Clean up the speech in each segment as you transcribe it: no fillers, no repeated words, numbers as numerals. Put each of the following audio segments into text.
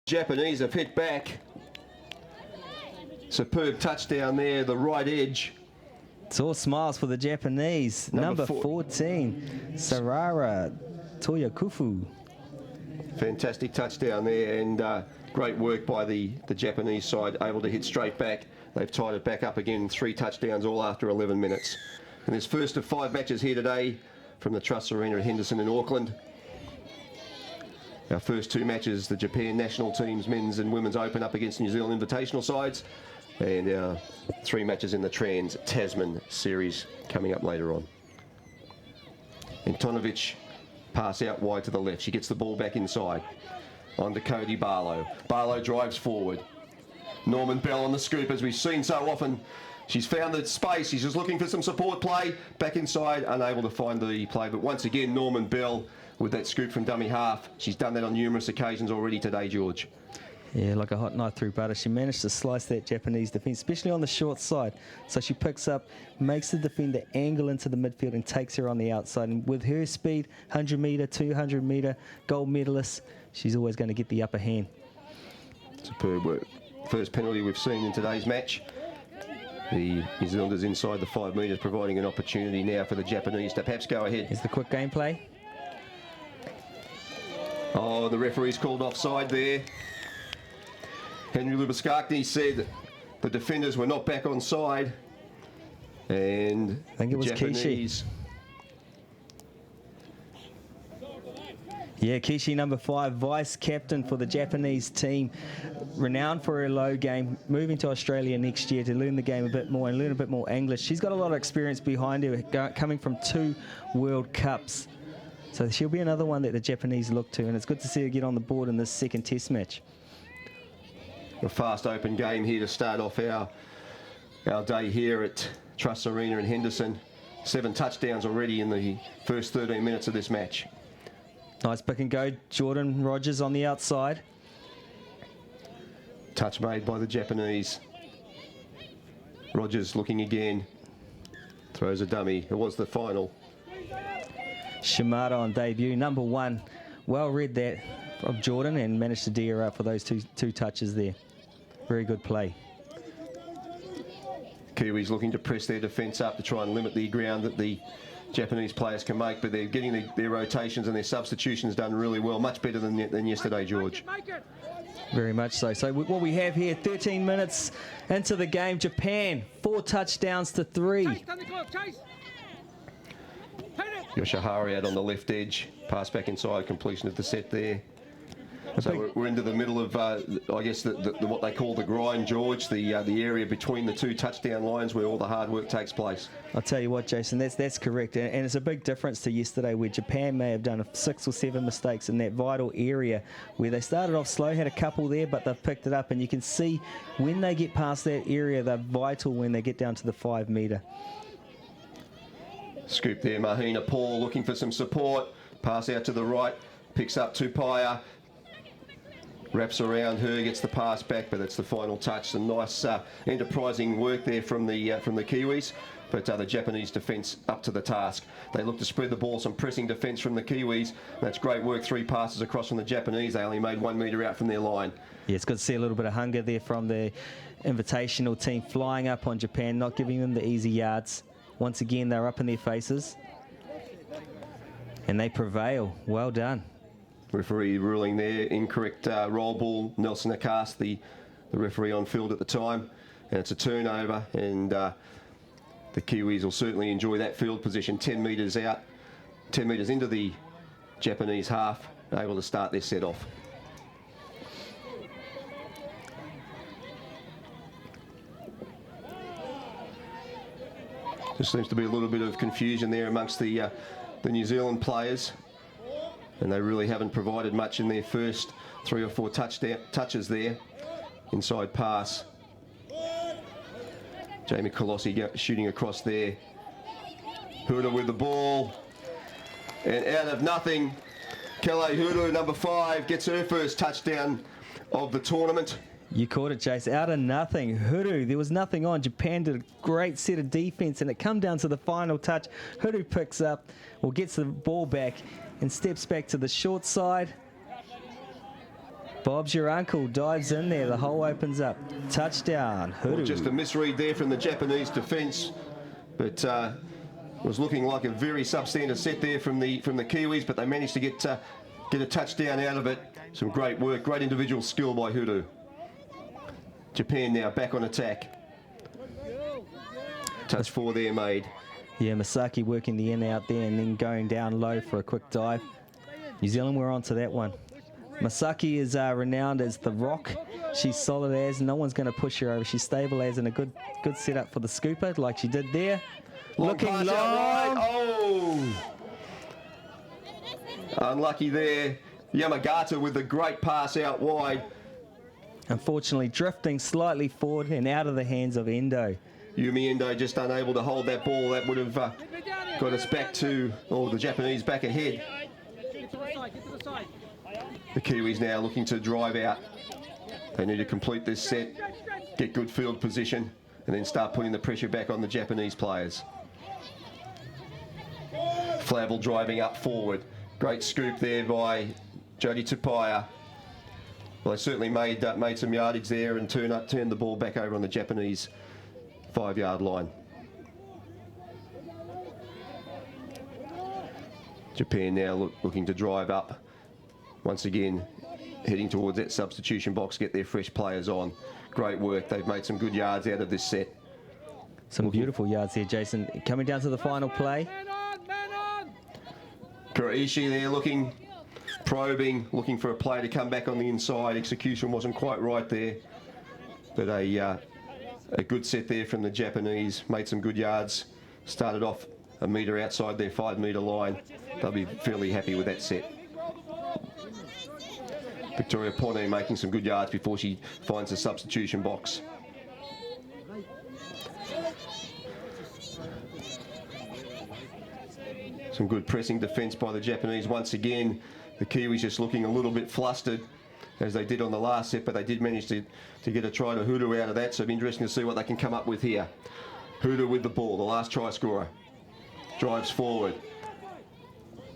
Japanese have hit back. Superb touchdown there, the right edge. It's all smiles for the Japanese. Number 14, Sarara Toyakufu. Fantastic touchdown there, and great work by the Japanese side, able to hit straight back. They've tied it back up again, 3 touchdowns all after 11 minutes. And this first of 5 matches here today from the Trust Arena at Henderson in Auckland. Our first 2 matches, the Japan national teams, men's and women's, open up against New Zealand invitational sides. And our 3 matches in the Trans-Tasman series coming up later on. And Tonovic, pass out wide to the left. She gets the ball back inside. On to Cody Barlow. Barlow drives forward. Norman Bell on the scoop, as we've seen so often. She's found the space. She's just looking for some support play. Back inside, unable to find the play. But once again, Norman Bell with that scoop from dummy half. She's done that on numerous occasions already today, George. Yeah, like a hot knife through butter. She managed to slice that Japanese defence, especially on the short side. So she picks up, makes the defender angle into the midfield and takes her on the outside. And with her speed, 100 metre, 200 metre, gold medalist, she's always going to get the upper hand. Superb work. First penalty we've seen in today's match. The New Zealanders inside the 5 metres, providing an opportunity now for the Japanese to perhaps go ahead. Here's the quick gameplay. Oh, the referee's called offside there. Henry Lubiskakny said the defenders were not back on side. And I think it was Japanese. Yeah, Kishi, number 5, vice captain for the Japanese team, renowned for her low game, moving to Australia next year to learn the game a bit more and learn a bit more English. She's got a lot of experience behind her, coming from 2 World Cups. So she'll be another one that the Japanese look to, and it's good to see her get on the board in this second test match. A fast open game here to start off our day here at Trust Arena in Henderson. 7 touchdowns already in the first 13 minutes of this match. Nice pick and go. Jordan Rogers on the outside. Touch made by the Japanese. Rogers looking again. Throws a dummy. It was the final. Shimada on debut. Number 1. Well read that of Jordan and managed to D her up for those two touches there. Very good play. Kiwis looking to press their defence up to try and limit the ground that the Japanese players can make, but they're getting their rotations and their substitutions done really well, much better than yesterday, George. Very much so. So what we have here, 13 minutes into the game, Japan 4 touchdowns to 3. Yoshihara out on the left edge, pass back inside, completion of the set there. So we're into the middle of, I guess, what they call the grind, George, the area between the 2 touchdown lines where all the hard work takes place. I'll tell you what, Jason, that's correct. And it's a big difference to yesterday where Japan may have done 6 or 7 mistakes in that vital area where they started off slow, had a couple there, but they've picked it up. And you can see when they get past that area, they're vital when they get down to the 5 metre. Scoop there, Mahina Paul looking for some support. Pass out to the right, picks up Tupaya. Wraps around her, gets the pass back, but that's the final touch. Some nice enterprising work there from the Kiwis, but the Japanese defence up to the task. They look to spread the ball, some pressing defence from the Kiwis. That's great work, 3 passes across from the Japanese. They only made 1 metre out from their line. Yeah, it's good to see a little bit of hunger there from the invitational team, flying up on Japan, not giving them the easy yards. Once again, they're up in their faces, and they prevail. Well done. Referee ruling there, incorrect roll ball. Nelson Akast, the referee on field at the time, and it's a turnover, and the Kiwis will certainly enjoy that field position. 10 metres out, 10 metres into the Japanese half, able to start their set off. Just seems to be a little bit of confusion there amongst the New Zealand players. And they really haven't provided much in their first 3 or 4 touches there. Inside pass. Jamie Colossi shooting across there. Huda with the ball. And out of nothing, Kele Huda, number 5, gets her first touchdown of the tournament. You caught it, Jace. Out of nothing. Huru, there was nothing on. Japan did a great set of defense, and it come down to the final touch. Huru picks up, or gets the ball back, and steps back to the short side. Bob's your uncle, dives in there, the hole opens up. Touchdown, Hoodoo. Well, just a misread there from the Japanese defence, but was looking like a very substandard set there from the Kiwis, but they managed to get a touchdown out of it. Some great work, great individual skill by Hoodoo. Japan now back on attack. Touch 4 there made. Yeah, Masaki working the in out there and then going down low for a quick dive. New Zealand were onto that one. Masaki is renowned as the rock. She's solid as, no one's going to push her over. She's stable as, and a good setup for the scooper like she did there. Looking long. Oh! Unlucky there. Yamagata with the great pass out wide. Unfortunately, drifting slightly forward and out of the hands of Endo. Yumi Endo just unable to hold that ball. That would have got us back to, the Japanese back ahead. The Kiwis now looking to drive out. They need to complete this set, get good field position, and then start putting the pressure back on the Japanese players. Flavel driving up forward. Great scoop there by Jody Tupaia. Well, they certainly made some yardage there and turned the ball back over on the Japanese 5-yard line. Japan now looking to drive up. Once again, heading towards that substitution box, get their fresh players on. Great work. They've made some good yards out of this set. Some beautiful yards here, Jason. Coming down to the final play. Kuraishi there looking, probing, looking for a play to come back on the inside. Execution wasn't quite right there. But a good set there from the Japanese. Made some good yards. Started off a metre outside their 5-metre line. They'll be fairly happy with that set. Victoria Pone making some good yards before she finds the substitution box. Some good pressing defence by the Japanese. Once again, the Kiwis just looking a little bit flustered, as they did on the last set, but they did manage to get a try to Hoodoo out of that, so it'll be interesting to see what they can come up with here. Hoodoo with the ball, the last try scorer. Drives forward.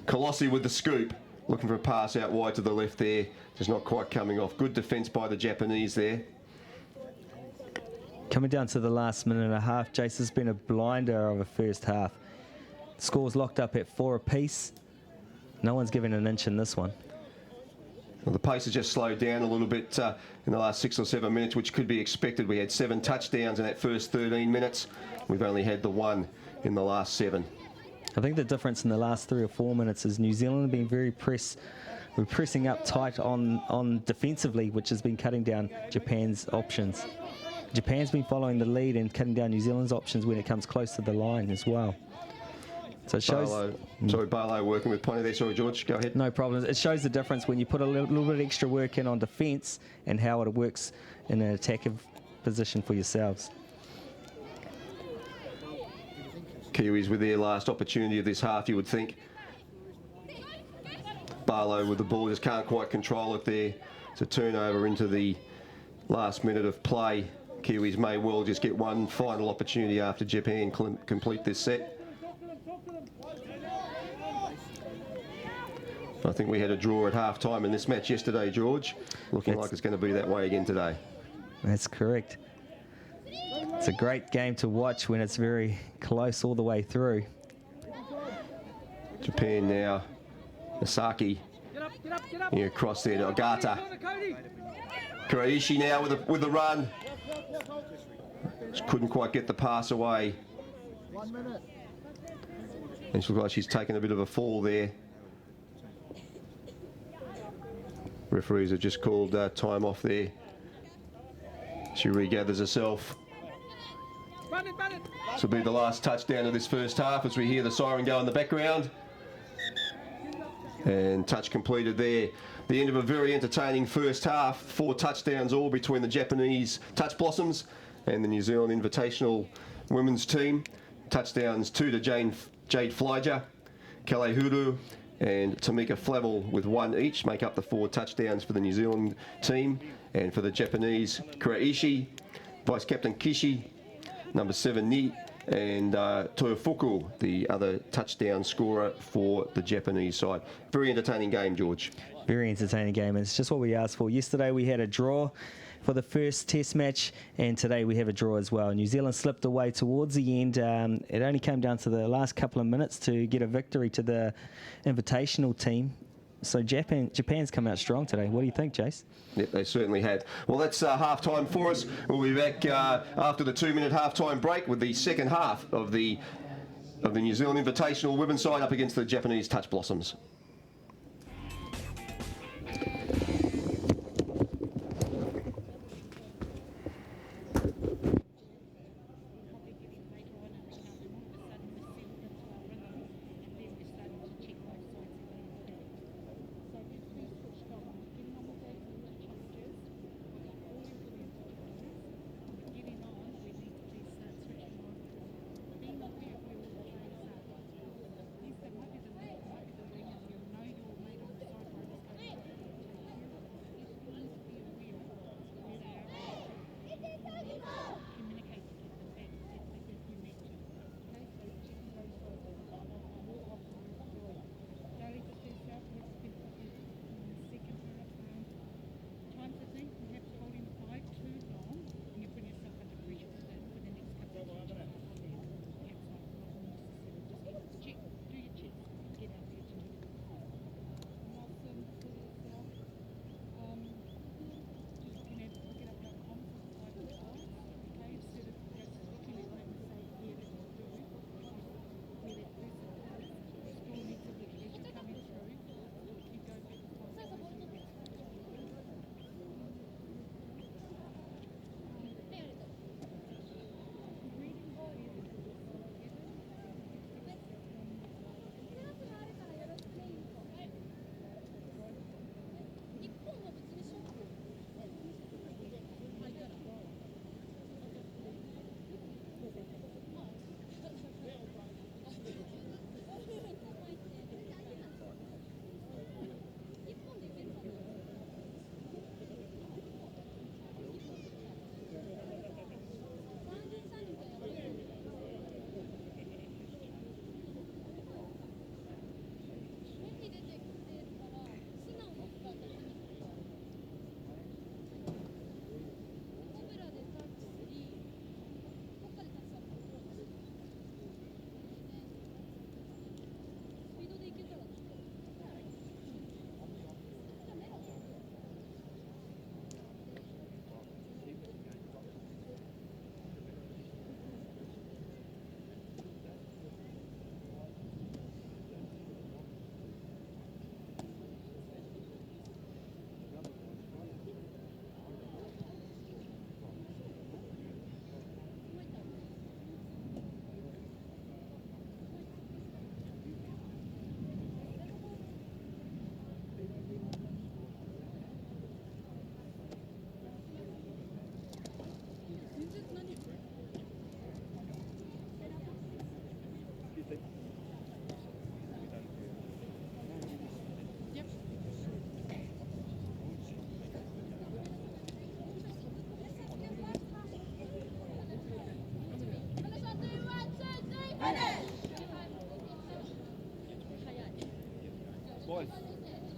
Colossi with the scoop. Looking for a pass out wide to the left there. Just not quite coming off. Good defence by the Japanese there. Coming down to the last minute and a half, Jace, has been a blinder of a first half. Scores locked up at 4 apiece. No one's given an inch in this one. Well, the pace has just slowed down a little bit in the last 6 or 7 minutes, which could be expected. We had 7 touchdowns in that first 13 minutes. We've only had the 1 in the last 7. I think the difference in the last 3 or 4 minutes is New Zealand have been very we're pressing up tight on defensively, which has been cutting down Japan's options. Japan's been following the lead and cutting down New Zealand's options when it comes close to the line as well. So it shows. Barlow working with Pony there. Sorry, George, go ahead. No problem. It shows the difference when you put a little bit extra work in on defence and how it works in an attacking position for yourselves. Kiwis with their last opportunity of this half, you would think. Barlow with the ball, just can't quite control it there. It's a turnover into the last minute of play. Kiwis may well just get one final opportunity after Japan complete this set. I think we had a draw at half-time in this match yesterday, George. Looking like it's going to be that way again today. That's correct. It's a great game to watch when it's very close all the way through. Japan now. Misaki. Here across there to Ogata. Kuraishi now with the run. Just couldn't quite get the pass away. And she looks like she's taken a bit of a fall there. Referees have just called time off there. She regathers herself. This will be the last touchdown of this first half as we hear the siren go in the background. And touch completed there. The end of a very entertaining first half. 4 touchdowns all between the Japanese Touch Blossoms and the New Zealand Invitational women's team. Touchdowns 2 to Jade Flyger, Kale Hoodoo and Tamika Flavel with 1 each make up the 4 touchdowns for the New Zealand team. And for the Japanese, Kuraishi, Vice Captain Kishi, number 7 Ni, and Toyofuku, the other touchdown scorer for the Japanese side. Very entertaining game, George. Very entertaining game. It's just what we asked for. Yesterday we had a draw for the first test match, and today we have a draw as well. New Zealand slipped away towards the end. It only came down to the last couple of minutes to get a victory to the invitational team. So Japan's come out strong today. What do you think, Jace? Yep, they certainly have. Well, that's half-time for us. We'll be back after the 2-minute half-time break with the second half of the New Zealand Invitational women's side up against the Japanese Touch Blossoms.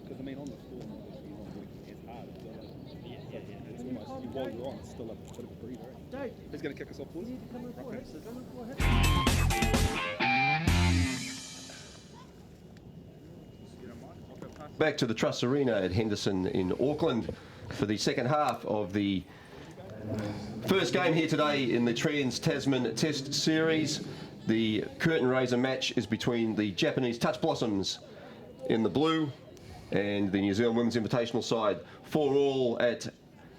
Because I mean, on the floor, it's hard. It's almost, while you're on, it's still a bit of a breather. Who's going to kick us off, boys? Back to the Trust Arena at Henderson in Auckland for the second half of the first game here today in the Trans-Tasman Test Series. The curtain raiser match is between the Japanese Touch Blossoms in the blue and the New Zealand Women's Invitational side. 4-4 at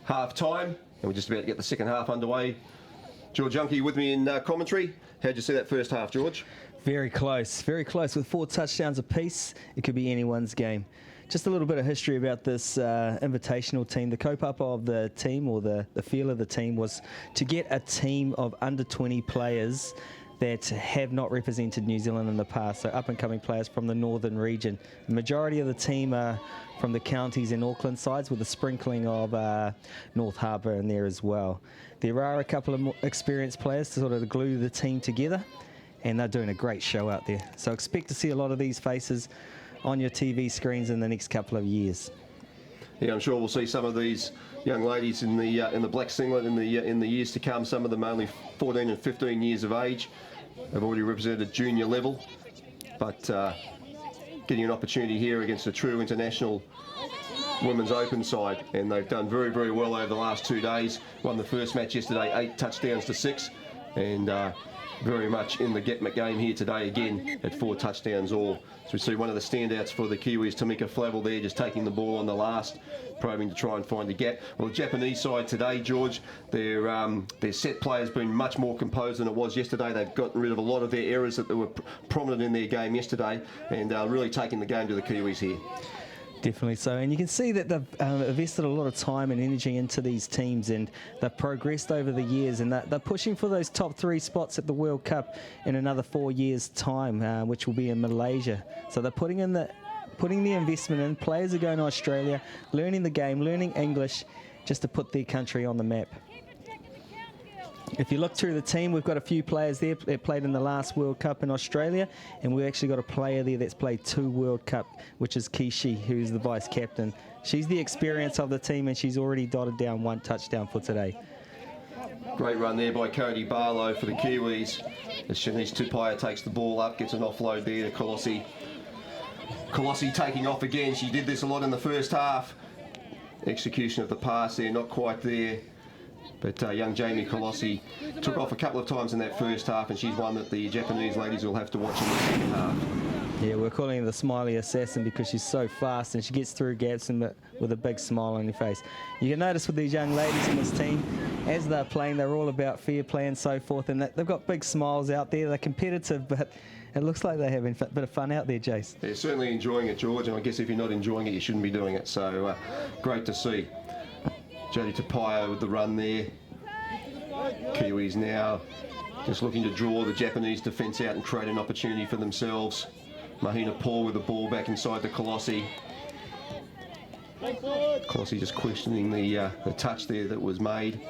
half-time, and we're just about to get the second half underway. George Junkie with me in commentary. How'd you see that first half, George? Very close with 4 touchdowns apiece. It could be anyone's game. Just a little bit of history about this invitational team. The kaupapa of the team, or the feel of the team, was to get a team of under 20 players that have not represented New Zealand in the past, so up-and-coming players from the northern region. The majority of the team are from the counties and Auckland sides, with a sprinkling of North Harbour in there as well. There are a couple of more experienced players to sort of glue the team together, and they're doing a great show out there. So expect to see a lot of these faces on your TV screens in the next couple of years. Yeah, I'm sure we'll see some of these young ladies in the black singlet in the years to come. Some of them only 14 and 15 years of age. They've already represented junior level, but getting an opportunity here against a true international women's open side, and they've done very, very well over the last 2 days. Won the first match yesterday, 8 touchdowns to 6, and very much in the game here today again at 4 touchdowns all. So we see one of the standouts for the Kiwis, Tamika Flavel there, just taking the ball on the last, probing to try and find a gap. Well, the Japanese side today, George, their set play has been much more composed than it was yesterday. They've gotten rid of a lot of their errors that were prominent in their game yesterday, and really taking the game to the Kiwis here. Definitely so, and you can see that they've invested a lot of time and energy into these teams, and they've progressed over the years, and they're pushing for those top 3 spots at the World Cup in another 4 years' time, which will be in Malaysia. So they're putting the investment in. Players are going to Australia, learning the game, learning English, just to put their country on the map. If you look through the team, we've got a few players there that played in the last World Cup in Australia, and we've actually got a player there that's played 2 World Cup, which is Kishi, who's the vice captain. She's the experience of the team, and she's already dotted down 1 touchdown for today. Great run there by Cody Barlow for the Kiwis. As Shanice Tupaia takes the ball up, gets an offload there to Colossi. Colossi taking off again. She did this a lot in the first half. Execution of the pass there, not quite there. But young Jamie Colossi took off a couple of times in that first half, and she's one that the Japanese ladies will have to watch in the second half. Yeah, we're calling her the smiley assassin because she's so fast and she gets through gaps and with a big smile on her face. You can notice with these young ladies in this team, as they're playing, they're all about fair play and so forth, and they've got big smiles out there. They're competitive, but it looks like they're having a bit of fun out there, Jace. They're certainly enjoying it, George, and I guess if you're not enjoying it, you shouldn't be doing it. So great to see. Jodie Tupaia with the run there. Kiwis now just looking to draw the Japanese defence out and create an opportunity for themselves. Mahina Paul with the ball back inside the Colossi. Colossi just questioning the touch there that was made.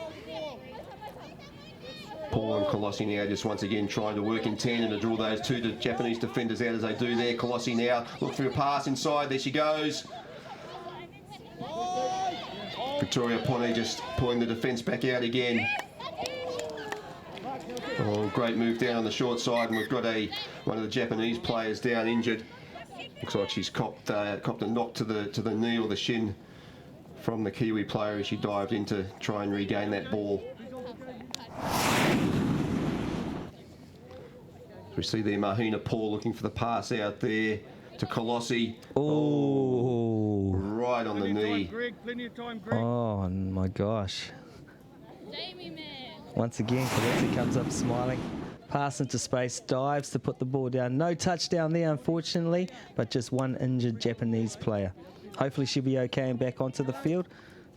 Paul and Colossi now just once again trying to work in tandem to draw those 2 Japanese defenders out as they do there. Colossi now look for a pass inside. There she goes. Victoria Pone just pulling the defence back out again. Oh, great move down on the short side, and we've got one of the Japanese players down injured. Looks like she's copped a knock to the knee or the shin from the Kiwi player as she dived in to try and regain that ball. We see there Mahina Paul looking for the pass out there to Colossi. Oh, right on the knee. Oh my gosh. Once again, Colossi comes up smiling, pass into space, dives to put the ball down. No touchdown there, unfortunately, but just 1 injured Japanese player. Hopefully she'll be okay and back onto the field.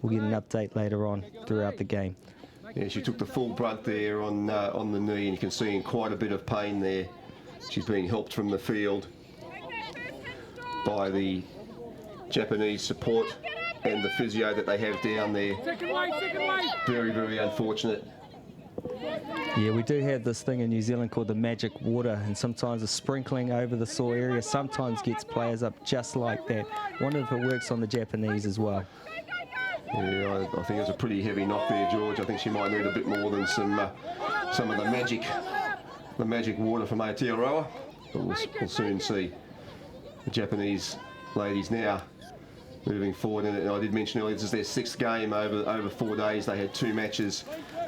We'll get an update later on throughout the game. Yeah, she took the full brunt there on the knee, and you can see in quite a bit of pain there. She's being helped from the field by the Japanese support and the physio that they have down there. Very, very unfortunate. Yeah, we do have this thing in New Zealand called the magic water, and sometimes a sprinkling over the sore area sometimes gets players up just like that. Wonder if it works on the Japanese as well. Yeah, I think it's a pretty heavy knock there, George. I think she might need a bit more than some of the magic water from Aotearoa. But we'll soon see. The Japanese ladies now moving forward, and I did mention earlier this is their 6th game over 4 days. They had 2 matches,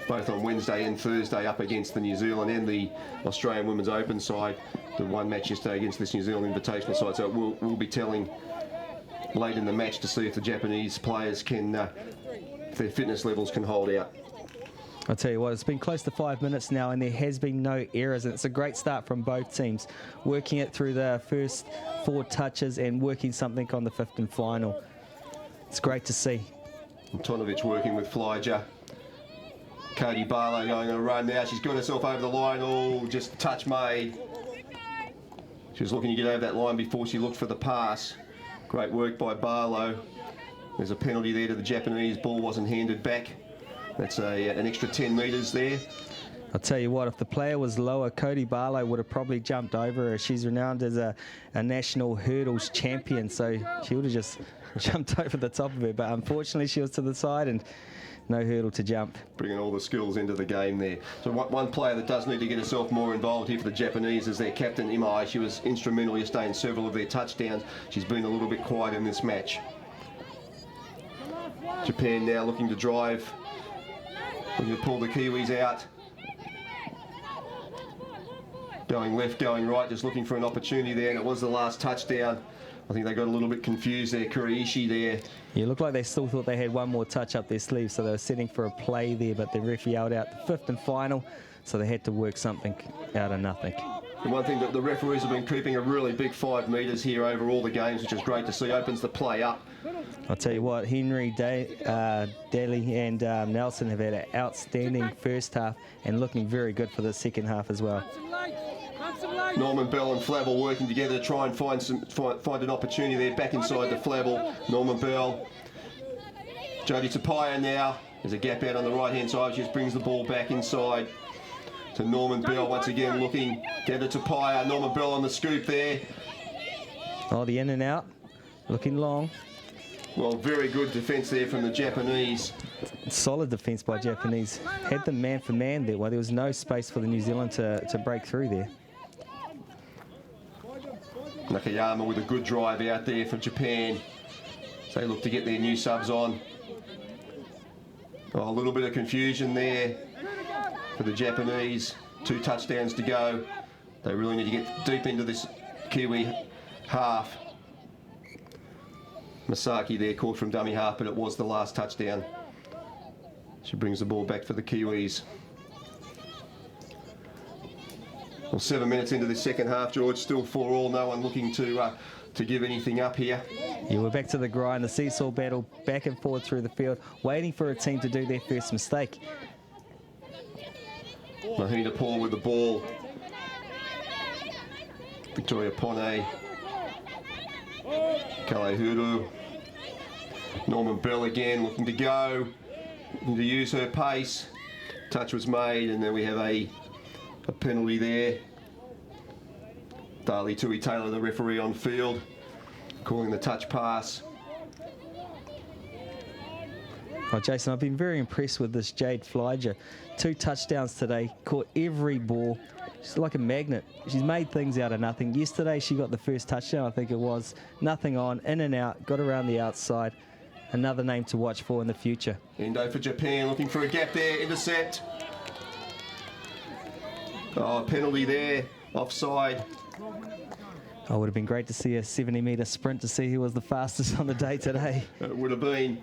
both on Wednesday and Thursday, up against the New Zealand and the Australian Women's Open side. The 1 match yesterday against this New Zealand Invitational side. So we'll be telling late in the match to see if the Japanese players can, if their fitness levels can hold out. I'll tell you what, it's been close to 5 minutes now, and there has been no errors, and it's a great start from both teams, working it through the first 4 touches and working something on the 5th and final. It's great to see. Tonovic working with Flyja. Cody Barlow going on a run now. She's got herself over the line. Oh, just a touch made. She was looking to get over that line before she looked for the pass. Great work by Barlow. There's a penalty there to the Japanese. Ball wasn't handed back. That's an extra 10 metres there. I'll tell you what, if the player was lower, Cody Barlow would have probably jumped over her. She's renowned as a national hurdles champion, so she would have just jumped over the top of her. But unfortunately, she was to the side and no hurdle to jump. Bringing all the skills into the game there. So one player that does need to get herself more involved here for the Japanese is their captain, Imai. She was instrumental yesterday in several of their touchdowns. She's been a little bit quiet in this match. Japan now looking to drive. Looking to pull the Kiwis out. Going left, going right, just looking for an opportunity there, and it was the last touchdown. I think they got a little bit confused there. Kuriishi there. Yeah, it looked like they still thought they had one more touch up their sleeve, so they were setting for a play there, but the referee yelled out the fifth and final, so they had to work something out of nothing. And one thing that the referees have been keeping a really big 5 metres here over all the games, which is great to see. Opens the play up. I'll tell you what, Henry, Daly and Nelson have had an outstanding first half and looking very good for the second half as well. Norman Bell and Flavel working together to try and find an opportunity there back inside the Flavel. Norman Bell. Jodie Tapia now. There's a gap out on the right-hand side. She just brings the ball back inside to Norman Bell once again looking down to Tapia. Norman Bell on the scoop there. Oh, the in and out. Looking long. Well, very good defence there from the Japanese. Solid defence by Japanese. Had them man for man there. Well, there was no space for the New Zealand to break through there. Nakayama with a good drive out there for Japan. So they look to get their new subs on. Oh, a little bit of confusion there for the Japanese. 2 touchdowns to go. They really need to get deep into this Kiwi half. Masaki there caught from dummy half, but it was the last touchdown. She brings the ball back for the Kiwis. Well, 7 minutes into the second half, George, still 4-4. No one looking to give anything up here. Yeah, we're back to the grind, the seesaw battle, back and forward through the field, waiting for a team to do their first mistake. Mahina Paul with the ball. Victoria Pone. Kalehuru. Norman Bell again looking to go, looking to use her pace. Touch was made, and then we have a penalty there. Darley Tui Taylor, the referee on field, calling the touch pass. Oh, Jason, I've been very impressed with this Jade Flyger. 2 touchdowns today, caught every ball. She's like a magnet. She's made things out of nothing. Yesterday, she got the first touchdown, I think it was. Nothing on, in and out, got around the outside. Another name to watch for in the future. Endo for Japan, looking for a gap there, intercept. Oh, penalty there, offside. Oh, it would have been great to see a 70-metre sprint to see who was the fastest on the day today. It would have been.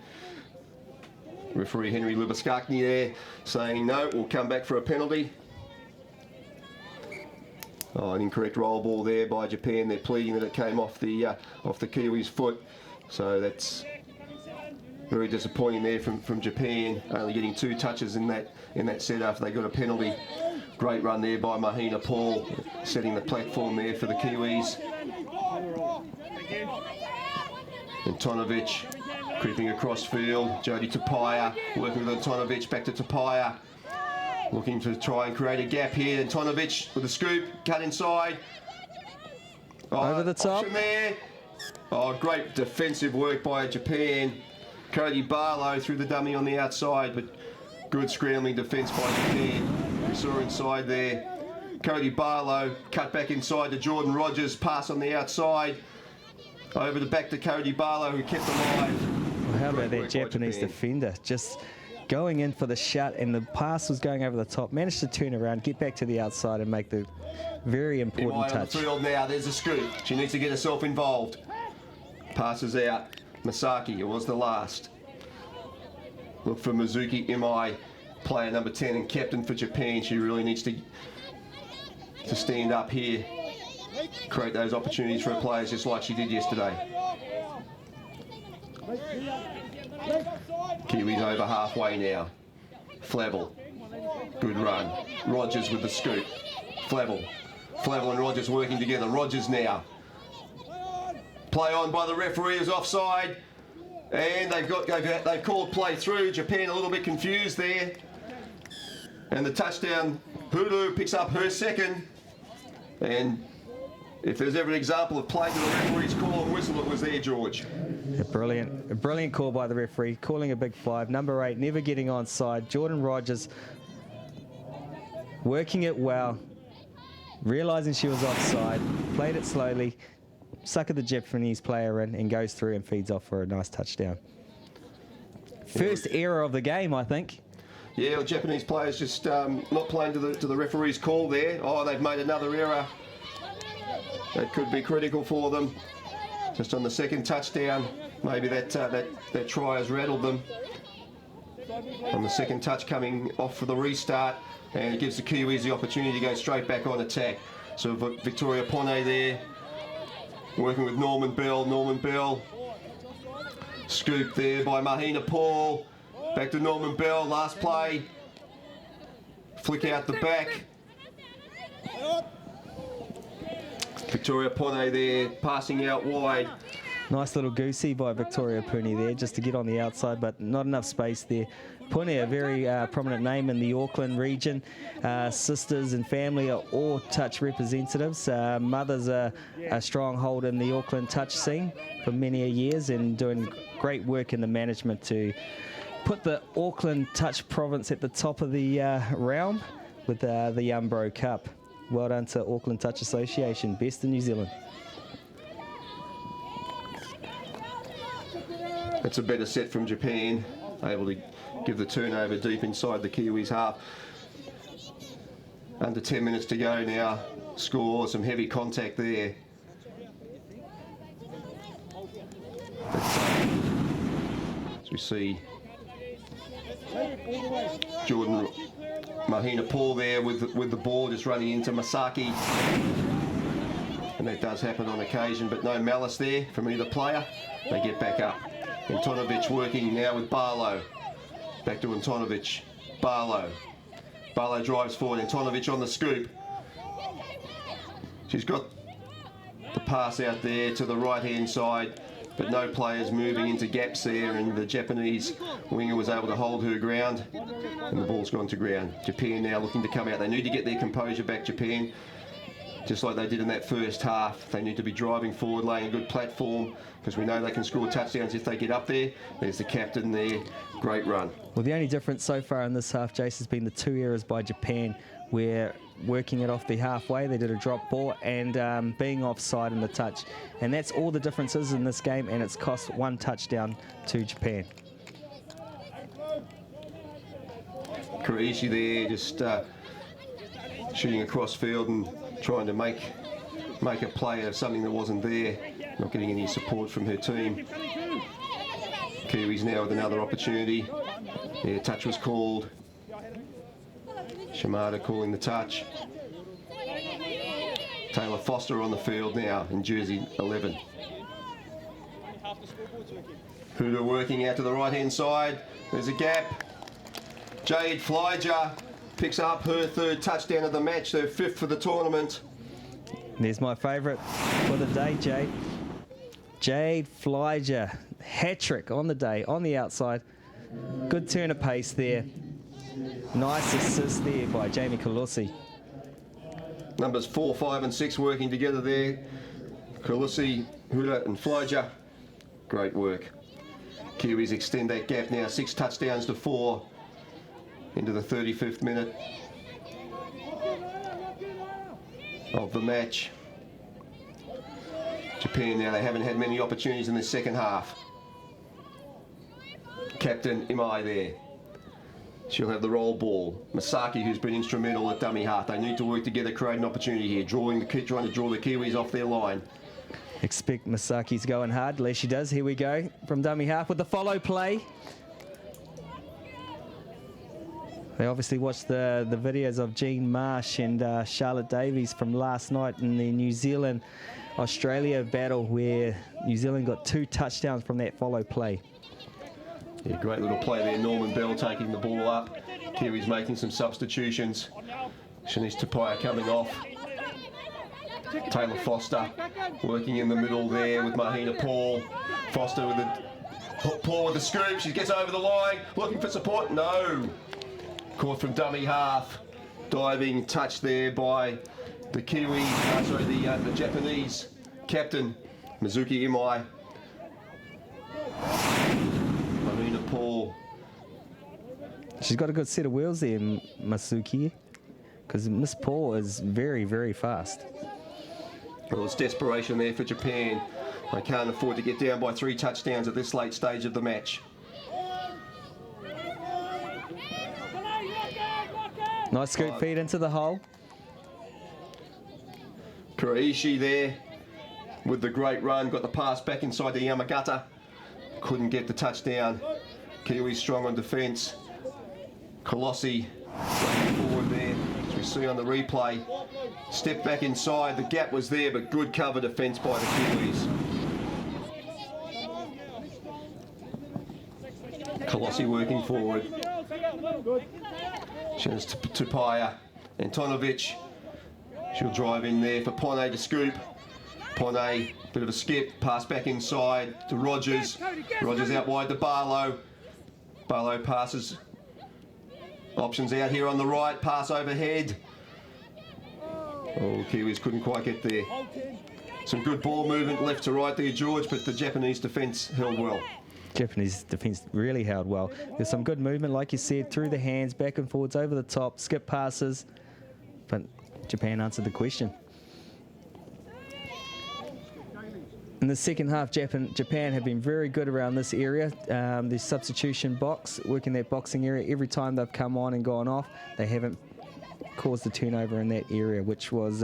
Referee Henry Lubaskakny there saying no, we'll come back for a penalty. Oh, an incorrect roll ball there by Japan. They're pleading that it came off the Kiwis' foot. So that's very disappointing there from Japan, only getting 2 touches in that set after they got a penalty. Great run there by Mahina Paul, setting the platform there for the Kiwis. And Tonovic creeping across field. Jodie Tapia working with Tonovic, back to Tapia. Looking to try and create a gap here. And Tonovic with a scoop, cut inside. Oh, over the top. There. Oh, great defensive work by Japan. Cody Barlow threw the dummy on the outside, but good scrambling defence by Japan. We saw inside there. Cody Barlow cut back inside to Jordan Rogers, pass on the outside. Over the back to Cody Barlow, who kept alive. Well, how about that Japanese defender? Just going in for the shot, and the pass was going over the top. Managed to turn around, get back to the outside, and make the very important touch. On the field now, there's a scoop. She needs to get herself involved. Passes out. Masaki, it was the last. Look for Mizuki Imai, player number 10 and captain for Japan. She really needs to stand up here, create those opportunities for her players just like she did yesterday. Kiwis over halfway now. Flavel Good run. Rogers with the scoop. Flavel and Rogers working together. Rogers now. Play on by the referee is offside. And they've called play through. Japan a little bit confused there. And the touchdown, Hulu picks up her second. And if there's ever an example of play to the referee's call and whistle, it was there, George. A brilliant call by the referee, calling a big 5. Number 8, never getting onside. Jordan Rogers working it well, realising she was offside, played it slowly, suckered the Japanese player in and goes through and feeds off for a nice touchdown. First error of the game, I think. Yeah, well, Japanese players just not playing to the referee's call there. Oh, they've made another error. That could be critical for them. Just on the second touchdown, maybe that try has rattled them. On the second touch coming off for the restart, and it gives the Kiwis the opportunity to go straight back on attack. So Victoria Pone there, working with Norman Bell. Norman Bell, scoop there by Mahina Paul. Back to Norman Bell, last play. Flick out the back. Victoria Pone there, passing out wide. Nice little goosey by Victoria Puni there, just to get on the outside, but not enough space there. Puni, a very prominent name in the Auckland region. Sisters and family are all touch representatives. Mother's a stronghold in the Auckland touch scene for many years and doing great work in the management to put the Auckland touch province at the top of the realm with the Umbro Cup. Well done to Auckland Touch Association, best in New Zealand. That's a better set from Japan, able to give the turnover deep inside the Kiwis half. Under 10 minutes to go now. Score, some heavy contact there. As we see Jordan Mahina Paul there with the ball just running into Masaki. And that does happen on occasion, but no malice there from either player. They get back up. Antonovic working now with Barlow. Back to Antonovic. Barlow drives forward. Antonovic on the scoop. She's got the pass out there to the right-hand side, but no players moving into gaps there, and the Japanese winger was able to hold her ground, and the ball's gone to ground. Japan now looking to come out. They need to get their composure back, Japan, just like they did in that first half. They need to be driving forward, laying a good platform, because we know they can score touchdowns if they get up there. There's the captain there. Great run. Well, the only difference so far in this half, Jace, has been the 2 errors by Japan, where working it off the halfway, they did a drop ball, and being offside in the touch. And that's all the differences in this game, and it's cost 1 touchdown to Japan. Kuraishi there, just shooting across field and trying to make a play of something that wasn't there. Not getting any support from her team. Kiwis now with another opportunity. Yeah, touch was called. Shimada calling the touch. Taylor Foster on the field now in jersey 11. Huda working out to the right-hand side. There's a gap. Jade Flyger picks up her 3rd touchdown of the match, their 5th for the tournament. There's my favourite for the day, Jade. Jade Flyger, hat-trick on the day, on the outside. Good turn of pace there. Nice assist there by Jamie Colusi. Numbers 4, 5 and 6 working together there. Colusi, Huda and Flyger. Great work. Kiwis extend that gap now, 6 touchdowns to 4 into the 35th minute of the match. Japan now, they haven't had many opportunities in the second half. Captain Imai there. She'll have the roll ball. Masaki, who's been instrumental at dummy half. They need to work together, create an opportunity here, trying to draw the Kiwis off their line. Expect Masaki's going hard. At least she does. Here we go from dummy half with the follow play. They obviously watched the videos of Jean Marsh and Charlotte Davies from last night in the New Zealand-Australia battle, where New Zealand got 2 touchdowns from that follow play. Yeah, great little play there. Norman Bell taking the ball up. Kiwis making some substitutions. Shanice Tapia coming off. Taylor Foster working in the middle there with Mahina Paul. Foster with Paul with the scoop. She gets over the line, looking for support. No. Caught from dummy half. Diving touch there by the the Japanese captain, Mizuki Imai. Mahina Paul. She's got a good set of wheels there, Masuki, because Miss Paul is very, very fast. Well, it's desperation there for Japan. They can't afford to get down by 3 touchdowns at this late stage of the match. Nice scoop feed into the hole. Kuraishi there with the great run, got the pass back inside the Yamagata. Couldn't get the touchdown. Kiwi strong on defence. Colossi forward there, as we see on the replay. Step back inside, the gap was there, but good cover defence by the Kiwis. Colossi working forward. She's Tupaya. Antonovic. She'll drive in there for Pone to scoop. Pone, bit of a skip, pass back inside to Rogers. Rogers out wide to Barlow. Barlow passes. Options out here on the right, pass overhead. Oh, Kiwis couldn't quite get there. Some good ball movement left to right there, George, but the Japanese defence held well. Japanese defence really held well. There's some good movement, like you said, through the hands, back and forwards, over the top, skip passes. But Japan answered the question. In the second half, Japan have been very good around this area. The substitution box, working that boxing area. Every time they've come on and gone off, they haven't caused a turnover in that area, which was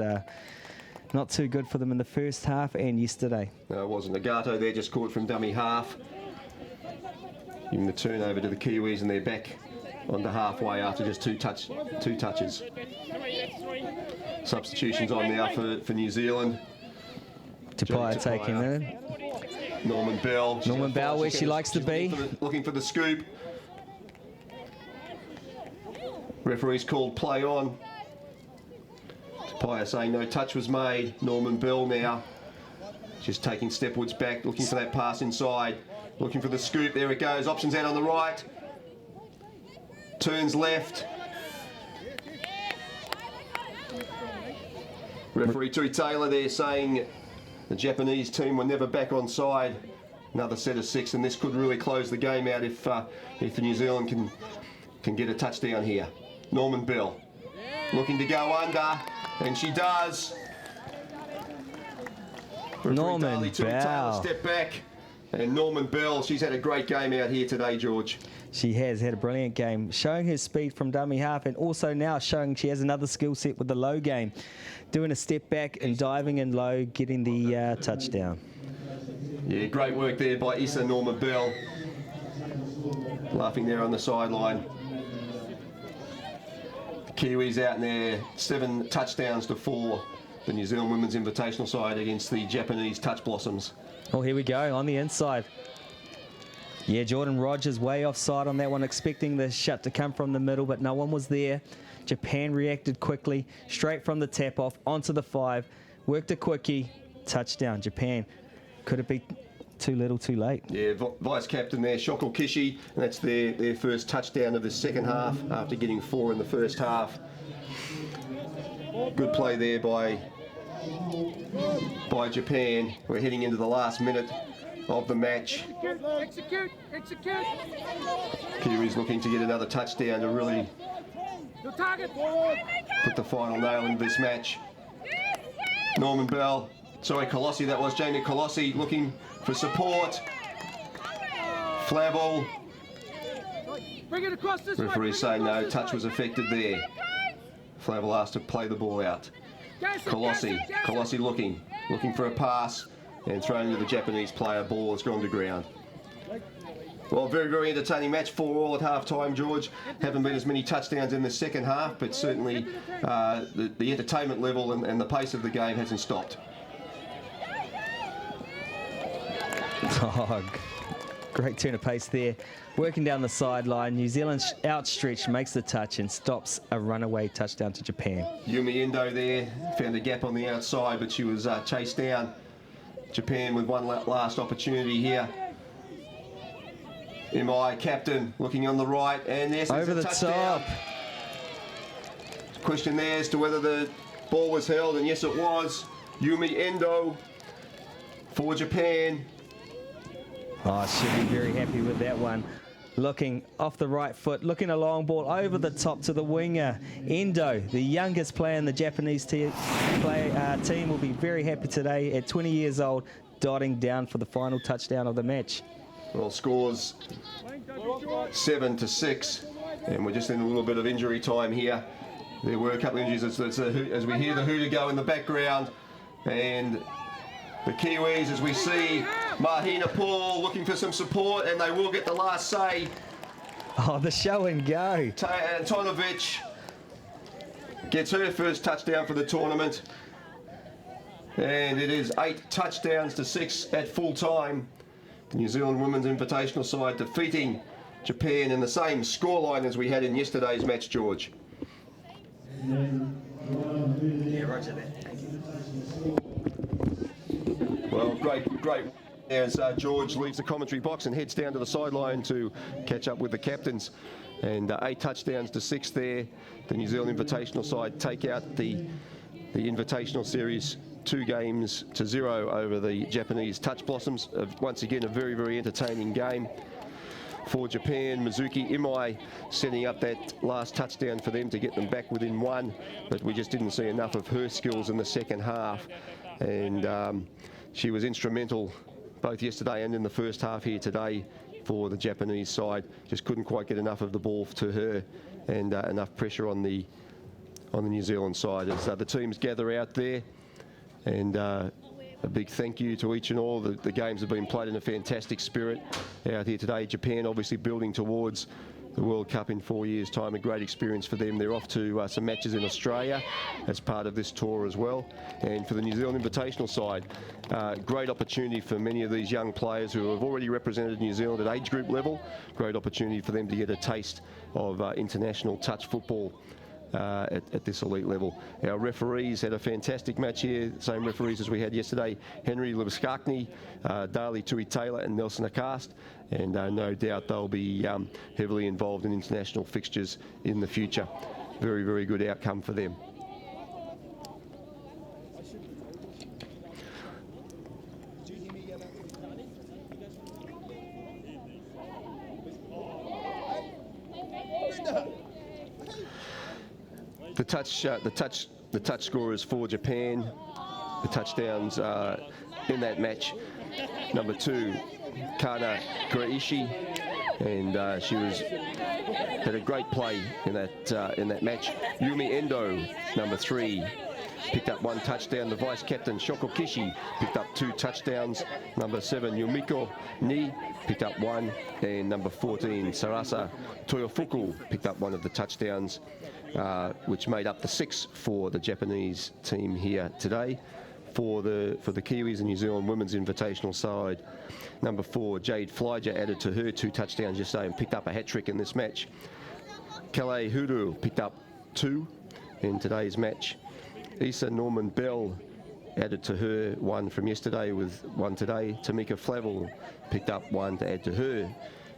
not too good for them in the first half and yesterday. No, it wasn't. Nagato there just caught from dummy half. Giving the turnover to the Kiwis, and they're back onto halfway after just two touches. Substitutions on now for New Zealand. Tapia taking in. Norman Bell. Norman Bell, where she likes to be. Looking for the scoop. Referee's called play on. Tapia saying no touch was made. Norman Bell now. Just taking stepwards back, looking for that pass inside. Looking for the scoop. There it goes. Options out on the right. Turns left. Referee Tui Taylor there saying the Japanese team were never back on side. Another set of 6, and this could really close the game out if New Zealand can get a touchdown here. Norman Bell looking to go under, and she does. Norman Bell. Step back, and Norman Bell, she's had a great game out here today, George. She has had a brilliant game, showing her speed from dummy half, and also now showing she has another skill set with the low game. Doing a step back and diving in low, getting the touchdown. Yeah, great work there by Issa Norman Bell. Laughing there on the sideline. The Kiwis out in there, 7 touchdowns to 4. The New Zealand Women's Invitational side against the Japanese Touch Blossoms. Oh, here we go, on the inside. Yeah, Jordan Rogers way offside on that one, expecting the shot to come from the middle, but no one was there. Japan reacted quickly, straight from the tap off, onto the 5, worked a quickie, touchdown. Japan. Could it be too little, too late? Yeah, vice captain there, Shoko Kishi, and that's their first touchdown of the second half after getting 4 in the first half. Good play there by Japan. We're heading into the last minute of the match. Execute! Kiwis looking to get another touchdown to really put the final nail into this match. Norman Bell, sorry, Colossi, that was Jamie Colossi looking for support. Flavel. Bring it across this way. Referee saying no, touch was affected there. Flavel asked to play the ball out. Colossi looking for a pass and thrown to the Japanese player. Ball has gone to ground. Well, very, very entertaining match for all at half-time, George. Haven't been as many touchdowns in the second half, but certainly the entertainment level and the pace of the game hasn't stopped. Oh, Great turn of pace there. Working down the sideline. New Zealand outstretched, makes the touch and stops a runaway touchdown to Japan. Yumi Endo there found a gap on the outside, but she was chased down. Japan with one last opportunity here. MI captain looking on the right, and there's Over the touchdown. top. Question there as to whether the ball was held, and yes it was. Yumi Endo for Japan. Oh, she'll be very happy with that one. Looking off the right foot, looking a long ball over the top to the winger. Endo, the youngest player in the Japanese team, will be very happy today at 20 years old, dotting down for the final touchdown of the match. Well, scores 7-6, and we're just in a little bit of injury time here. There were a couple of injuries as we hear the hooter go in the background, and the Kiwis, as we see Mahina Paul looking for some support, and they will get the last say. Oh, the show and go. Antonovic gets her first touchdown for the tournament, and it is 8 touchdowns to 6 at full time. The New Zealand Women's Invitational side defeating Japan in the same scoreline as we had in yesterday's match, George. Yeah, roger that. Thank you. Well, great. As George leaves the commentary box and heads down to the sideline to catch up with the captains. And 8 touchdowns to 6 there. The New Zealand Invitational side take out the Invitational Series 2-0 over the Japanese Touch Blossoms. Once again, a very, very entertaining game. For Japan, Mizuki Imai setting up that last touchdown for them to get them back within 1, but we just didn't see enough of her skills in the second half. And she was instrumental both yesterday and in the first half here today for the Japanese side. Just couldn't quite get enough of the ball to her, and enough pressure on the New Zealand side as the teams gather out there. And a big thank you to each and all. The games have been played in a fantastic spirit out here today. Japan obviously building towards the World Cup in 4 years' time. A great experience for them. They're off to some matches in Australia as part of this tour as well. And for the New Zealand Invitational side, great opportunity for many of these young players who have already represented New Zealand at age group level. Great opportunity for them to get a taste of international touch football at this elite level. Our referees had a fantastic match here, same referees as we had yesterday. Henry Liviskakny, Darley Tui-Taylor and Nelson Acast, and no doubt they'll be heavily involved in international fixtures in the future. Very, very good outcome for them. The touch scorers for Japan, the touchdowns in that match. Number 2, Kana Graishi, and she had a great play in that match. Yumi Endo, number 3, picked up 1 touchdown. The vice captain Shoko Kishi picked up 2 touchdowns. Number 7, Yumiko Ni picked up 1, and number 14, Sarasa Toyofuku picked up 1 of the touchdowns, which made up the 6 for the Japanese team here today. For the Kiwis and New Zealand Women's Invitational side, number 4, Jade Flyger added to her 2 touchdowns yesterday and picked up a hat-trick in this match. Kale Huru picked up 2 in today's match. Issa Norman Bell added to her 1 from yesterday with 1 today. Tamika Flavel picked up 1 to add to her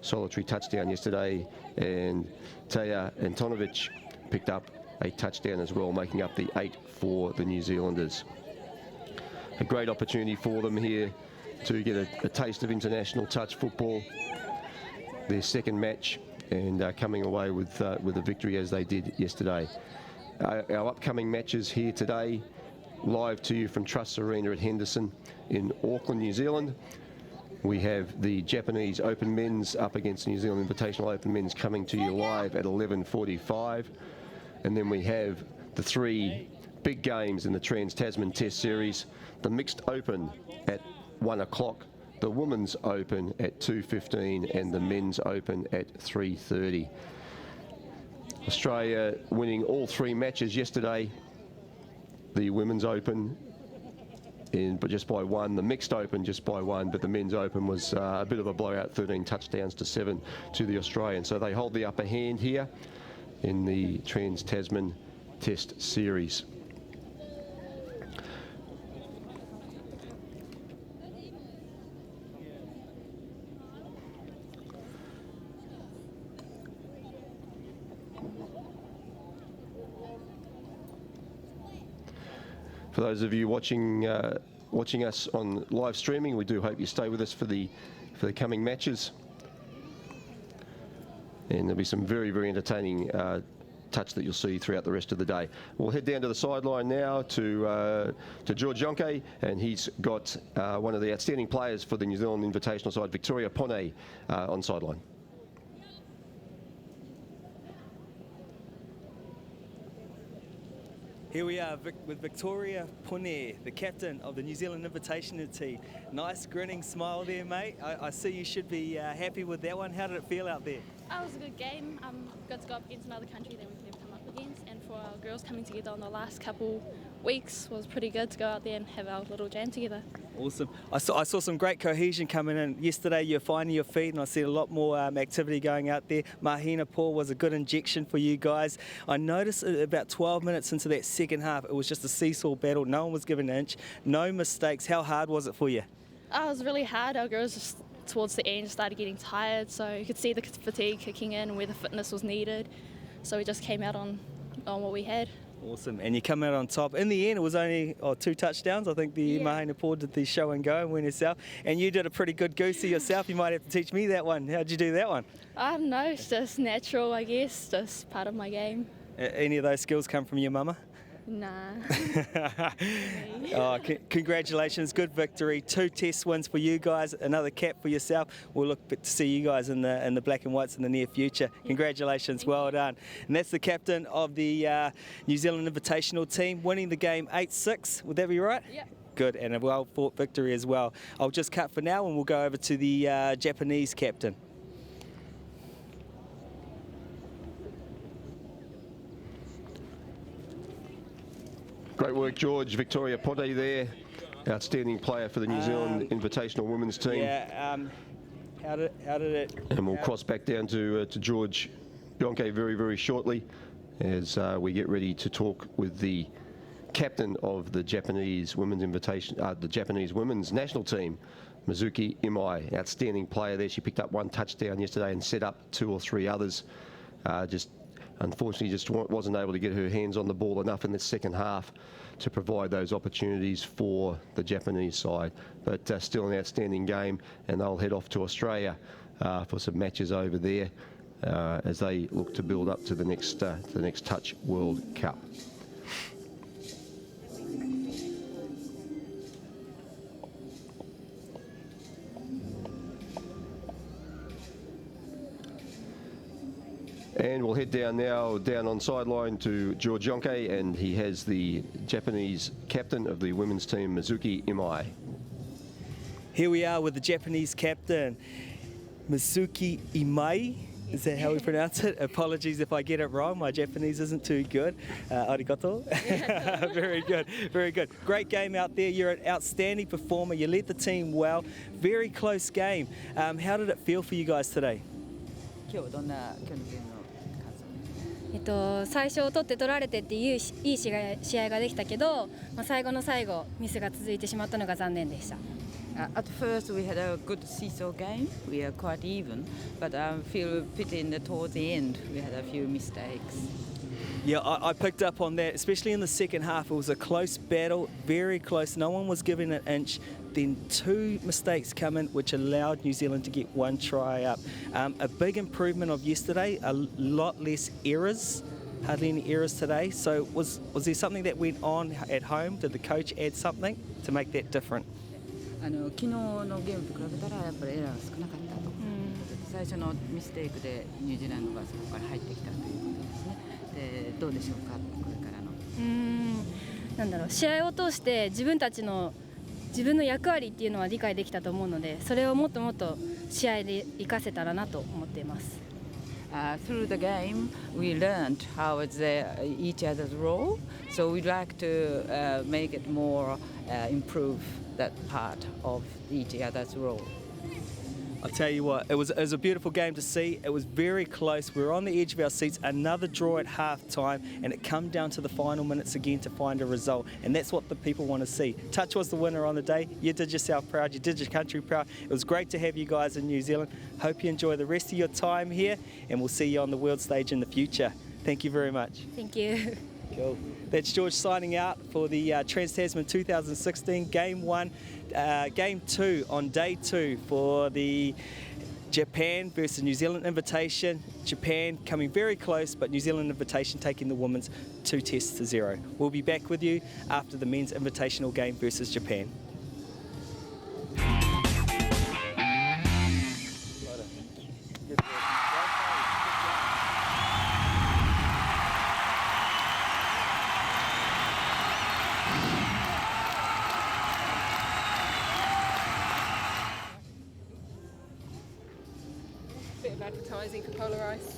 solitary touchdown yesterday, and Taya Antonovic picked up a touchdown as well, making up the 8 for the New Zealanders. A great opportunity for them here to get a taste of international touch football. Their second match, and coming away with a victory as they did yesterday. Our upcoming matches here today, live to you from Trust Arena at Henderson in Auckland, New Zealand. We have the Japanese Open Men's up against New Zealand Invitational Open Men's coming to you live at 11:45. And then we have the 3 big games in the Trans-Tasman Test Series. The Mixed Open at 1 o'clock, the Women's Open at 2:15, and the Men's Open at 3:30. Australia winning all 3 matches yesterday. The Women's Open but just by one. The mixed open just by one, but the men's open was a bit of a blowout, 13 touchdowns to 7 to the Australians. So they hold the upper hand here in the Trans-Tasman Test Series. For those of you watching us on live streaming, we do hope you stay with us for the coming matches. And there'll be some very, very entertaining touch that you'll see throughout the rest of the day. We'll head down to the sideline now to George Yonke, and he's got one of the outstanding players for the New Zealand Invitational side, Victoria Pone, on sideline. Here we are with Victoria Pone, the captain of the New Zealand Invitational team. Nice grinning smile there, mate. I see you should be happy with that one. How did it feel out there? It was a good game. Got to go up against another country that we've never come up against, and for our girls coming together on the last couple weeks was pretty good to go out there and have our little jam together. Awesome. I saw some great cohesion coming in. Yesterday you're finding your feet, and I see a lot more activity going out there. Mahina Paul was a good injection for you guys. I noticed about 12 minutes into that second half, it was just a seesaw battle. No one was given an inch, no mistakes. How hard was it for you? It was really hard. Our girls just towards the end started getting tired, so you could see the fatigue kicking in where the fitness was needed. So we just came out on what we had. Awesome, and you come out on top. In the end, it was only 2 touchdowns. I think the Mahina Paul did the show and go and win herself. And you did a pretty good goosey yourself. You might have to teach me that one. How'd you do that one? I don't know, it's just natural, I guess, just part of my game. Any of those skills come from your mama? Nah. Congratulations, good victory. 2 test wins for you guys, another cap for yourself. We'll look to see you guys in the black and whites in the near future. Congratulations, well done. And that's the captain of the New Zealand Invitational team, winning the game 8-6. Would that be right? Yeah. Good, and a well fought victory as well. I'll just cut for now and we'll go over to the Japanese captain. Great work, George. Victoria Pone there, outstanding player for the New Zealand Invitational women's team. Yeah, how did it... And we'll cross back down to George Yonke very, very shortly as we get ready to talk with the captain of the Japanese women's the Japanese women's national team, Mizuki Imai. Outstanding player there. She picked up 1 touchdown yesterday and set up 2 or 3 others. Unfortunately, just wasn't able to get her hands on the ball enough in the second half to provide those opportunities for the Japanese side. But still an outstanding game, and they'll head off to Australia for some matches over there as they look to build up to the next Touch World Cup. And we'll head down on sideline to George Yonke, and he has the Japanese captain of the women's team, Mizuki Imai. Here we are with the Japanese captain, Mizuki Imai. Is that how we pronounce it? Apologies if I get it wrong. My Japanese isn't too good. Arigato. Very good, very good. Great game out there. You're an outstanding performer. You led the team well. Very close game. How did it feel for you guys today? 今日どんな今日のゲームの感想？最初取って取られてっていういい試合ができたけど、最後の最後ミスが続いてしまったのが残念でした。At first, we had a good seesaw game. We are quite even, but I feel pity towards the end. We had a few mistakes. Yeah, I picked up on that, especially in the second half. It was a close battle, very close. No one was given an inch. Then 2 mistakes come in, which allowed New Zealand to get 1 try up. A big improvement of yesterday, a lot less errors, hardly any errors today. So was there something that went on at home? Did the coach add something to make that different? 昨日のゲームと比べたらやっぱりエラーが少なかったと。最初のミステイクでニュージーランドがそこから入ってきたということですね。で、どうでしょうか、これからの。なんだろう、試合を通して自分の役割っていうのは理解できたと思うので、それをもっともっと試合で活かせたらなと思っています。through the game, we learned how it's each other's role. So we'd like to make it more, improve that part of each other's role. I'll tell you what, it was a beautiful game to see. It was very close. We were on the edge of our seats. Another draw at half time, and it come down to the final minutes again to find a result. And that's what the people want to see. Touch was the winner on the day. You did yourself proud. You did your country proud. It was great to have you guys in New Zealand. Hope you enjoy the rest of your time here, and we'll see you on the world stage in the future. Thank you very much. Thank you. Cool. That's George signing out for the Trans-Tasman 2016 Game 1, Game 2 on Day 2 for the Japan versus New Zealand invitation. Japan coming very close, but New Zealand invitation taking the women's 2-0. We'll be back with you after the men's invitational game versus Japan. Bit of advertising for Polar Ice.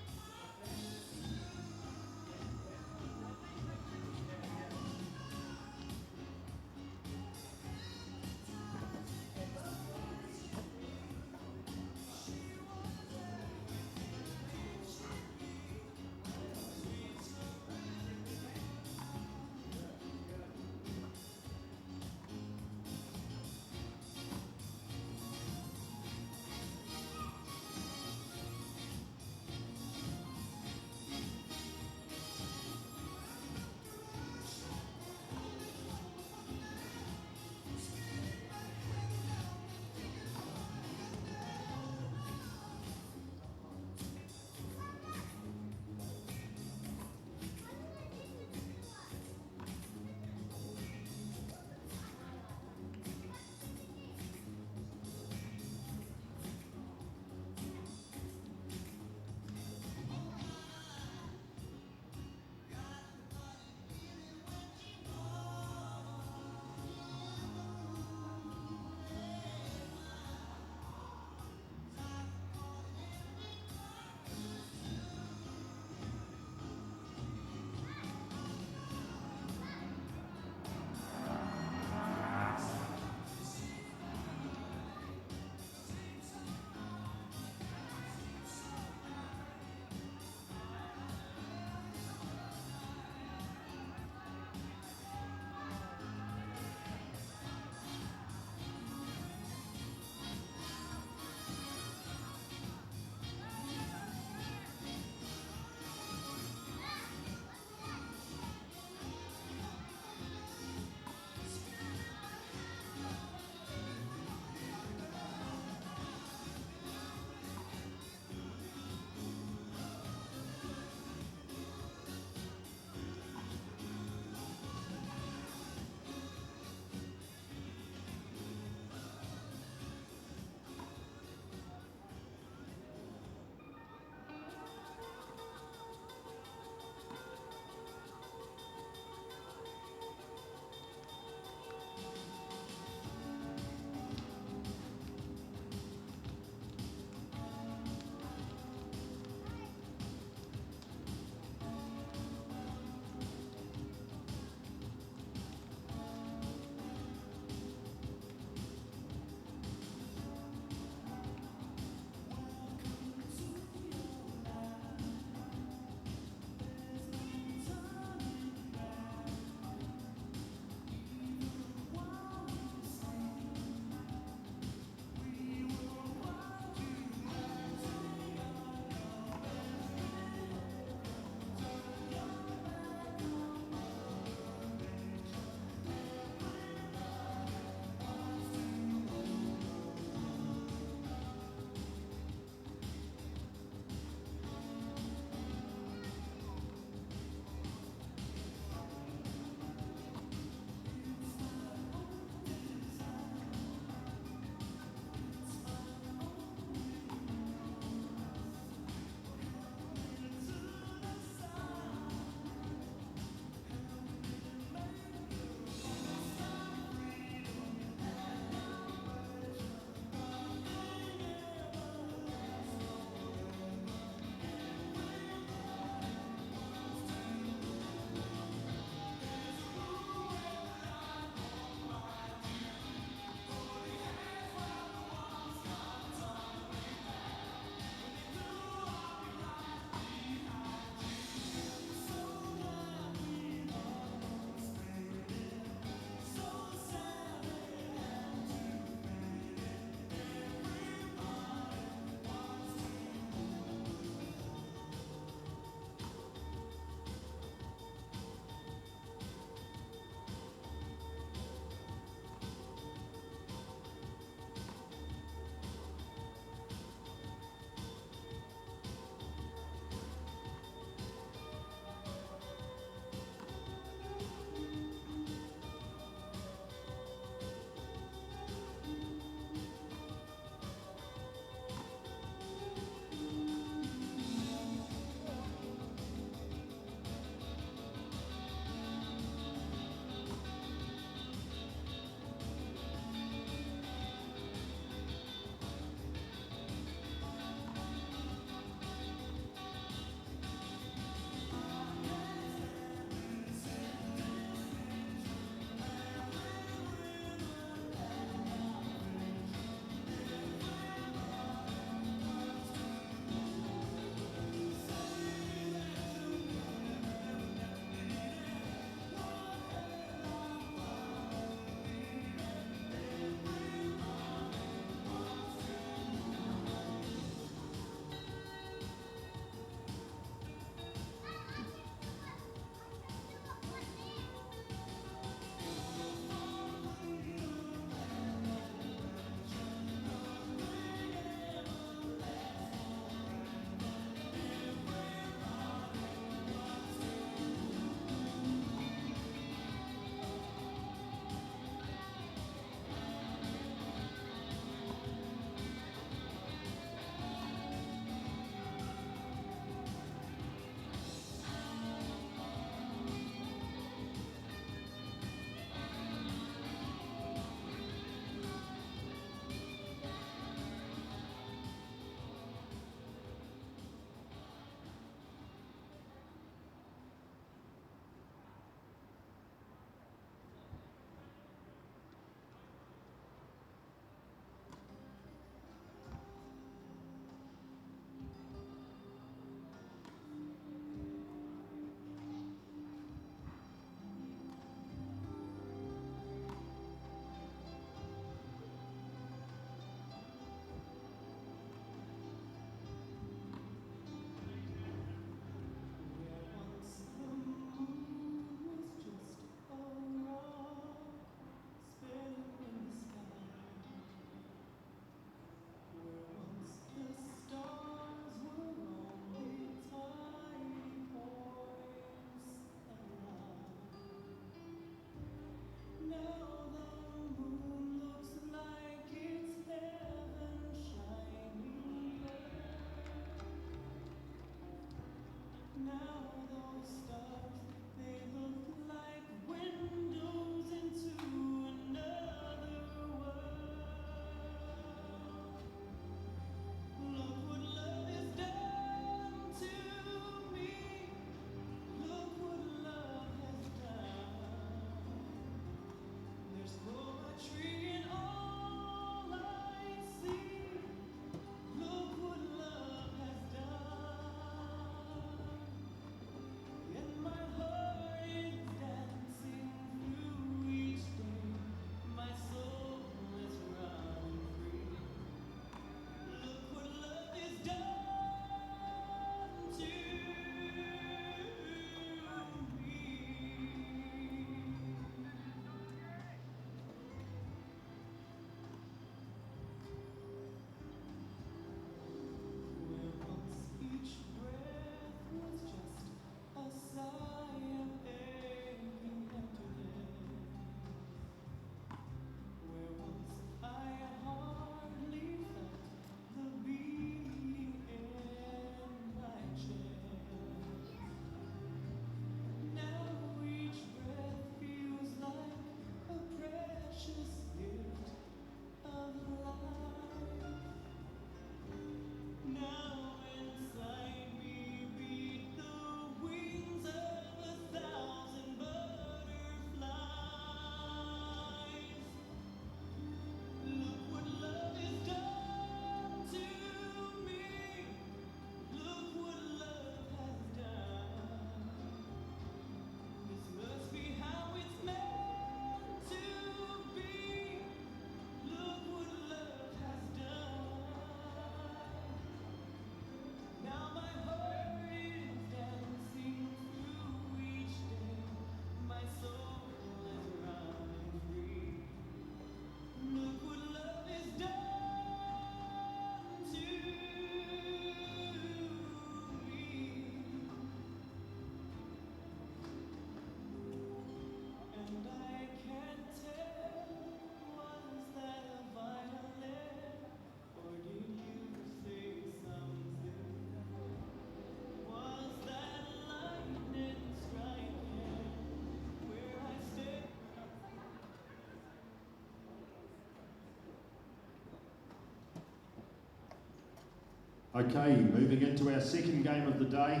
Okay, moving into our second game of the day,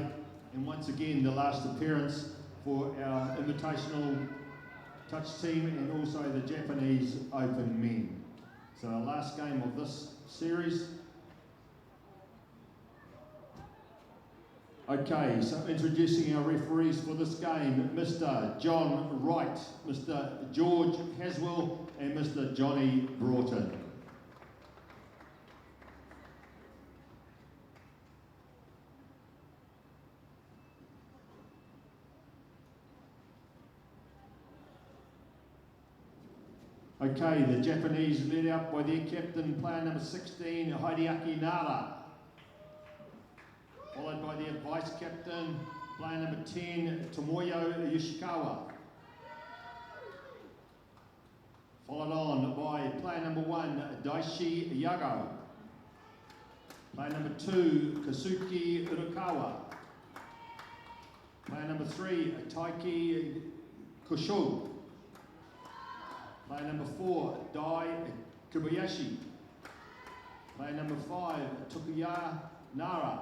and once again the last appearance for our invitational touch team and also the Japanese Open men. So our last game of this series. Okay, so introducing our referees for this game, Mr. John Wright, Mr. George Haswell and Mr. Johnny Broughton. Okay, the Japanese led out by their captain, player number 16, Hideaki Nara. Followed by their vice captain, player number 10, Tomoyo Yoshikawa. Followed on by player number 1, Daishi Yago. Player number 2, Kazuki Urukawa. Player number 3, Taiki Kusho. Player number 4, Dai Kobayashi. Player number 5, Takuya Nara.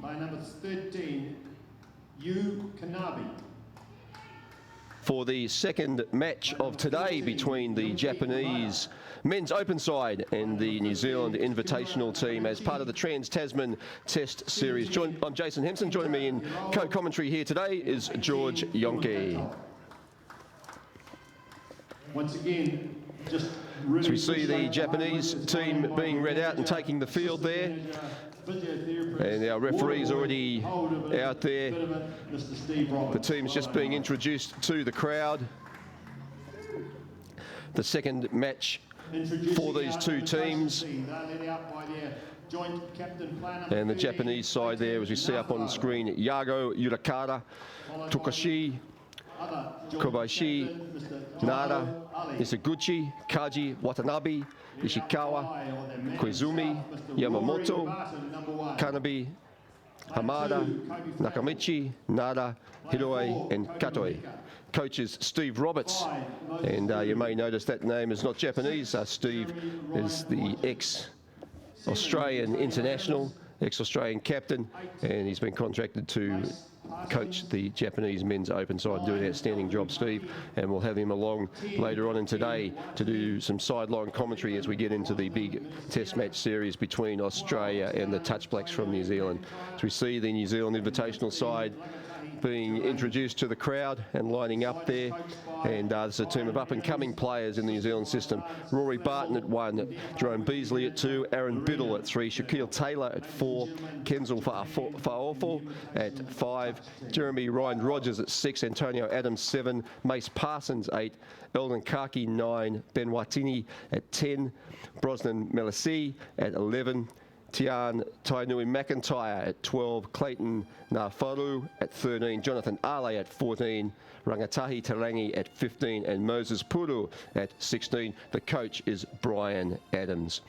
Player number 13, Yu Kanabe. For the second match of today between the Japanese men's open side and the New Zealand invitational team as part of the Trans-Tasman Test Series. I'm Jason Hempson. Joining me in co-commentary here today is George Yonke. Once again, just so we see the Japanese team being read out and taking the field there. And our referee's already out there. The team's just being introduced to the crowd. the second match for these two teams. And the Japanese side there, as we see up on the screen, Yago Yurakara, Tokashi, Kobayashi, Nara, Isaguchi, Kaji, Watanabe, Ishikawa, Koizumi, Yamamoto, Kanabe, Hamada, Nakamichi, Nara, Hiroe and Katoe. Coach is Steve Roberts, and you may notice that name is not Japanese. Steve is the ex-Australian international, ex-Australian captain, and he's been contracted to coach the Japanese men's open side. Do an outstanding job, Steve, and we'll have him along later on in today to do some sideline commentary as we get into the big test match series between Australia and the Touch Blacks from New Zealand. So we see the New Zealand Invitational side being introduced to the crowd and lining up there, and there's a team of up-and-coming players in the New Zealand system. Rory Barton at 1, Jerome Beasley at 2, Aaron Biddle at 3, Shaquille Taylor at 4, Kenzel Fa'ofo at 5, Jeremy Ryan Rogers at 6, Antonio Adams 7, Mace Parsons 8, Eldon Kaki 9, Ben Watini at 10, Brosnan Melissi at 11, Tian Tainui McIntyre at 12, Clayton Nafaru at 13, Jonathan Ale at 14, Rangatahi Tarangi at 15, and Moses Puru at 16. The coach is Brian Adams.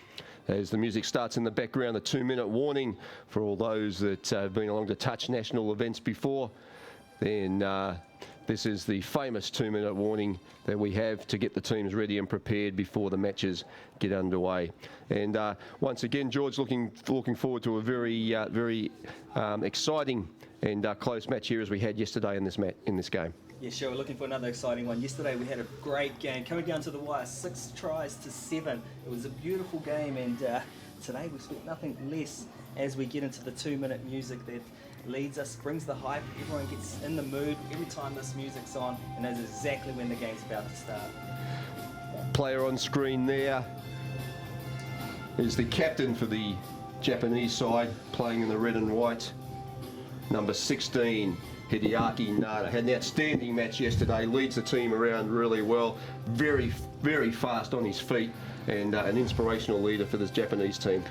As the music starts in the background, the 2-minute warning for all those that have been along to Touch national events before, then this is the famous 2-minute warning that we have to get the teams ready and prepared before the matches get underway. And once again, George, looking forward to a very exciting and close match here as we had yesterday in this game. Yeah, sure. We're looking for another exciting one. Yesterday we had a great game, coming down to the wire, 6 tries to 7. It was a beautiful game, and today we expect nothing less as we get into the 2-minute music that leads us, brings the hype. Everyone gets in the mood every time this music's on and knows exactly when the game's about to start. Player on screen there is the captain for the Japanese side, playing in the red and white, number 16, Hideaki Nara. Had an outstanding match yesterday, leads the team around really well, very, very fast on his feet, and an inspirational leader for this Japanese team.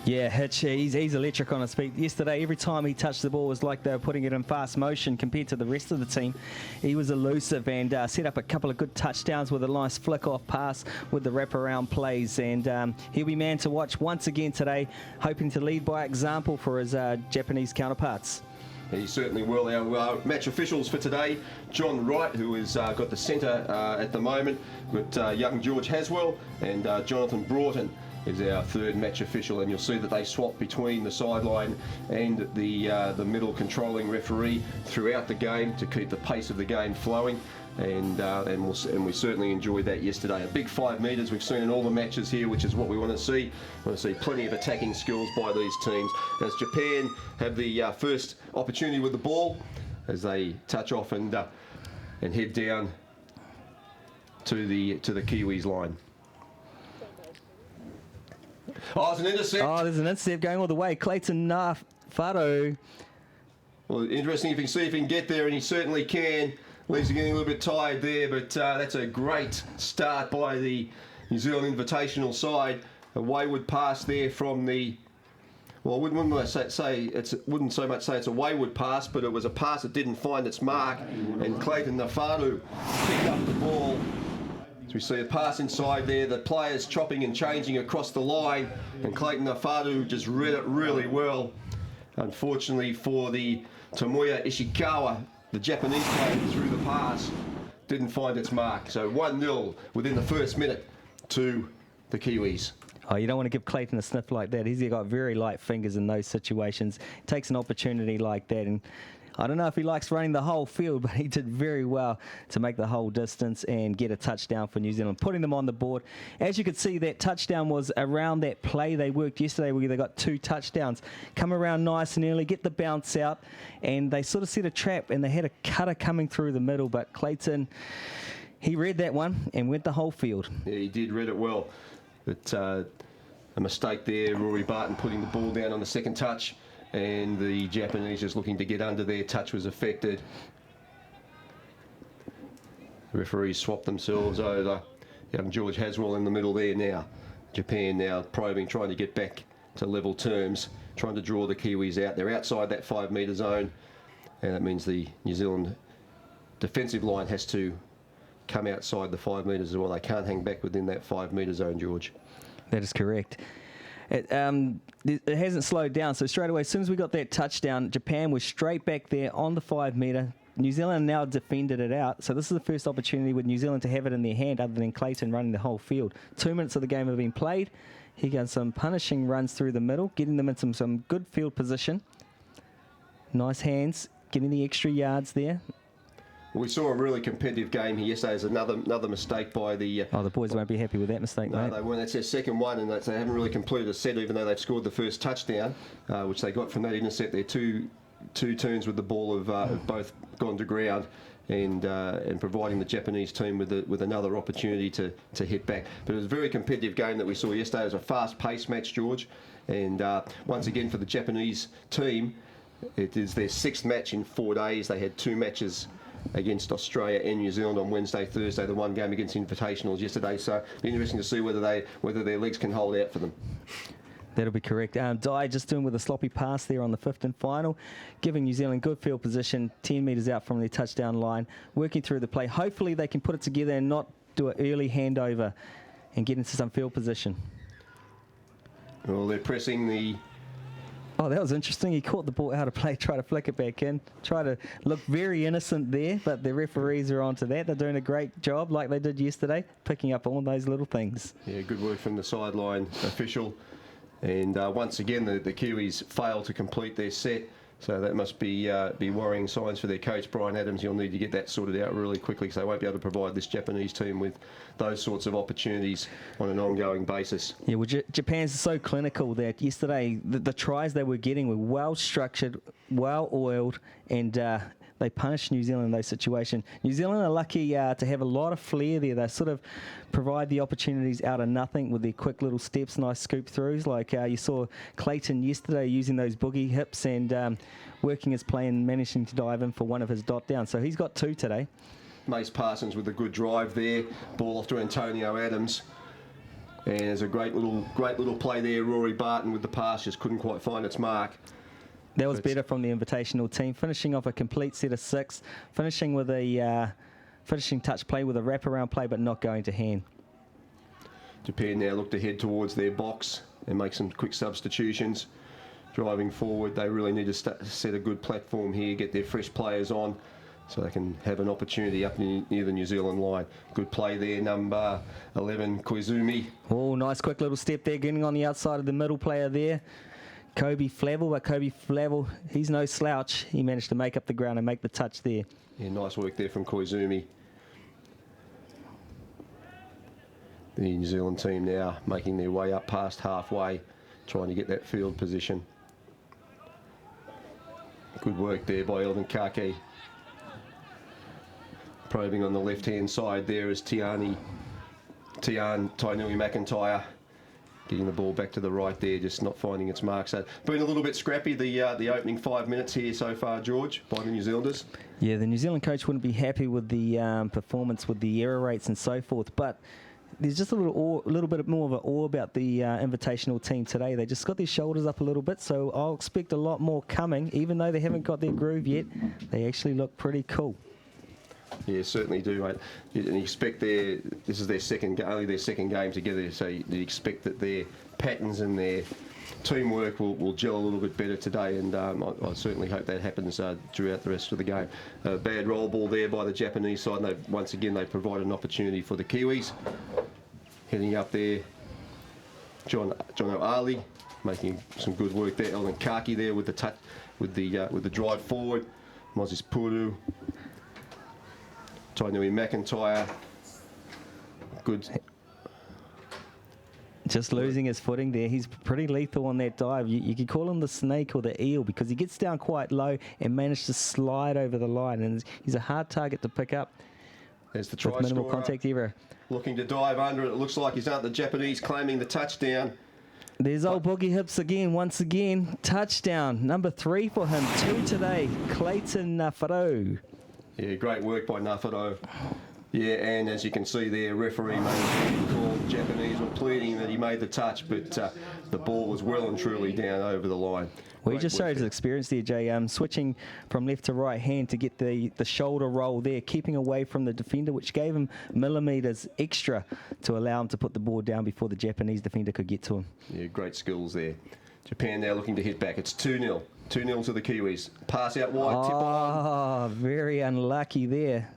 Yeah, Hitch, he's electric on his feet. Yesterday, every time he touched the ball, it was like they were putting it in fast motion compared to the rest of the team. He was elusive and set up a couple of good touchdowns with a nice flick-off pass with the wraparound plays. And he'll be man to watch once again today, hoping to lead by example for his Japanese counterparts. He certainly will. Our match officials for today, John Wright, who has got the centre at the moment, but young George Haswell and Jonathan Broughton is our third match official, and you'll see that they swap between the sideline and the middle controlling referee throughout the game to keep the pace of the game flowing, and we certainly enjoyed that yesterday. A big 5 metres we've seen in all the matches here, which is what we want to see. We want to see plenty of attacking skills by these teams. As Japan have the first opportunity with the ball, as they touch off and head down to the Kiwis line. Oh, there's an intercept. Oh, there's an intercept going all the way. Clayton Nafaru. Well, interesting if you can see if he can get there, and he certainly can. Leaves him getting a little bit tired there, but that's a great start by the New Zealand Invitational side. A wayward pass there from the... Well, I wouldn't so much say it's a wayward pass, but it was a pass that didn't find its mark, and Clayton Nafaru picked up the ball. So we see a pass inside there, the players chopping and changing across the line, and Clayton Nafaru just read it really well. Unfortunately for the Tomoya Ishikawa, the Japanese player who threw the pass didn't find its mark. So 1-0 within the first minute to the Kiwis. Oh, you don't want to give Clayton a sniff like that. He's got very light fingers in those situations. Takes an opportunity like that, and I don't know if he likes running the whole field, but he did very well to make the whole distance and get a touchdown for New Zealand, putting them on the board. As you could see, that touchdown was around that play they worked yesterday where they got 2 touchdowns. Come around nice and early, get the bounce out, and they sort of set a trap, and they had a cutter coming through the middle, but Clayton, he read that one and went the whole field. Yeah, he did read it well, but a mistake there, Rory Barton putting the ball down on the second touch, and the Japanese just looking to get under there. Touch was affected. The referees swapped themselves over, Young George Haswell in the middle there now. Japan now probing, trying to get back to level terms, trying to draw the Kiwis out. They're outside that 5 metre zone, and that means the New Zealand defensive line has to come outside the 5 metres as well. They can't hang back within that 5 metre zone, George. That is correct. It hasn't slowed down, so straight away, as soon as we got that touchdown, Japan was straight back there on the 5 metre. New Zealand now defended it out, so this is the first opportunity with New Zealand to have it in their hand other than Clayton running the whole field. 2 minutes of the game have been played. He got some punishing runs through the middle, getting them in some good field position. Nice hands, getting the extra yards there. We saw a really competitive game here yesterday. There's another mistake by the... the boys won't be happy with that mistake, no, mate. they weren't. That's their second one, and they haven't really completed a set, even though they've scored the first touchdown, which they got from that intercept. Their two turns with the ball have both gone to ground, and providing the Japanese team with another opportunity to hit back. But it was a very competitive game that we saw yesterday. It was a fast-paced match, George, and once again for the Japanese team, it is their 6th match in 4 days. They had 2 matches against Australia and New Zealand on Wednesday, Thursday, the 1 game against Invitationals yesterday. So it'll be interesting to see whether their legs can hold out for them. That'll be correct. Dye just doing with a sloppy pass there on the 5th and final, giving New Zealand good field position, 10 metres out from their touchdown line, working through the play. Hopefully they can put it together and not do an early handover and get into some field position. Well, they're pressing the... Oh, that was interesting. He caught the ball out of play, tried to flick it back in, tried to look very innocent there, but the referees are onto that. They're doing a great job, like they did yesterday, picking up all those little things. Yeah, good work from the sideline official. And once again, the Kiwis failed to complete their set, so that must be worrying signs for their coach, Brian Adams. He'll need to get that sorted out really quickly, because they won't be able to provide this Japanese team with those sorts of opportunities on an ongoing basis. Yeah, well, Japan's so clinical that yesterday the tries they were getting were well structured, well oiled, and they punished New Zealand in those situations. New Zealand are lucky to have a lot of flair there. They sort of provide the opportunities out of nothing with their quick little steps, nice scoop throughs. Like you saw Clayton yesterday using those boogie hips and working his play and managing to dive in for one of his dot downs. So he's got 2 today. Mace Parsons with a good drive there. Ball off to Antonio Adams. And there's a great little play there. Rory Barton with the pass just couldn't quite find its mark. That was better from the Invitational team, finishing off a complete set of 6, finishing with a finishing touch play with a wraparound play, but not going to hand. Japan now look to head towards their box and make some quick substitutions. Driving forward, they really need to set a good platform here, get their fresh players on, so they can have an opportunity up near the New Zealand line. Good play there, number 11, Koizumi. Oh, nice quick little step there, getting on the outside of the middle player there. Kobe Flavel, but Kobe Flavel, he's no slouch. He managed to make up the ground and make the touch there. Yeah, nice work there from Koizumi. The New Zealand team now making their way up past halfway, trying to get that field position. Good work there by Elvin Kake. Probing on the left-hand side there is Tainui McIntyre. Getting the ball back to the right there, just not finding its mark. So been a little bit scrappy the opening 5 minutes here so far, George, by the New Zealanders. Yeah, the New Zealand coach wouldn't be happy with the performance, with the error rates and so forth, but there's just a little bit more of an awe about the Invitational team today. They just got their shoulders up a little bit, so I'll expect a lot more coming. Even though they haven't got their groove yet, they actually look pretty cool. Yeah, certainly do, mate. And you expect this is only their second game together, so you expect that their patterns and their teamwork will gel a little bit better today, and I certainly hope that happens throughout the rest of the game. Bad roll ball there by the Japanese side, and once again they provide an opportunity for the Kiwis. Heading up there, John O'Ali making some good work there. Elvin Kaki there with the touch, with the drive forward. Moses Puru. Tainui McIntyre. Good. Just losing his footing there. He's pretty lethal on that dive. You could call him the snake or the eel, because he gets down quite low and managed to slide over the line, and he's a hard target to pick up. There's the try with minimal scorer, contact error. looking to dive under it. It looks like he's out. The Japanese claiming the touchdown. There's old Boogie Hips again, once again. Touchdown, number 3 for him. 2 today, Clayton Nafaro. Yeah, great work by Nafaro. Yeah, and as you can see there, referee made a call. The Japanese were pleading that he made the touch, but the ball was well and truly down over the line. Well, he Great just work showed his there. experience there, Jay. Switching from left to right hand to get the shoulder roll there, keeping away from the defender, which gave him millimetres extra to allow him to put the ball down before the Japanese defender could get to him. Yeah, great skills there. Japan now looking to hit back. It's 2-0. 2-0 to the Kiwis. Pass out wide, tip on. Oh, very unlucky there.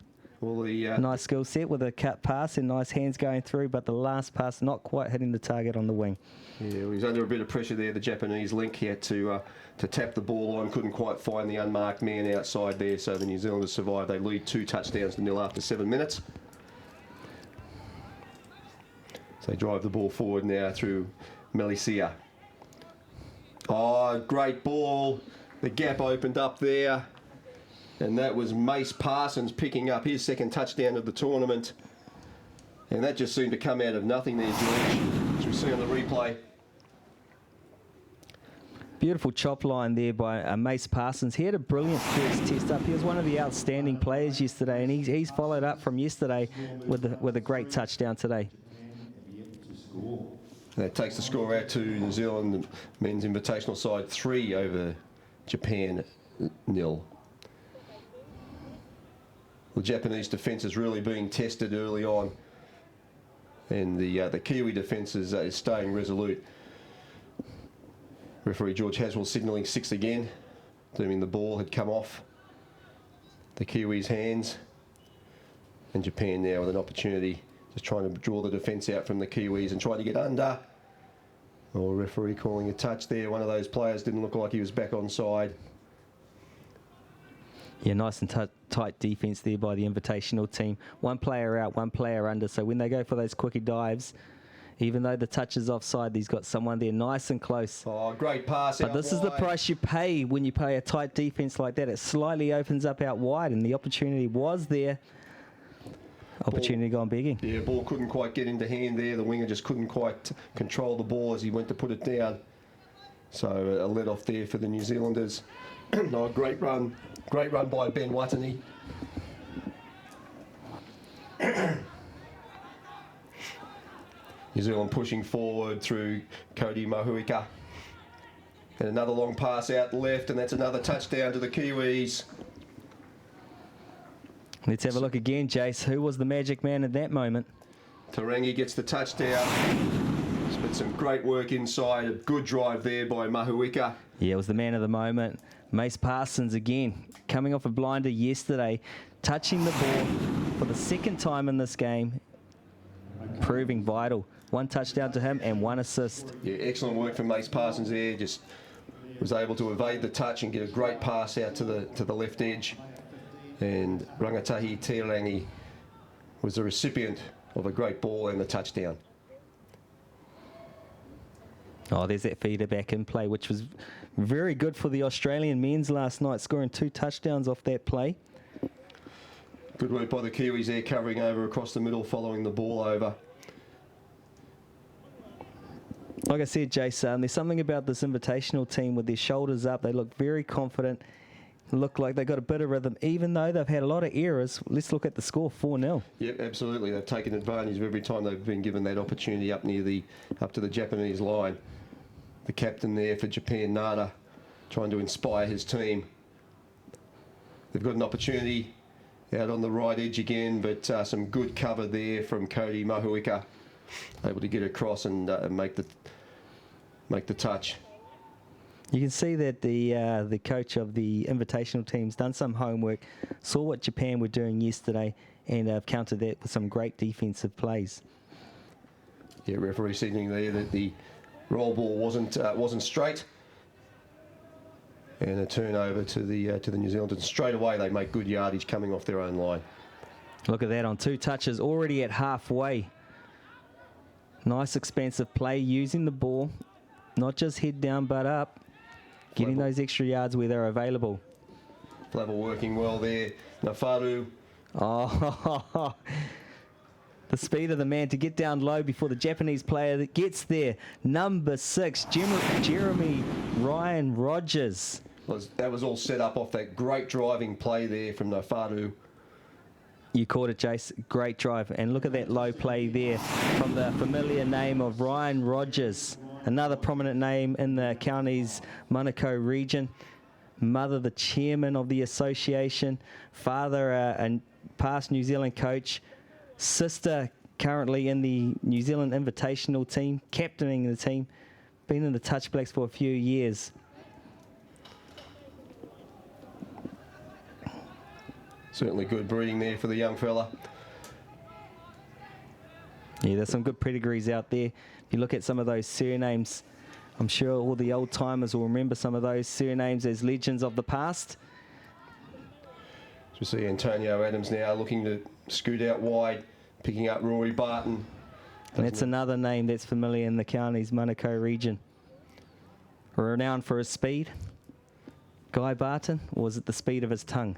Well, the Nice skill set with a cut pass and nice hands going through, but the last pass not quite hitting the target on the wing. yeah, he was under a bit of pressure there. The Japanese link, he had to tap the ball on, couldn't quite find the unmarked man outside there, so the New Zealanders survived. They lead 2 touchdowns to nil after 7 minutes. So they drive the ball forward now through Melisia. Oh, great ball. The gap opened up there. And that was Mace Parsons picking up his second touchdown of the tournament. And that just seemed to come out of nothing there, George, as we see on the replay. Beautiful chop line there by Mace Parsons. He had a brilliant first test up. He was one of the outstanding players yesterday, and he's followed up from yesterday with a great touchdown today. That takes the score out to New Zealand, the men's invitational side 3 over Japan 0. The Japanese defence is really being tested early on, and the Kiwi defence is staying resolute. Referee George Haswell signalling 6 again, deeming the ball had come off the Kiwis' hands, and Japan now with an opportunity, just trying to draw the defence out from the Kiwis and try to get under. Oh, referee calling a touch there. One of those players didn't look like he was back on side. Yeah, nice and tight defence there by the invitational team. One player out, one player under. So when they go for those quickie dives, even though the touch is offside, he's got someone there nice and close. Oh, great pass But out this is the wide. price you pay when you play a tight defence like that. It slightly opens up out wide, and the opportunity was there. Opportunity gone begging. Yeah, ball couldn't quite get into hand there. The winger just couldn't quite control the ball as he went to put it down. So a let off there for the New Zealanders. No, great run by Ben Watani. New Zealand pushing forward through Cody Mahuika. And another long pass out left, and that's another touchdown to the Kiwis. Let's have a look again, Jace. Who was the magic man at that moment? Tarangi gets the touchdown. But some great work inside. A good drive there by Mahuika. Yeah, it was the man of the moment. Mace Parsons again, coming off a blinder yesterday, touching the ball for the second time in this game, proving vital. 1 touchdown to him and 1 assist. Yeah, excellent work from Mace Parsons there. Just was able to evade the touch and get a great pass out to the left edge. And Rangatahi Tarangi was the recipient of a great ball and the touchdown. Oh, there's that feeder back in play, which was very good for the Australian men's last night, scoring 2 touchdowns off that play. Good work by the Kiwis there, covering over across the middle, following the ball over. Like I said, Jason, there's something about this invitational team with their shoulders up. They look very confident, look like they've got a bit of rhythm, even though they've had a lot of errors. Let's look at the score, 4-0. Yep, absolutely. They've taken advantage of every time they've been given that opportunity up to the Japanese line. The captain there for Japan, Nada, trying to inspire his team. They've got an opportunity out on the right edge again, but some good cover there from Cody Mahuika, able to get across and make the touch. You can see that the coach of the invitational team's done some homework, saw what Japan were doing yesterday, and countered that with some great defensive plays. Yeah, referee signaling there that the roll ball wasn't straight, and a turnover to the New Zealanders. Straight away, they make good yardage coming off their own line. Look at that on 2 touches, already at halfway. Nice expansive play, using the ball, not just head down but up, getting those extra yards where they're available. Flavel working well there. Nafaru. Oh, the speed of the man to get down low before the Japanese player that gets there. Number 6, Jeremy Ryan Rogers. That was all set up off that great driving play there from Nafaru. You caught it, Jace. Great drive. And look at that low play there from the familiar name of Ryan Rogers, another prominent name in the county's Manukau region. Mother, the chairman of the association. Father, a past New Zealand coach. Sister, currently in the New Zealand Invitational team, captaining the team. Been in the Touch Blacks for a few years. Certainly good breeding there for the young fella. Yeah, there's some good pedigrees out there. If you look at some of those surnames, I'm sure all the old timers will remember some of those surnames as legends of the past. So we see Antonio Adams now looking to scoot out wide, picking up Rory Barton. And that's another name that's familiar in the county's Manukau region. Renowned for his speed. Guy Barton, or was it the speed of his tongue?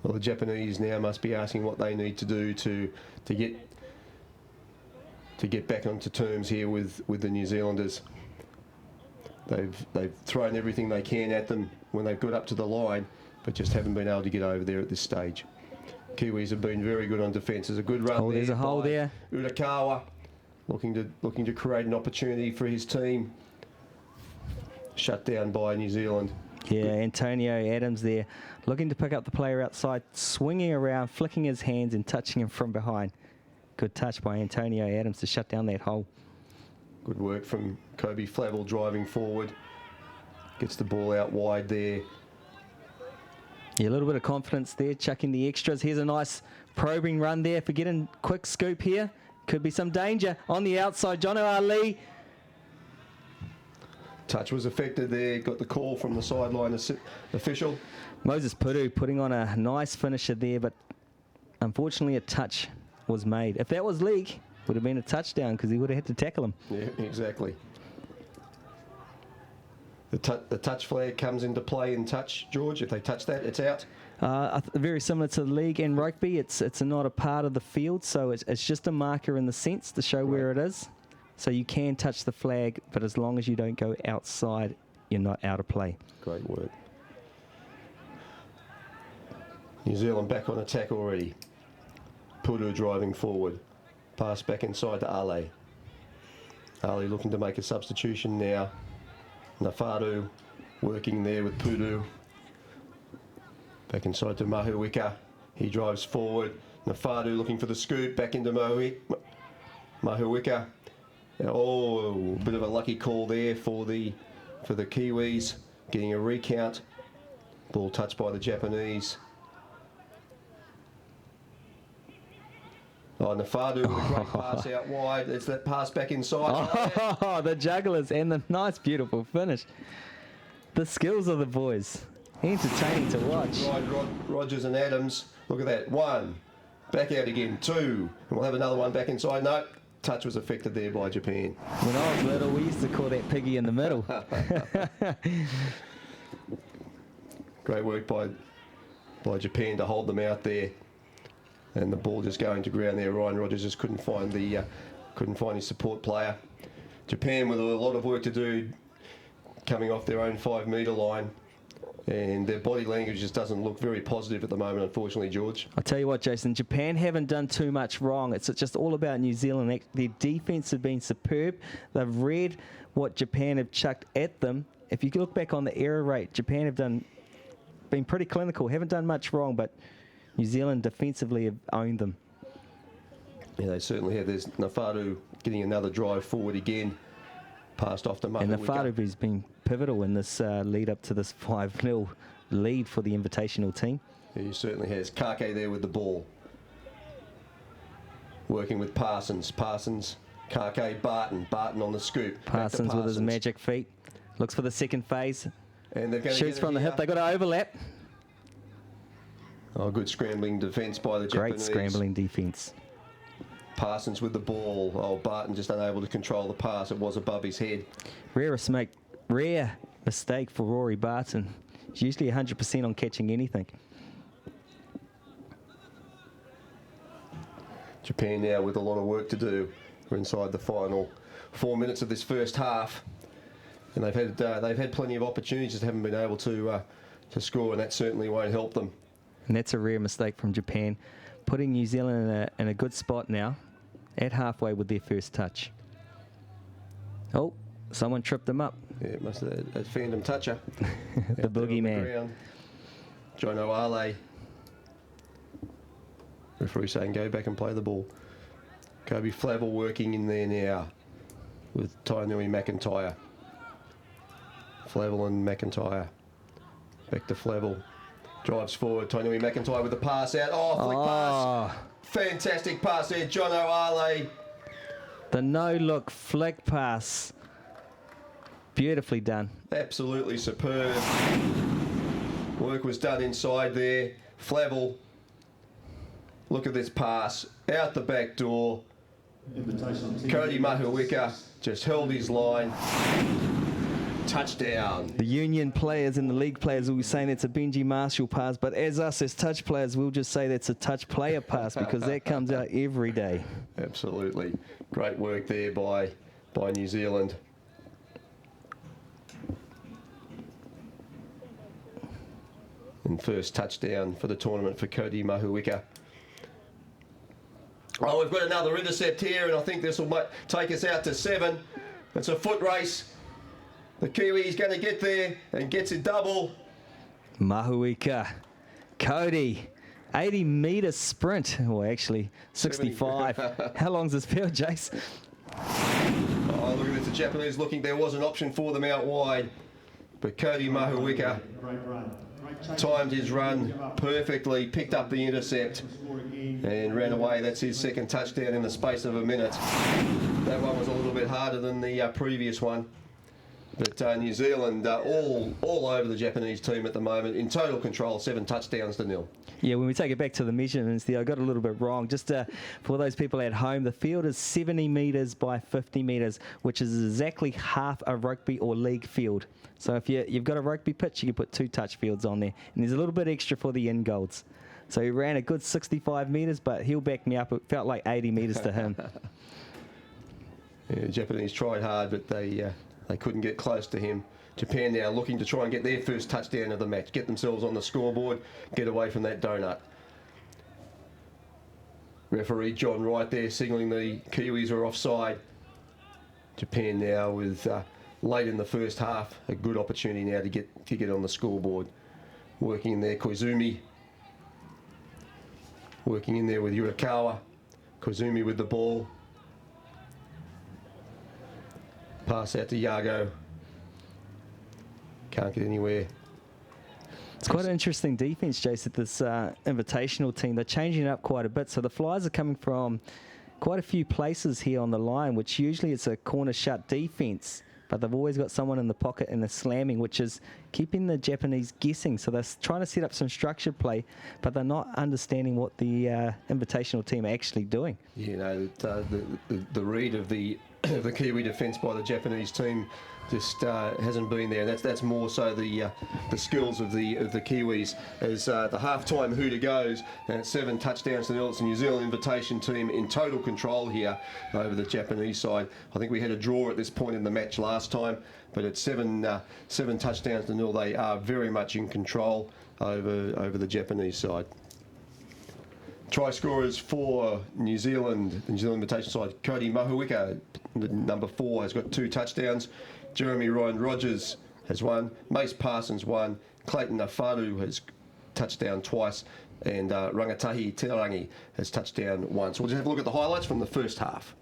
Well, the Japanese now must be asking what they need to do to get back onto terms here with the New Zealanders. They've thrown everything they can at them when they've got up to the line, but just haven't been able to get over there at this stage. Kiwis have been very good on defence. There's a good run. Oh, there's a hole there. Urakawa looking to create an opportunity for his team. Shut down by New Zealand. Yeah, Antonio Adams there, looking to pick up the player outside, swinging around, flicking his hands and touching him from behind. Good touch by Antonio Adams to shut down that hole. Good work from Kobe Flavel driving forward. Gets the ball out wide there. Yeah, a little bit of confidence there, chucking the extras. Here's a nice probing run there for getting quick scoop here. Could be some danger on the outside. Jono Ali. Touch was affected there. Got the call from the sideline official. Moses Puru putting on a nice finisher there, but unfortunately a touch was made. If that was league, would have been a touchdown because he would have had to tackle him. Yeah, exactly. The touch flag comes into play in touch, George. If they touch that, it's out. Very similar to the league and rugby. It's not a part of the field, so it's just a marker in the sense to show where it is. So you can touch the flag, but as long as you don't go outside, you're not out of play. Great work. New Zealand back on attack already. Puru driving forward. Pass back inside to Ale. Ale looking to make a substitution now. Nafaru working there with Puru. Back inside to Mahuika. He drives forward. Nafaru looking for the scoop. Back into Mahuika. Oh, a bit of a lucky call there for the Kiwis. Getting a recount. Ball touched by the Japanese. Oh, Nafadu with a great pass out wide. It's that pass back inside. Oh, the jugglers and the nice, beautiful finish. The skills of the boys. Entertaining to watch. Rogers and Adams. Look at that. One. Back out again. Two. And we'll have another one back inside. No. Touch was affected there by Japan. When I was little, we used to call that piggy in the middle. Great work by Japan to hold them out there. And the ball just going to ground there. Ryan Rogers just couldn't find his support player. Japan with a lot of work to do coming off their own 5 metre line. And their body language just doesn't look very positive at the moment, unfortunately, George. I'll tell you what, Jason, Japan haven't done too much wrong. It's just all about New Zealand. Their defence have been superb. They've read what Japan have chucked at them. If you look back on the error rate, Japan have been pretty clinical, haven't done much wrong, but New Zealand defensively have owned them. Yeah, they certainly have. There's Nafaru getting another drive forward again. Passed off to Mahuika. And Nafaru has been pivotal in this lead up to this 5-0 lead for the Invitational team. Yeah, he certainly has. Kake there with the ball. Working with Parsons. Kake, Barton on the scoop. Parsons with his magic feet. Looks for the second phase. And they're going to shoots from the hip. They've got to overlap. Oh, good scrambling defence by the Japanese. Great scrambling defence. Parsons with the ball. Oh, Barton just unable to control the pass. It was above his head. Rare mistake for Rory Barton. He's usually 100% on catching anything. Japan now with a lot of work to do. We're inside the final 4 minutes of this first half, and they've had plenty of opportunities, just haven't been able to to score, and that certainly won't help them. And that's a rare mistake from Japan, putting New Zealand in a good spot now, at halfway with their first touch. Oh, someone tripped them up. Yeah, it must have a phantom toucher. The boogeyman. John O'Ale. Referee saying go back and play the ball. Kobe Flavel working in there now with Tainui McIntyre. Flavel and McIntyre. Back to Flavel. Drives forward. Tainui McIntyre with the pass out. Oh, flick pass. Fantastic pass there. John O'Ale. The no-look flick pass. Beautifully done. Absolutely superb. Work was done inside there. Flavel. Look at this pass. Out the back door. Cody Mahuika just held his line. Touchdown. The union players and the league players will be saying it's a Benji Marshall pass, but as us as touch players, we'll just say that's a touch player pass because that comes out every day. Absolutely. Great work there by New Zealand. And first touchdown for the tournament for Cody Mahuika. Oh, we've got another intercept here, and I think this will take us out to 7. It's a foot race. The Kiwi's going to get there and gets a double. Mahuika. Cody. 80-metre sprint. Well, actually, 65. How long's this field, Jace? Oh, look at this. The Japanese looking. There was an option for them out wide. But Cody Mahuika timed his run perfectly, picked up the intercept and ran away. That's his second touchdown in the space of a minute. That one was a little bit harder than the previous one. But New Zealand all over the Japanese team at the moment. In total control, 7 touchdowns to 0. Yeah, when we take it back to the measurements there, I got a little bit wrong. Just for those people at home, the field is 70 metres by 50 metres, which is exactly half a rugby or league field. So if you've got a rugby pitch, you can put 2 touch fields on there. And there's a little bit extra for the end goals. So he ran a good 65 metres, but he'll back me up. It felt like 80 metres to him. Yeah, the Japanese tried hard, but they couldn't get close to him. Japan now looking to try and get their first touchdown of the match, get themselves on the scoreboard, get away from that donut. Referee John Wright there signalling the Kiwis are offside. Japan now with late in the first half, a good opportunity now to get on the scoreboard. Working in there, Koizumi. Working in there with Yurikawa. Koizumi with the ball. Pass out to Yago. Can't get anywhere. It's quite an interesting defence, Jace, at this invitational team. They're changing it up quite a bit. So the Flyers are coming from quite a few places here on the line, which usually it's a corner shut defence. But they've always got someone in the pocket and they're slamming, which is keeping the Japanese guessing. So they're trying to set up some structured play, but they're not understanding what the invitational team are actually doing. You know, the read of the Kiwi defence by the Japanese team just hasn't been there. That's more so the skills of the Kiwis. As the half-time hooter goes, and it's 7 touchdowns to 0. It's the New Zealand invitation team in total control here over the Japanese side. I think we had a draw at this point in the match last time, but it's 7 touchdowns to 0. They are very much in control over the Japanese side. Try scorers for New Zealand, the New Zealand invitation side. Cody Mahuika, number 4, has got 2 touchdowns. Jeremy Ryan Rogers has 1. Mace Parsons 1. Clayton Afaru has touchdown twice. And Rangatahi Terangi has touchdown once. We'll just have a look at the highlights from the first half.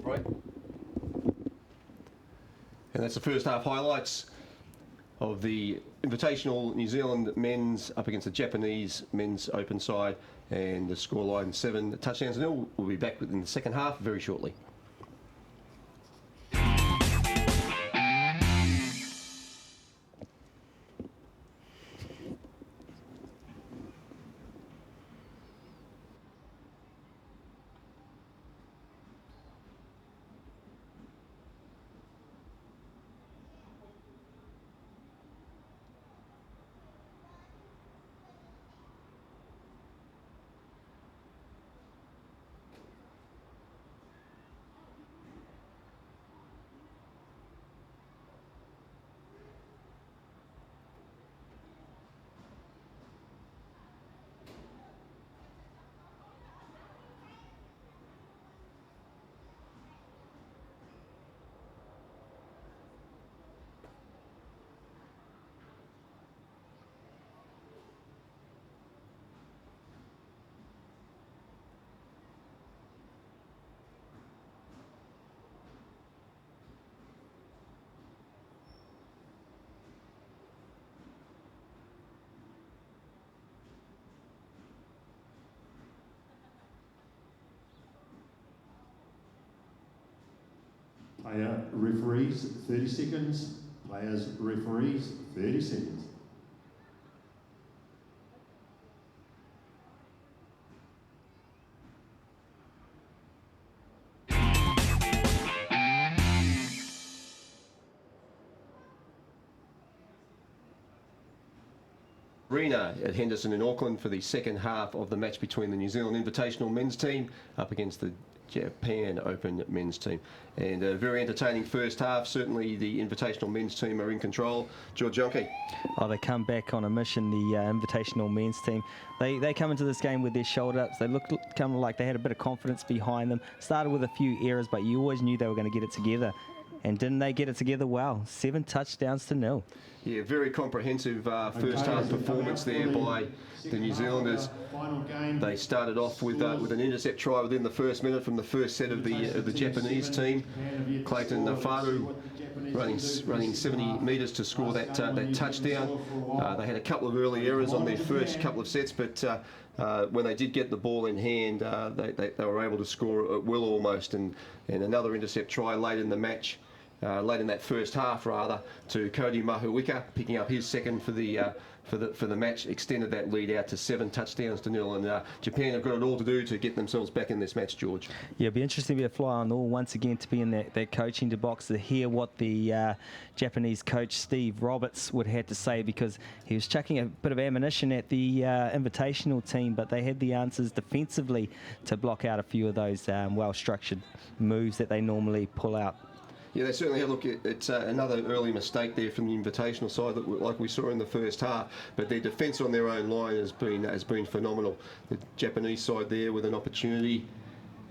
break. And that's the first half highlights of the Invitational New Zealand men's up against the Japanese men's open side, and the scoreline 7 touchdowns to nil. We'll be back in the second half very shortly. Player referees 30 seconds. Players referees 30 seconds. Arena at Henderson in Auckland for the second half of the match between the New Zealand Invitational men's team up against the Japan Open men's team. And a very entertaining first half. Certainly the Invitational men's team are in control. George Jonke. Oh, they come back on a mission, the Invitational men's team. They come into this game with their shoulder ups. They looked kind of like they had a bit of confidence behind them. Started with a few errors, but you always knew they were going to get it together. And didn't they get it together? Wow, 7 touchdowns to nil. Yeah, very comprehensive first half performance there by the New Zealanders. They started off with an intercept try within the first minute from the first set of the Japanese team. Clayton Faru running 70 metres to score that touchdown. They had a couple of early errors on their first couple of sets, but when they did get the ball in hand, they were able to score at will almost, and another intercept try late in the match. Late in that first half, rather, to Cody Mahuika, picking up his second for the match, extended that lead out to 7 touchdowns to nil. And Japan have got it all to do to get themselves back in this match, George. Yeah, it'll be interesting to be a fly on the wall once again, to be in that coaching box, to hear what the Japanese coach Steve Roberts would have to say, because he was chucking a bit of ammunition at the Invitational team, but they had the answers defensively to block out a few of those well-structured moves that they normally pull out. Yeah, they certainly have. Look, it's another early mistake there from the Invitational side, that like we saw in the first half. But their defence on their own line has been phenomenal. The Japanese side there with an opportunity.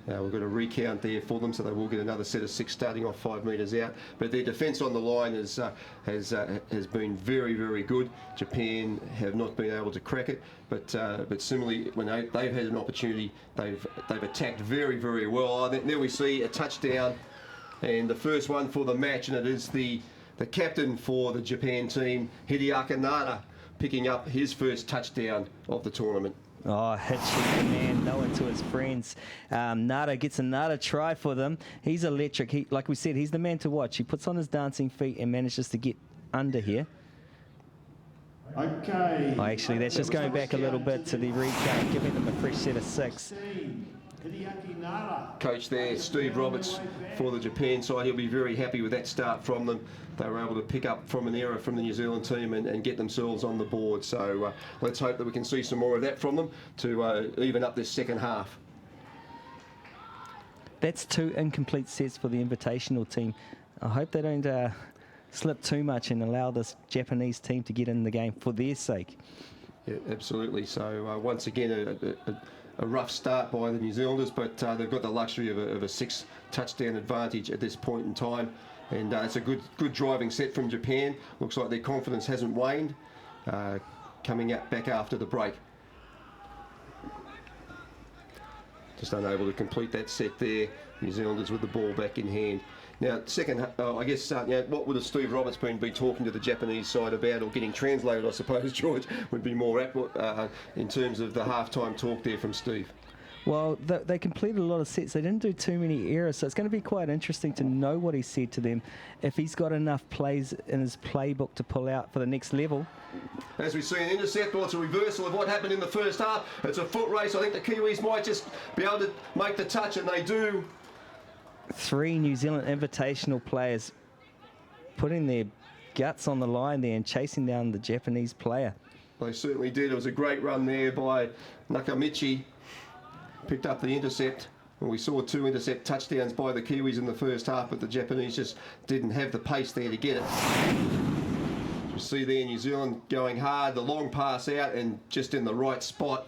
We've got a recount there for them, so they will get another set of 6 starting off 5 metres out. But their defence on the line has been very, very good. Japan have not been able to crack it, but similarly, when they've had an opportunity, they've attacked very, very well. There we see a touchdown. And the first one for the match, and it is the captain for the Japan team, Hideaki Nara, picking up his first touchdown of the tournament. Oh, hitching the man, Noah to his friends. Nara gets another try for them. He's electric. Like we said, he's the man to watch. He puts on his dancing feet and manages to get under here. Okay. Oh, actually, that's just going back a little bit to the recount, giving them a fresh set of 6. Coach there, Steve Roberts, for the Japan side. He'll be very happy with that start from them. They were able to pick up from an error from the New Zealand team and get themselves on the board. So let's hope that we can see some more of that from them to even up this second half. That's 2 incomplete sets for the Invitational team. I hope they don't slip too much and allow this Japanese team to get in the game for their sake. Yeah, absolutely. So once again, a rough start by the New Zealanders, but they've got the luxury of a 6 touchdown advantage at this point in time, and it's a good driving set from Japan. Looks like their confidence hasn't waned, coming back after the break. Just unable to complete that set there. New Zealanders with the ball back in hand. Now, second, I guess, what would have Steve Roberts been talking to the Japanese side about, or getting translated, I suppose, George, would be more apt in terms of the half-time talk there from Steve? Well, they completed a lot of sets. They didn't do too many errors, so it's going to be quite interesting to know what he said to them, if he's got enough plays in his playbook to pull out for the next level. As we see an intercept, well, it's a reversal of what happened in the first half. It's a foot race. I think the Kiwis might just be able to make the touch, and they do. 3 New Zealand Invitational players putting their guts on the line there and chasing down the Japanese player. They certainly did. It was a great run there by Nakamichi. Picked up the intercept. And we saw 2 intercept touchdowns by the Kiwis in the first half, but the Japanese just didn't have the pace there to get it. You see there New Zealand going hard, the long pass out and just in the right spot,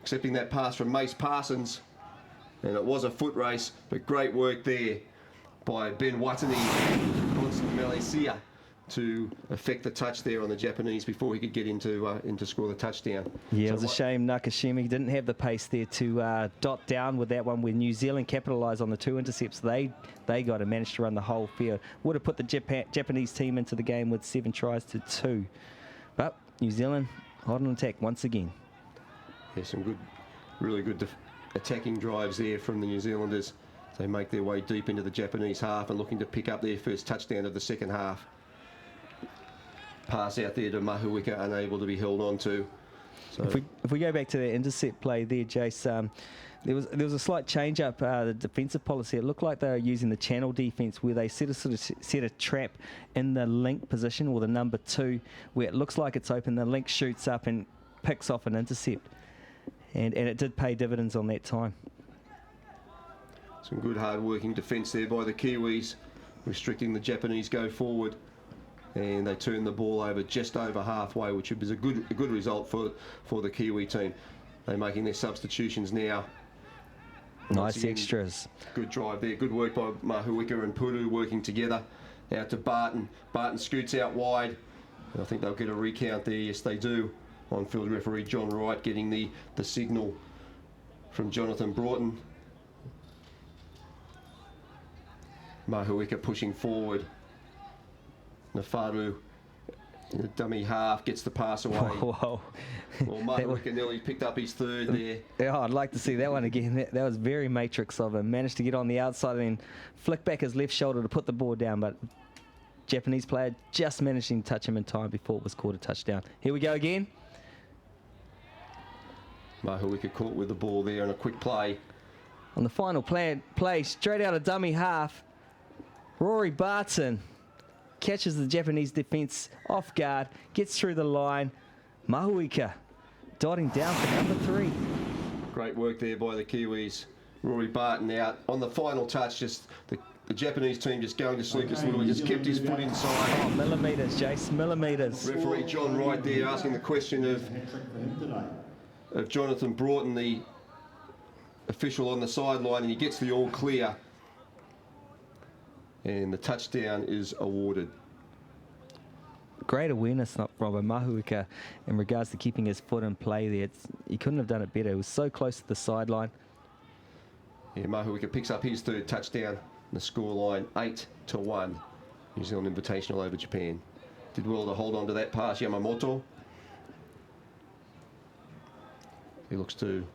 accepting that pass from Mace Parsons. And it was a foot race, but great work there by Ben Watani Malaysia to effect the touch there on the Japanese before he could get into score the touchdown. Yeah, So it was a shame Nakashima didn't have the pace there to dot down with that one, where New Zealand capitalised on the 2 intercepts they got and managed to run the whole field. Would have put the Japanese team into the game with 7 tries to 2. But New Zealand hot on attack once again. Yeah, some good, really good attacking drives there from the New Zealanders. They make their way deep into the Japanese half and looking to pick up their first touchdown of the second half. Pass out there to Mahuika, unable to be held on to. So If we go back to the intercept play there, Jace, there was a slight change up the defensive policy. It looked like they were using the channel defense, where they set a trap in the link position, or the number 2, where it looks like it's open. The link shoots up and picks off an intercept, and it did pay dividends on that time. some good hard-working defence there by the Kiwis, restricting the Japanese go forward. And they turned the ball over just over halfway, which was a good result for the Kiwi team. They're making their substitutions now. Nice extras. Good drive there. Good work by Mahuika and Puru working together. Out to Barton. Barton scoots out wide. And I think they'll get a recount there. Yes, they do. On-field referee John Wright getting the signal from Jonathan Broughton. Mahuika pushing forward. Nafaru in the dummy half gets the pass away. Whoa. Well, Mahuika nearly picked up his third there. Yeah, I'd like to see that one again. That was very matrix of him. Managed to get on the outside and then flick back his left shoulder to put the ball down, but Japanese player just managing to touch him in time before it was called a touchdown. Here we go again. Mahuika caught with the ball there on a quick play. On the final play straight out of dummy half, Rory Barton catches the Japanese defence off guard, gets through the line. Mahuika dotting down for number 3. Great work there by the Kiwis. Rory Barton out on the final touch. Just the Japanese team just going to sleep just a little bit. Just kept his foot inside. Oh, millimetres, Jace, millimetres. Referee John Wright there asking the question of Jonathan Broughton, the official on the sideline, and he gets the all clear. And the touchdown is awarded. Great awareness from Mahuika in regards to keeping his foot in play there. He couldn't have done it better. It was so close to the sideline. Yeah, Mahuika picks up his third touchdown. The scoreline 8-1. New Zealand Invitational over Japan. Did well to hold on to that pass, Yamamoto. He looks to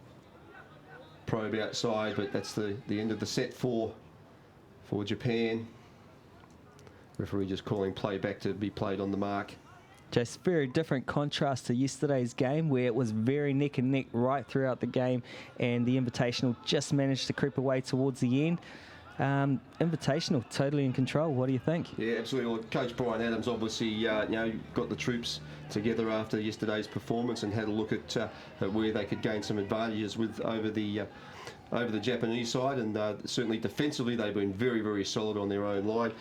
probe outside, but that's the end of the set for Japan. Referee just calling play back to be played on the mark. Just very different contrast to yesterday's game, where it was very neck and neck right throughout the game, and the Invitational just managed to creep away towards the end. Invitational totally in control. What do you think? Yeah, absolutely. Well, Coach Brian Adams obviously got the troops together after yesterday's performance and had a look at where they could gain some advantages over the Japanese side, and certainly defensively they've been very, very solid on their own line.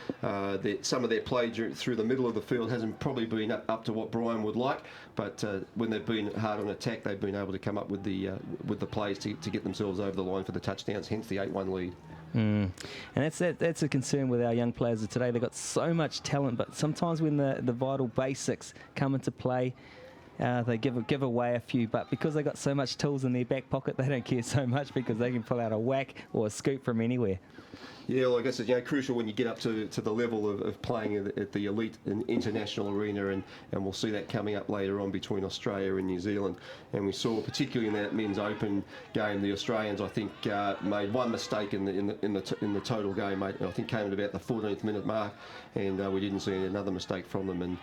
Some of their play through the middle of the field hasn't probably been up to what Brian would like, but when they've been hard on attack, they've been able to come up with the plays to get themselves over the line for the touchdowns, hence the 8-1 lead. And that's a concern with our young players of today. They've got so much talent, but sometimes when the vital basics come into play, They give away a few, but because they got so much tools in their back pocket, they don't care so much because they can pull out a whack or a scoop from anywhere. Yeah, well, I guess it's crucial when you get up to the level of playing at the elite and international arena, and we'll see that coming up later on between Australia and New Zealand. And we saw, particularly in that men's open game, the Australians, I think, made one mistake in the total game. I think came at about the 14th minute mark, and we didn't see another mistake from them. And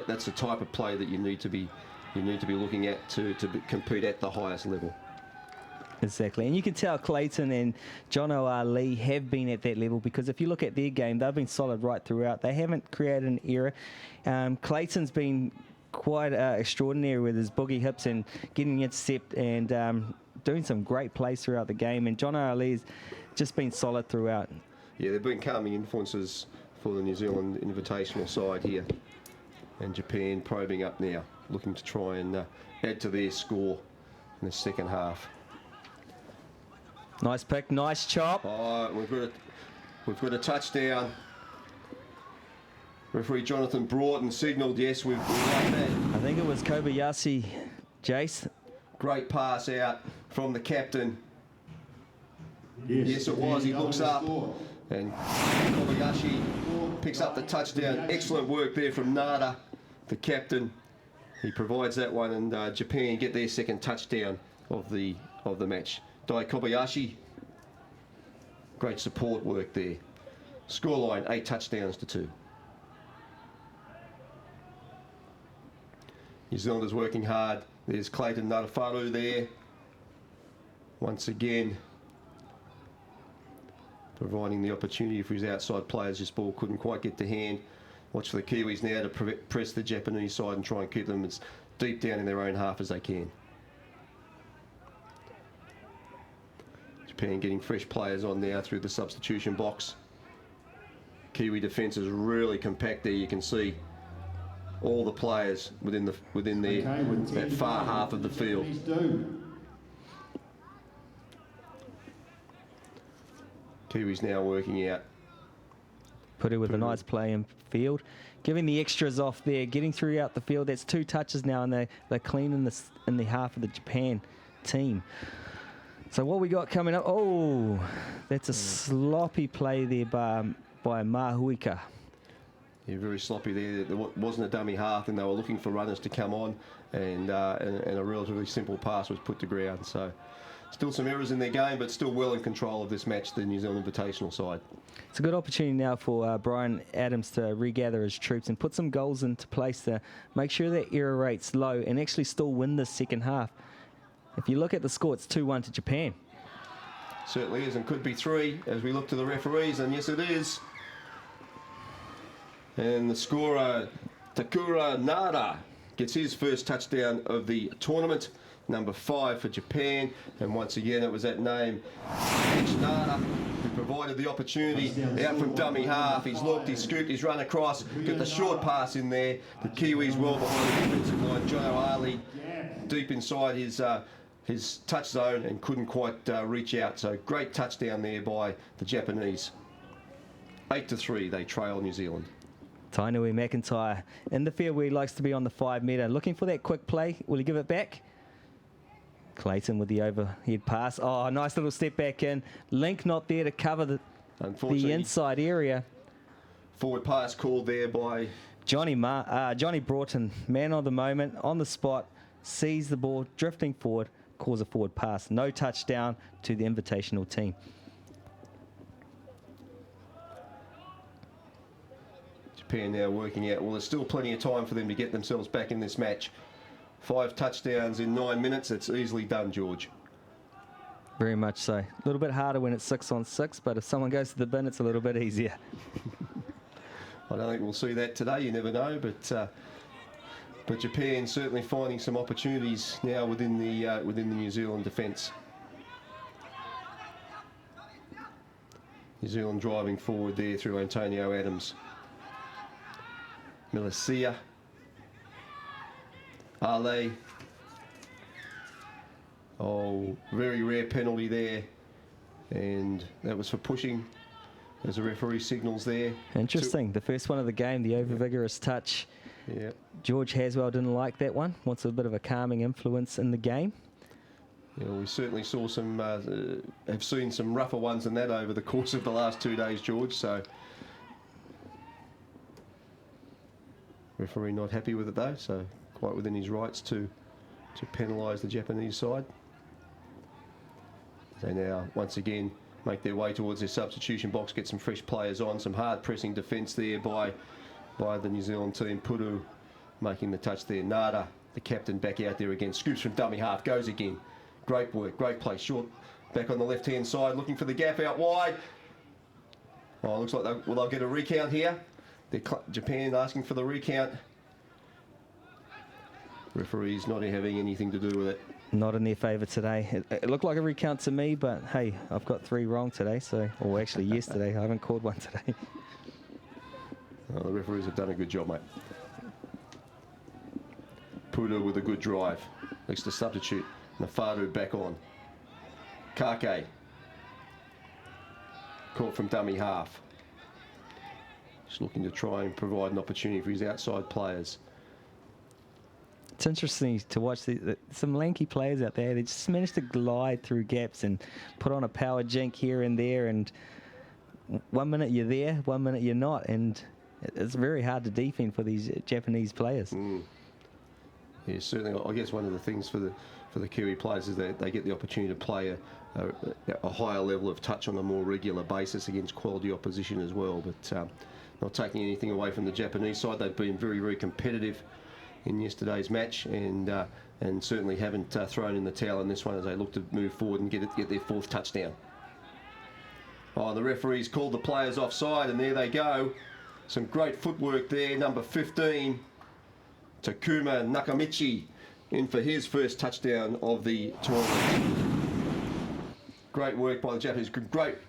that's the type of play that you need to be looking at to compete at the highest level. Exactly, and you can tell Clayton and John O'Arlee have been at that level, because if you look at their game, they've been solid right throughout. They haven't created an error. Clayton's been quite extraordinary with his boogie hips and getting intercept and doing some great plays throughout the game. And John O'Arlee's just been solid throughout. Yeah, they've been calming influences for the New Zealand invitational side here. And Japan probing up now, looking to try and add to their score in the second half. Nice pick, nice chop. Oh, we've got a touchdown. Referee Jonathan Broughton signalled, yes, we've got that. I think it was Kobayashi, Jace. Great pass out from the captain. Yes, it was. He looks up, and Kobayashi picks up the touchdown. Excellent work there from Nada, the captain. He provides that one, and Japan get their second touchdown of the match. Dai Kobayashi, great support work there. Scoreline 8 touchdowns to 2. New Zealanders working hard. There's Clayton Narafaru there. Once again, providing the opportunity for his outside players. This ball couldn't quite get to hand. Watch for the Kiwis now to press the Japanese side and try and keep them as deep down in their own half as they can. Japan getting fresh players on now through the substitution box. Kiwi defence is really compact there. You can see all the players within that far half of the field. Kiwis now working out. Puru with a nice play in field, giving the extras off there, getting throughout the field. That's 2 touches now, and they're clean in the half of the Japan team. So what we got coming up? Oh, that's a sloppy play there by Mahuika. Yeah, very sloppy there. There wasn't a dummy half, and they were looking for runners to come on, and a relatively simple pass was put to ground. So still some errors in their game, but still well in control of this match, the New Zealand Invitational side. It's a good opportunity now for Brian Adams to regather his troops and put some goals into place to make sure that error rate's low and actually still win this second half. If you look at the score, it's 2-1 to Japan. Certainly is, and could be 3 as we look to the referees, and yes it is. And the scorer, Takura Nara, gets his first touchdown of the tournament, number 5 for Japan. And once again, it was that name, Nara, who provided the opportunity out from dummy half. He's looked, he's scooped, he's run across, got the short pass in there. The Kiwis well behind the defensive line. John O'Arlee deep inside his touch zone and couldn't quite reach out. So great touchdown there by the Japanese. 8-3, they trail New Zealand. Tainui McIntyre in the field where he likes to be on the 5 metre. Looking for that quick play. Will he give it back? Clayton with the overhead pass. Oh, nice little step back in. Link not there to cover the inside area. Forward pass called there by Johnny Broughton, man of the moment, on the spot, sees the ball drifting forward, calls a forward pass. No touchdown to the invitational team. Japan now working out. Well, there's still plenty of time for them to get themselves back in this match. 5 touchdowns in 9 minutes. It's easily done, George. Very much so. A little bit harder when it's 6-on-6, but if someone goes to the bin, it's a little bit easier. I don't think we'll see that today. You never know, but Japan certainly finding some opportunities now within the New Zealand defence. New Zealand driving forward there through Antonio Adams. Milicia, Ale. Oh, very rare penalty there, and that was for pushing. There's a referee signals there. Interesting. The first one of the game, the over-vigorous touch. Yeah. George Haswell didn't like that one. Wants a bit of a calming influence in the game. Yeah, we certainly saw some, have seen some rougher ones than that over the course of the last 2 days, George. So, referee not happy with it though. So, quite within his rights to penalise the Japanese side. They now once again make their way towards their substitution box, get some fresh players on, some hard pressing defence there by the New Zealand team. Puru making the touch there. Nada, the captain, back out there again. Scoops from dummy half, goes again. Great work, great play. Short back on the left-hand side, looking for the gap out wide. Oh, looks like they'll get a recount here. Japan asking for the recount. Referee's not having anything to do with it. Not in their favour today. It looked like a recount to me, but hey, I've got 3 wrong today, so, or actually yesterday. I haven't called one today. Oh, the referees have done a good job, mate. Puru with a good drive. Next to substitute. Nafaru back on. Kake. Caught from dummy half. Just looking to try and provide an opportunity for his outside players. It's interesting to watch some lanky players out there. They just managed to glide through gaps and put on a power jink here and there. And 1 minute you're there, 1 minute you're not. And it's very hard to defend for these Japanese players. Yeah, certainly. I guess one of the things for the Kiwi players is that they get the opportunity to play a higher level of touch on a more regular basis against quality opposition as well. But not taking anything away from the Japanese side, they've been very, very competitive in yesterday's match, and certainly haven't thrown in the towel in this one as they look to move forward and get their 4th touchdown. Oh, the referee's called the players offside, and there they go. Some great footwork there. Number 15, Takuma Nakamichi, in for his first touchdown of the tournament. Great work by the Japanese.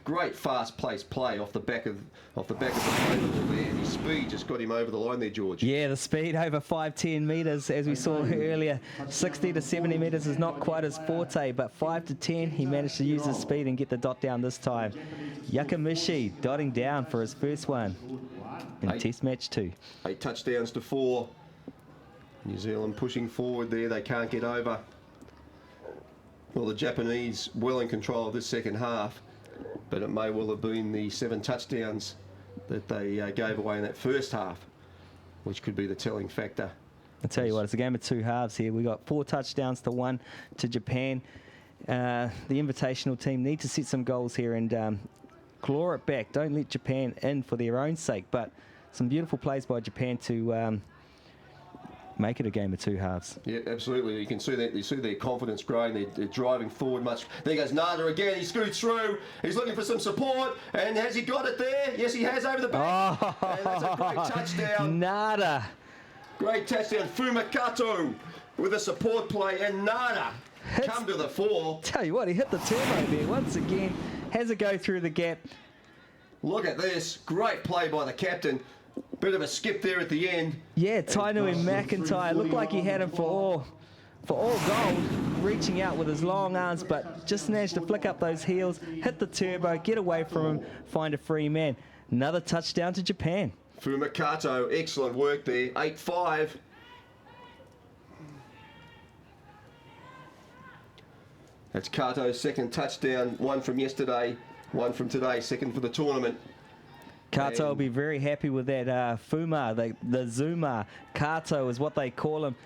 Great fast-paced play off the back of the play there. And his speed just got him over the line there, George. Yeah, the speed over 5-10 metres, as we saw earlier. 60 to 70 metres is not quite his forte, but 5 to 10, he managed to use his speed and get the dot down this time. Yakamishi dotting down for his first one in Test Match 2. 8 touchdowns to 4. New Zealand pushing forward there. They can't get over. Well, the Japanese well in control of this second half, but it may well have been the 7 touchdowns that they gave away in that first half, which could be the telling factor. I'll tell you what, it's a game of 2 halves here. We got 4 touchdowns to 1 to Japan. The invitational team need to set some goals here and claw it back. Don't let Japan in for their own sake, but some beautiful plays by Japan to make it a game of 2 halves. Yeah, absolutely. You can see that. You see their confidence growing. They're driving forward much. There goes Nada again. He scoots through. He's looking for some support. And has he got it there? Yes, he has over the back. Oh, and that's a great touchdown. Nada. Great touchdown. Fumikato with a support play, and Nada come to the fore. Tell you what, he hit the turbo there once again. Has a go through the gap. Look at this. Great play by the captain. Bit of a skip there at the end. Yeah, Tainui McIntyre looked like he had him for all gold, reaching out with his long arms, but just managed to flick up those heels, hit the turbo, get away from him, find a free man. Another touchdown to Japan. Fumikato, excellent work there. 8-5. That's Kato's second touchdown. 1 from yesterday, 1 from today, 2nd for the tournament. Kato will be very happy with that Fuma, the Zuma. Kato is what they call him.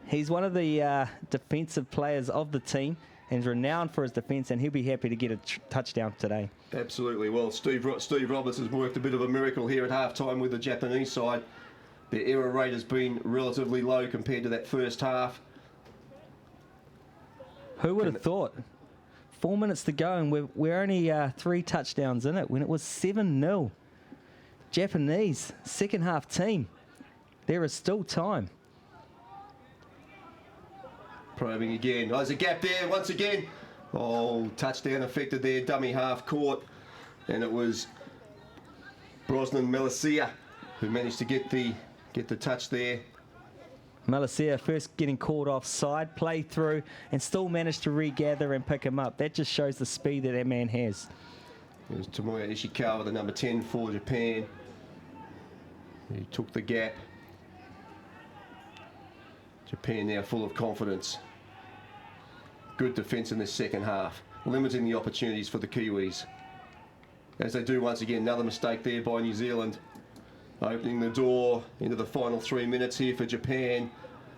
He's one of the defensive players of the team and is renowned for his defence, and he'll be happy to get a touchdown today. Absolutely. Well, Steve Roberts has worked a bit of a miracle here at halftime with the Japanese side. Their error rate has been relatively low compared to that first half. Who would have thought? 4 minutes to go, and we're only 3 touchdowns in it when it was 7-0. Japanese second half team. There is still time. Probing again. Oh, there's a gap there once again. Oh, touchdown affected there. Dummy half caught. And it was Brosnan Malacia who managed to get the touch there. Malacia first getting called offside, play through, and still managed to regather and pick him up. That just shows the speed that man has. It was Tomoya Ishikawa, the number 10 for Japan. He took the gap. Japan now full of confidence. Good defence in this second half, limiting the opportunities for the Kiwis. As they do once again, another mistake there by New Zealand. Opening the door into the final 3 minutes here for Japan.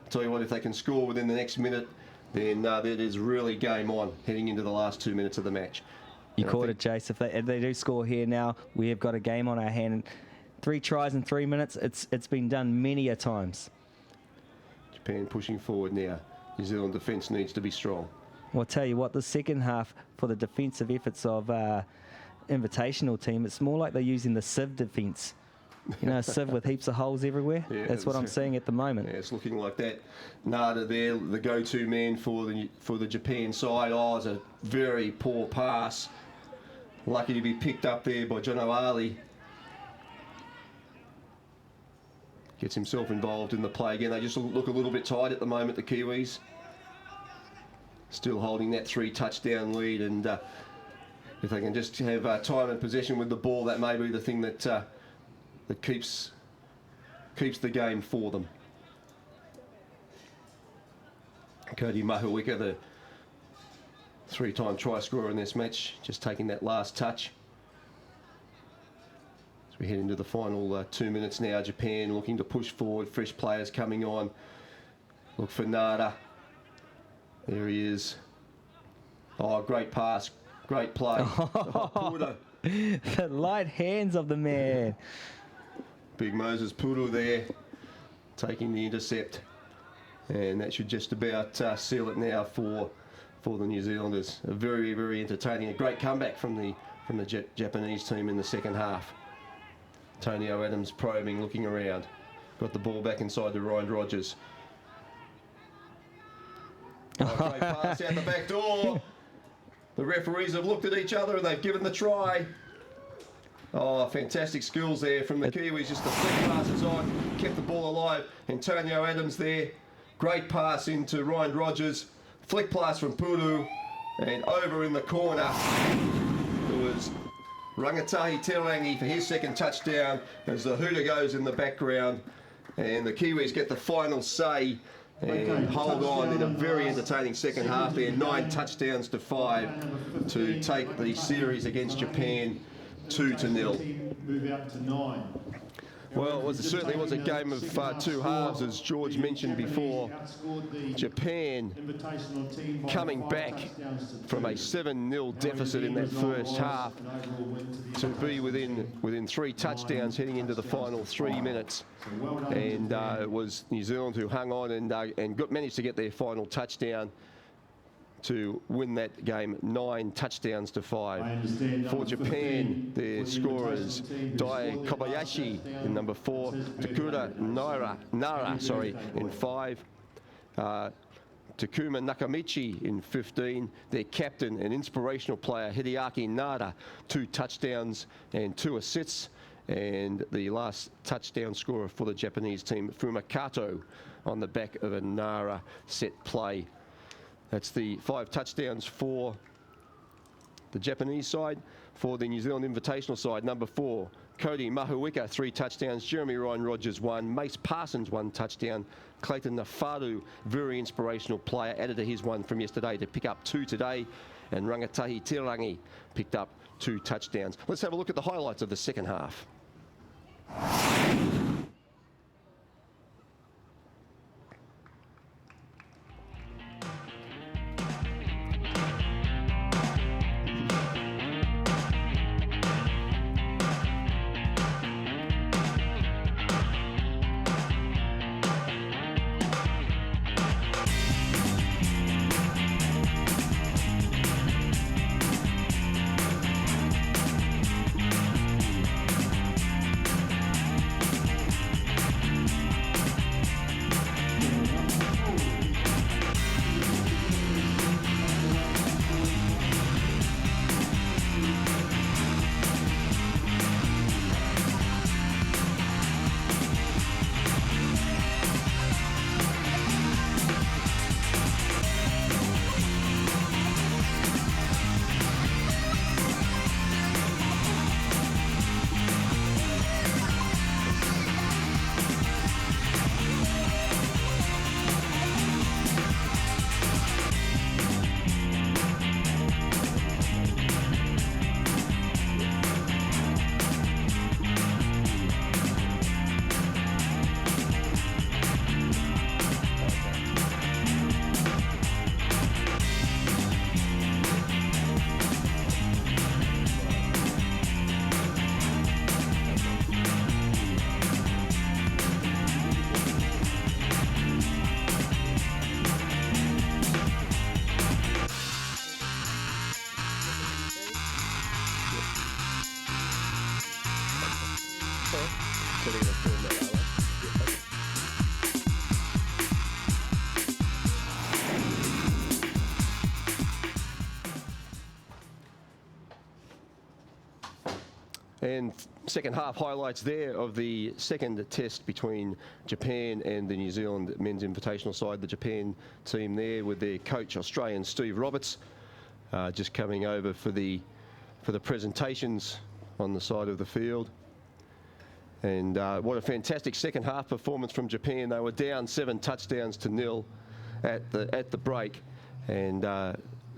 Tell you what, if they can score within the next minute, then that is really game on heading into the last 2 minutes of the match. You caught it, Jace. If they do score here now, we have got a game on our hand. 3 tries in 3 minutes. It's been done many a times. Japan pushing forward now. New Zealand defence needs to be strong. Well, I'll tell you what, the second half for the defensive efforts of Invitational team, it's more like they're using the sieve defence. You know, a sieve with heaps of holes everywhere. Yeah, that's what I'm seeing at the moment. Yeah, it's looking like that. Nada there, the go-to man for the Japan side. Oh, it's a very poor pass. Lucky to be picked up there by Jono Ali. Gets himself involved in the play again. They just look a little bit tight at the moment, the Kiwis. Still holding that 3 touchdown lead, and if they can just have time and possession with the ball, that may be the thing that that keeps the game for them. Cody Mahuika, the 3-time try scorer in this match, just taking that last touch. As we head into the final 2 minutes now, Japan looking to push forward, fresh players coming on. Look for Nada. There he is. Oh, great pass, great play. The light hands of the man. Big Moses Puru there, taking the intercept. And that should just about seal it now for the New Zealanders. A very, very entertaining, a great comeback from the Japanese team in the second half. Antonio Adams probing, looking around. Got the ball back inside to Ryan Rogers. Oh, great pass out the back door. The referees have looked at each other and they've given the try. Oh, fantastic skills there from the Kiwis. Just the flick passes on, kept the ball alive. Antonio Adams there. Great pass into Ryan Rogers. Flick pass from Puru. And over in the corner, it was Rangatahi Terangi for his second touchdown as the hooter goes in the background. And the Kiwis get the final say and hold on in a very entertaining second half there. 9 touchdowns to 5 to take the series against Japan 2-0. Move out to 9. Well, it certainly was a game of 2 halves, as George mentioned before. Japan coming back from a 7-0 deficit in that first half to be within 3 touchdowns heading into the final 3 minutes. And it was New Zealand who hung on and managed to get their final touchdown to win that game 9 touchdowns to 5. For Japan, their scorers Dai Kobayashi in number 4, Takura Nara in 5, Takuma Nakamichi in 15, their captain and inspirational player Hideaki Nara, 2 touchdowns and 2 assists, and the last touchdown scorer for the Japanese team, Fumakato, on the back of a Nara set play. That's the 5 touchdowns for the Japanese side. For the New Zealand Invitational side, number 4, Cody Mahuika, 3 touchdowns. Jeremy Ryan Rogers, 1. Mace Parsons, 1 touchdown. Clayton Nafaru, very inspirational player, added to his 1 from yesterday to pick up 2 today. And Rangatahi Terangi picked up 2 touchdowns. Let's have a look at the highlights of the second half. So they're going to film that, are they? And second half highlights there of the second test between Japan and the New Zealand men's invitational side. The Japan team there with their coach, Australian Steve Roberts, just coming over for the presentations on the side of the field. And what a fantastic second half performance from Japan. They were down 7 touchdowns to 0 at the break, and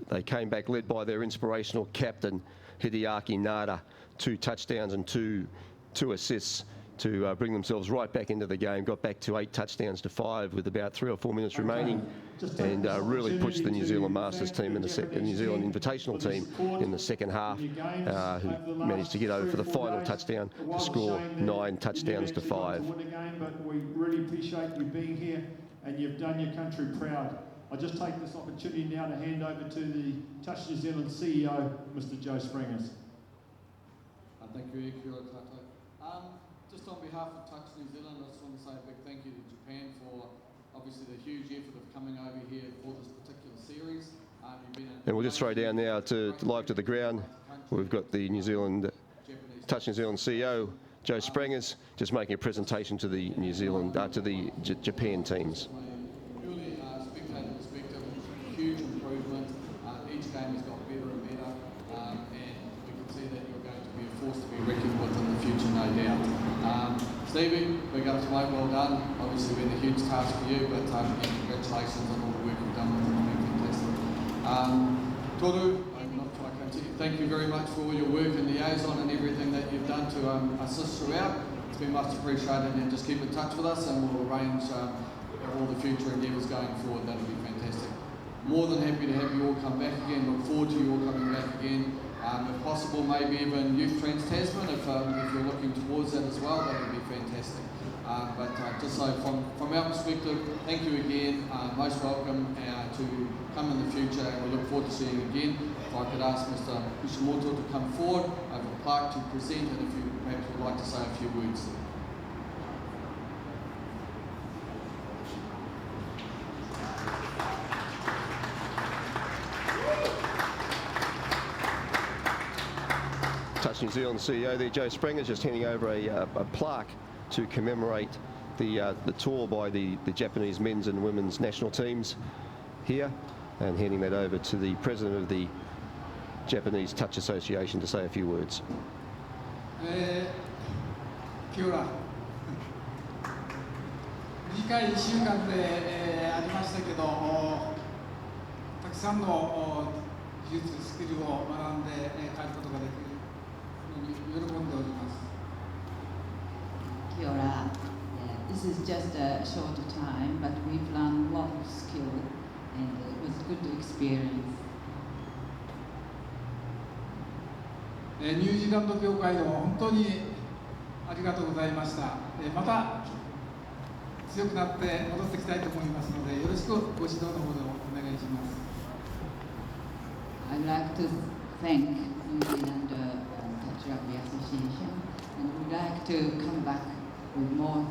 they came back led by their inspirational captain, Hideaki Nada. 2 touchdowns and two assists to bring themselves right back into the game. Got back to 8 touchdowns to 5 with about 3 or 4 minutes remaining, and really pushed the New Zealand Masters team in the New Zealand Invitational team in the second half, who managed to get over for the final touchdown to score 9 touchdowns to 5. But we really appreciate you being here, and you've done your country proud. I'll just take this opportunity now to hand over to the Touch New Zealand CEO, Mr. Joe Springers. Thank you, Kia ora tātou. Just on behalf of Touch New Zealand, I just want to say a big thank you to Japan for obviously the huge effort of coming over here for this particular series. And we'll just throw down now to live to the ground. We've got the New Zealand Touch New Zealand CEO, Joe Springers, just making a presentation to the New Zealand to the Japan teams. Purely spectator perspective, huge improvement. Each game has got better and better, and we can see that you're going to be a force to be reckoned with in the future, no doubt. Stevie, big up to mate, well done. Obviously been a huge task for you, but congratulations on all the work you've done with it. It's been fantastic. Toru, I'm not trying to continue. Thank you very much for all your work and liaison and everything that you've done to assist throughout. It's been much appreciated, and just keep in touch with us and we'll arrange all the future endeavours going forward. That'll be fantastic. More than happy to have you all come back again. Look forward to you all coming back again. If possible, maybe even Youth Trans-Tasman, if you're looking towards that as well, that would be fantastic. But just so from our perspective, thank you again. Most welcome to come in the future, and we look forward to seeing you again. If I could ask Mr. Kushimoto to come forward over the park to present, and if you perhaps would like to say a few words. Touch New Zealand CEO there, Joe Springers, just handing over a plaque to commemorate the tour by the Japanese men's and women's national teams here, and handing that over to the president of the Japanese Touch Association to say a few words. Kia ora. 短い1週間で、ありましたけど、たくさんの技術、スキルを学んで帰ることができる。Kia ora. This is just a short time, but we've learned a lot of skill, and it was a good experience. ニュージーランド協会の本当にありがとうございました。また強くなって戻ってきたいと思いますので、よろしくご指導のほどお願いします。I'd like to thank New Zealand Touch Rugby Association, and we'd like to come back with more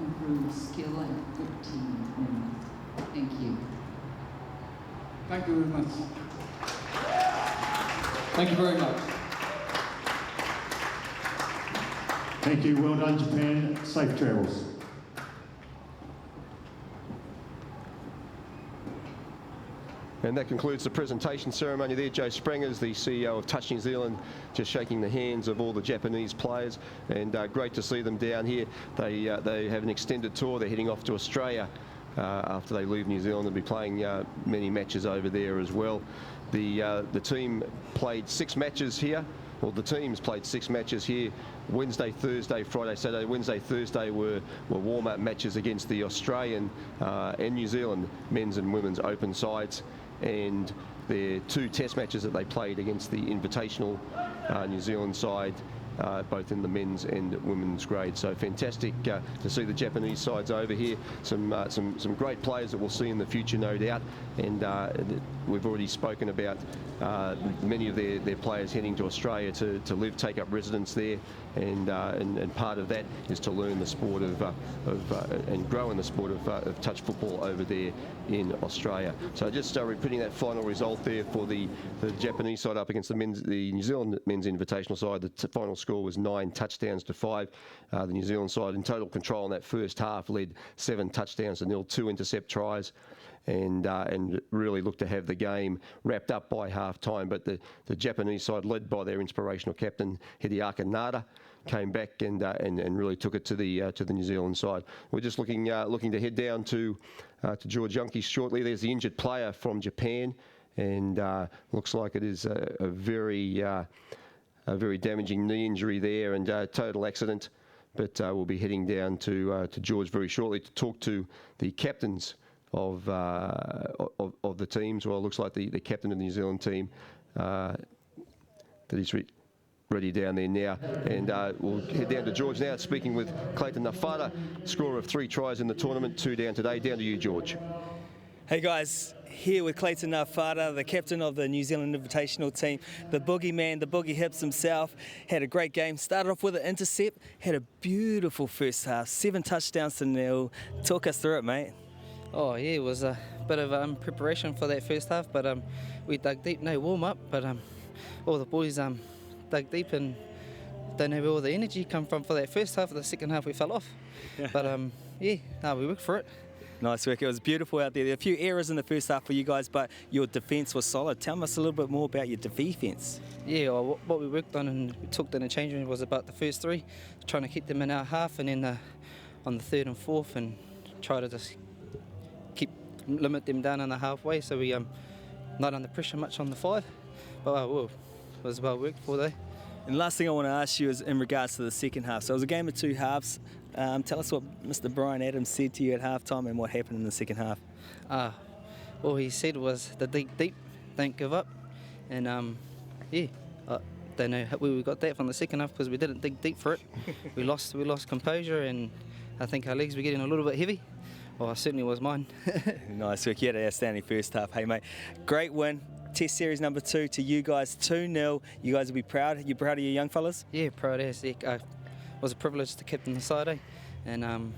improved skill and good team members. Thank you. Thank you very much. Thank you very much. Thank you. Well done, Japan. Safe travels. And that concludes the presentation ceremony there. Joe Springers, the CEO of Touch New Zealand, just shaking the hands of all the Japanese players, and great to see them down here. They have an extended tour. They're heading off to Australia after they leave New Zealand and be playing many matches over there as well. The team played 6 matches here. Well, the teams played 6 matches here. Wednesday, Thursday, Friday, Saturday. Wednesday, Thursday were warm-up matches against the Australian and New Zealand men's and women's open sides. And their 2 test matches that they played against the invitational New Zealand side, both in the men's and women's grade. So fantastic to see the Japanese sides over here. Some great players that we'll see in the future, no doubt. And we've already spoken about many of their players heading to Australia to live, take up residence there, and part of that is to learn the sport and grow in the sport of touch football over there in Australia. So just repeating that final result there for the Japanese side up against the New Zealand men's invitational side. The final score was 9 touchdowns to 5. The New Zealand side in total control in that first half led 7 touchdowns to 0, 2 intercept tries. And really looked to have the game wrapped up by half-time. But the Japanese side, led by their inspirational captain, Hideaki Nada, came back and really took it to the New Zealand side. We're just looking to head down to George Youngkey shortly. There's the injured player from Japan, and looks like it is a very damaging knee injury there and total accident. But we'll be heading down to George very shortly to talk to the captains of the teams. Well, it looks like the captain of the New Zealand team that is ready down there now, and we'll head down to George now, speaking with Clayton Nafata, scorer of 3 tries in the tournament, 2 down today. Down to you, George. Hey guys, here with Clayton Nafata, the captain of the New Zealand Invitational team, the boogeyman, the boogie hips himself. Had a great game, started off with an intercept, had a beautiful first half, 7 touchdowns to 0. Talk us through it, mate. Oh yeah, it was a bit of preparation for that first half, but we dug deep, no warm-up, but all the boys dug deep and don't know where all the energy come from for that first half. The second half we fell off, but yeah, no, we worked for it. Nice work. It was beautiful out there. There were a few errors in the first half for you guys, but your defence was solid. Tell us a little bit more about your defence. Yeah, well, what we worked on and we took in the change room was about the first 3, trying to keep them in our half, and then on the 3rd and 4th, and try to just limit them down on the halfway, so we not under pressure much on the 5. But well, it was well worked for though. And last thing I want to ask you is in regards to the second half. So it was a game of 2 halves. Tell us what Mr. Brian Adams said to you at halftime and what happened in the second half. All he said was the dig deep, don't give up, and yeah, I don't know where we got that from the second half because we didn't dig deep for it. we lost composure, and I think our legs were getting a little bit heavy. Well, it certainly was mine. Nice work. You had an outstanding first half. Hey, mate, great win. Test series number 2 to you guys, 2-0. You guys will be proud. You proud of your young fellas? Yeah, proud as heck. It was a privilege to captain the side, eh? And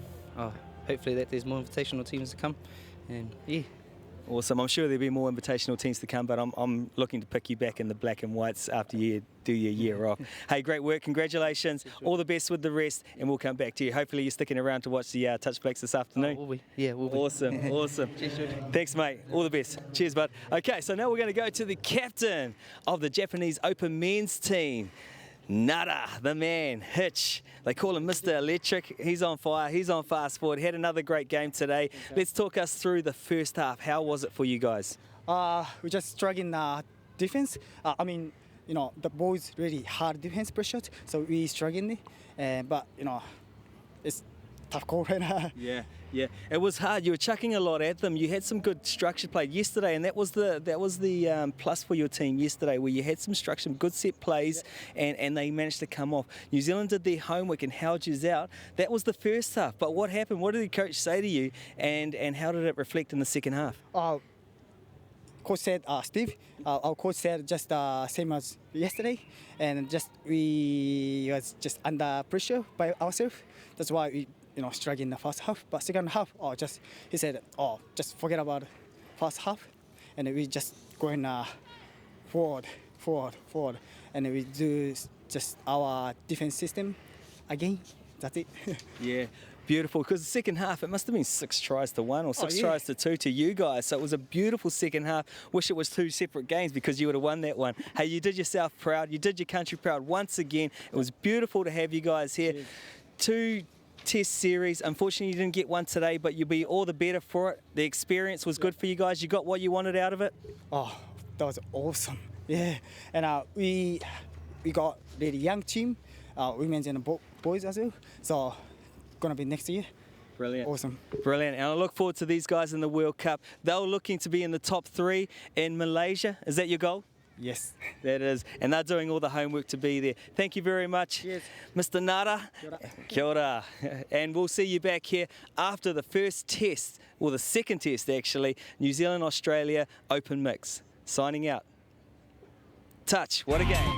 hopefully that there's more invitational teams to come. And yeah. Awesome. I'm sure there'll be more invitational teams to come, but I'm looking to pick you back in the black and whites after you do your year off. Hey, great work. Congratulations. All the best with the rest, and we'll come back to you. Hopefully you're sticking around to watch the touch blacks this afternoon. Will we? Yeah, we'll be. Awesome. Awesome. Cheers, George. Thanks, mate. All the best. Cheers, bud. Okay, so now we're going to go to the captain of the Japanese Open men's team. Nada, the man, Hitch. They call him Mr. Electric. He's on fire. He's on fast forward. Had another great game today. Let's talk us through the first half. How was it for you guys? We just struggling defense. I mean, you know, the boys really hard defense pressure, so we struggling. But you know, it's tough call right now. Yeah. It was hard. You were chucking a lot at them. You had some good structured play yesterday, and that was the plus for your team yesterday, where you had some structure, some good set plays, and they managed to come off. New Zealand did their homework and held you out. That was the first half. But what happened? What did the coach say to you, and how did it reflect in the second half? Coach said, Steve, our coach said just same as yesterday, and we was just under pressure by ourselves. That's why we, you know, struggling in the first half. But second half, he said, just forget about first half, and we just going forward, and we do just our defense system again. That's it. Yeah. Beautiful, because the second half, it must have been 6 tries to 1 or 6 tries to 2 to you guys. So it was a beautiful second half. Wish it was 2 separate games because you would have won that one. Hey, you did yourself proud. You did your country proud once again. It was beautiful to have you guys here. Cheers. 2 test series. Unfortunately, you didn't get one today, but you'll be all the better for it. The experience was good for you guys. You got what you wanted out of it? Oh, that was awesome. Yeah, and we got really young team, women's and boys as well. So gonna be next year. Brilliant. Awesome. Brilliant. And I look forward to these guys in the World Cup. They're looking to be in the top 3 in Malaysia. Is that your goal? Yes. That is, and they're doing all the homework to be there. Thank you very much, Mr. Nara. Kia ora. And we'll see you back here after the first test, or the second test actually, New Zealand-Australia Open Mix. Signing out. Touch, what a game.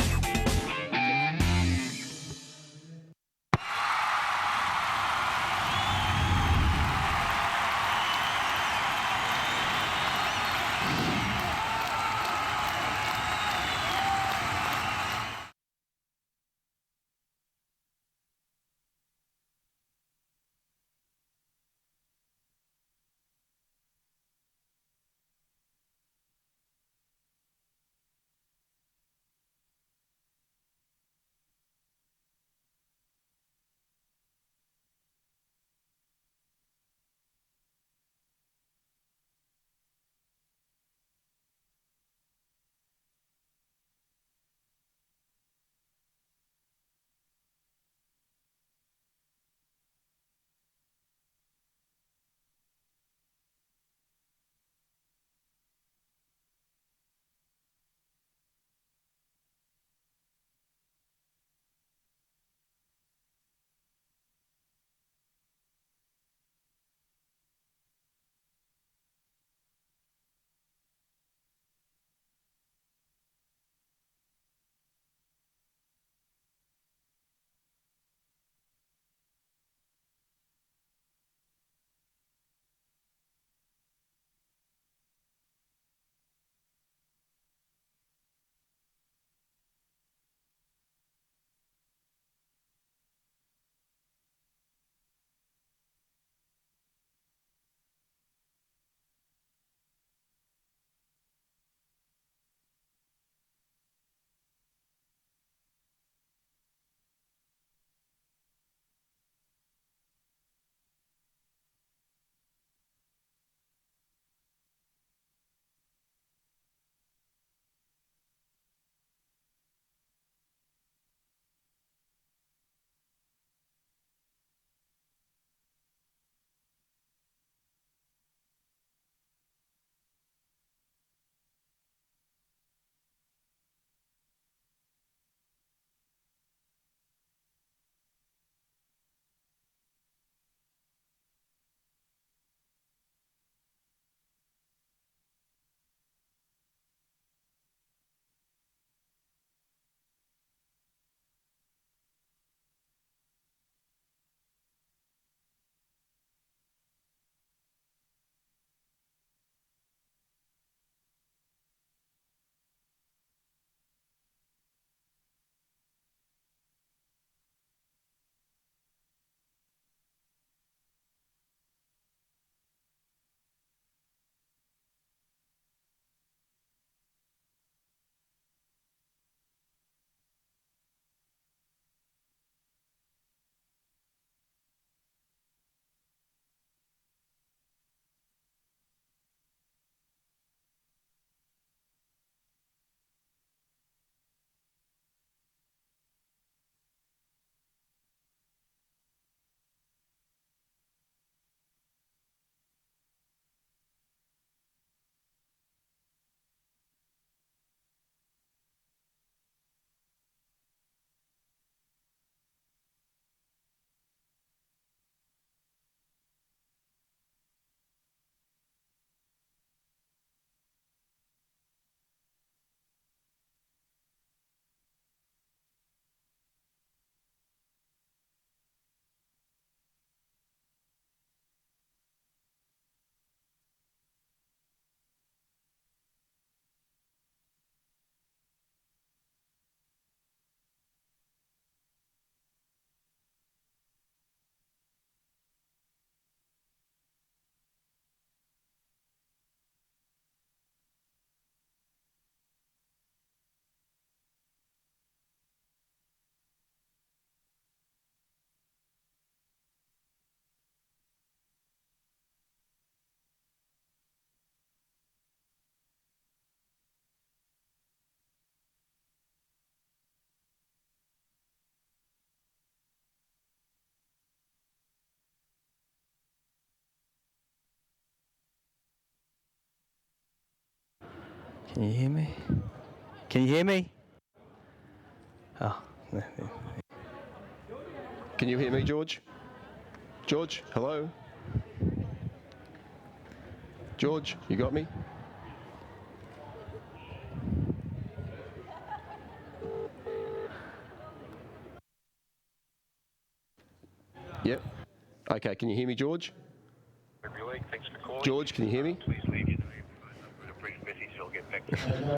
Can you hear me? Can you hear me? Oh. Can you hear me, George? George, hello? George, you got me? Yep. Okay, can you hear me, George? George, can you hear me? Please leave a brief message. I'll get back to you.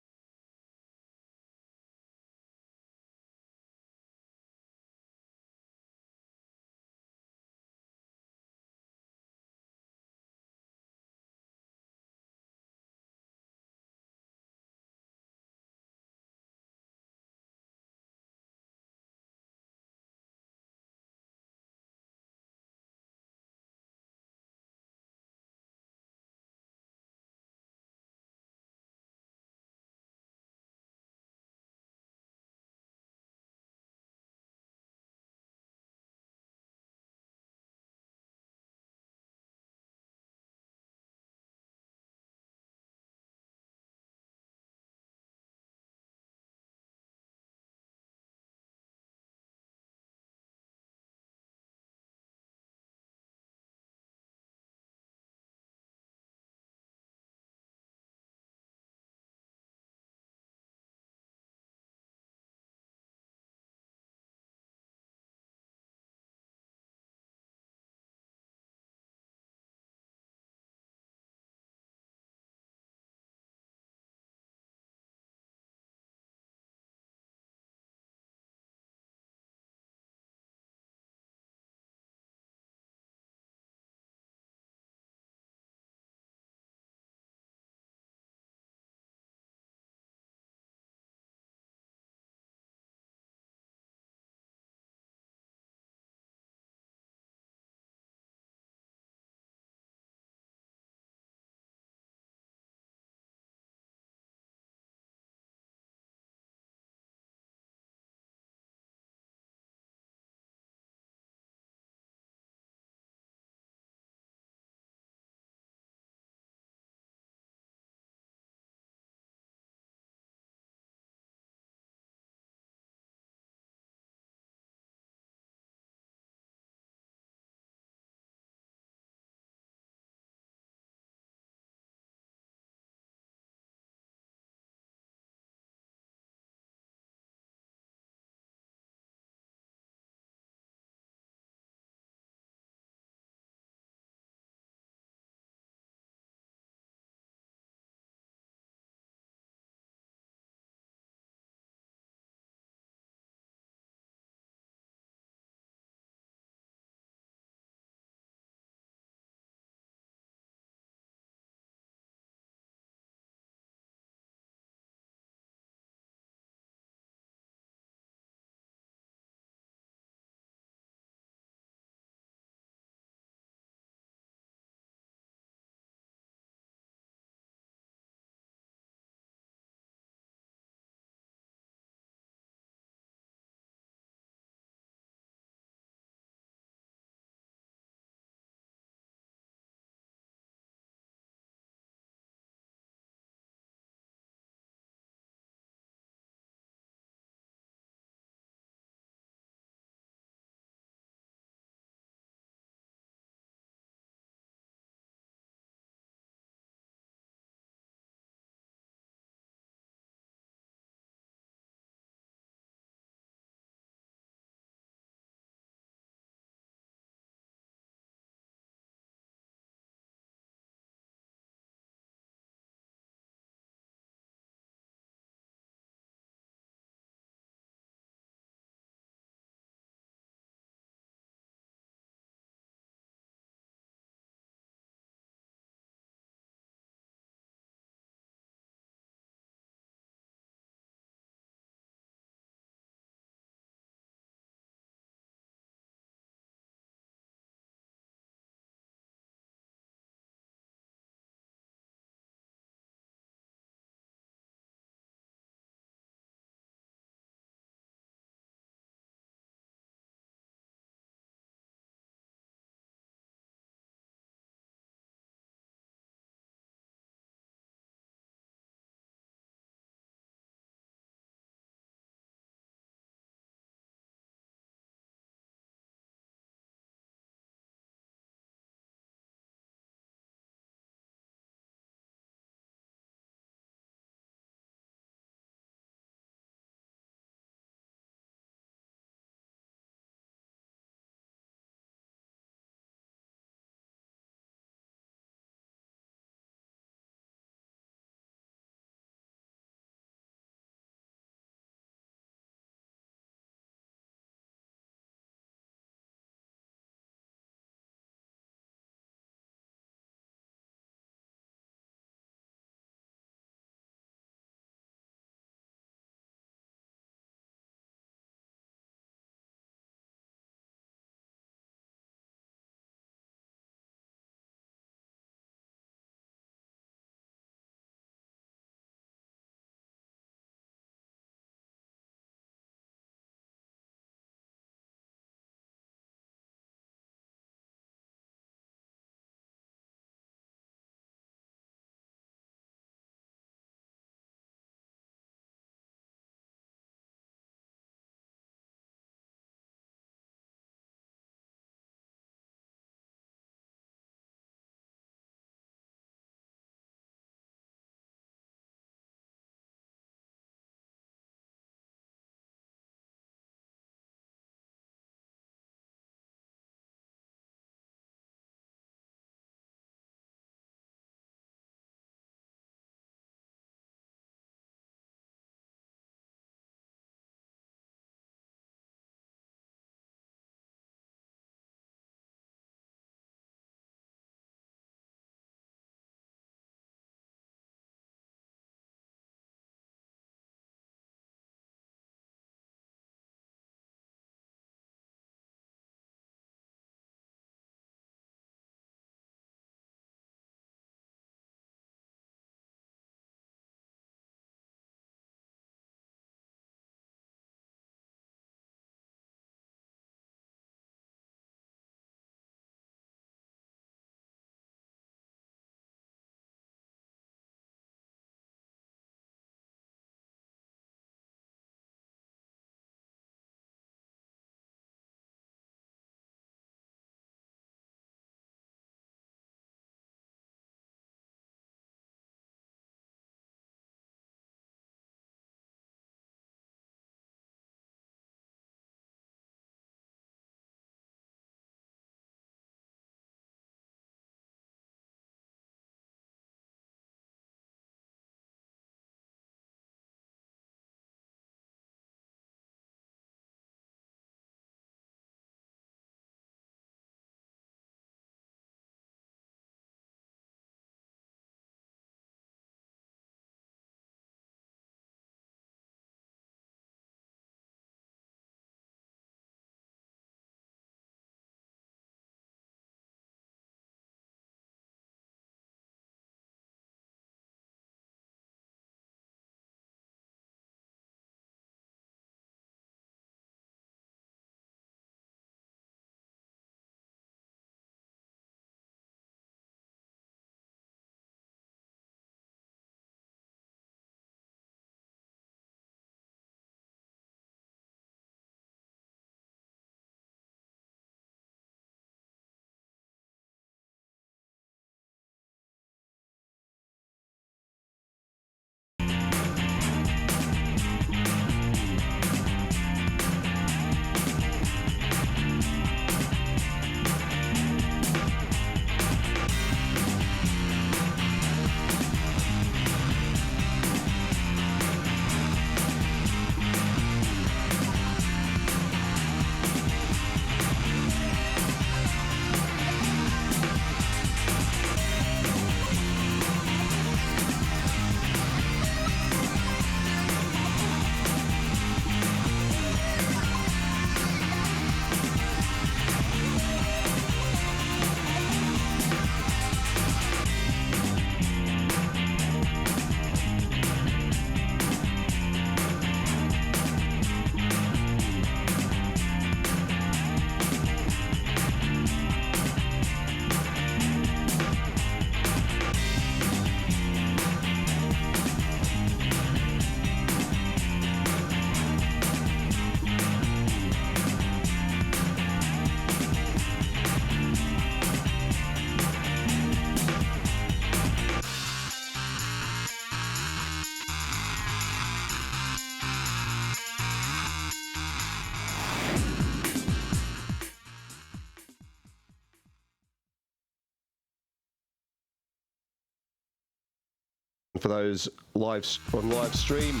for those live stream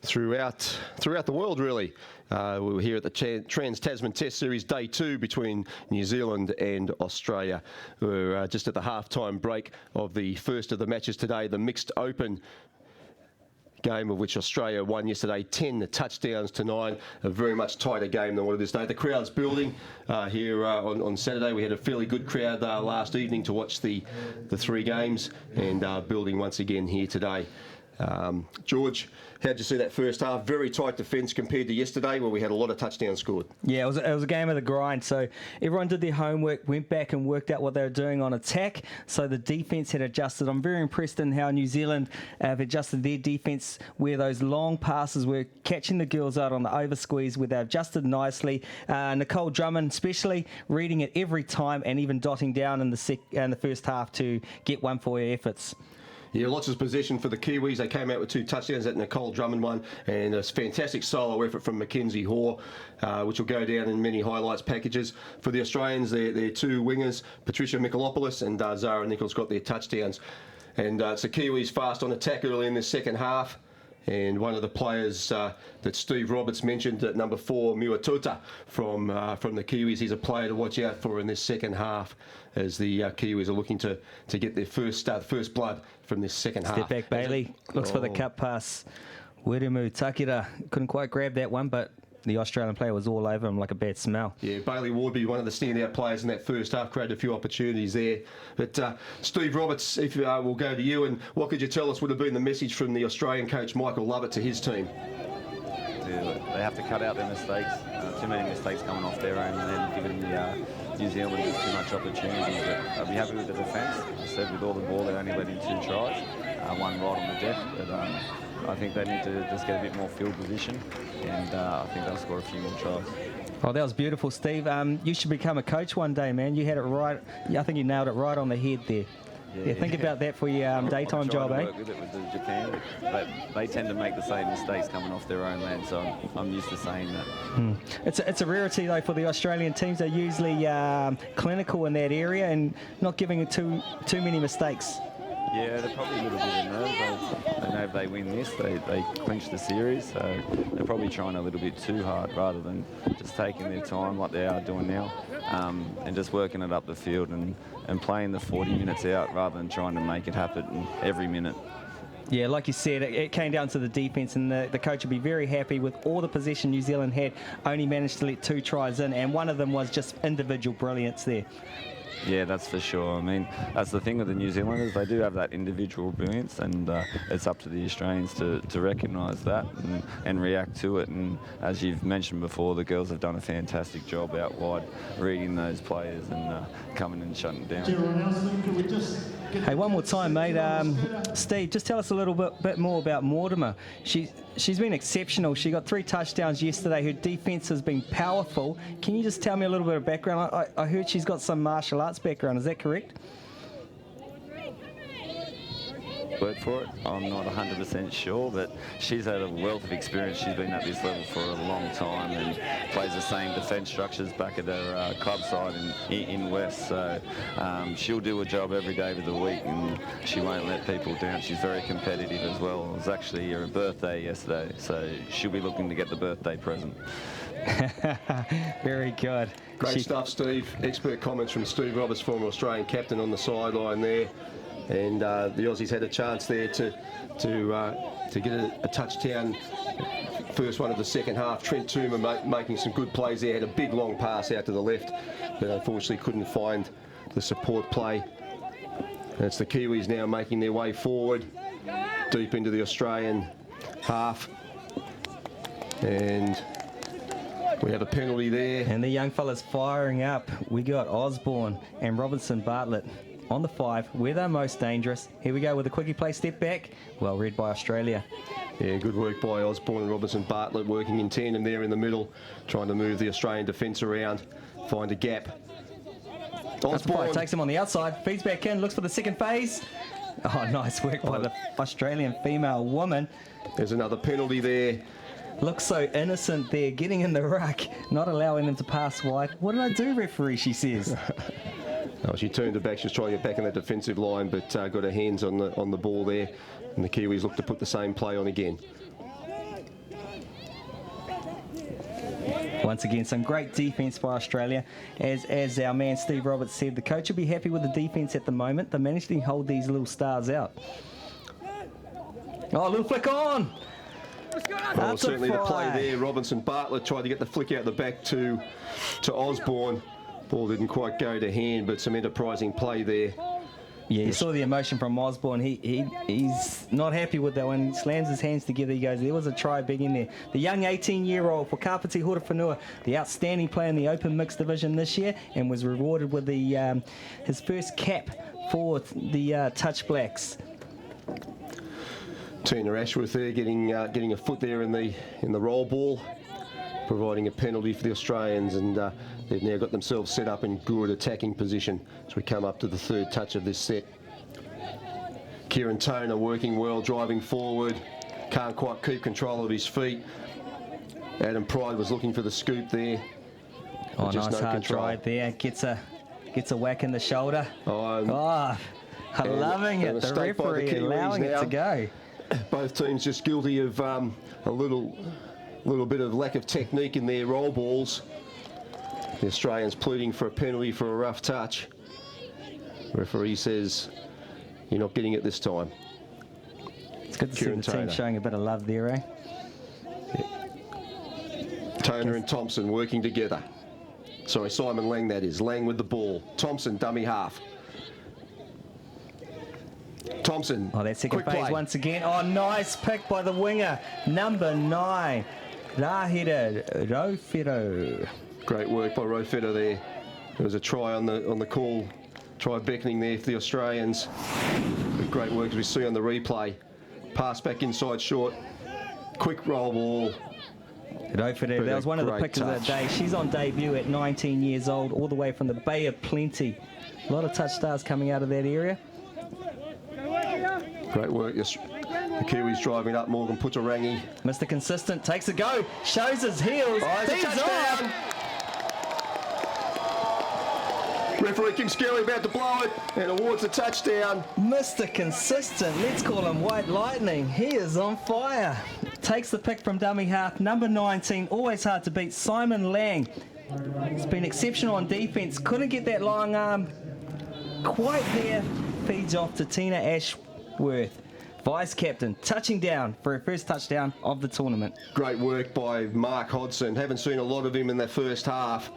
throughout the world, really. We were here at the Trans-Tasman Test Series Day 2 between New Zealand and Australia. We're just at the half-time break of the first of the matches today, the Mixed Open game, of which Australia won yesterday 10 touchdowns to 9. A very much tighter game than what it is today. The crowd's building here on Saturday. We had a fairly good crowd last evening to watch the three games, and building once again here today. George, how'd you see that first half? Very tight defence compared to yesterday, where we had a lot of touchdowns scored. Yeah, it was a game of the grind. So everyone did their homework, went back and worked out what they were doing on attack. So the defence had adjusted. I'm very impressed in how New Zealand have adjusted their defence, where those long passes were catching the girls out on the over squeeze, where they adjusted nicely. Nicole Drummond especially reading it every time and even dotting down in the first half to get one for her efforts. Yeah, lots of possession for the Kiwis. They came out with 2 touchdowns, that Nicole Drummond one, and a fantastic solo effort from Mackenzie Hoare, which will go down in many highlights packages. For the Australians, their 2 wingers, Patricia Mikolopoulos and Zara Nichols, got their touchdowns. And it's the Kiwis fast on attack early in the second half. And one of the players that Steve Roberts mentioned, at number 4, Muatota from the Kiwis, he's a player to watch out for in this second half, as the Kiwis are looking to get their first blood from this second half. Step back, Bailey. Looks for the cut pass. Weremu Takira couldn't quite grab that one, but the Australian player was all over him like a bad smell. Yeah, Bailey Wardby, one of the standout players in that first half, created a few opportunities there. But Steve Roberts, if we'll go to you, and what could you tell us would have been the message from the Australian coach Michael Lovett to his team? They have to cut out their mistakes. Too many mistakes coming off their own, and then giving the New Zealanders too much opportunity. But I'll be happy with the defence. As I said, with all the ball, they only let in 2 tries, one right on the deck. But I think they need to just get a bit more field position, and I think they'll score a few more tries. Oh, that was beautiful, Steve. You should become a coach one day, man. You had it right. I think you nailed it right on the head there. Yeah, think about that for your daytime job, eh? Work with it with the Japan. They tend to make the same mistakes coming off their own land, so I'm used to saying that. It's a rarity, though, for the Australian teams. They're usually clinical in that area and not giving too many mistakes. Yeah, they're probably a little bit of nerves. They know if they win this, they clinch the series, so they're probably trying a little bit too hard rather than just taking their time like they are doing now, and just working it up the field and playing the 40 minutes out rather than trying to make it happen every minute. Yeah, like you said, it came down to the defence, and the coach would be very happy with all the possession New Zealand had, only managed to let 2 tries in, and one of them was just individual brilliance there. Yeah, that's for sure. I mean, that's the thing with the New Zealanders. They do have that individual brilliance, and it's up to the Australians to recognise that and react to it. And as you've mentioned before, the girls have done a fantastic job out wide, reading those players and coming and shutting down. Hey, one more time, mate. Steve, just tell us a little bit more about Mortimer. She's been exceptional. She got 3 touchdowns yesterday. Her defence has been powerful. Can you just tell me a little bit of background? I heard she's got some martial arts background. Is that correct? Word for it, I'm not 100% sure, but she's had a wealth of experience. She's been at this level for a long time and plays the same defence structures back at her club side in West, so she'll do a job every day of the week, and she won't let people down. She's very competitive as well. It was actually her birthday yesterday, so she'll be looking to get the birthday present. Very good. Great stuff, Steve. Expert comments from Steve Roberts, former Australian captain, on the sideline there. And the Aussies had a chance there to get a touchdown. First one of the second half. Trent Toomer making some good plays there. Had a big long pass out to the left, but unfortunately couldn't find the support play. And it's the Kiwis now making their way forward, deep into the Australian half. And we have a penalty there. And the young fella's firing up. We got Osborne and Robinson Bartlett on the 5, where they're most dangerous. Here we go with a quickie play step back. Well read by Australia. Yeah, good work by Osborne and Robinson Bartlett, working in tandem there in the middle, trying to move the Australian defence around, find a gap. Osborne takes him on the outside, feeds back in, looks for the second phase. Oh, nice work by the Australian female woman. There's another penalty there. Looks so innocent there, getting in the ruck, not allowing them to pass wide. What did I do, referee, she says. Oh, she turned her back. She was trying to get back in that defensive line, but got her hands on the ball there. And the Kiwis look to put the same play on again. Once again, some great defence by Australia. As our man Steve Roberts said, the coach will be happy with the defence at the moment. They managed to hold these little stars out. Oh, a little flick on! Well, certainly the play there. Robinson Bartlett tried to get the flick out the back to Osborne. Ball didn't quite go to hand, but some enterprising play there. Yeah, you saw the emotion from Osborne. He's not happy with that one. He slams his hands together. He goes, there was a try big in there. The young 18-year-old for Kapiti Horowhenua, the outstanding player in the Open Mixed Division this year, and was rewarded with the his first cap for the Touch Blacks. Tina Ashworth there getting a foot there in the roll ball, providing a penalty for the Australians, and they've now got themselves set up in good attacking position as we come up to the third touch of this set. Kieran Toner working well, driving forward, can't quite keep control of his feet. Adam Pride was looking for the scoop there. Oh, nice hard drive there. Gets a whack in the shoulder. Loving it. The referee allowing it to go. Both teams just guilty of a little bit of lack of technique in their roll balls. The Australians pleading for a penalty for a rough touch. Referee says, you're not getting it this time. It's good to see the team showing a bit of love there, eh? Toner and Thompson working together. Sorry, Simon Lang that is. Lang with the ball. Thompson, dummy half. Thompson. Oh, that second phase once again. Oh, nice pick by the winger. Number 9, Rahira Rofero. Great work by Rofero there. There was a try on the call. Try beckoning there for the Australians. Great work as we see on the replay. Pass back inside short. Quick roll ball. Rofero, that was one of the picks of the day. She's on debut at 19 years old, all the way from the Bay of Plenty. A lot of touch stars coming out of that area. Great work. The Kiwis driving up. Morgan Putarangi. Mr. Consistent takes a go. Shows his heels. He's on. Referee Kim Skelly about to blow it and awards a touchdown. Mr. Consistent. Let's call him White Lightning. He is on fire. Takes the pick from dummy half. Number 19. Always hard to beat. Simon Lang. He's been exceptional on defence. Couldn't get that long arm quite there. Feeds off to Tina Ashworth, vice captain, touching down for her first touchdown of the tournament. Great work by Mark Hodson. Haven't seen a lot of him in the first half,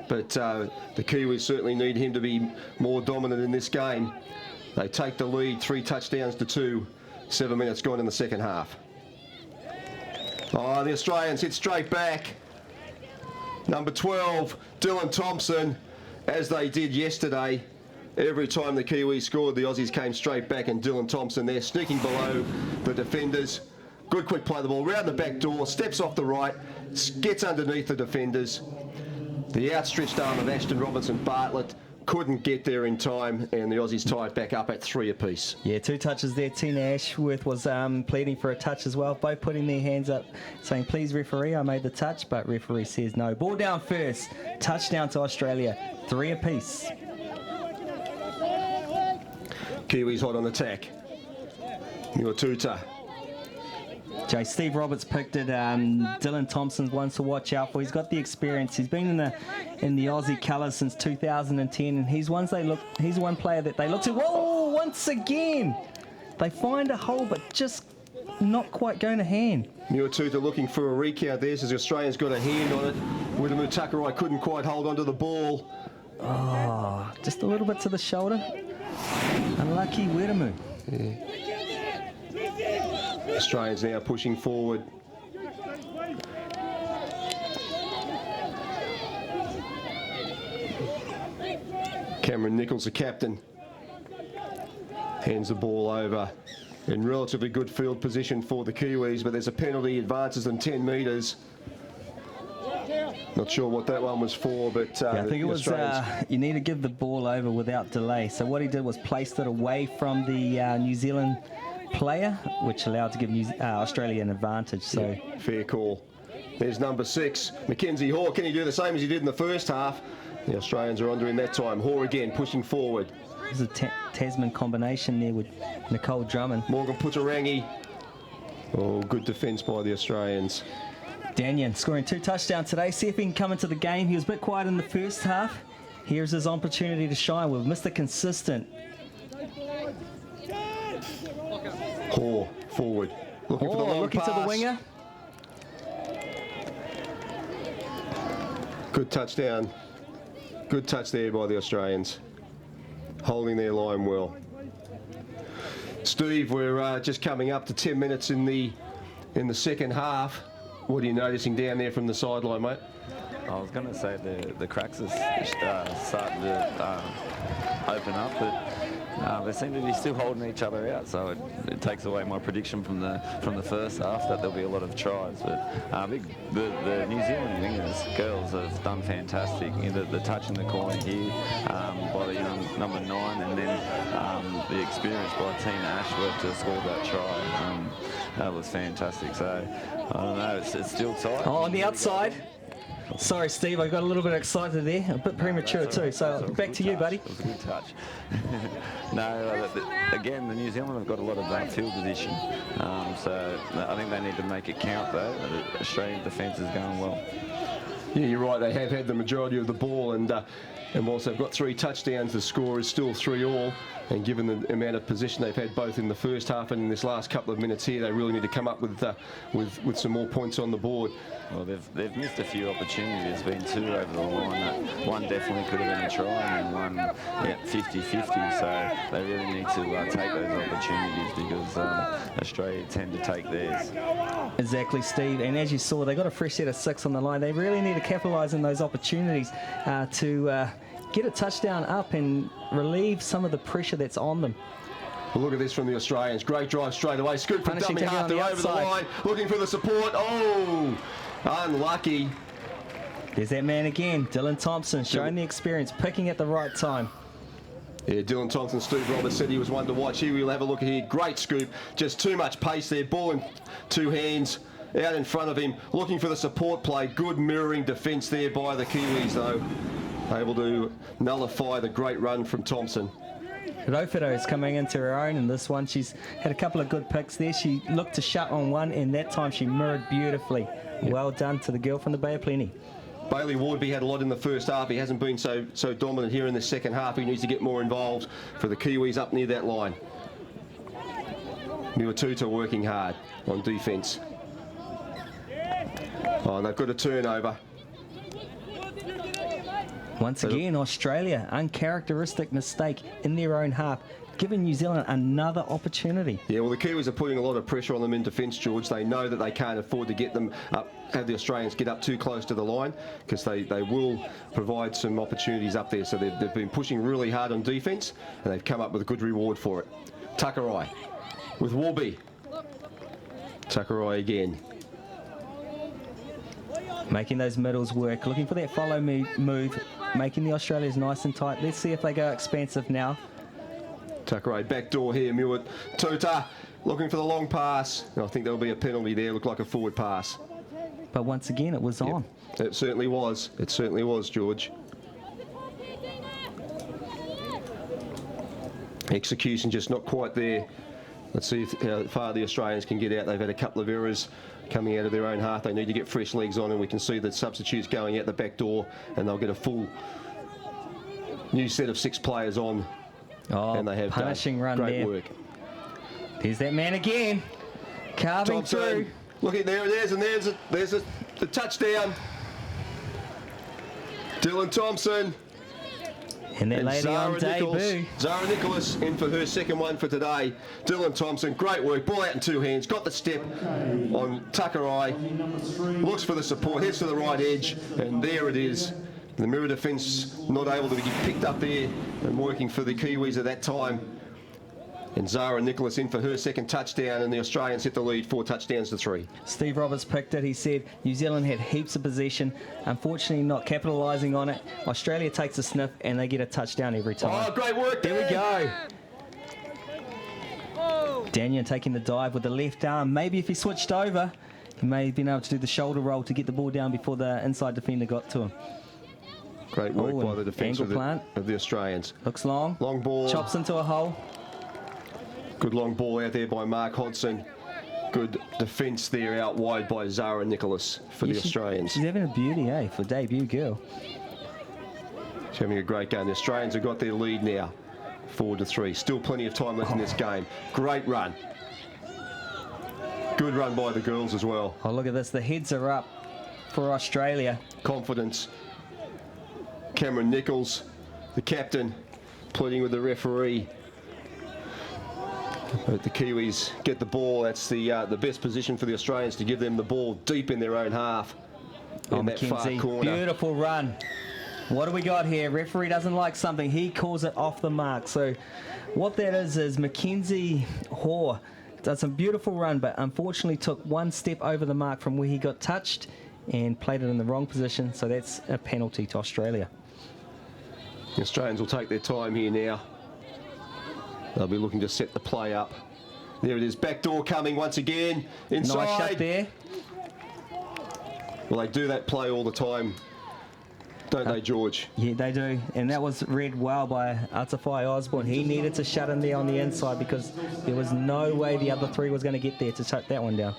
but the Kiwis certainly need him to be more dominant in this game. They take the lead, 3 touchdowns to 2. 7 minutes gone in the second half. Oh, the Australians hit straight back. Number 12, Dylan Thompson, as they did yesterday. Every time the Kiwis scored, the Aussies came straight back, and Dylan Thompson there sneaking below the defenders. Good quick play of the ball, round the back door, steps off the right, gets underneath the defenders. The outstretched arm of Ashton Robinson Bartlett couldn't get there in time, and the Aussies tied back up at 3 apiece. Yeah, 2 touches there. Tina Ashworth was pleading for a touch as well, both putting their hands up saying, please referee, I made the touch, but referee says no. Ball down first, touchdown to Australia, 3 apiece. Kiwis hot on attack. Muatuta. Steve Roberts picked it. Dylan Thompson's one to watch out for. He's got the experience. He's been in the Aussie colours since 2010, and he's one player that they look to. Whoa! Once again, they find a hole, but just not quite going to hand. Muatuta looking for a recount there, says the Australians got a hand on it. Widamu Takarai couldn't quite hold onto the ball. Oh, just a little bit to the shoulder. Unlucky Widamu. Yeah. Australians now pushing forward. Cameron Nichols, the captain, hands the ball over in relatively good field position for the Kiwis, but there's a penalty, advances them 10 metres. Not sure what that one was for, but I think it was you need to give the ball over without delay. So what he did was placed it away from the New Zealand player, which allowed to give Australia an advantage. So yeah, fair call. There's number 6, Mackenzie Hawke. Can he do the same as he did in the first half? The Australians are under in that time. Hoare again pushing forward. There's a Tasman combination there with Nicole Drummond. Morgan Putarangi. Oh, good defence by the Australians. Danyan scoring 2 touchdowns today. See if he can come into the game. He was a bit quiet in the first half. Here's his opportunity to shine with Mr. Consistent. Hoare forward. Looking for the long looking pass. to the winger. Good touchdown. Good touch there by the Australians. Holding their line well. Steve, we're just coming up to 10 minutes in the second half. What are you noticing down there from the sideline, mate? I was going to say the cracks are starting to open up, but they seem to be still holding each other out. So it takes away my prediction from the first half that there'll be a lot of tries. But the New Zealand wingers, girls, have done fantastic. You know, the touch in the corner here by the young number 9, and then the experience by Tina Ashworth to score that try. That was fantastic. So I don't know. It's still tight. Oh, on the outside. Sorry, Steve, I got a little bit excited there. A bit premature too. So back to you, buddy. It was a good touch. No, again, the New Zealand have got a lot of field position. So I think they need to make it count, though. The Australian defence is going well. Yeah, you're right. They have had the majority of the ball, and whilst they've got 3 touchdowns, the score is still 3-all. And given the amount of possession they've had both in the first half and in this last couple of minutes here, they really need to come up with some more points on the board. Well, they've missed a few opportunities. There's been 2 over the line. One definitely could have been a try, and one 50-50. So they really need to take those opportunities, because Australia tend to take theirs. Exactly, Steve. And as you saw, they got a fresh set of 6 on the line. They really need to capitalise on those opportunities to get a touchdown up and relieve some of the pressure that's on them. Well, look at this from the Australians. Great drive straight away. Scoop from dummy half. They're over the line. Looking for the support. Oh, unlucky. There's that man again, Dylan Thompson, showing the experience, picking at the right time. Yeah, Dylan Thompson, Steve Roberts said he was one to watch. Here we'll have a look here. Great scoop. Just too much pace there. Ball in 2 hands. Out in front of him. Looking for the support play. Good mirroring defence there by the Kiwis, though. Able to nullify the great run from Thompson. Rauwhero is coming into her own in this one. She's had a couple of good picks there. She looked to shut on one, and that time she mirrored beautifully. Yep. Well done to the girl from the Bay of Plenty. Bailey Wardby had a lot in the first half. He hasn't been so dominant here in the second half. He needs to get more involved for the Kiwis up near that line. Miwatuta working hard on defence. Oh, they've got a turnover. Once again, Australia, uncharacteristic mistake in their own half, giving New Zealand another opportunity. Yeah, well, the Kiwis are putting a lot of pressure on them in defence, George. They know that they can't afford to get them up, have the Australians get up too close to the line, because they will provide some opportunities up there. So they've been pushing really hard on defence, and they've come up with a good reward for it. Takarai with Warby. Takarai again. Making those middles work, looking for that follow move, making the Australians nice and tight. Let's see if they go expansive now. Takarai back door here, Miwatuta looking for the long pass. And I think there'll be a penalty there, looked like a forward pass. But once again, it was on. It certainly was. It certainly was, George. Execution just not quite there. Let's see how far the Australians can get out. They've had a couple of errors coming out of their own half. They need to get fresh legs on, and we can see the substitutes going out the back door, and they'll get a full new set of 6 players on. Oh, and they have punishing done run great there. work. There's that man again, carving Thompson, through. Look at there it is, and there's the touchdown. Dylan Thompson. And that lady on debut. Zara Nicholas in for her second one for today. Dylan Thompson, great work. Ball out in 2 hands. Got the step on Takarai. Looks for the support. Heads to the right edge. And there it is. The mirror defence not able to be picked up there and working for the Kiwis at that time. And Zara Nicholas in for her second touchdown, and the Australians hit the lead 4 touchdowns to 3. Steve Roberts picked it. He said New Zealand had heaps of possession, unfortunately not capitalising on it. Australia takes a sniff and they get a touchdown every time. Oh, great work. There we go. Danyan taking the dive with the left arm. Maybe if he switched over, he may have been able to do the shoulder roll to get the ball down before the inside defender got to him. Great work by the defence of the Australians. Looks long. Long ball. Chops into a hole. Good long ball out there by Mark Hodson. Good defence there out wide by Zara Nicholas for the Australians. She's having a beauty, eh, for debut girl. She's having a great game. The Australians have got their lead now, 4-3. Still plenty of time left in this game. Great run. Good run by the girls as well. Oh, look at this. The heads are up for Australia. Confidence. Cameron Nichols, the captain, pleading with the referee. But the Kiwis get the ball. That's the best position for the Australians to give them the ball deep in their own half. In that far corner. Beautiful run. What do we got here? Referee doesn't like something. He calls it off the mark. So what that is Mackenzie Hoare does some beautiful run, but unfortunately took one step over the mark from where he got touched and played it in the wrong position. So that's a penalty to Australia. The Australians will take their time here now. They'll be looking to set the play up. There it is, backdoor coming once again. Inside. Nice shot there. Well, they do that play all the time, don't they, George? Yeah, they do. And that was read well by Atafai Osborne. He needed to shut him there on the inside because there was no way the other three was going to get there to shut that one down.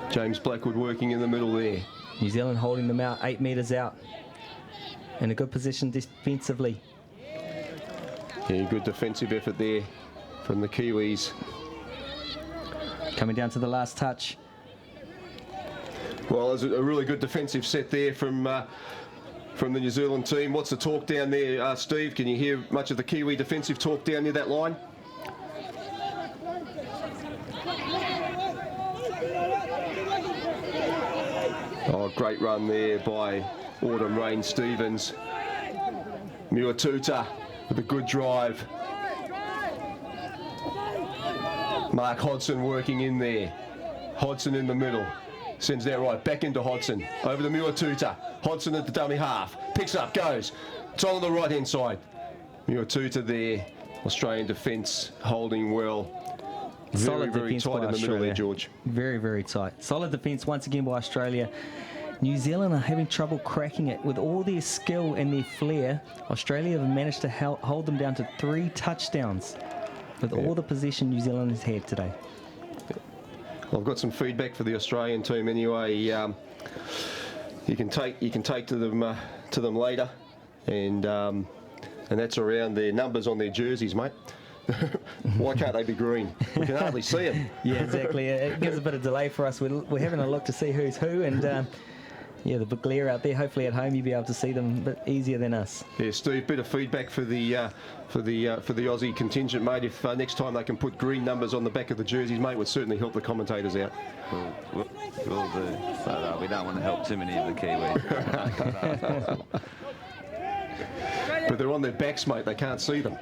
James Blackwood working in the middle there. New Zealand holding them out, 8 metres out. In a good position defensively. Yeah, good defensive effort there from the Kiwis. Coming down to the last touch. Well, there's a really good defensive set there from the New Zealand team. What's the talk down there, Steve? Can you hear much of the Kiwi defensive talk down near that line? Oh, great run there by Autumn Rain Stevens. Muatuta with a good drive. Mark Hodson working in there. Hodson in the middle. Sends that right back into Hodson. Over to Muatuta. Hodson at the dummy half. Picks up, goes. It's on the right-hand side. Muatuta there. Australian defence holding well. Solid very defence tight by in the middle there, Australia. George. Very, very tight. Solid defence once again by Australia. New Zealand are having trouble cracking it. With all their skill and their flair, Australia have managed to hold them down to 3 touchdowns with all the possession New Zealand has had today. Well, I've got some feedback for the Australian team anyway. You can take to them later, and that's around their numbers on their jerseys, mate. Why can't they be green? We can hardly see them. Yeah, exactly. It gives a bit of delay for us. We're having a look to see who's who, and yeah, the big glare out there. Hopefully at home you'll be able to see them a bit easier than us. Yeah, Steve, bit of feedback for the Aussie contingent, mate. If next time they can put green numbers on the back of the jerseys, mate, would certainly help the commentators out. We'll do, but we don't want to help too many of the Kiwis. But they're on their backs, mate. They can't see them.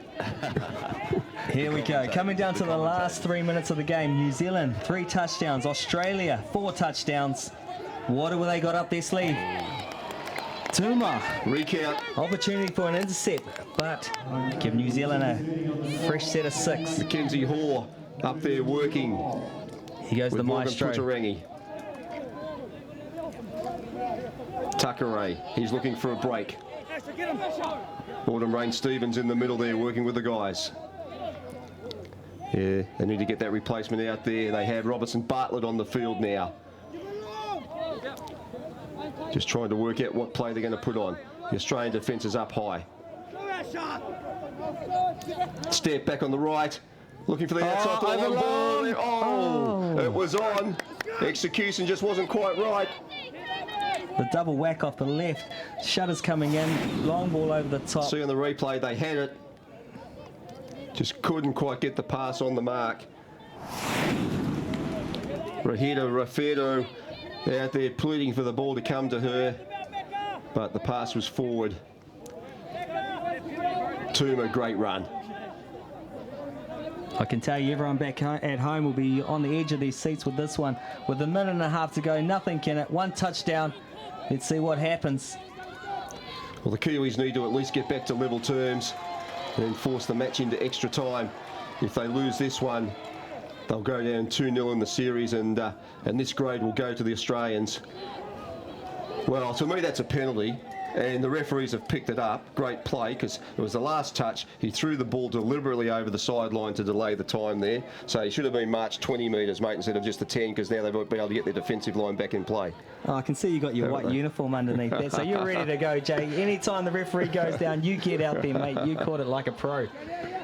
Here we go. Coming down to the last 3 minutes of the game. New Zealand, 3 touchdowns. Australia, 4 touchdowns. What have they got up their sleeve? Tuma. Recount. Opportunity for an intercept, but give New Zealand a fresh set of 6. Mackenzie Hoare up there working. He goes the maestro. Puturangi. Tuckeray. He's looking for a break. Autumn Rain Stevens in the middle there working with the guys. Yeah, they need to get that replacement out there. They have Robertson Bartlett on the field now. Just trying to work out what play they're going to put on. The Australian defence is up high. Step back on the right. Looking for the outside for the long ball. Oh, it was on. Execution just wasn't quite right. The double whack off the left. Shutters coming in. Long ball over the top. See on the replay, they had it. Just couldn't quite get the pass on the mark. Rahita Rafedo out there pleading for the ball to come to her, but the pass was forward. Tuma, great run. I can tell you everyone back at home will be on the edge of their seats with this one. With a minute and a half to go, nothing in it. 1 touchdown. Let's see what happens. Well, the Kiwis need to at least get back to level terms and then force the match into extra time. If they lose this one, they'll go down 2-0 in the series, and this grade will go to the Australians. Well, to me, that's a penalty. And the referees have picked it up. Great play, because it was the last touch. He threw the ball deliberately over the sideline to delay the time there. So he should have been marched 20 metres, mate, instead of just the 10, because now they won't be able to get their defensive line back in play. Oh, I can see you got your white uniform underneath there, so you're ready to go, Jay. Anytime the referee goes down, you get out there, mate. You caught it like a pro.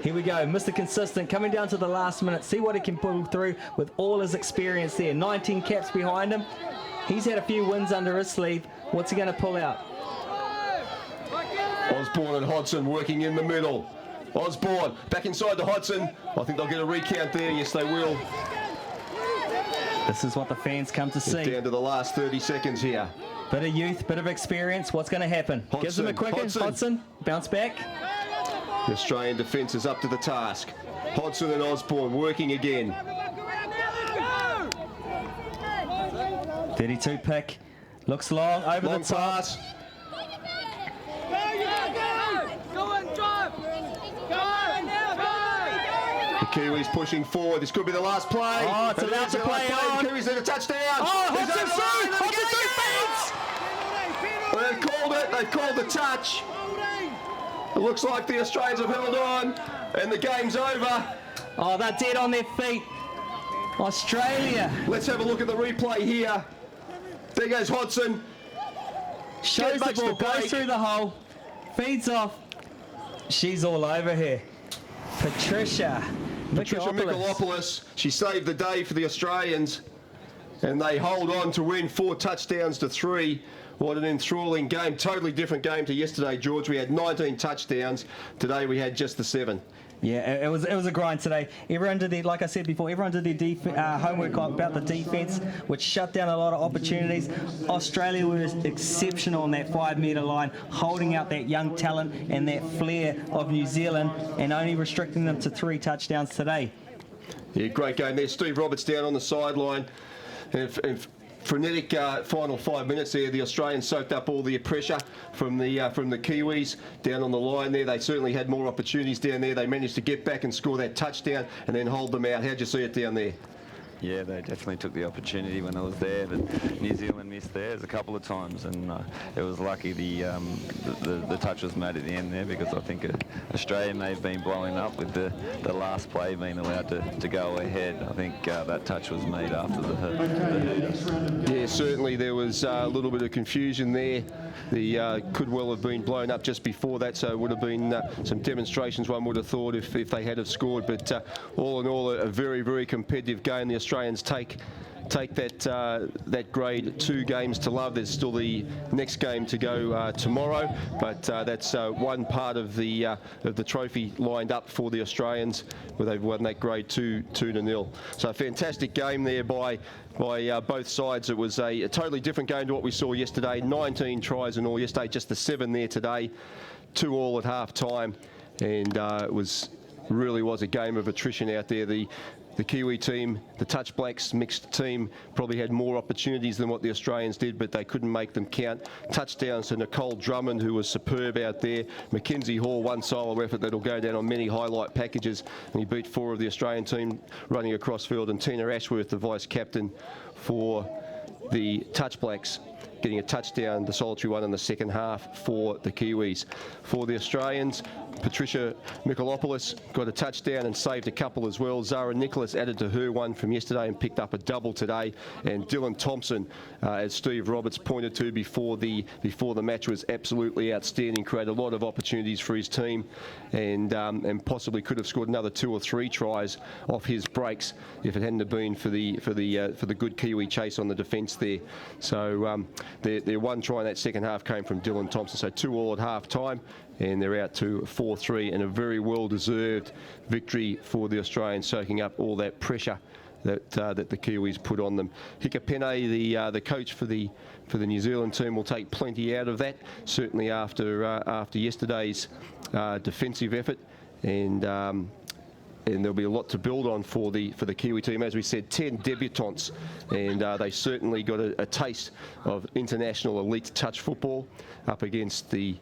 Here we go, Mr. Consistent coming down to the last minute. See what he can pull through with all his experience there. 19 caps behind him. He's had a few wins under his sleeve. What's he going to pull out? Osborne and Hodson working in the middle. Osborne back inside to Hodson. I think they'll get a recount there. Yes, they will. This is what the fans come to see. Down to the last 30 seconds here. Bit of youth, bit of experience. What's going to happen? Hodson, Gives him a quick Hodson. Bounce back. The Australian defence is up to the task. Hodson and Osborne working again. 32 pick. Looks long, over long the top. pass. The Kiwis pushing forward. This could be the last play. Oh, it's allowed to play on. The Kiwis need a touchdown. Oh, Hodson's through. They've called it. They've called the touch. It looks like the Australians have held on, and the game's over. Oh, they're dead on their feet. Australia. Let's have a look at the replay here. There goes Hodson. Shows the ball, goes through the hole, feeds off. She's all over here. Patricia Mikolopoulos. She saved the day for the Australians, and they hold on to win 4 touchdowns to 3. What an enthralling game. Totally different game to yesterday, George. We had 19 touchdowns. Today we had just the 7. Yeah, it was a grind today. Everyone did their, like I said before, everyone did their homework about the defence, which shut down a lot of opportunities. Australia was exceptional on that 5-metre line, holding out that young talent and that flair of New Zealand, and only restricting them to 3 touchdowns today. Yeah, great game there. Steve Roberts down on the sideline. And frenetic final 5 minutes there. The Australians soaked up all the pressure from the Kiwis down on the line there. They certainly had more opportunities down there. They managed to get back and score that touchdown and then hold them out. How'd you see it down there? Yeah, they definitely took the opportunity when I was there, but New Zealand missed theirs a couple of times, and it was lucky the touch was made at the end there, because I think Australia may have been blowing up with the last play being allowed to go ahead. I think that touch was made after the Yeah, certainly there was a little bit of confusion there. The could well have been blown up just before that, so it would have been some demonstrations, one would have thought, if they had have scored. But all in all, a very, very competitive game. The Australians take that grade 2 games to love. There's still the next game to go tomorrow, but that's one part of the trophy lined up for the Australians, where they've won that grade 2-0. So a fantastic game there by both sides. It was a totally different game to what we saw yesterday. 19 tries in all yesterday, just the 7 there today, 2 all at half time, and it really was a game of attrition out there. The Kiwi team, the Touch Blacks mixed team, probably had more opportunities than what the Australians did, but they couldn't make them count. Touchdowns to Nicole Drummond, who was superb out there. Mackenzie Hall, one solo effort that'll go down on many highlight packages, and he beat 4 of the Australian team running across field. And Tina Ashworth, the vice captain for the Touch Blacks, getting a touchdown, the solitary one in the second half for the Kiwis. For the Australians, Patricia Mikolopoulos got a touchdown and saved a couple as well. Zara Nicholas added to her one from yesterday and picked up a double today. And Dylan Thompson, as Steve Roberts pointed to before the match, was absolutely outstanding. Created a lot of opportunities for his team, and possibly could have scored another 2 or 3 tries off his breaks if it hadn't have been for the good Kiwi chase on the defence there. So their one try in that second half came from Dylan Thompson. So 2 all at half time, and they're out to 4-3, and a very well-deserved victory for the Australians, soaking up all that pressure that the Kiwis put on them. Hikapene, the coach for the New Zealand team, will take plenty out of that, certainly after yesterday's defensive effort, and there'll be a lot to build on for the Kiwi team. As we said, 10 debutantes, and they certainly got a taste of international elite touch football up against the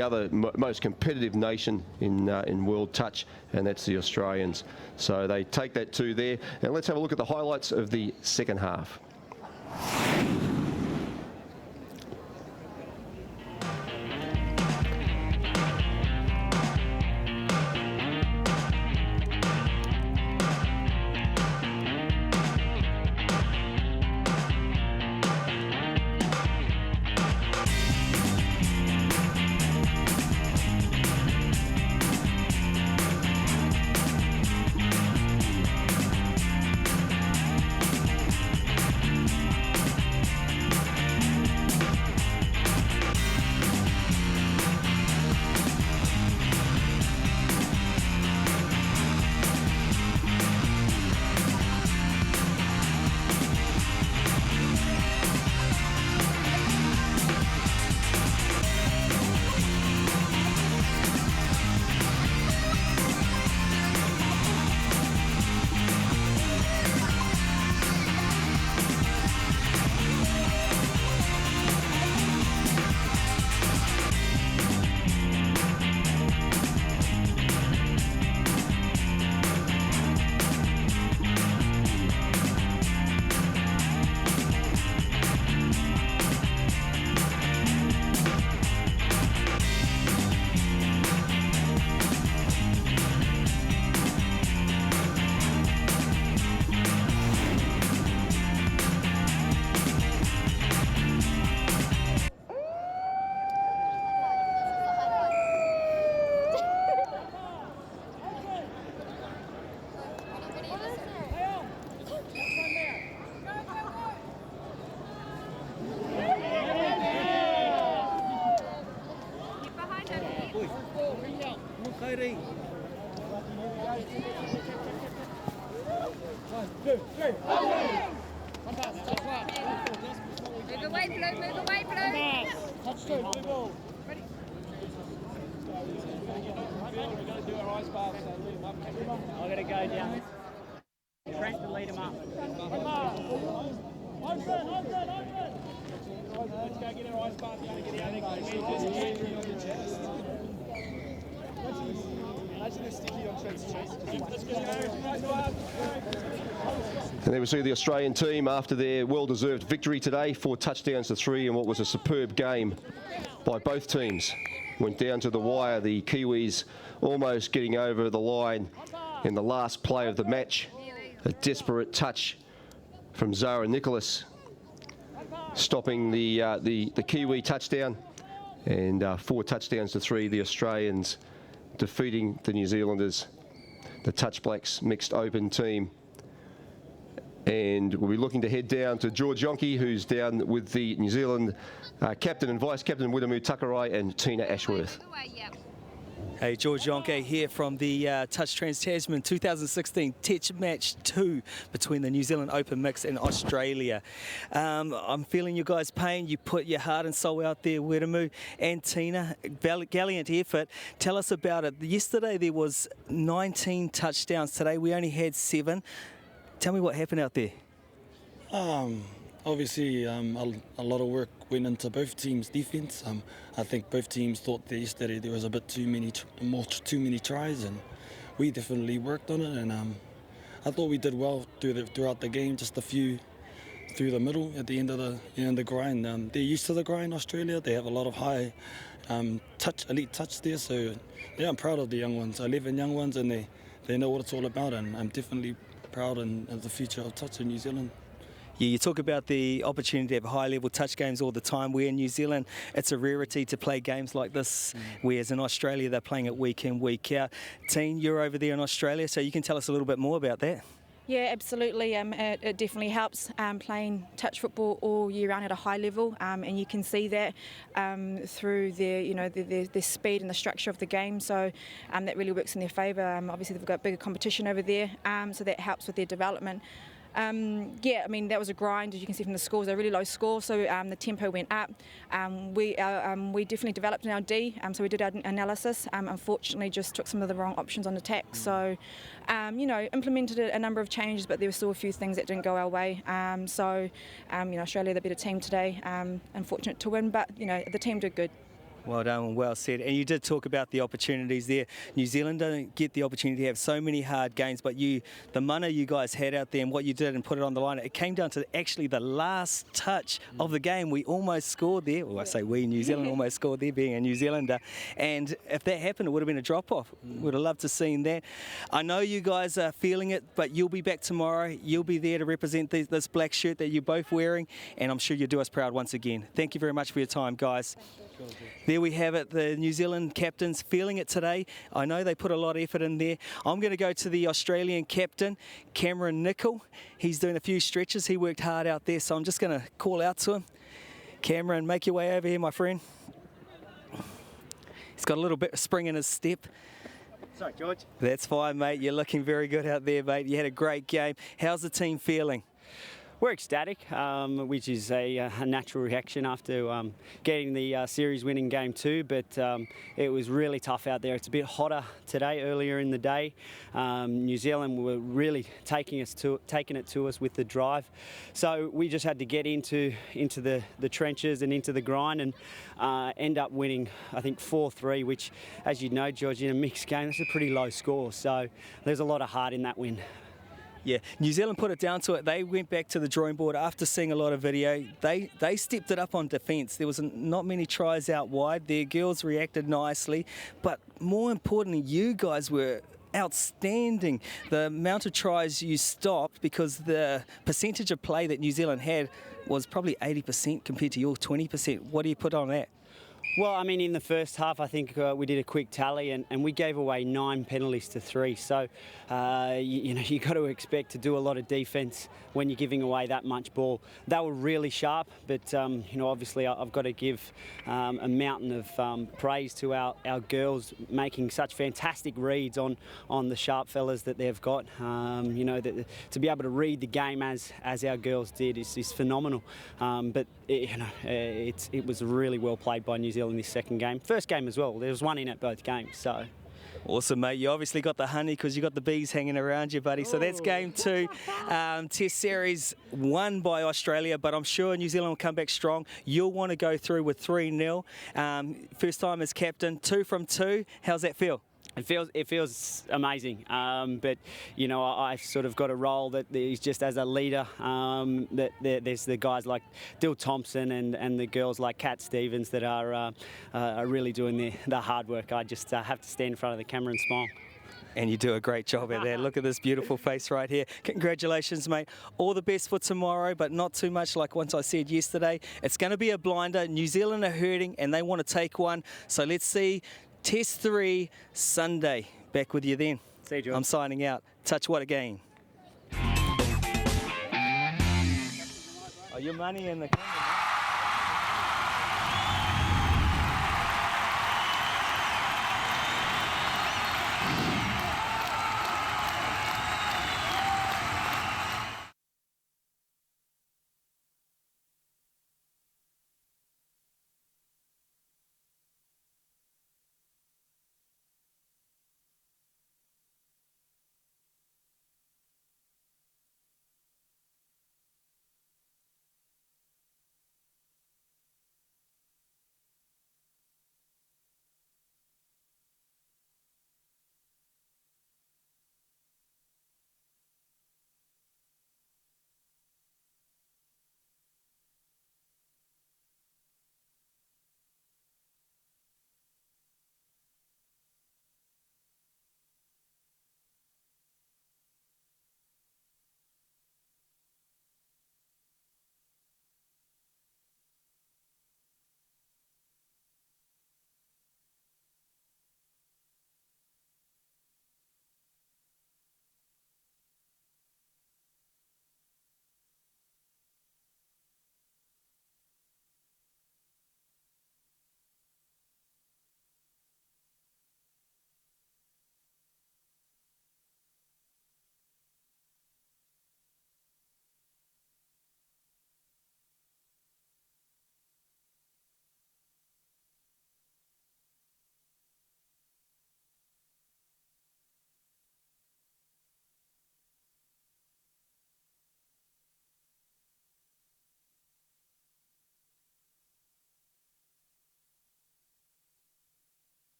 other most competitive nation in world touch, and that's the Australians. So they take that 2 there. And let's have a look at the highlights of the second half. Move away, Blue, move away, Blue. Touch two, blue ball. Ready. We're going to do our ice bath, so lead him up. I'm going to go down. Trent to lead him up. Open. Let's go get our ice bath. We're going to get out of Imagine the sticky on Trent's chest. Let's go. And there we see the Australian team after their well-deserved victory today, 4 touchdowns to 3 in what was a superb game by both teams. Went down to the wire, the Kiwis almost getting over the line in the last play of the match. A desperate touch from Zara Nicholas, stopping the Kiwi touchdown, and 4 touchdowns to 3, the Australians defeating the New Zealanders, the Touch Blacks mixed open team. And we'll be looking to head down to George Yonke, who's down with the New Zealand captain and vice-captain Wiremu Takarai and Tina Ashworth. Hey, George Yonke here from the Touch Trans-Tasman 2016 Tech Match 2 between the New Zealand Open Mix and Australia. I'm feeling you guys' pain. You put your heart and soul out there, Wiremu and Tina. Gallant effort. Tell us about it. Yesterday there was 19 touchdowns. Today we only had 7. Tell me what happened out there. Obviously, a lot of work went into both teams' defence. I think both teams thought that yesterday there was a bit too many tries, and we definitely worked on it. And I thought we did well throughout the game. Just a few through the middle at the end of the grind. They're used to the grind, Australia. They have a lot of high elite touch there. So yeah, I'm proud of the young ones. 11 young ones, and they know what it's all about. And I'm definitely proud of the future of touch in New Zealand. Yeah, you talk about the opportunity to have high-level touch games all the time. We're in New Zealand, it's a rarity to play games like this, whereas in Australia they're playing it week in, week out. Teen, you're over there in Australia, so you can tell us a little bit more about that. Yeah, absolutely. It definitely helps playing touch football all year round at a high level, and you can see that through their speed and the structure of the game. So that really works in their favour. Obviously, they've got bigger competition over there, so that helps with their development. Yeah, I mean, that was a grind, as you can see from the scores. They're really low score, so the tempo went up. We definitely developed in our D, so we did our analysis. Unfortunately, just took some of the wrong options on attack. So, implemented a number of changes, but there were still a few things that didn't go our way. Australia, the better team today. Unfortunate to win, but, the team did good. Well done and well said. And you did talk about the opportunities there. New Zealand don't get the opportunity to have so many hard games, but the mana you guys had out there and what you did and put it on the line, it came down to actually the last touch of the game. We almost scored there. Well, I say we, New Zealand almost scored there, being a New Zealander. And if that happened, it would have been a drop-off. Would have loved to have seen that. I know you guys are feeling it, but you'll be back tomorrow. You'll be there to represent this black shirt that you're both wearing, and I'm sure you'll do us proud once again. Thank you very much for your time, guys. There we have it, the New Zealand captains feeling it today. I know they put a lot of effort in there. I'm going to go to the Australian captain, Cameron Nicol. He's doing a few stretches. He worked hard out there, so I'm just going to call out to him. Cameron, make your way over here, my friend. He's got a little bit of spring in his step. Sorry, George. That's fine, mate. You're looking very good out there, mate. You had a great game. How's the team feeling? We're ecstatic, which is a natural reaction after getting the series-winning game 2, but it was really tough out there. It's a bit hotter today, earlier in the day. New Zealand were really taking it to us with the drive, so we just had to get into the trenches and into the grind and end up winning, I think, 4-3, which, as you know, George, in a mixed game, that's a pretty low score, so there's a lot of heart in that win. Yeah, New Zealand put it down to it. They went back to the drawing board after seeing a lot of video. They stepped it up on defence. There was not many tries out wide. Their girls reacted nicely. But more importantly, you guys were outstanding. The amount of tries you stopped, because the percentage of play that New Zealand had was probably 80% compared to your 20%. What do you put on that? Well, I mean, in the first half, I think we did a quick tally and we gave away 9 penalties to 3. So, you got to expect to do a lot of defence when you're giving away that much ball. They were really sharp, but, obviously I've got to give a mountain of praise to our girls making such fantastic reads on the sharp fellas that they've got. To be able to read the game as our girls did is phenomenal. But, it was really well played by New Zealand in this second game. First game as well. There was one in at both games. So. Awesome, mate. You obviously got the honey because you got the bees hanging around you, buddy. So that's game 2. Test series won by Australia, but I'm sure New Zealand will come back strong. You'll want to go through with 3-0. First time as captain, 2 from 2. How's that feel? It feels amazing, but I've sort of got a role that is just as a leader. There's the guys like Dill Thompson and the girls like Kat Stevens that are really doing the hard work. I just have to stand in front of the camera and smile. And you do a great job out there. Look at this beautiful face right here. Congratulations, mate. All the best for tomorrow, but not too much like once I said yesterday. It's going to be a blinder. New Zealand are hurting and they want to take one. So let's see. Test 3, Sunday. Back with you then. See you, John. I'm signing out. Touch what a game. Oh, your money in the camera.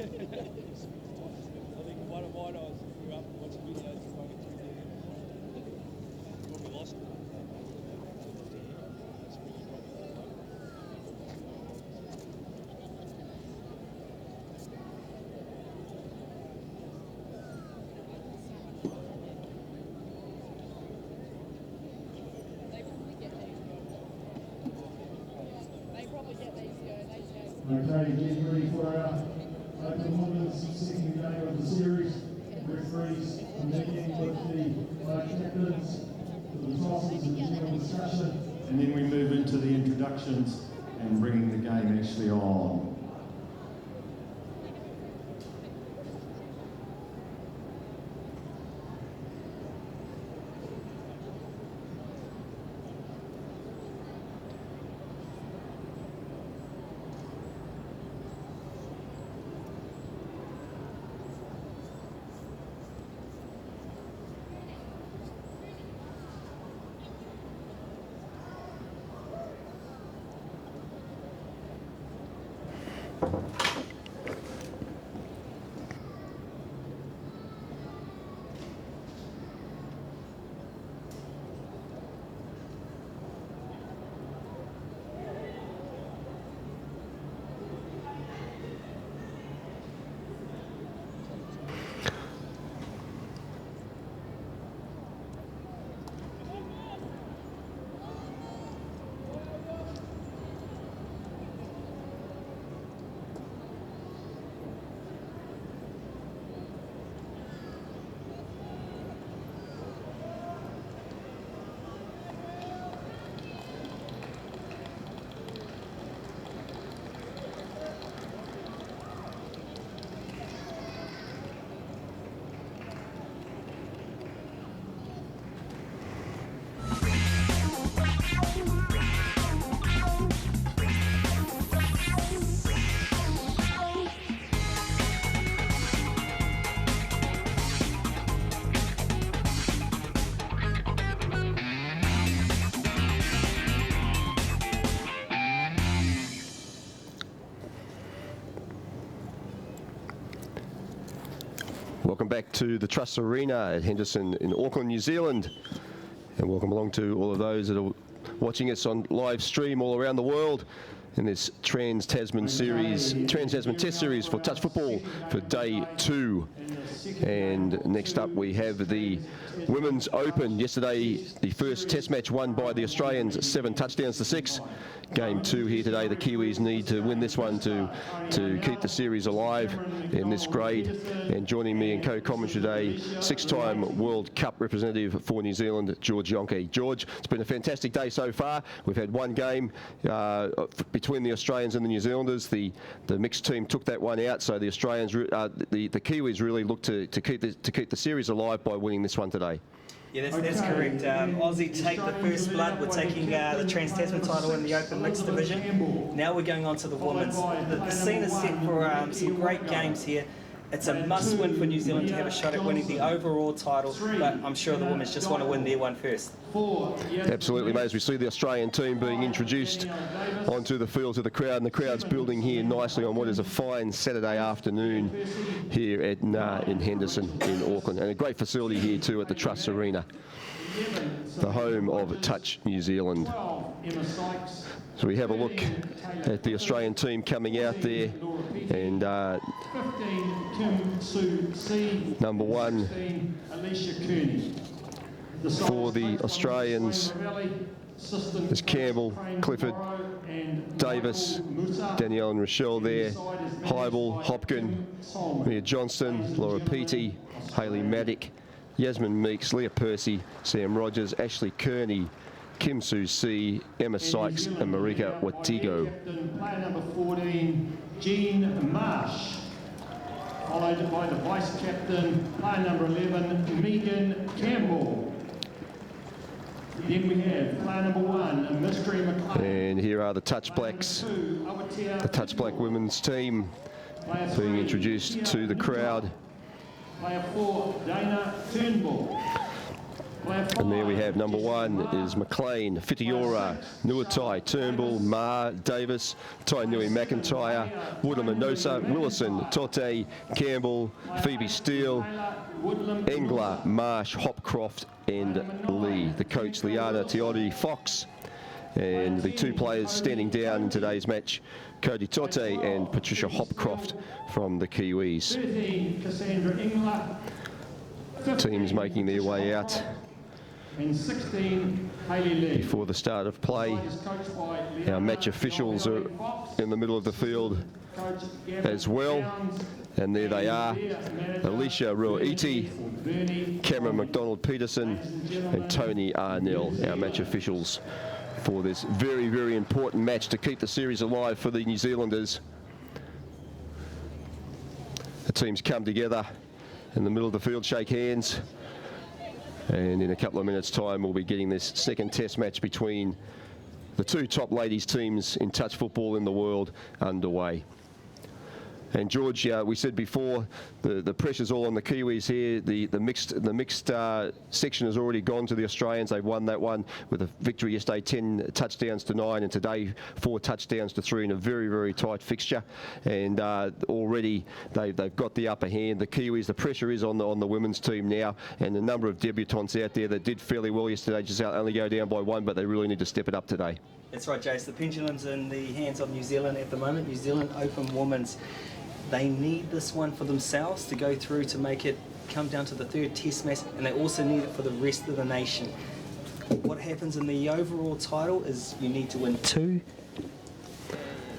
think one of mine, I grew up watching videos of running through there when we lost. Okay, getting ready for our Open Women's second game of the series. Referees are meeting with the captains for the tosses and general discussion. And then we move into the introductions and bringing the game actually on. Welcome back to the Trust Arena at Henderson in Auckland, New Zealand. And welcome along to all of those that are watching us on live stream all around the world in this Trans-Tasman series, Trans-Tasman Test Series for touch football for day 2. And next up we have the Women's Open. Yesterday, the first test match won by the Australians, 7 touchdowns to 6. Game 2 here today. The Kiwis need to win this one to keep the series alive in this grade. And joining me in co-commentary today, 6-time World Cup representative for New Zealand, George Yonke. George, it's been a fantastic day so far. We've had one game between the Australians and the New Zealanders. The mixed team took that one out, so the Australians, the Kiwis really looked to keep the series alive by winning this one today. Yeah, that's correct. Aussie take the first blood. We're taking the Trans-Tasman title in the Open Mixed Division. Now we're going on to the Women's. The scene is set for some great games here. It's a must-win for New Zealand to have a shot at winning the overall title, but I'm sure the Women's just want to win their one first. Absolutely, mate. As we see the Australian team being introduced onto the field to the crowd, and the crowd's building here nicely on what is a fine Saturday afternoon here at in Henderson in Auckland, and a great facility here too at the Trust Arena, the home of Touch New Zealand. So we have a look at the Australian team coming out there, and number 1 for the Australians is Campbell, Clifford, Davis, Danielle and Rochelle there, Hybel, Hopkin, Mia Johnston, Laura Peaty, Hayley Maddock, Yasmin Meeks, Leah Percy, Sam Rogers, Ashley Kearney, Kim Sue C, Emma Sykes and Marika Watigo. Player number 14, Jean Marsh, followed by the vice captain, player number 11, Megan Campbell. Then we have player number 1, Mystery McLean. And here are the Touch Blacks, the Touch Black women's team being introduced to the crowd. Player 4, Dana Turnbull. And there we have number 1 is McLean, Fitiora, Nuatai, Turnbull, Ma, Davis, Tainui McIntyre, Woodamanosa, Willison, Tote, Campbell, Phoebe Steele, Engler, Marsh, Hopcroft and Lee. The coach Liana Tiori Fox. And the 2 players standing down in today's match, Cody Tote and Patricia Hopcroft from the Kiwis. Teams making their way out before the start of play. Our match officials are in the middle of the field as well. And there they are, Alicia Ruaiti, Cameron McDonald-Peterson and Tony Arnell, our match officials for this very, very important match to keep the series alive for the New Zealanders. The teams come together in the middle of the field, shake hands, and in a couple of minutes' time we'll be getting this second test match between the 2 top ladies teams in touch football in the world underway. And George, we said before, the pressure's all on the Kiwis here. The mixed section has already gone to the Australians. They've won that one with a victory yesterday, 10 touchdowns to 9, and today 4 touchdowns to 3 in a very, very tight fixture. And already they've got the upper hand. The Kiwis, the pressure is on the women's team now, and the number of debutants out there that did fairly well yesterday just only go down by 1, but they really need to step it up today. That's right, Jace. The pendulum's in the hands of New Zealand at the moment. New Zealand Open Women's. They need this one for themselves to go through to make it come down to the 3rd test match, and they also need it for the rest of the nation. What happens in the overall title is you need to win 2.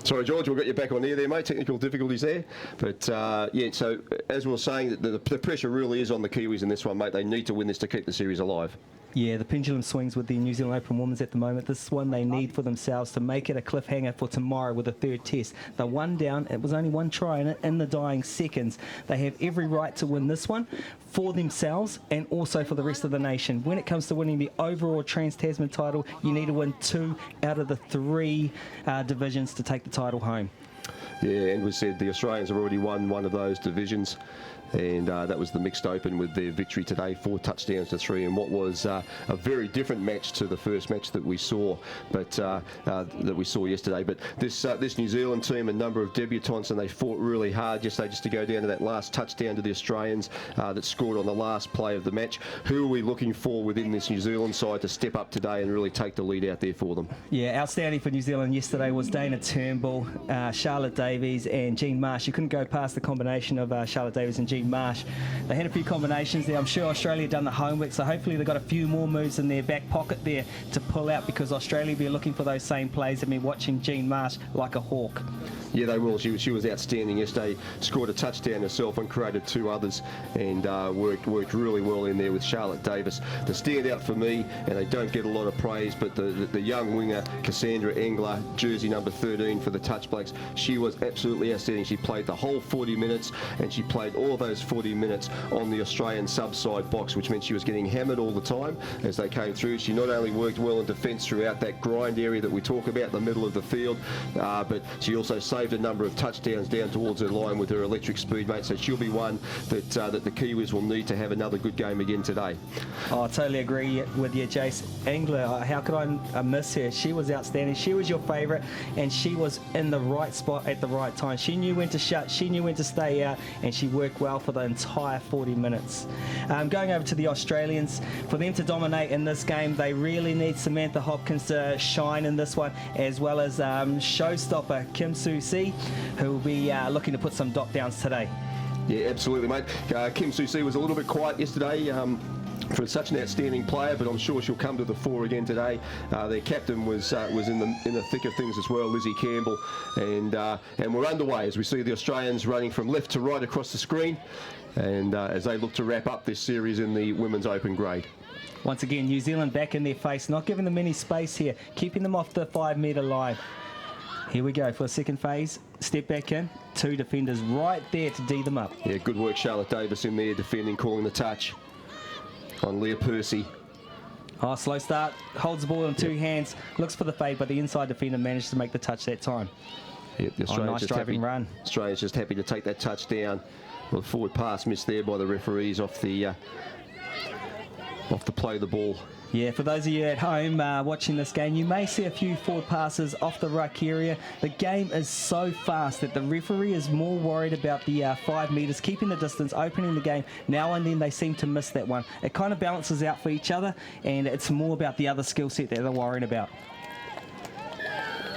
Sorry, George, we'll get you back on there, mate. Technical difficulties there. But, yeah, so as we were saying, the pressure really is on the Kiwis in this one, mate. They need to win this to keep the series alive. Yeah, the pendulum swings with the New Zealand Open Women's at the moment. This is one they need for themselves to make it a cliffhanger for tomorrow with a 3rd test. They're 1 down. It was only 1 try in it in the dying seconds. They have every right to win this one for themselves and also for the rest of the nation. When it comes to winning the overall Trans-Tasman title, you need to win 2 out of the 3 divisions to take the title home. Yeah, and we said the Australians have already won one of those divisions. And that was the mixed open with their victory today, 4 touchdowns to 3, and what was a very different match to the first match that we saw, yesterday. But this New Zealand team, a number of debutants, and they fought really hard yesterday just to go down to that last touchdown to the Australians that scored on the last play of the match. Who are we looking for within this New Zealand side to step up today and really take the lead out there for them? Yeah, outstanding for New Zealand yesterday was Dana Turnbull, Charlotte Davies and Jean Marsh. You couldn't go past the combination of Charlotte Davies and Jean Marsh. They had a few combinations there. I'm sure Australia done the homework, so hopefully they've got a few more moves in their back pocket there to pull out, because Australia will be looking for those same plays and be watching Jean Marsh like a hawk. Yeah, they will. She was outstanding yesterday. Scored a touchdown herself and created 2 others, and worked really well in there with Charlotte Davis. The standout for me, and they don't get a lot of praise, but the young winger Cassandra Engler, jersey number 13 for the Touch Blacks, she was absolutely outstanding. She played the whole 40 minutes, and she played all those 40 minutes on the Australian sub-side box, which meant she was getting hammered all the time as they came through. She not only worked well in defence throughout that grind area that we talk about, the middle of the field, but she also saved a number of touchdowns down towards her line with her electric speed, mate. So she'll be one that the Kiwis will need to have another good game again today. Oh, I totally agree with you, Jace. Engler, how could I miss her? She was outstanding. She was your favourite, and she was in the right spot at the right time. She knew when to shut, she knew when to stay out, and she worked well for the entire 40 minutes. Going over to the Australians, for them to dominate in this game, they really need Samantha Hopkins to shine in this one, as well as showstopper Kim Soo-see, who will be looking to put some knockdowns today. Yeah, absolutely, mate. Kim Soo-see was a little bit quiet yesterday for such an outstanding player, but I'm sure she'll come to the fore again today. Their captain was in the thick of things as well, Lizzie Campbell, and we're underway as we see the Australians running from left to right across the screen, and as they look to wrap up this series in the Women's Open grade. Once again, New Zealand back in their face, not giving them any space here, keeping them off the 5-metre line. Here we go for the second phase. Step back in. 2 defenders right there to D them up. Yeah, good work, Charlotte Davis in there defending, calling the touch on Leah Percy. Oh, slow start. Holds the ball in 2 hands. Looks for the fade, but the inside defender managed to make the touch that time. Yeah, the Australians nice driving run. Australia's just happy to take that touch down. Well, the forward pass missed there by the referees off the off the play of the ball. Yeah, for those of you at home watching this game, you may see a few forward passes off the ruck area. The game is so fast that the referee is more worried about the 5 metres, keeping the distance, opening the game. Now and then they seem to miss that one. It kind of balances out for each other, and it's more about the other skill set that they're worried about.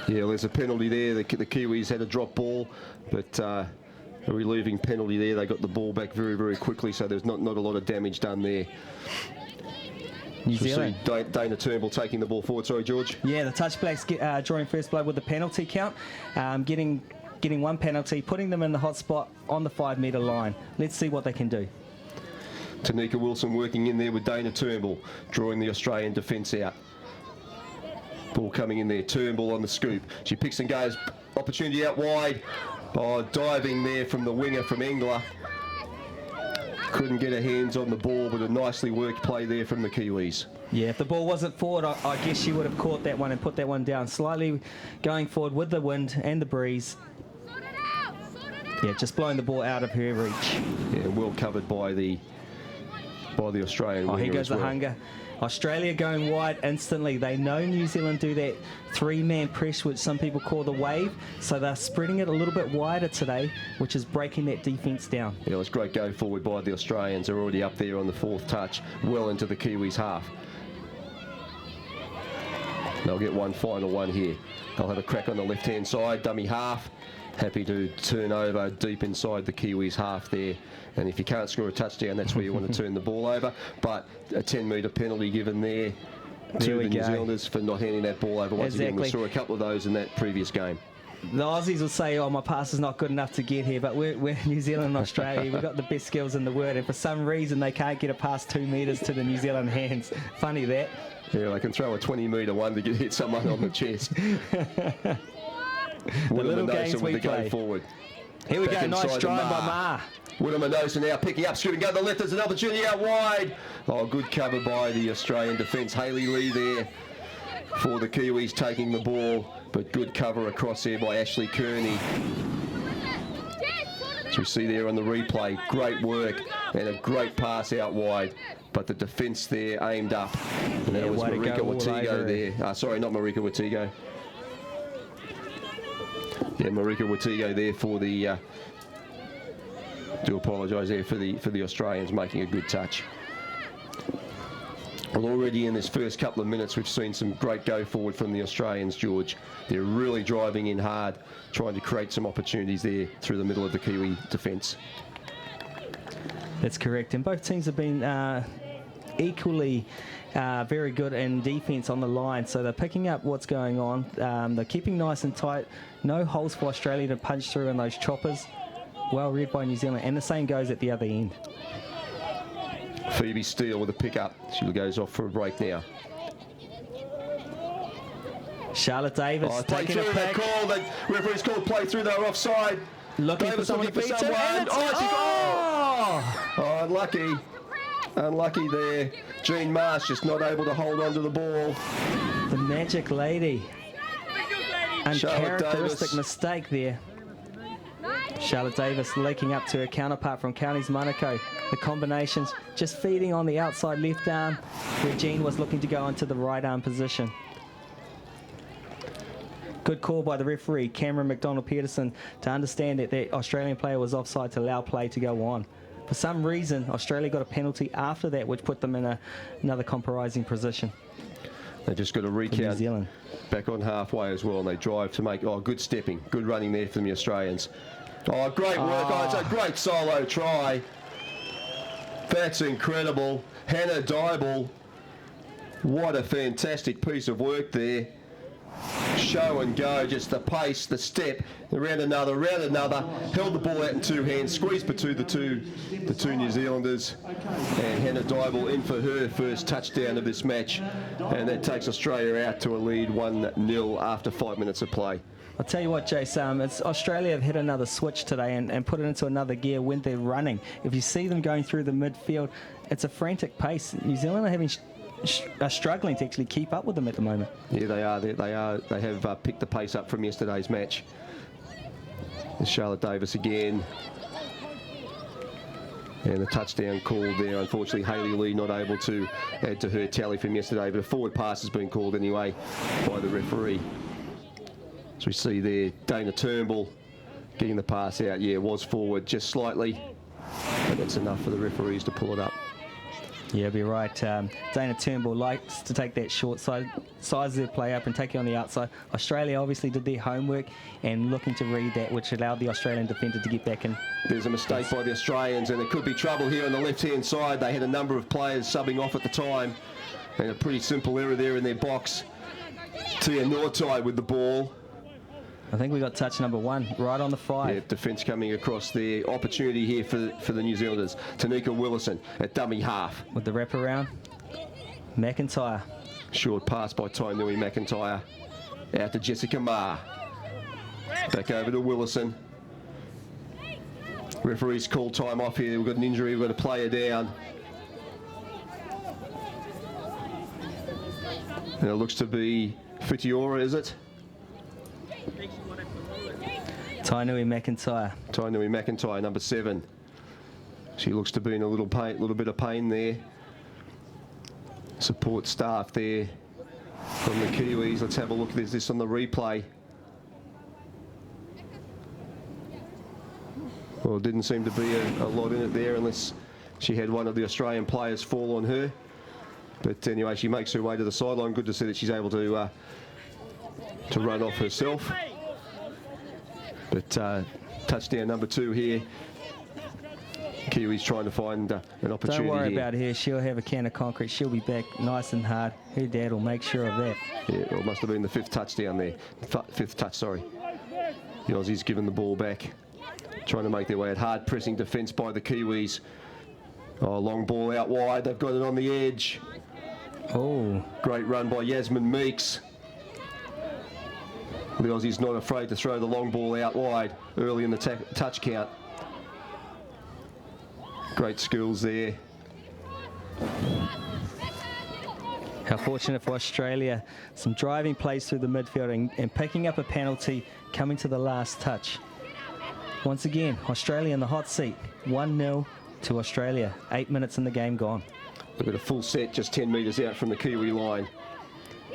Yeah, well, there's a penalty there. The Kiwis had a drop ball, but a relieving penalty there. They got the ball back very, very quickly, so there's not a lot of damage done there. New Zealand. Dana Turnbull taking the ball forward. Sorry, George. Yeah, the Touchblacks drawing first blood with the penalty count, getting one penalty, putting them in the hot spot on the 5 metre line. Let's see what they can do. Tanika Wilson working in there with Dana Turnbull, drawing the Australian defence out. Ball coming in there, Turnbull on the scoop. She picks and goes, opportunity out wide. Oh, diving there from the winger from Engler. Couldn't get her hands on the ball, but a nicely worked play there from the Kiwis. Yeah, if the ball wasn't forward, I guess she would have caught that one and put that one down. Slightly going forward with the wind and the breeze. Yeah, just blowing the ball out of her reach. Yeah, well covered by the Australian winger. Here goes as well. the hunger. Australia going wide instantly. They know New Zealand do that 3-man press, which some people call the wave. So they're spreading it a little bit wider today, which is breaking that defence down. Yeah, it was great go forward by the Australians. They're already up there on the 4th touch, well into the Kiwis' half. They'll get one final one here. They'll have a crack on the left-hand side, dummy half. Happy to turn over deep inside the Kiwis' half there. And if you can't score a touchdown, that's where you want to turn the ball over. But a 10-metre penalty given there to the New Zealanders for not handing that ball over. Once again, we saw a couple of those in that previous game. The Aussies will say, oh, my pass is not good enough to get here, but we're New Zealand and Australia. We've got the best skills in the world, and for some reason they can't get it past 2 metres to the New Zealand hands. Funny that. Yeah, they can throw a 20-metre one to hit someone on the chest. The little games we play. Forward. Here we go, nice drive by Ma. Woodham now picking up, scooting, go to the left, there's an opportunity out wide. Oh, good cover by the Australian defence. Hayley Lee there for the Kiwis taking the ball, but good cover across there by Ashley Kearney. As we see there on the replay, great work and a great pass out wide. But the defence there aimed up. And that was Marika Watigo there. Sorry, not Marika Watigo. Yeah, Marika Watigo there for the... do apologise there for the Australians making a good touch. Well, already in this first couple of minutes, we've seen some great go forward from the Australians, George. They're really driving in hard, trying to create some opportunities there through the middle of the Kiwi defence. That's correct, and both teams have been equally very good in defence on the line, so they're picking up what's going on. They're keeping nice and tight. No holes for Australia to punch through in those choppers. Well read by New Zealand, and the same goes at the other end. Phoebe Steele with a pick-up. She goes off for a break now. Charlotte Davis taking a pick. Call. The referee's called play through. They're offside. Looking Davis for someone to beat someone. Oh, unlucky. Unlucky there. Jean Marsh just not able to hold on to the ball. The magic lady. Uncharacteristic mistake there. Charlotte Davis leaking up to her counterpart from Counties Monaco. The combinations just feeding on the outside left arm where Jean was looking to go into the right arm position. Good call by the referee, Cameron McDonald-Peterson, to understand that the Australian player was offside to allow play to go on. For some reason, Australia got a penalty after that, which put them in another compromising position. They just got a recount back on halfway as well, and they drive to make, good stepping, good running there from the Australians. Oh, great work. Oh, it's a great solo try. That's incredible. Hannah Dybel, what a fantastic piece of work there. Show and go, just the pace, the step, round another, held the ball out in two hands, squeezed between the two New Zealanders, and Hannah Dybel in for her first touchdown of this match, and that takes Australia out to a lead 1-0 after 5 minutes of play. I'll tell you what, Jace, it's Australia have hit another switch today and put it into another gear when they're running. If you see them going through the midfield, it's a frantic pace. New Zealand are struggling to actually keep up with them at the moment. Yeah, they are. They have picked the pace up from yesterday's match. There's Charlotte Davis again. And the touchdown called there. Unfortunately, Hayley Lee not able to add to her tally from yesterday, but a forward pass has been called anyway by the referee. So we see there Dana Turnbull getting the pass out. Yeah, it was forward just slightly, but that's enough for the referees to pull it up. Yeah, be right. Dana Turnbull likes to take that short side, size their play up and take it on the outside. Australia obviously did their homework and looking to read that, which allowed the Australian defender to get back in. There's a mistake by the Australians, and it could be trouble here on the left-hand side. They had a number of players subbing off at the time, and a pretty simple error there in their box. Tia Nortai with the ball. I think we got touch number 1, right on the 5. Yeah, defence coming across there. Opportunity here for the New Zealanders. Tanika Willison at dummy half. With the wraparound, McIntyre. Short pass by Tainui McIntyre. Out to Jessica Marr. Back over to Willison. Referee's called time off here. We've got an injury. We've got a player down. And it looks to be Fitiora, is it? Tainui McIntyre. Tainui McIntyre, number 7. She looks to be in a little bit of pain there. Support staff there from the Kiwis. Let's have a look at this on the replay. Well, it didn't seem to be a lot in it there unless she had one of the Australian players fall on her. But anyway, she makes her way to the sideline. Good to see that she's able to run off herself. But touchdown number 2 here. Kiwis trying to find an opportunity. Don't worry here. about her. She'll have a can of concrete. She'll be back nice and hard. Her dad will make sure of that. Yeah, well, it must have been the 5th touchdown there. 5th touch, sorry. The Aussies given the ball back. Trying to make their way at hard pressing defence by the Kiwis. Oh, long ball out wide. They've got it on the edge. Oh. Great run by Yasmin Meeks. The Aussies not afraid to throw the long ball out wide early in the touch count. Great skills there. How fortunate for Australia. Some driving plays through the midfield and picking up a penalty coming to the last touch. Once again, Australia in the hot seat. 1-0 to Australia. 8 minutes in the game gone. Look at a full set just 10 metres out from the Kiwi line.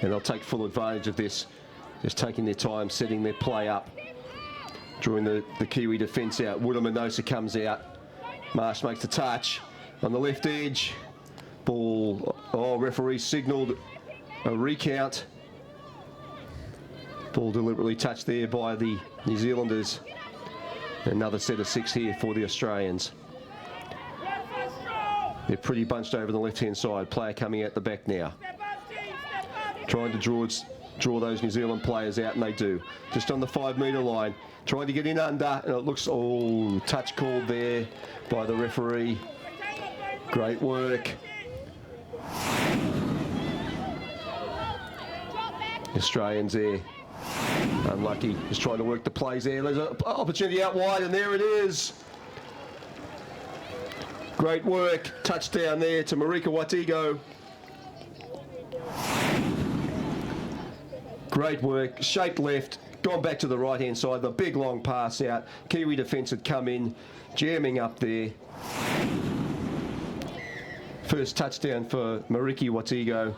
And they'll take full advantage of this. Just taking their time, setting their play up. Drawing the Kiwi defence out. Woodamanosa comes out. Marsh makes the touch on the left edge. Ball, referee signalled a recount. Ball deliberately touched there by the New Zealanders. Another set of 6 here for the Australians. They're pretty bunched over the left-hand side. Player coming out the back now. Trying to draw those New Zealand players out, and they do. Just on the 5-metre line. Trying to get in under, and it looks, touch called there by the referee. Great work. Australians there. Unlucky. Just trying to work the plays there. There's an opportunity out wide, and there it is. Great work. Touchdown there to Marika Watigo. Great work. Shaped left. Gone back to the right-hand side. The big long pass out. Kiwi defence had come in, jamming up there. First touchdown for Mariki Watigo.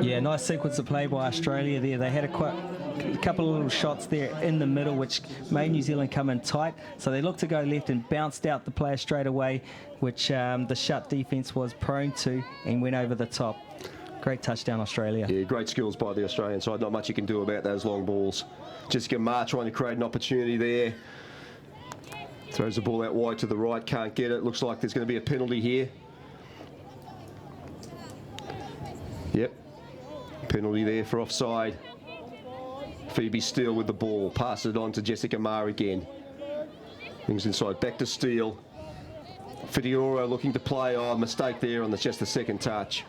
Yeah, nice sequence of play by Australia there. They had a couple of little shots there in the middle, which made New Zealand come in tight. So they looked to go left and bounced out the player straight away, which the shut defence was prone to and went over the top. Great touchdown, Australia. Yeah, great skills by the Australian side. Not much you can do about those long balls. Jessica Marr trying to create an opportunity there. Throws the ball out wide to the right, can't get it. Looks like there's going to be a penalty here. Yep, penalty there for offside. Phoebe Steele with the ball, passes it on to Jessica Marr again. Things inside, back to Steele. Fitiora looking to play, mistake there on just the second touch.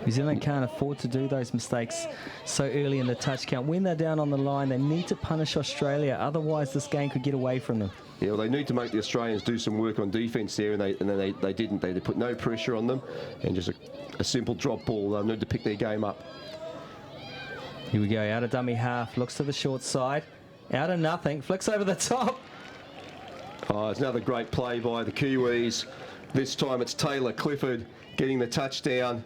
New Zealand can't afford to do those mistakes so early in the touch count. When they're down on the line, they need to punish Australia, otherwise this game could get away from them. Yeah, well, they need to make the Australians do some work on defence there, and they didn't. They put no pressure on them, and just a simple drop ball. They'll need to pick their game up. Here we go, out of dummy half, looks to the short side, out of nothing, flicks over the top. Oh, it's another great play by the Kiwis. This time it's Taylor Clifford getting the touchdown.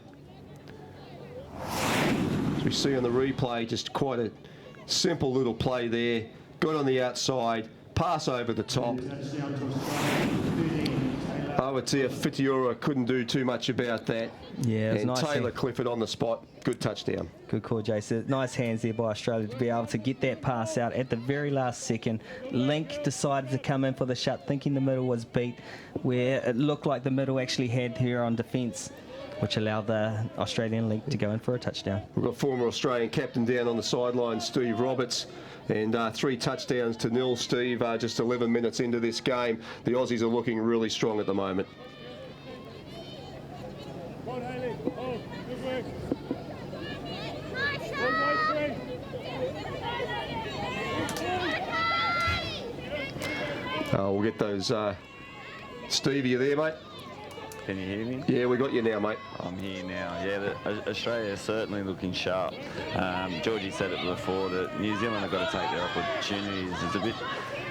As we see on the replay, just quite a simple little play there. Got on the outside, pass over the top. Awatia Fitiura couldn't do too much about that. Yeah, it was and nice. Taylor Clifford on the spot. Good touchdown. Good call, Jason. Nice hands there by Australia to be able to get that pass out at the very last second. Link decided to come in for the shut, thinking the middle was beat, where it looked like the middle actually had her on defence, which allowed the Australian Link to go in for a touchdown. We've got former Australian captain down on the sideline, Steve Roberts, and 3 touchdowns to nil, Steve, just 11 minutes into this game. The Aussies are looking really strong at the moment. We'll get those. Steve, are you there, mate? Can you hear me? Yeah, we got you now, mate. I'm here now. Yeah, Australia is certainly looking sharp. Georgie said it before that New Zealand have got to take their opportunities. There's a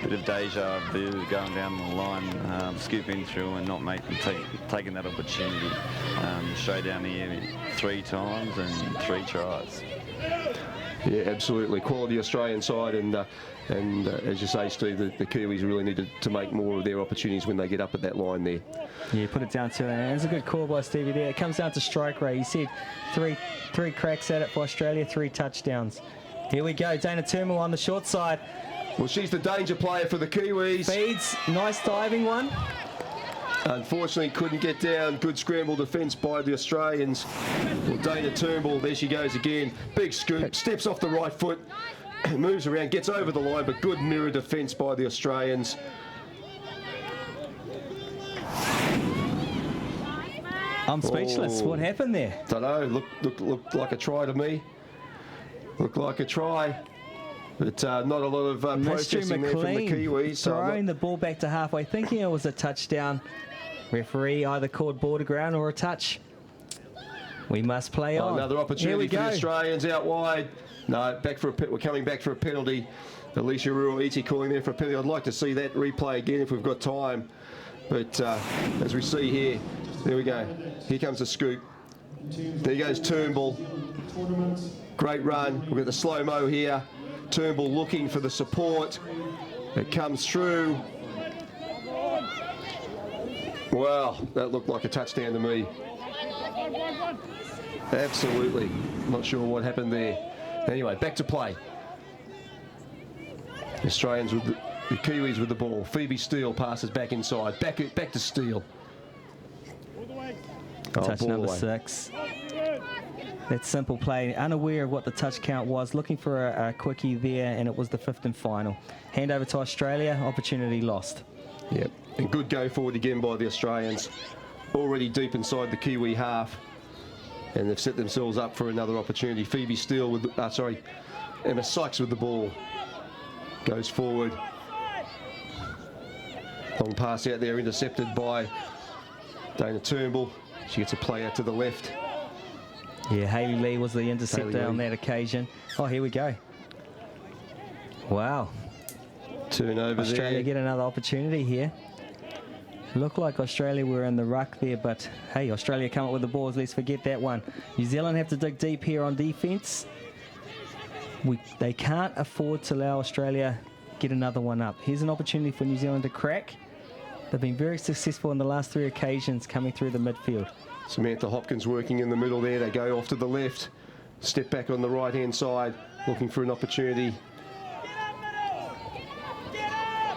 bit of deja vu going down the line, scooping through and not taking that opportunity. Straight down here 3 times and 3 tries. Yeah, absolutely. Quality Australian side, and as you say, Steve, the Kiwis really need to make more of their opportunities when they get up at that line there. Yeah, put it down to it. And it's a good call by Stevie there. It comes down to strike rate. He said three cracks at it for Australia, 3 touchdowns. Here we go. Dana Turnbull on the short side. Well, she's the danger player for the Kiwis. Feeds. Nice diving one. Unfortunately, couldn't get down. Good scramble defence by the Australians. Well, Dana Turnbull, there she goes again. Big scoop, steps off the right foot, moves around, gets over the line, but good mirror defence by the Australians. I'm speechless. What happened there? Don't know. Looked like a try to me. Looked like a try. But not a lot of processing there from the Kiwis. Throwing the ball back to halfway, thinking it was a touchdown. Referee either called ball to ground or a touch. We must play on. Another opportunity for the Australians out wide. No, we're coming back for a penalty. Alicia Ruoiti calling there for a penalty. I'd like to see that replay again if we've got time. But as we see here, there we go. Here comes the scoop. There goes Turnbull. Great run. We've got the slow-mo here. Turnbull looking for the support. It comes through. Wow, that looked like a touchdown to me. Absolutely. Not sure what happened there. Anyway, back to play. The Australians with the Kiwis with the ball. Phoebe Steele passes back inside. Back to Steele. Touch number 6. That simple play, unaware of what the touch count was, looking for a quickie there, and it was the 5th and final. Hand over to Australia, opportunity lost. Yep, and good go forward again by the Australians. Already deep inside the Kiwi half, and they've set themselves up for another opportunity. Phoebe Steele with, Emma Sykes with the ball. Goes forward. Long pass out there, intercepted by Dana Turnbull. She gets a play out to the left. Yeah, Hayley Lee was the interceptor on that occasion. Oh, here we go. Wow. Turnover Australia there. get another opportunity here. Looked like Australia were in the ruck there, but hey, Australia come up with the balls. Let's forget that one. New Zealand have to dig deep here on defence. They can't afford to allow Australia get another one up. Here's an opportunity for New Zealand to crack. They've been very successful in the last 3 occasions coming through the midfield. Samantha Hopkins working in the middle there. They go off to the left. Step back on the right-hand side, looking for an opportunity.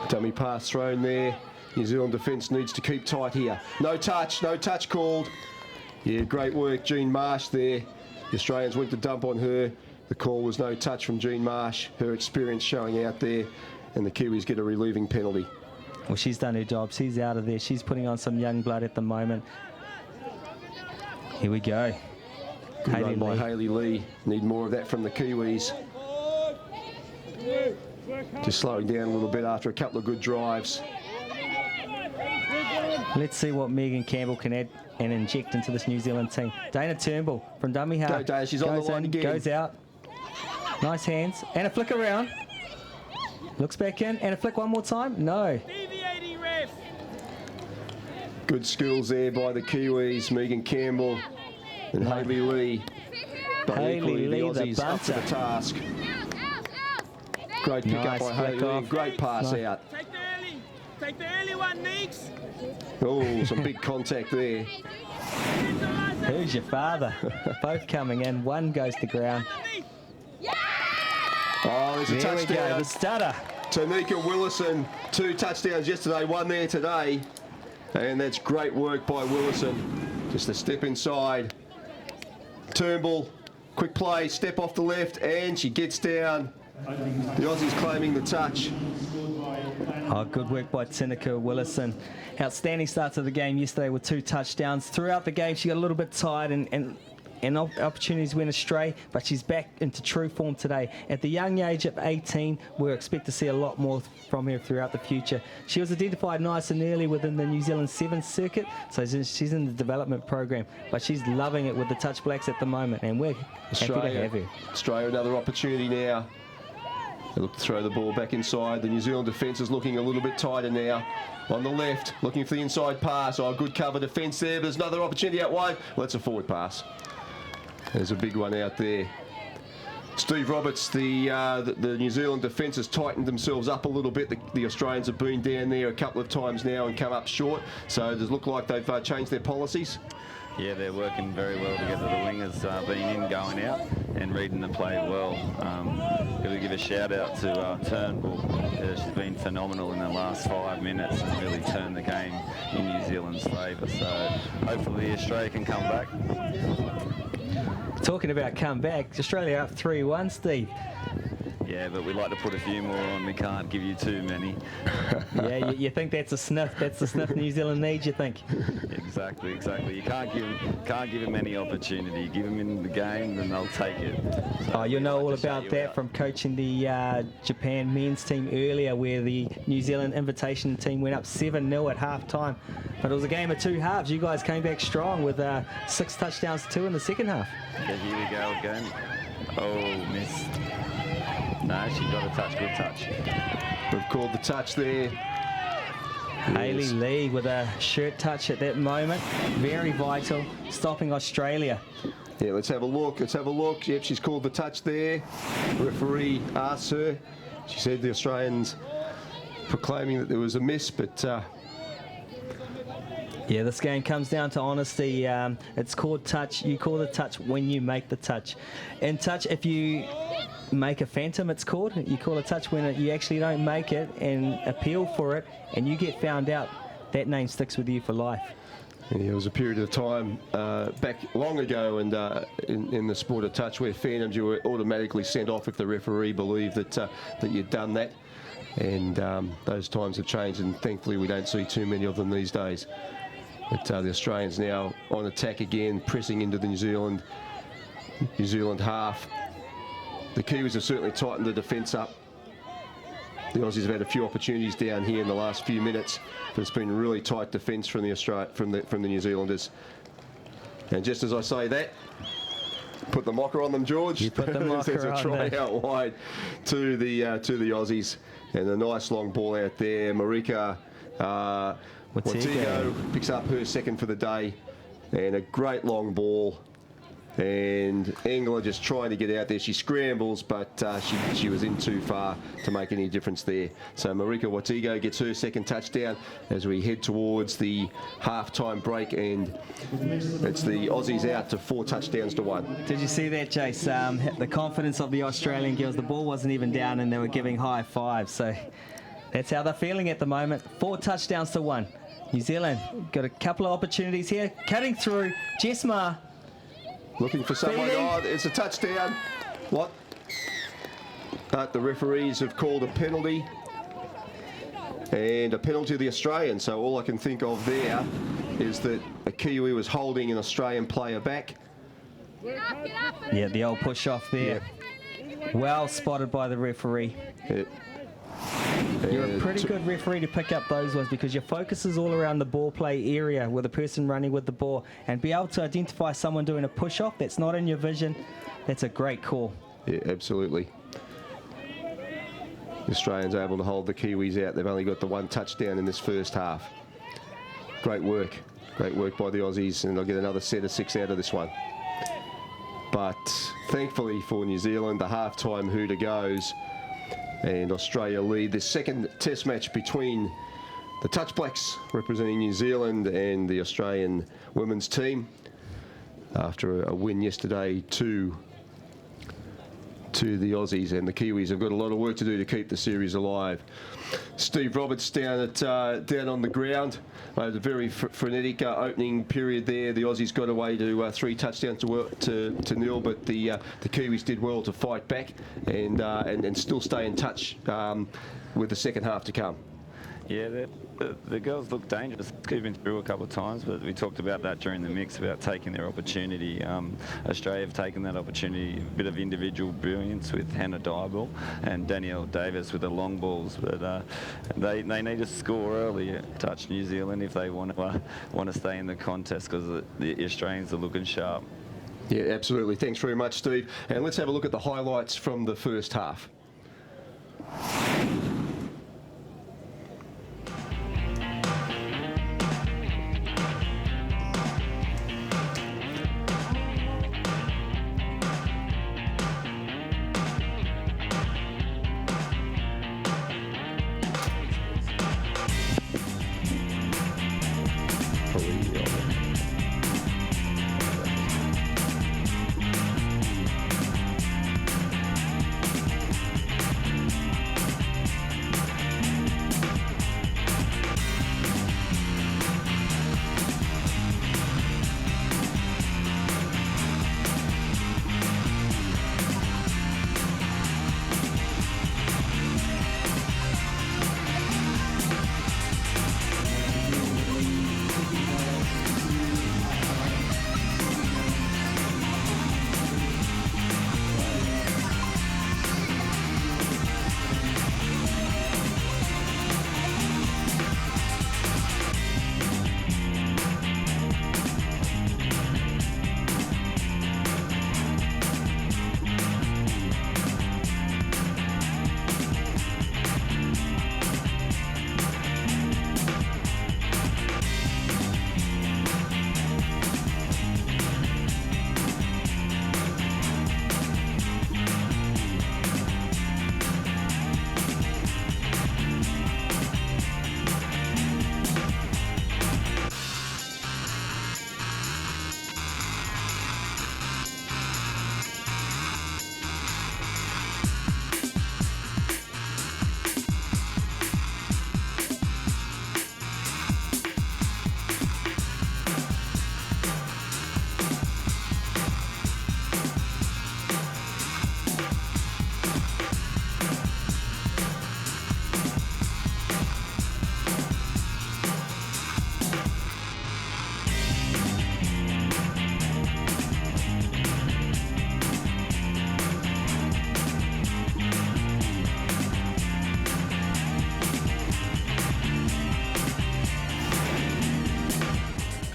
Dummy pass thrown there. New Zealand defence needs to keep tight here. No touch called. Yeah, great work, Jean Marsh there. The Australians went to dump on her. The call was no touch from Jean Marsh. Her experience showing out there, and the Kiwis get a relieving penalty. Well, she's done her job. She's out of there. She's putting on some young blood at the moment. Here we go. Good run by Hayley Lee. Need more of that from the Kiwis. Just slowing down a little bit after a couple of good drives. Let's see what Megan Campbell can add and inject into this New Zealand team. Dana Turnbull from dummy half. Go, Dana. She's on the line again. Goes out. Nice hands. And a flick around. Looks back in. And a flick one more time. No. Good skills there by the Kiwis, Megan Campbell and Hayley Lee. But Hayley equally, Lee, the Aussies the up to the bunter. task. Great pick Nice up by Hayley flick Lee, off. great pass Nice. out. Take the early one, Neeks. Oh, some big contact there. Who's your father? Both coming in. One goes to ground. Oh, there's a There we touchdown. go, the stutter. Tanika Willison, 2 touchdowns yesterday, 1 there today. And that's great work by Willison. Just a step inside. Turnbull, quick play, step off the left, and she gets down. The Aussies claiming the touch. Oh, good work by Tanika Willison. Outstanding start to the game yesterday with 2 touchdowns. Throughout the game, she got a little bit tired and opportunities went astray, but she's back into true form today. At the young age of 18, we'll expect to see a lot more from her throughout the future. She was identified nice and early within the New Zealand Sevens circuit, so she's in the development program, but she's loving it with the Touch Blacks at the moment, and we're happy to have her. Australia, another opportunity now. They look to throw the ball back inside. The New Zealand defence is looking a little bit tighter now. On the left, looking for the inside pass. Oh, good cover defence there. There's another opportunity out wide. Well, that's a forward pass. There's a big one out there. Steve Roberts, the New Zealand defence has tightened themselves up a little bit. The Australians have been down there a couple of times now and come up short. So it does look like they've changed their policies. Yeah, they're working very well together. The wingers being in, going out, and reading the play well. Really give a shout out to Turnbull. She's been phenomenal in the last 5 minutes and really turned the game in New Zealand's favour. So hopefully Australia can come back. Talking about come back, Australia up 3-1, Steve. Yeah, but we like to put a few more on. We can't give you too many. Yeah, you think that's a sniff? That's the sniff New Zealand needs, you think? Exactly. You can't give them any opportunity. Give them in the game, then they'll take it. So Oh, you'll know all about that out. from coaching the Japan men's team earlier, where the New Zealand invitation team went up 7-0 at half-time. But it was a game of 2 halves. You guys came back strong with 6 touchdowns to 2 in the second half. Yeah, here we go again. Oh, missed. No, she got a touch. Good touch. We've called the touch there. Hayley Lee with a shirt touch at that moment. Very vital, stopping Australia. Yeah, let's have a look. Yep, she's called the touch there. The referee asked her. She said the Australians proclaiming that there was a miss, but... Yeah, this game comes down to honesty. It's called touch. You call the touch when you make the touch. In touch, if you make a phantom, it's called. You call a touch when you actually don't make it and appeal for it, and you get found out. That name sticks with you for life. Yeah, there was a period of time back long ago and in the sport of touch where phantoms, you were automatically sent off if the referee believed that you'd done that. And those times have changed, and thankfully we don't see too many of them these days. But the Australians now on attack again, pressing into the New Zealand half. The Kiwis have certainly tightened the defence up. The Aussies have had a few opportunities down here in the last few minutes, but it's been really tight defence from the New Zealanders. And just as I say that, put the mocker on them, George. You put the mocker There's a on try them. out wide to the Aussies, and a nice long ball out there. Marika Watigo picks up her second for the day, and a great long ball. And England just trying to get out there. She scrambles, but she was in too far to make any difference there. So Marika Watigo gets her second touchdown as we head towards the half-time break, and it's the Aussies out to 4 touchdowns to 1. Did you see that, Jace? The confidence of the Australian girls. The ball wasn't even down, and they were giving high fives. So that's how they're feeling at the moment. 4 touchdowns to 1. New Zealand got a couple of opportunities here. Cutting through. Jess Ma. Looking for someone. Feeding. Oh, it's a touchdown. What? But the referees have called a penalty. And a penalty to the Australians. So all I can think of there is that a Kiwi was holding an Australian player back. Yeah, the old push off there. Yeah. Well spotted by the referee. Yeah. You're a pretty good referee to pick up those ones, because your focus is all around the ball play area with the person running with the ball, and be able to identify someone doing a push off that's not in your vision. That's a great call. Yeah, absolutely. The Australians are able to hold the Kiwis out. They've only got the 1 touchdown in this first half. Great work by the Aussies, and they'll get another set of 6 out of this one. But thankfully for New Zealand, the half-time hooter goes, and Australia lead the second test match between the Touch Blacks representing New Zealand and the Australian women's team after a win yesterday to the Aussies, and the Kiwis have got a lot of work to do to keep the series alive. Steve Roberts down on the ground. It was a very frenetic opening period there. The Aussies got away to 3 touchdowns to nil, but the Kiwis did well to fight back and still stay in touch with the second half to come. Yeah, the girls look dangerous, scooping through a couple of times, but we talked about that during the mix, about taking their opportunity. Australia have taken that opportunity, a bit of individual brilliance with Hannah Dybel and Danielle Davis with the long balls, but they need to score early, touch New Zealand if they want to stay in the contest, because the Australians are looking sharp. Yeah, absolutely. Thanks very much, Steve. And let's have a look at the highlights from the first half.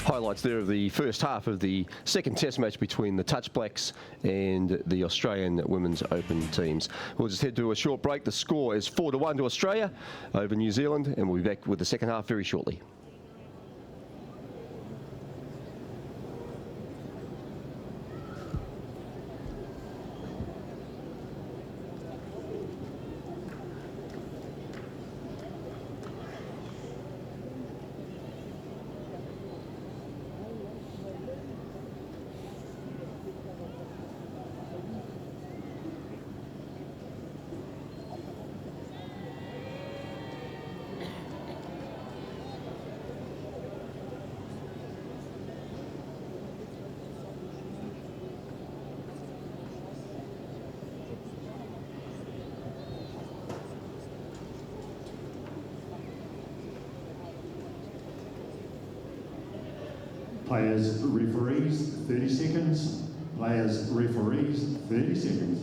Highlights there of the first half of the second test match between the Touch Blacks and the Australian Women's Open teams. We'll just head to a short break. The score is 4-1 to Australia over New Zealand, and we'll be back with the second half very shortly. Players, referees, 30 seconds. Players, referees, 30 seconds.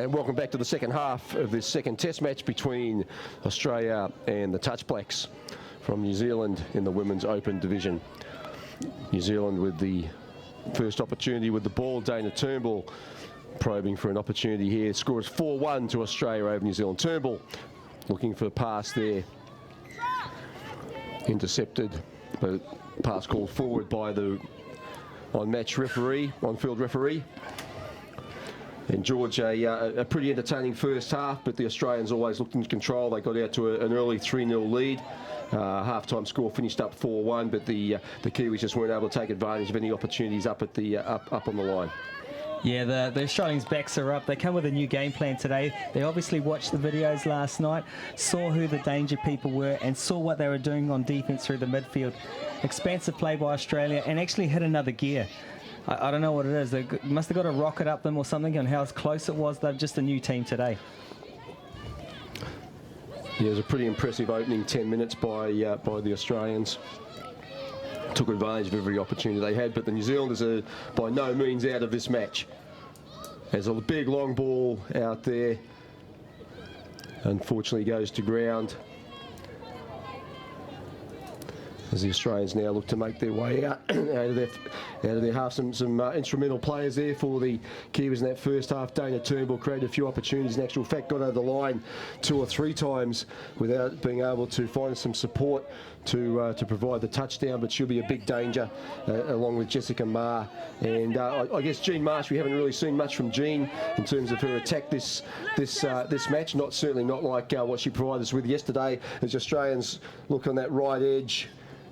And welcome back to the second half of this second test match between Australia and the Touch Blacks from New Zealand in the Women's Open division. New Zealand with the first opportunity with the ball. Dana Turnbull probing for an opportunity here. Scores 4-1 to Australia over New Zealand. Turnbull looking for a pass there. Intercepted, but pass called forward by the on-match referee, on-field referee. And George, a pretty entertaining first half, but the Australians always looked in control. They got out to an early 3-0 lead. Half-time score finished up 4-1, but the Kiwis just weren't able to take advantage of any opportunities up at the up on the line. Yeah, the Australians' backs are up. They come with a new game plan today. They obviously watched the videos last night, saw who the danger people were, and saw what they were doing on defence through the midfield. Expansive play by Australia, and actually hit another gear. I don't know what it is. They must have got a rocket up them or something, and how close it was. They're just a new team today. Yeah, it was a pretty impressive opening 10 minutes by the Australians. Took advantage of every opportunity they had, but the New Zealanders are by no means out of this match. There's a big long ball out there. Unfortunately goes to ground. As the Australians now look to make their way out of their half. Some instrumental players there for the Kiwis in that first half. Dana Turnbull created a few opportunities. In actual fact, got over the line 2 or 3 times without being able to find some support to provide the touchdown. But she'll be a big danger along with Jessica Ma. And I guess Jean Marsh. We haven't really seen much from Jean in terms of her attack this match. Certainly not like what she provided us with yesterday. As Australians look on that right edge.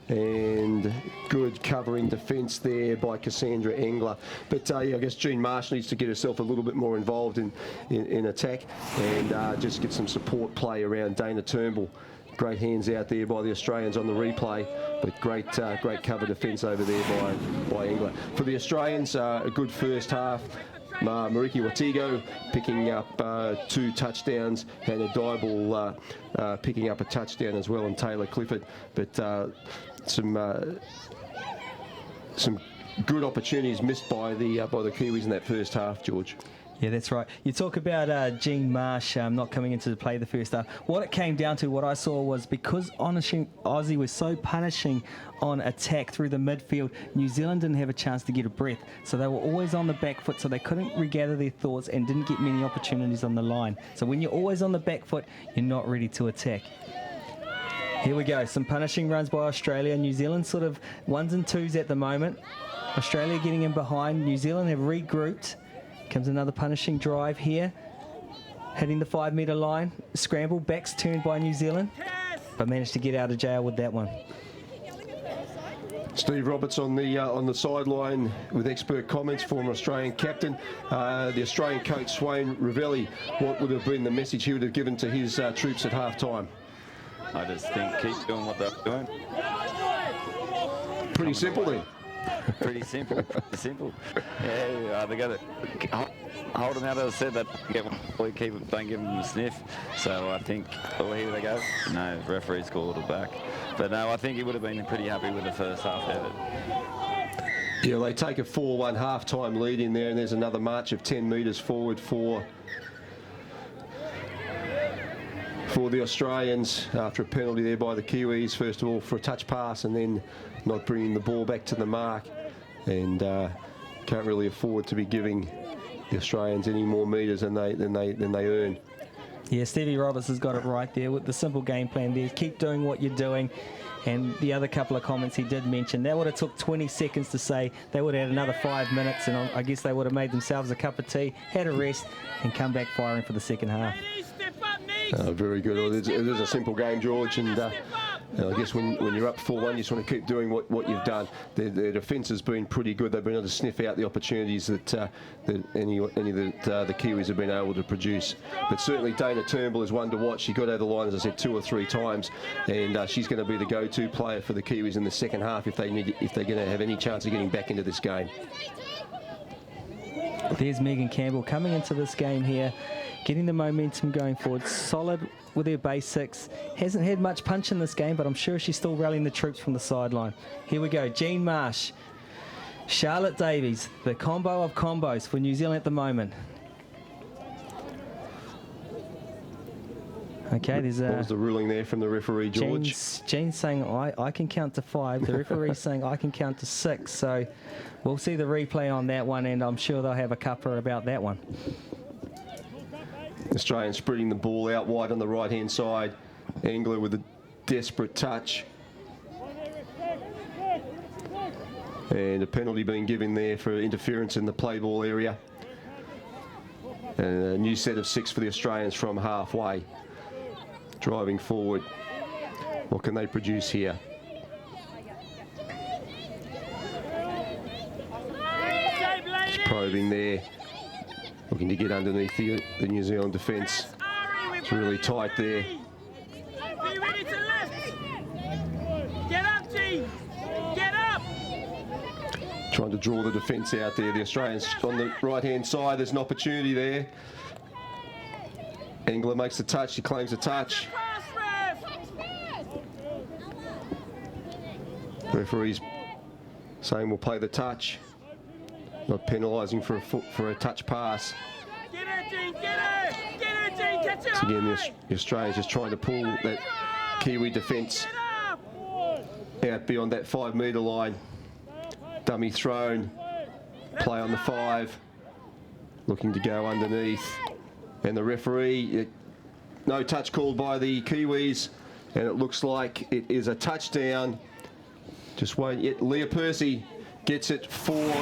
And good covering defence there by Cassandra Engler. But yeah, I guess Jean Marsh needs to get herself a little bit more involved in attack and just get some support play around Dana Turnbull. Great hands out there by the Australians on the replay, but great cover defence over there by Engler. For the Australians, a good first half. Mariki Watigo picking up 2 touchdowns, Hannah Dybel picking up a touchdown as well, and Taylor Clifford. But some good opportunities missed by the Kiwis in that first half, George. Yeah, that's right. You talk about Jean Marsh not coming into the play the first half. What it came down to, what I saw was because Aussie was so punishing on attack through the midfield, New Zealand didn't have a chance to get a breath. So they were always on the back foot, so they couldn't regather their thoughts and didn't get many opportunities on the line. So when you're always on the back foot, you're not ready to attack. Here we go, some punishing runs by Australia. New Zealand sort of 1s and 2s at the moment. Australia getting in behind. New Zealand have regrouped. Comes another punishing drive here. Hitting the 5-metre line. Scramble, backs turned by New Zealand. But managed to get out of jail with that one. Steve Roberts on the sideline with expert comments, former Australian captain. The Australian coach, Swain Ravelli, what would have been the message he would have given to his troops at half-time? I just think keep doing what they're doing. Pretty simple then. Pretty simple. Simple. Yeah, they got to hold them out. As I said, that don't give them a sniff. So I think, oh, here they go. No, referee's called it back. But no, I think he would have been pretty happy with the first half of it. Yeah, they take a 4-1 half-time lead in there, and there's another march of 10 metres forward for the Australians after a penalty there by the Kiwis, first of all for a touch pass and then not bringing the ball back to the mark, and can't really afford to be giving the Australians any more metres than they earn. Yeah, Stevie Roberts has got it right there with the simple game plan there. Keep doing what you're doing. And the other couple of comments he did mention, that would have took 20 seconds to say. They would have had another 5 minutes, and I guess they would have made themselves a cup of tea, had a rest, and come back firing for the second half. Very good. It is a simple game, George, and I guess when you're up 4-1, you just want to keep doing what you've done. Their defence has been pretty good. They've been able to sniff out the opportunities that any that the Kiwis have been able to produce. But certainly Dana Turnbull is one to watch. She got over the line, as I said, 2 or 3 times, and she's going to be the go-to player for the Kiwis in the second half if they're going to have any chance of getting back into this game. There's Megan Campbell coming into this game here, getting the momentum going forward, solid with her basics. Hasn't had much punch in this game, but I'm sure she's still rallying the troops from the sideline. Here we go, Jean Marsh, Charlotte Davies, the combo of combos for New Zealand at the moment. Okay, there's What was the ruling there from the referee, George? Jean's saying I can count to 5. The referee's saying I can count to 6. So we'll see the replay on that one, and I'm sure they'll have a cuppa about that one. Australian spreading the ball out wide on the right-hand side. Angler with a desperate touch. And a penalty being given there for interference in the play ball area. And a new set of 6 for the Australians from halfway. Driving forward. What can they produce here? Just probing there. Looking to get underneath the New Zealand defence. It's really tight there. Be ready to lift. Get up, G. Get up. Trying to draw the defence out there. The Australians on the right-hand side. There's an opportunity there. Engler makes the touch. He claims the touch. Referees saying we'll play the touch. Not penalising for a touch pass. Get her, G. Get her. Get her, G. Catch her. So again, the Australians just trying to pull that Kiwi defence out beyond that 5-metre line. Dummy thrown. Play on the 5. Looking to go underneath. And the referee, no touch called by the Kiwis. And it looks like it is a touchdown. Just wait yet. Leah Percy gets it for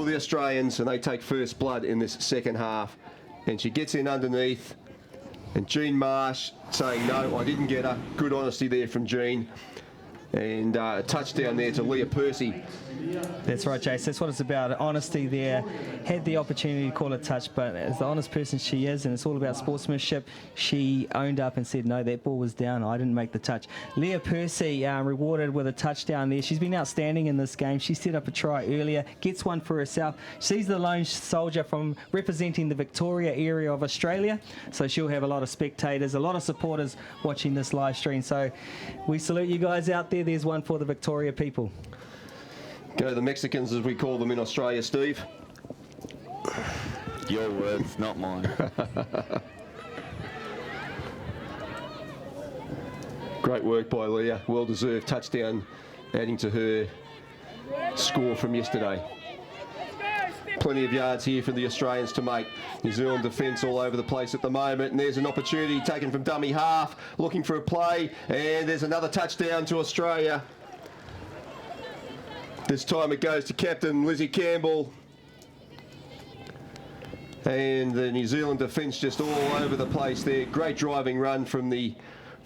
the Australians, and they take first blood in this second half. And she gets in underneath. And Jean Marsh saying, no, I didn't get her. Good honesty there from Jean. And a touchdown there to Leah Percy. That's right, Jace. That's what it's about. Honesty there. Had the opportunity to call it touch, but as the honest person she is, and it's all about sportsmanship, she owned up and said, no, that ball was down. I didn't make the touch. Leah Percy rewarded with a touchdown there. She's been outstanding in this game. She set up a try earlier, gets one for herself. She's the lone soldier from representing the Victoria area of Australia, so she'll have a lot of spectators, a lot of supporters watching this live stream. So we salute you guys out there. There's one for the Victoria people. Go to the Mexicans, as we call them in Australia, Steve. Your words, not mine. Great work by Leah. Well-deserved touchdown, adding to her score from yesterday. Plenty of yards here for the Australians to make. New Zealand defence all over the place at the moment, and there's an opportunity taken from dummy half, looking for a play, and there's another touchdown to Australia. This time it goes to captain Lizzie Campbell. And the New Zealand defence just all over the place there. Great driving run from the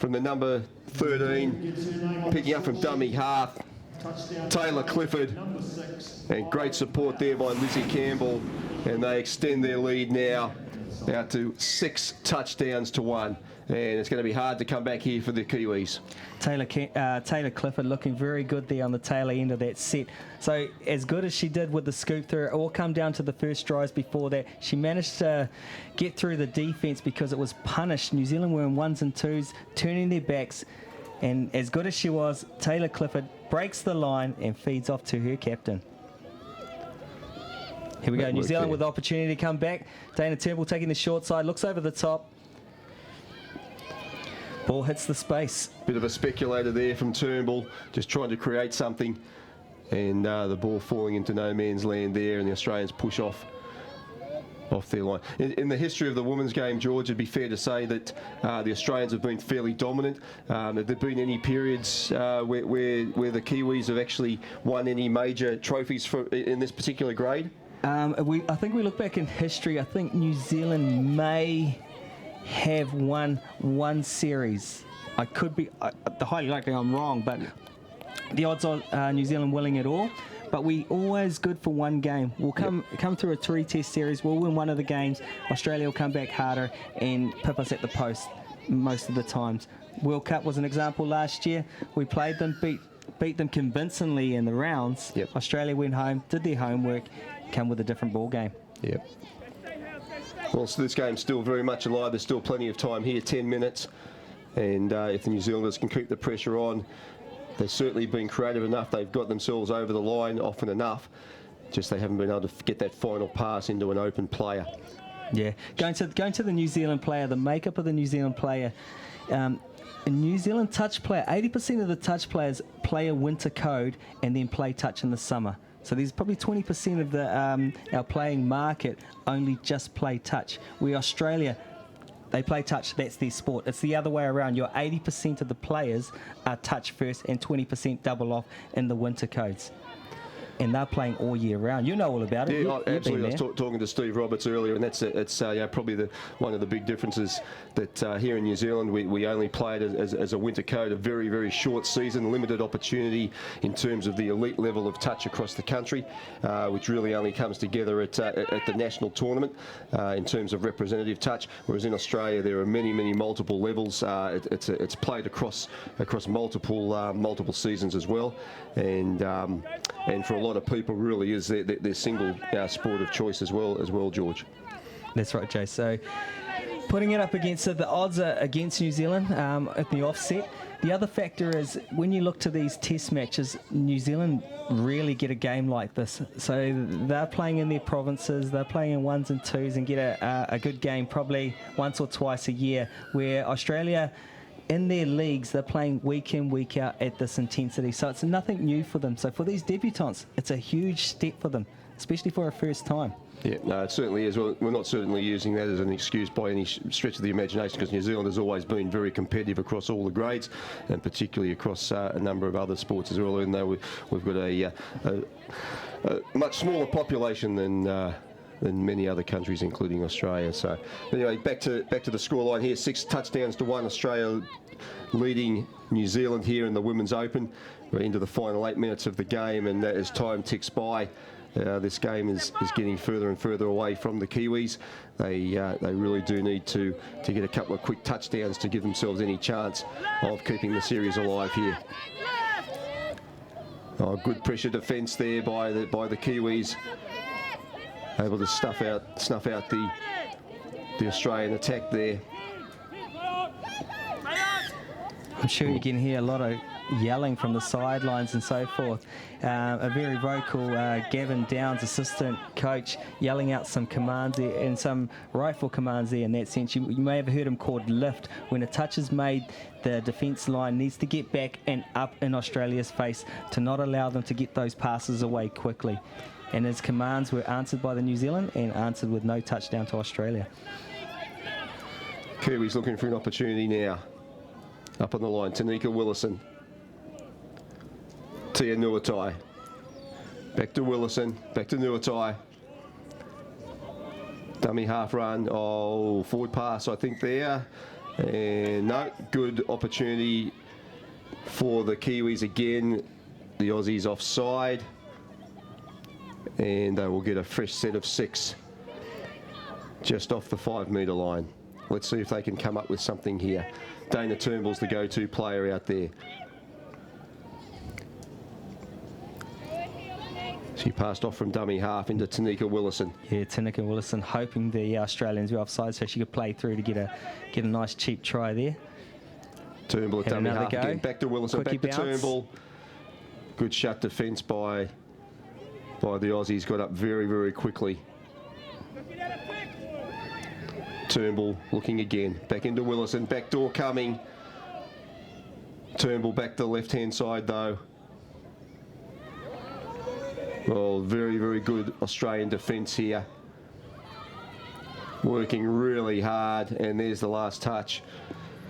number 13, picking up from dummy half. Taylor Clifford, and great support there by Lizzie Campbell, and they extend their lead now out to 6 touchdowns to 1, and it's going to be hard to come back here for the Kiwis. Taylor Clifford looking very good there on the tail end of that set. So as good as she did with the scoop through, it all come down to the first drives before that. She managed to get through the defence because it was punished. New Zealand were in 1s and 2s, turning their backs, and as good as she was, Taylor Clifford breaks the line and feeds off to her captain. Here we go, New Zealand with the opportunity to come back. Dana Turnbull taking the short side, looks over the top. Ball hits the space. Bit of a speculator there from Turnbull, just trying to create something. And the ball falling into no man's land there, and the Australians push off their line. In the history of the women's game, George, it'd be fair to say that the Australians have been fairly dominant. Have there been any periods where the Kiwis have actually won any major trophies in this particular grade? I think we look back in history, I think New Zealand may have won one series. I could be, highly likely I'm wrong, but the odds are New Zealand winning it all. But we always good for one game. We'll come through a 3-test series, we'll win one of the games, Australia will come back harder and pip us at the post most of the times. World Cup was an example last year. We played them, beat them convincingly in the rounds. Australia went home, did their homework, come with a different ball game. Well, so this game's still very much alive. There's still plenty of time here, 10 minutes. And if the New Zealanders can keep the pressure on, they've certainly been creative enough. They've got themselves over the line often enough. Just they haven't been able to get that final pass into an open player. Yeah, going to the New Zealand player, the makeup of the New Zealand player. A New Zealand touch player, 80% of the touch players play a winter code and then play touch in the summer. So there's probably 20% of the our playing market only just play touch. We Australia, they play touch, that's their sport. It's the other way around. Your 80% of the players are touch first and 20% double off in the winter codes. And they're playing all year round. You know all about it. Yeah, absolutely. I was talking to Steve Roberts earlier, and it's probably one of the big differences that here in New Zealand we only play it as a winter code, a very, very short season, limited opportunity in terms of the elite level of touch across the country, which really only comes together at the national tournament in terms of representative touch. Whereas in Australia there are many multiple levels. It's played across multiple seasons as well, and for a lot of people really is their single sport of choice as well, George. That's right, Jay. So putting it up against the odds are against New Zealand at the offset. The other factor is when you look to these test matches, New Zealand really get a game like this. So they're playing in their provinces, they're playing in 1s and 2s and get a good game probably once or twice a year, where Australia in their leagues, they're playing week in, week out at this intensity. So it's nothing new for them. So for these debutants, it's a huge step for them, especially for a first time. Yeah, no, it certainly is. Well, we're not certainly using that as an excuse by any stretch of the imagination, because New Zealand has always been very competitive across all the grades, and particularly across a number of other sports as well, even though we've got a much smaller population than many other countries, including Australia. So anyway, back to the scoreline here. 6 touchdowns to 1. Australia leading New Zealand here in the Women's Open. We're into the final 8 minutes of the game, and as time ticks by, this game is getting further and further away from the Kiwis. They really do need to get a couple of quick touchdowns to give themselves any chance of keeping the series alive here. Oh, good pressure defence there by the Kiwis. Able to snuff out the Australian attack there. I'm sure you can hear a lot of yelling from the sidelines and so forth. A very vocal Gavin Downs, assistant coach, yelling out some commands there, and some rightful commands there in that sense. You may have heard him called lift. When a touch is made, the defence line needs to get back and up in Australia's face to not allow them to get those passes away quickly. And his commands were answered by the New Zealand and answered with no touchdown to Australia. Kiwis looking for an opportunity now. Up on the line, Tanika Willison. Tia Nuatai. Back to Willison, back to Nuatai. Dummy half run, forward pass I think there. And no, good opportunity for the Kiwis again. The Aussies offside. And they will get a fresh set of 6 just off the 5 metre line. Let's see if they can come up with something here. Dana Turnbull's the go-to player out there. She passed off from dummy half into Tanika Willison. Yeah, Tanika Willison hoping the Australians were offside so she could play through to get a nice cheap try there. Turnbull at dummy half again. Back to Willison, Quickie back to Turnbull. Good shut defence by the Aussies. Got up very, very quickly. Turnbull looking again. Back into Willison. Back door coming. Turnbull back to the left-hand side though. Well, very, very good Australian defence here. Working really hard, and there's the last touch.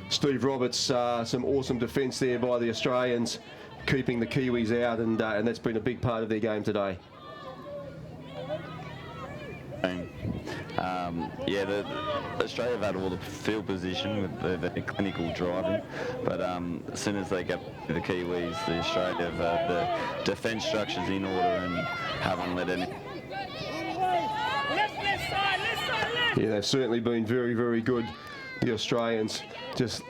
Steve Roberts, some awesome defence there by the Australians, keeping the Kiwis out, and that's been a big part of their game today. Australia have had all the field position with the clinical driving, but as soon as they get the Kiwis, the Australia have the defence structures in order and haven't let any. Yeah, they've certainly been very, very good, the Australians, just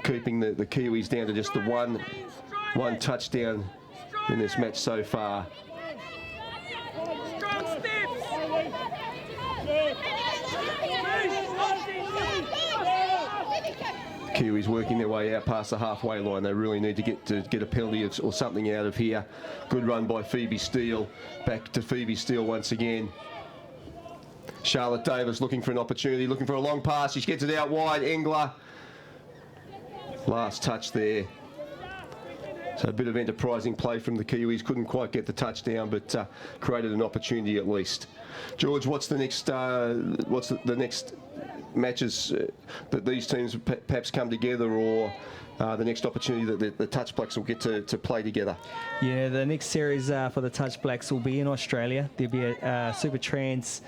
keeping the Kiwis down to just the one touchdown in this match so far. Kiwis working their way out past the halfway line. They really need to get a penalty or something out of here. Good run by Phoebe Steele. Back to Phoebe Steele once again. Charlotte Davis looking for an opportunity, looking for a long pass. She gets it out wide. Engler. Last touch there. So a bit of enterprising play from the Kiwis. Couldn't quite get the touchdown, but created an opportunity at least. George, what's the next? What's the next matches that these teams perhaps come together, or the next opportunity that the Touch Blacks will get to play together? Yeah, the next series for the Touch Blacks will be in Australia. There'll be a Super Trans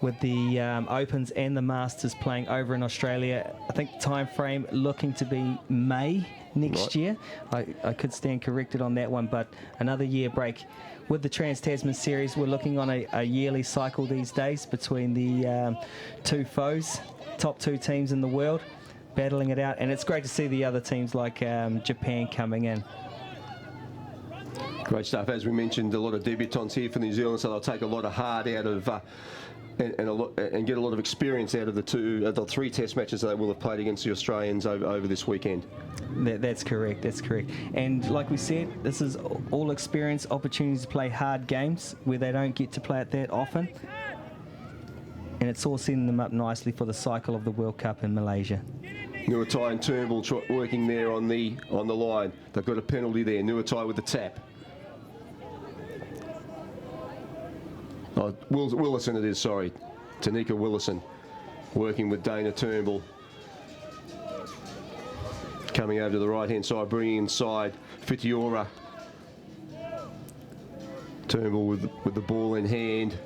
with the Opens and the Masters playing over in Australia. I think the time frame looking to be May next year. I could stand corrected on that one, but another year break. With the Trans-Tasman series, we're looking on a yearly cycle these days between the two foes, top two teams in the world, battling it out. And it's great to see the other teams like Japan coming in. Great stuff. As we mentioned, a lot of debutants here for New Zealand, so they'll take a lot of heart out of and get a lot of experience out of the three test matches that they will have played against the Australians over this weekend. That's correct. That's correct. And like we said, this is all experience, opportunities to play hard games where they don't get to play it that often. And it's all setting them up nicely for the cycle of the World Cup in Malaysia. Nuatai and Turnbull working there on the line. They've got a penalty there. Nuatai with the tap. Oh, Willison it is, sorry. Tanika Willison working with Dana Turnbull. Coming over to the right-hand side, bringing inside Fitiora. Turnbull with the ball in hand.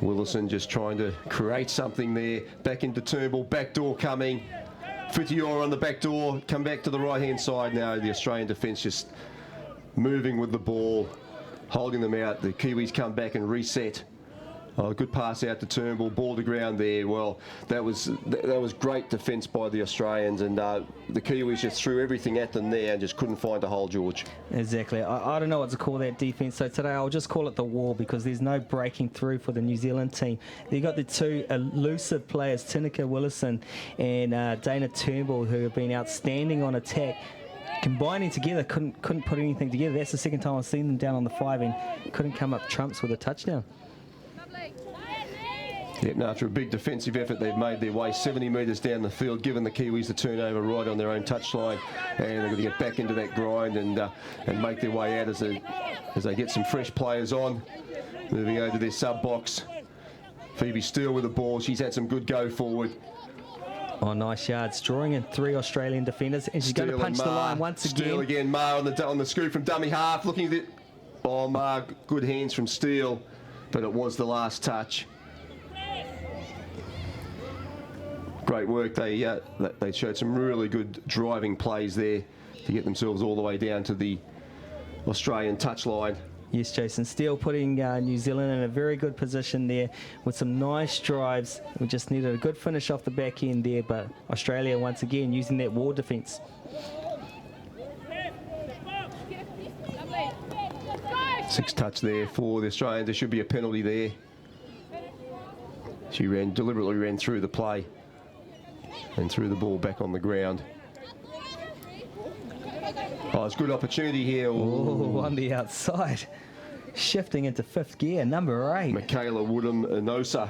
Willison just trying to create something there. Back into Turnbull, back door coming. Fitiora on the back door, come back to the right-hand side now. The Australian defence just moving with the ball, holding them out. The Kiwis come back and reset. Oh, good pass out to Turnbull, ball to ground there. Well, that was great defence by the Australians, and the Kiwis just threw everything at them there and just couldn't find a hole, George. Exactly. I don't know what to call that defence, so today I'll just call it the wall, because there's no breaking through for the New Zealand team. They've got the two elusive players, Tanika Willison and Dana Turnbull, who have been outstanding on attack. Combining together, couldn't put anything together. That's the second time I've seen them down on the 5 and couldn't come up trumps with a touchdown. Yep, and after a big defensive effort, they've made their way 70 metres down the field, given the Kiwis the turnover right on their own touchline, and they're going to get back into that grind and make their way out as they get some fresh players on. Moving over to their sub box. Phoebe Steele with the ball. She's had some good go forward. Oh, nice yards. Drawing in 3 Australian defenders, and she's going to punch the line once again. Steele again. Ma on the scoop from dummy half. Looking at it. Oh, Ma, good hands from Steele, but it was the last touch. Great work. They showed some really good driving plays there to get themselves all the way down to the Australian touchline. Yes, Jason. Steele putting New Zealand in a very good position there with some nice drives. We just needed a good finish off the back end there, but Australia once again using that wall defence. Six touch there for the Australians. There should be a penalty there. She deliberately ran through the play and threw the ball back on the ground. Oh, it's a good opportunity here. Oh, on the outside. Shifting into 5th gear, number 8. Michaela Woodham-Enosa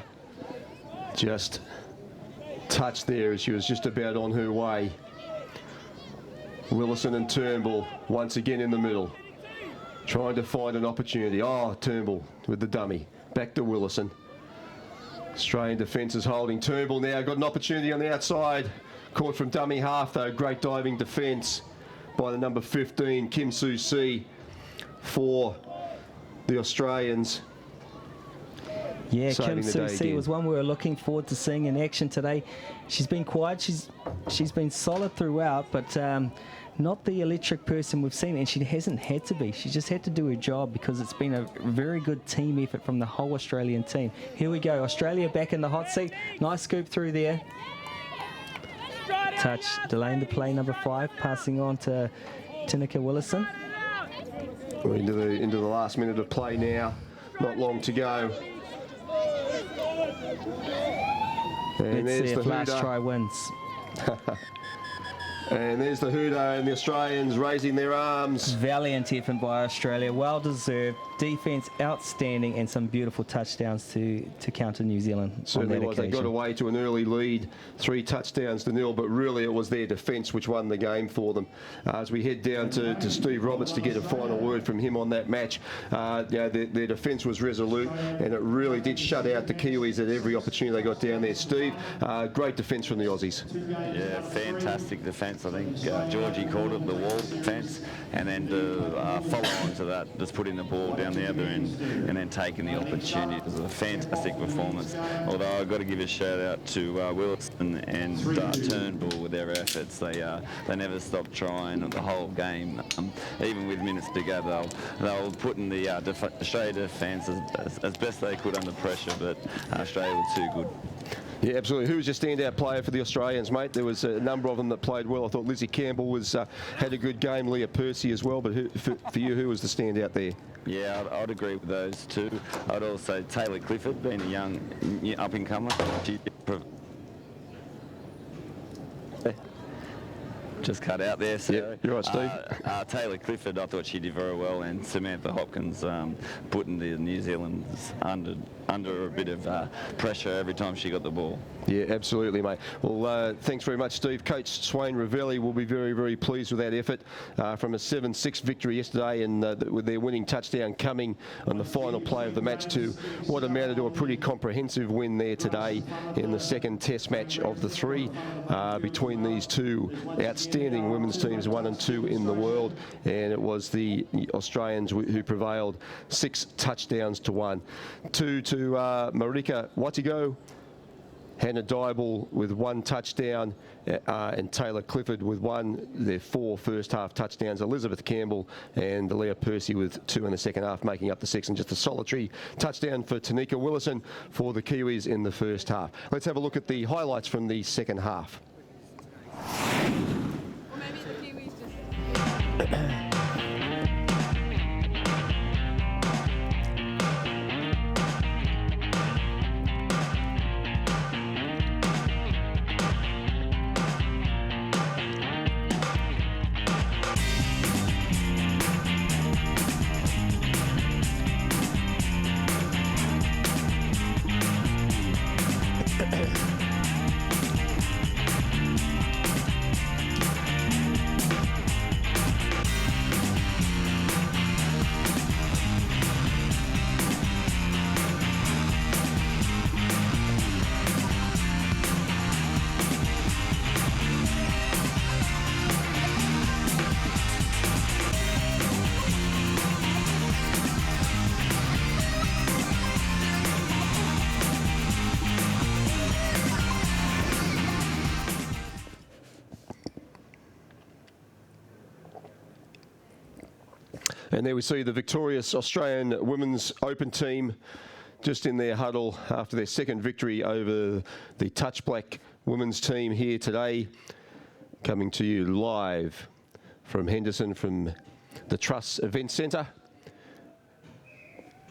just touched there as she was just about on her way. Willison and Turnbull once again in the middle, trying to find an opportunity. Oh, Turnbull with the dummy. Back to Willison. Australian defence is holding. Turnbull now got an opportunity on the outside. Caught from dummy half though. Great diving defence by the number 15, Kim Soo-See, for the Australians. Yeah, Kim Soo-See was one we were looking forward to seeing in action today. She's been quiet. She's been solid throughout, but not the electric person we've seen, and she hasn't had to be. She just had to do her job because it's been a very good team effort from the whole Australian team. Here we go. Australia back in the hot seat. Nice scoop through there. Touch, delaying the play, number 5, passing on to Tanika Willison. We're into the last minute of play now. Not long to go. And Let's there's see the if last hooter. try wins. And there's the hooter and the Australians raising their arms. Valiant effort by Australia, well deserved. Defence outstanding, and some beautiful touchdowns to counter New Zealand. Certainly on that was. They got occasion. away to an early lead, 3 touchdowns to 0, but really it was their defence which won the game for them. As we head down to Steve Roberts to get a final word from him on that match, their defence was resolute, and it really did shut out the Kiwis at every opportunity they got down there. Steve, great defence from the Aussies. Yeah, fantastic defence. I think Georgie called it the wall defence, and then to follow on to that, just putting the ball down the other end and then taking the opportunity. It was a fantastic performance. Although I've got to give a shout out to Wilson and Turnbull with their efforts. They never stopped trying the whole game. Even with minutes to go, they were putting the Australia defence as best they could under pressure, but Australia were too good. Yeah, absolutely. Who was your standout player for the Australians, mate? There was a number of them that played well. I thought Lizzie Campbell had a good game, Leah Percy as well, but for you, who was the standout there? Yeah, I'd agree with those two. I'd also Taylor Clifford, being a young up-and-comer. Just cut out there. So, yeah, you're right, Steve. Taylor Clifford, I thought she did very well, and Samantha Hopkins putting the New Zealanders under a bit of pressure every time she got the ball. Yeah, absolutely, mate. Well, thanks very much, Steve. Coach Swain Ravelli will be very, very pleased with that effort from a 7-6 victory yesterday, and with their winning touchdown coming on the final play of the match to what amounted to a pretty comprehensive win there today in the second test match of the 3 between these two outstanding women's teams, 1 and 2 in the world, and it was the Australians who prevailed 6 touchdowns to 1. 2 to Marika Watigo, Hannah Dybel with 1 touchdown, and Taylor Clifford with 1. Their 4 first half touchdowns. Elizabeth Campbell and Leah Percy with 2 in the second half, making up the 6, and just a solitary touchdown for Tanika Willison for the Kiwis in the first half. Let's have a look at the highlights from the second half. Or maybe the Kiwis just... And there we see the victorious Australian Women's Open team just in their huddle after their second victory over the Touch Black women's team here today. Coming to you live from Henderson from the Truss Event Centre.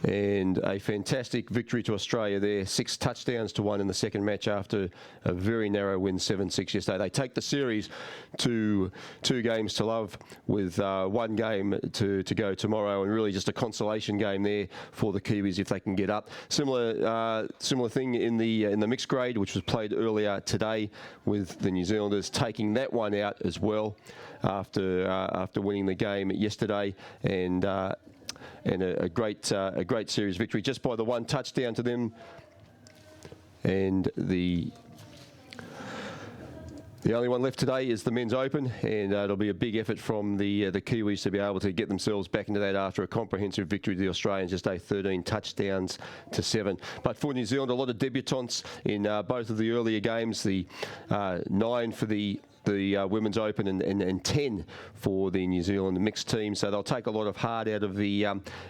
And a fantastic victory to Australia there, 6 touchdowns to 1 in the second match after a very narrow win, 7-6 yesterday. They take the series to 2 games to love with 1 game to go tomorrow, and really just a consolation game there for the Kiwis if they can get up. Similar thing in the mixed grade, which was played earlier today, with the New Zealanders taking that one out as well after winning the game yesterday, and a great series victory just by the 1 touchdown to them. And the only one left today is the Men's Open, and it'll be a big effort from the Kiwis to be able to get themselves back into that after a comprehensive victory to the Australians, just 13 touchdowns to 7. But for New Zealand, a lot of debutants in both of the earlier games, the 9 for the Women's Open and 10 for the New Zealand mixed team. So they'll take a lot of heart out of the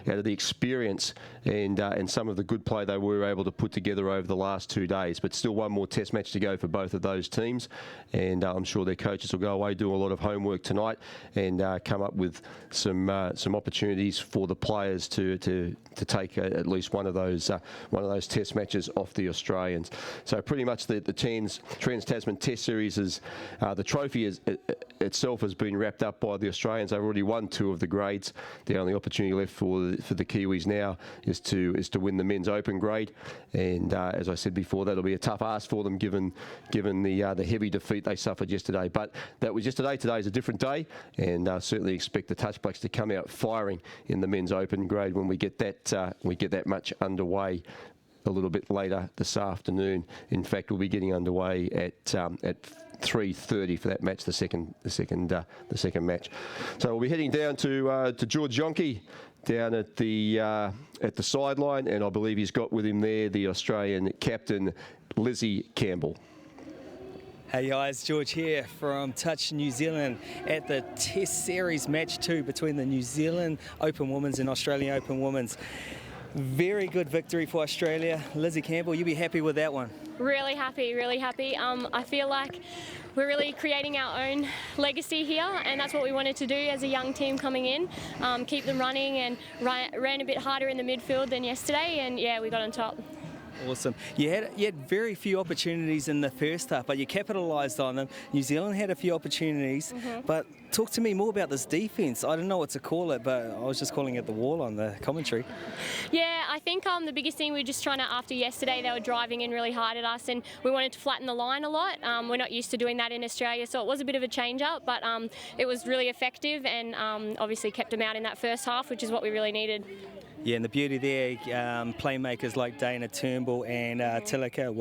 experience and some of the good play they were able to put together over the last 2 days. But still 1 more test match to go for both of those teams, and I'm sure their coaches will go away, do a lot of homework tonight, and come up with some opportunities for the players to take at least one of those test matches off the Australians. So pretty much the Trans-Tasman Test Series is the trophy itself has been wrapped up by the Australians. They've already won 2 of the grades. The only opportunity left for the Kiwis now is to win the men's open grade. And as I said before, that'll be a tough ask for them given the heavy defeat they suffered yesterday. But that was yesterday. Today is a different day, and certainly expect the Touch Blacks to come out firing in the men's open grade when we get that match underway a little bit later this afternoon. In fact, we'll be getting underway at 3:30 for that match, the second match. So we'll be heading down to George Yonke down at the sideline, and I believe he's got with him there the Australian captain Lizzie Campbell. Hey guys, George here from Touch New Zealand at the Test Series match 2 between the New Zealand Open Women's and Australian Open Women's. Very good victory for Australia. Lizzie Campbell, you'll be happy with that one. Really happy, really happy. I feel like we're really creating our own legacy here, and that's what we wanted to do as a young team coming in. Keep them running, and ran a bit harder in the midfield than yesterday, and yeah, we got on top. Awesome. You had very few opportunities in the first half, but you capitalised on them. New Zealand had a few opportunities, but talk to me more about this defence. I don't know what to call it, but I was just calling it the wall on the commentary. Yeah, I think the biggest thing we were just trying to, after yesterday, they were driving in really hard at us, and we wanted to flatten the line a lot. We're not used to doing that in Australia, so it was a bit of a change-up, but it was really effective, and obviously kept them out in that first half, which is what we really needed. Yeah, and the beauty there, playmakers like Dana Turnbull and Tilaka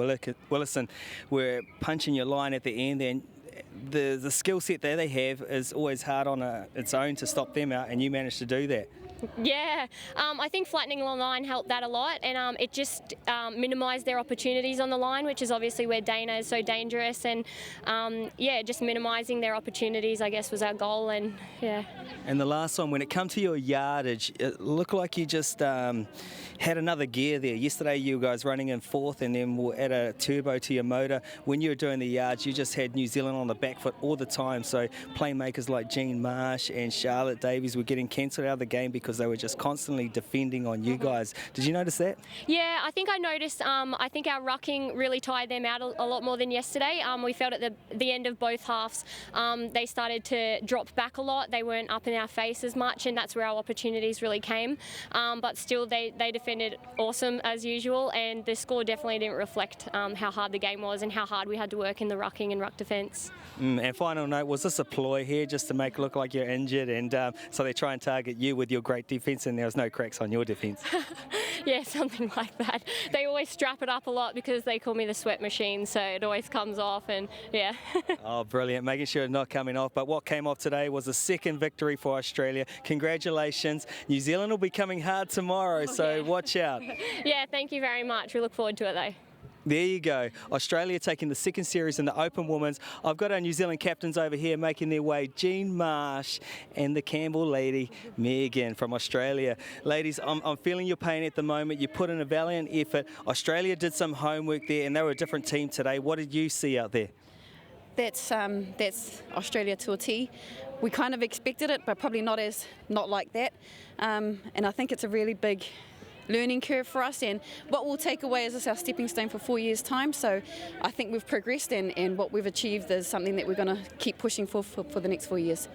Willison were punching your line at the end, and the skill set that they have is always hard on its own to stop them out, and you managed to do that. Yeah, I think flattening the line helped that a lot, and it just minimised their opportunities on the line, which is obviously where Dana is so dangerous, and yeah, just minimising their opportunities, I guess, was our goal, and yeah. And the last one, when it come to your yardage, it looked like you just had another gear there. Yesterday you guys running in 4th, and then we'll add a turbo to your motor. When you were doing the yards, you just had New Zealand on the back foot all the time, so playmakers like Jean Marsh and Charlotte Davies were getting cancelled out of the game because they were just constantly defending on you guys. Did you notice that? Yeah, I think I noticed. I think our rucking really tired them out a lot more than yesterday. We felt at the end of both halves, they started to drop back a lot. They weren't up in our face as much, and that's where our opportunities really came. But still, they defended awesome as usual, and the score definitely didn't reflect how hard the game was and how hard we had to work in the rucking and ruck defence. And final note, was this a ploy here just to make it look like you're injured, and so they try and target you with your great defence, and there was no cracks on your defence? Yeah, something like that. They always strap it up a lot because they call me the sweat machine, so it always comes off, and yeah. Oh, brilliant. Making sure it's not coming off. But what came off today was a second victory for Australia. Congratulations. New Zealand will be coming hard tomorrow, so watch out. Yeah, thank you very much. We look forward to it, though. There you go. Australia taking the second series in the Open Women's. I've got our New Zealand captains over here making their way, Jean Marsh and the Campbell lady, Megan from Australia. Ladies, I'm feeling your pain at the moment. You put in a valiant effort. Australia did some homework there, and they were a different team today. What did you see out there? That's Australia to a T. We kind of expected it, but probably not like that. And I think it's a really big learning curve for us, and what we'll take away is this our stepping stone for 4 years' time. So I think we've progressed, and what we've achieved is something that we're going to keep pushing for the next 4 years.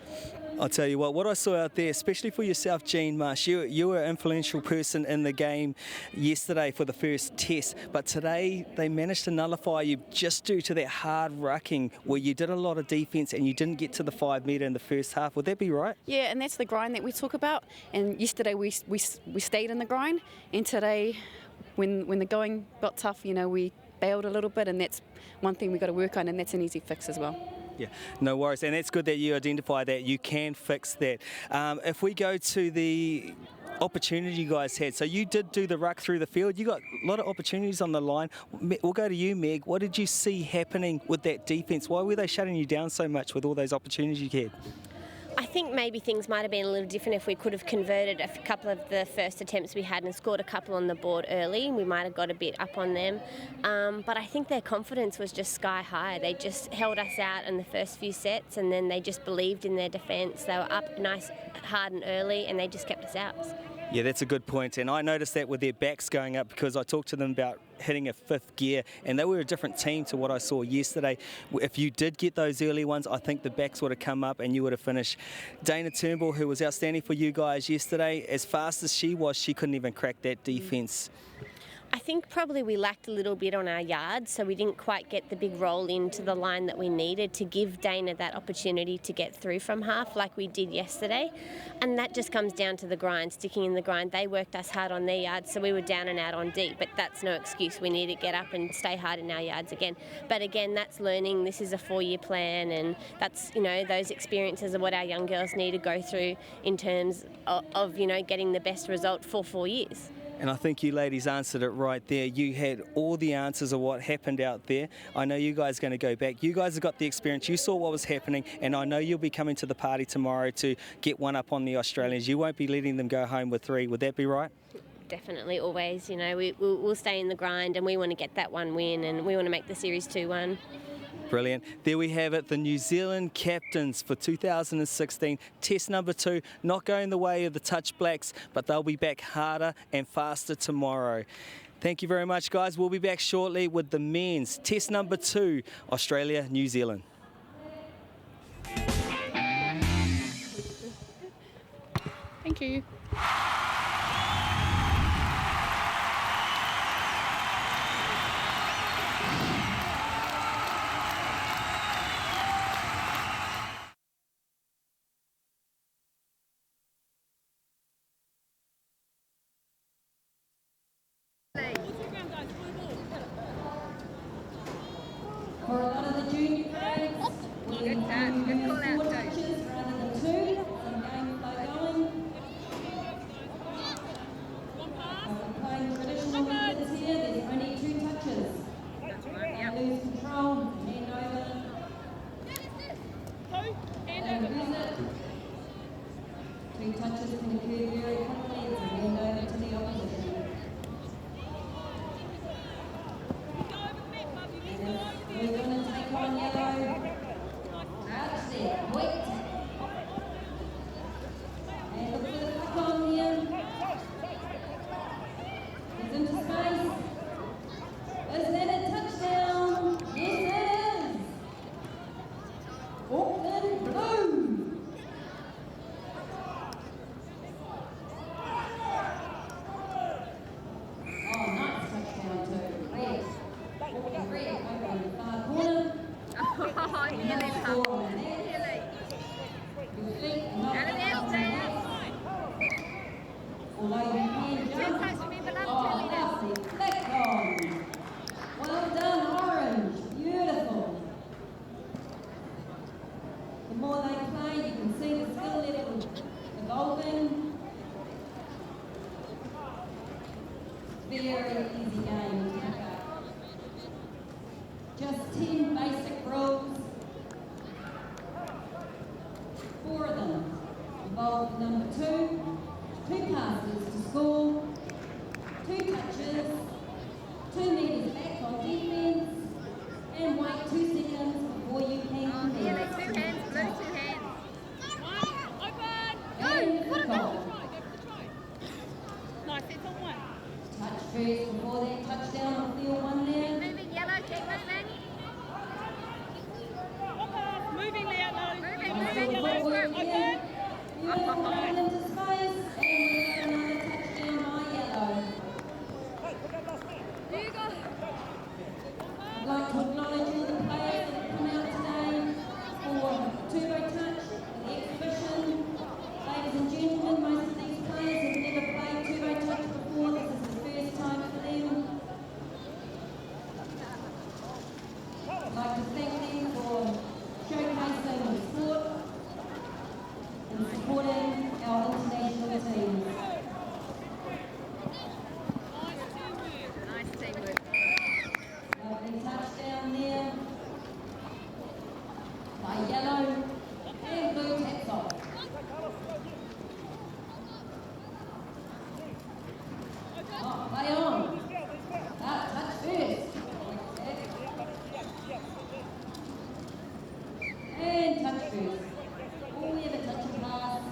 I'll tell you what I saw out there, especially for yourself, Jean Marsh, you were an influential person in the game yesterday for the first test, but today they managed to nullify you just due to that hard rucking where you did a lot of defence and you didn't get to the 5 metre in the first half. Would that be right? Yeah, and that's the grind that we talk about. And yesterday we stayed in the grind, and today when the going got tough, we bailed a little bit, and that's one thing we've got to work on, and that's an easy fix as well. Yeah, no worries, and it's good that you identify that you can fix that. If we go to the opportunity you guys had, so you did do the ruck through the field, you got a lot of opportunities on the line. We'll go to you, Meg. What did you see happening with that defence? Why were they shutting you down so much with all those opportunities you had? I think maybe things might have been a little different if we could have converted a couple of the first attempts we had and scored a couple on the board early. We might have got a bit up on them. But I think their confidence was just sky high. They just held us out in the first few sets, and then they just believed in their defence. They were up nice, hard and early, and they just kept us out. Yeah, that's a good point. And I noticed that with their backs going up because I talked to them about hitting a fifth gear, and they were a different team to what I saw yesterday. If you did get those early ones, I think the backs would have come up and you would have finished. Dana Turnbull, who was outstanding for you guys yesterday, as fast as she was, she couldn't even crack that defence. I think probably we lacked a little bit on our yard, so we didn't quite get the big roll into the line that we needed to give Dana that opportunity to get through from half like we did yesterday. And that just comes down to the grind, sticking in the grind. They worked us hard on their yards, so we were down and out on deep, but that's no excuse. We need to get up and stay hard in our yards again. But again, that's learning. This is a 4-year plan, and that's, you know, those experiences are what our young girls need to go through in terms of you know, getting the best result for 4 years. And I think you ladies answered it right there. You had all the answers of what happened out there. I know you guys are going to go back. You guys have got the experience. You saw what was happening, and I know you'll be coming to the party tomorrow to get one up on the Australians. You won't be letting them go home with 3. Would that be right? Definitely, always. You know, we'll stay in the grind, and we want to get that one win, and we want to make the series 2-1. Brilliant. There we have it, the New Zealand captains for 2016. Test number 2, not going the way of the Touch Blacks, but they'll be back harder and faster tomorrow. Thank you very much, guys. We'll be back shortly with the men's. Test number 2, Australia, New Zealand. Thank you. For a lot of the junior grades, we do 4 touches rather than 2. Some game flow going. We're playing traditional methods here. There's only 2 touches. Lose control, hand over. And visit. 2 touches can occur very quickly. It's a hand over to the opposition. We're going to take on yellow. Out there, wait. And look for the puck on here. He's into space. Is that a touchdown? Yes, it is. Auckland Blue. Oh, nice touchdown too. Red. Red over in the far corner. Nearly score on that. Your feet are not on that. Although you can jump. Oh, that's it. Flick on. Well done, Orange. Beautiful. The more they play, you can see the skill level evolving. Very easy game to pick up. Just 10 basic rules. 4 of them involve number 2, 2 passes to score, 2 touches, 2 metres back on defence, and wait 2 seconds before you can commence. Yeah, 2 hands, blue 2 hands. Open! Go! Put it back. Nice, it's on 1. Touch first before that touchdown on field 1 there. Moving, yellow, keep moving. Moving, Leo, moving, yellow, open. Beautiful run into space, and we got another touchdown by yellow. Here you go. I'd like to acknowledge all the players that have come out today for Turbo Touch, the exhibition. Ladies and gentlemen, most of these players have never played Turbo Touch before. This is the first time for them. I'd like to thank them for showcasing the sport and supporting our international teams. Nice teamwork. Lovely touchdown there by yellow and blue taps off. Oh, play on. Touch first. And touch first. Oh, we have a touch and pass.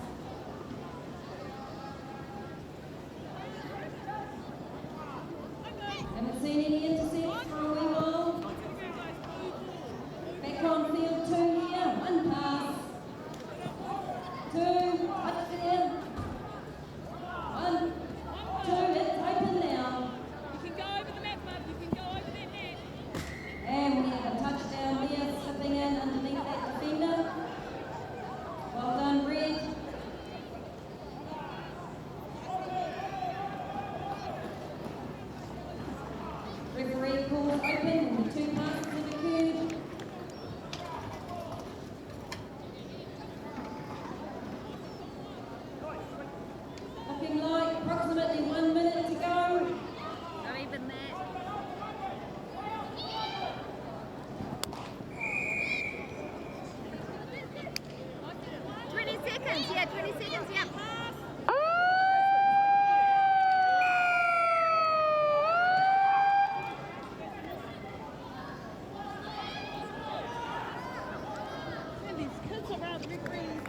Yeah, 20 seconds, yeah. These kids around Big Green.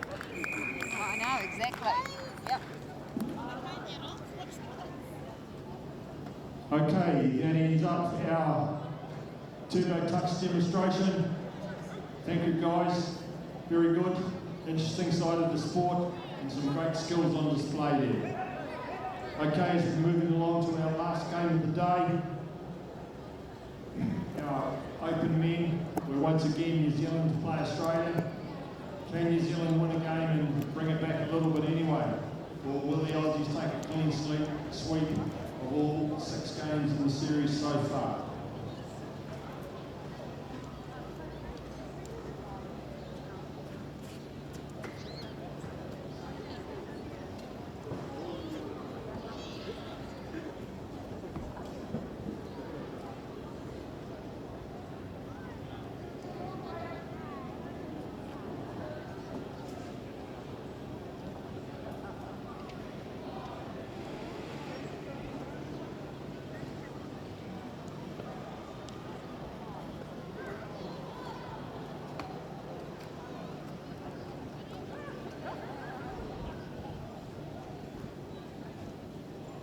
I know, exactly. Yep. Okay, that ends up our turbo touch demonstration. Thank you guys, very good, interesting side of the sport and some great skills on display there. Okay, as we're moving along to our last game of the day, our open men, where once again New Zealand play Australia. Can New Zealand win a game and bring it back a little bit anyway? Or will the Aussies take a clean sweep of all 6 games in the series so far?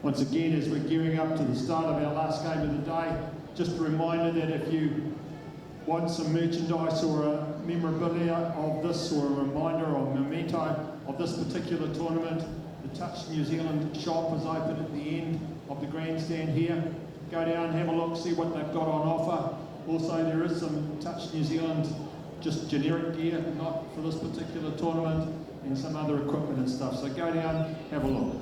Once again, as we're gearing up to the start of our last game of the day, just a reminder that if you want some merchandise or a memorabilia of this, or a reminder or memento of this particular tournament, the Touch New Zealand shop is open at the end of the grandstand here. Go down, have a look, see what they've got on offer. Also, there is some Touch New Zealand just generic gear, not for this particular tournament, and some other equipment and stuff. So go down, have a look.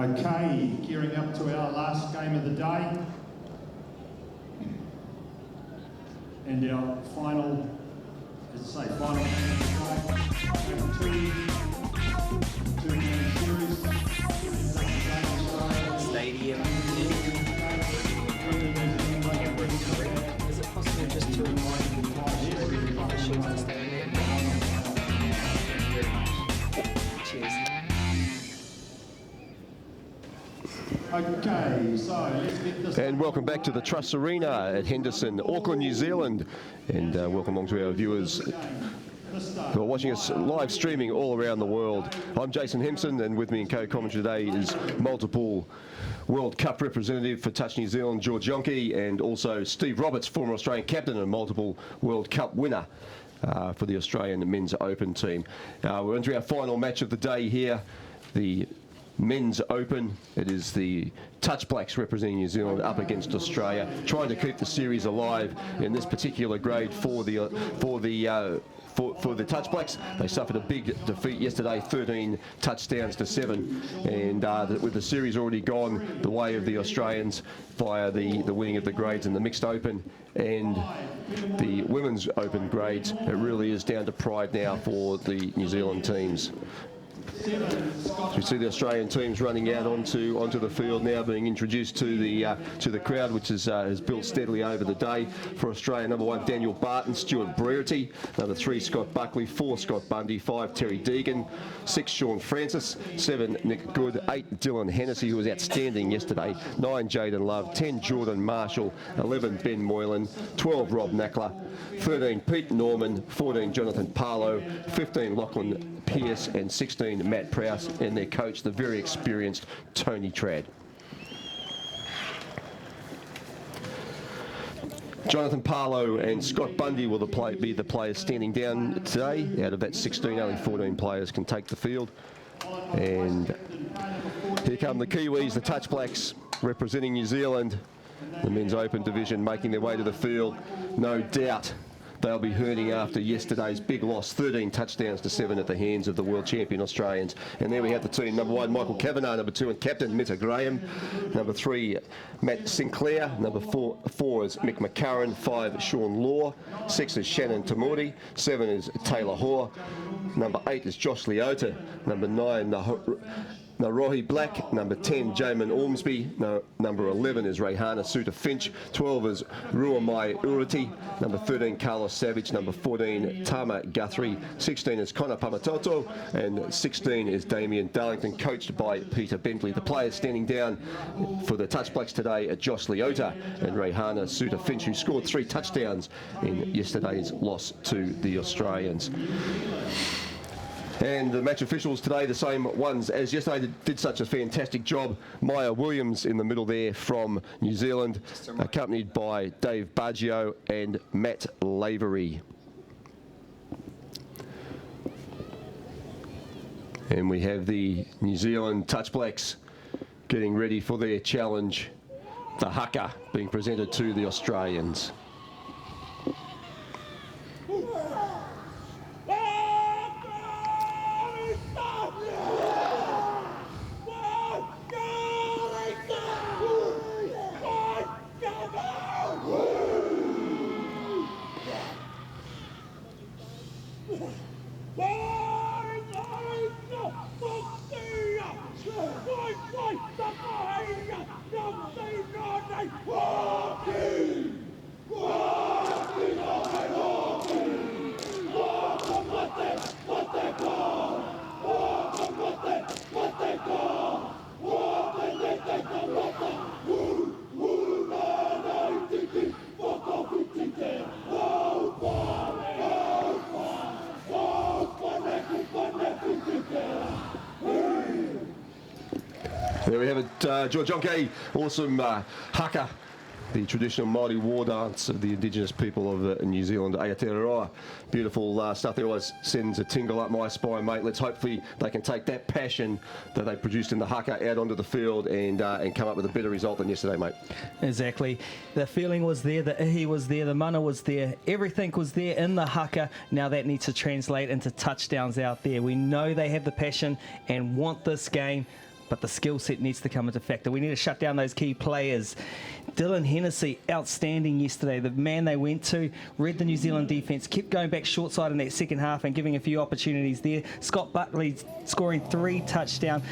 Okay, gearing up to our last game of the day. And our final, as I say, final game of the day. Two-game series. Stadium. Is it possible just to remind the sheets to stay in there? Cheers. Okay, so let's get this. And welcome back to the Trust Arena at Henderson, Auckland, New Zealand. And welcome along to our viewers who are watching us live streaming all around the world. I'm Jason Hempson, and with me in co-commentary today is multiple World Cup representative for Touch New Zealand, George Yonke, and also Steve Roberts, former Australian captain and multiple World Cup winner for the Australian Men's Open team. We're into our final match of the day here, the Men's Open. It is the Touch Blacks representing New Zealand up against Australia, trying to keep the series alive in this particular grade for the Touch Blacks. They suffered a big defeat yesterday, 13 touchdowns to 7, and with the series already gone the way of the Australians via the winning of the grades in the Mixed Open and the Women's Open grades, it really is down to pride now for the New Zealand teams. So we see the Australian teams running out onto the field now, being introduced to the crowd, which has built steadily over the day. For Australia, number 1 Daniel Barton, Stuart Brerety, number 3 Scott Buckley, 4 Scott Bundy, 5 Terry Deegan, 6 Sean Francis, 7 Nick Good, 8 Dylan Hennessy, who was outstanding yesterday, 9 Jaden Love, 10 Jordan Marshall, 11 Ben Moylan, 12 Rob Nackler, 13 Pete Norman, 14 Jonathan Parlow, 15 Lachlan Pearce, and 16 Matt Prowse, and their coach, the very experienced Tony Trad. Jonathan Parlow and Scott Bundy will be the players standing down today. Out of that 16, only 14 players can take the field. And here come the Kiwis, the Touch Blacks, representing New Zealand. The Men's Open division making their way to the field. No doubt they'll be hurting after yesterday's big loss, 13 touchdowns to 7 at the hands of the world champion Australians. And there we have the team. Number 1, Michael Kavanagh. Number 2, and captain, Mita Graham. Number 3, Matt Sinclair. Number 4 is Mick McCarran. 5, Sean Law. 6 is Shannon Tamori. 7 is Taylor Hoare. Number 8 is Josh Leota. Number 9, Narohi Black. Number 10, Jamin Ormsby. Number 11 is Rehana Suter Finch. 12 is Ruamai Uriti. Number 13, Carlos Savage. Number 14, Tama Guthrie. 16 is Connor Pamatoto. And 16 is Damien Darlington, coached by Peter Bentley. The players standing down for the Touch Blacks today are Josh Leota and Rehana Suter Finch, who scored 3 touchdowns in yesterday's loss to the Australians. And the match officials today, the same ones as yesterday, did such a fantastic job. Maya Williams in the middle there from New Zealand, accompanied by Dave Baggio and Matt Lavery. And we have the New Zealand Touch Blacks getting ready for their challenge, the haka, being presented to the Australians. There we have it, George Yonke, awesome haka, the traditional Māori war dance of the Indigenous people of New Zealand, Aotearoa. Beautiful stuff there. Always sends a tingle up my spine, mate. Let's hopefully they can take that passion that they produced in the haka out onto the field and come up with a better result than yesterday, mate. Exactly. The feeling was there, the ihi was there, the mana was there, everything was there in the haka. Now that needs to translate into touchdowns out there. We know they have the passion and want this game. but the skill set needs to come into factor. We need to shut down those key players. Dylan Hennessy, outstanding yesterday. The man they went to, read the New Zealand defence, kept going back short side in that second half and giving a few opportunities there. Scott Buckley scoring 3 touchdowns.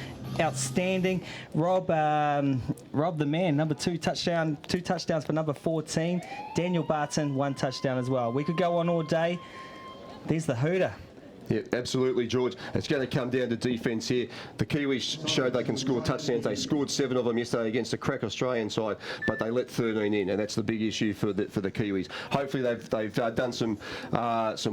Outstanding. Rob the man, number 2 touchdown, 2 touchdowns for number 14. Daniel Barton, 1 touchdown as well. We could go on all day. There's the hooter. Yeah, absolutely, George. It's going to come down to defence here. The Kiwis showed they can score touchdowns. They scored 7 of them yesterday against a crack Australian side, but they let 13 in, and that's the big issue for the Kiwis. Hopefully, they've done some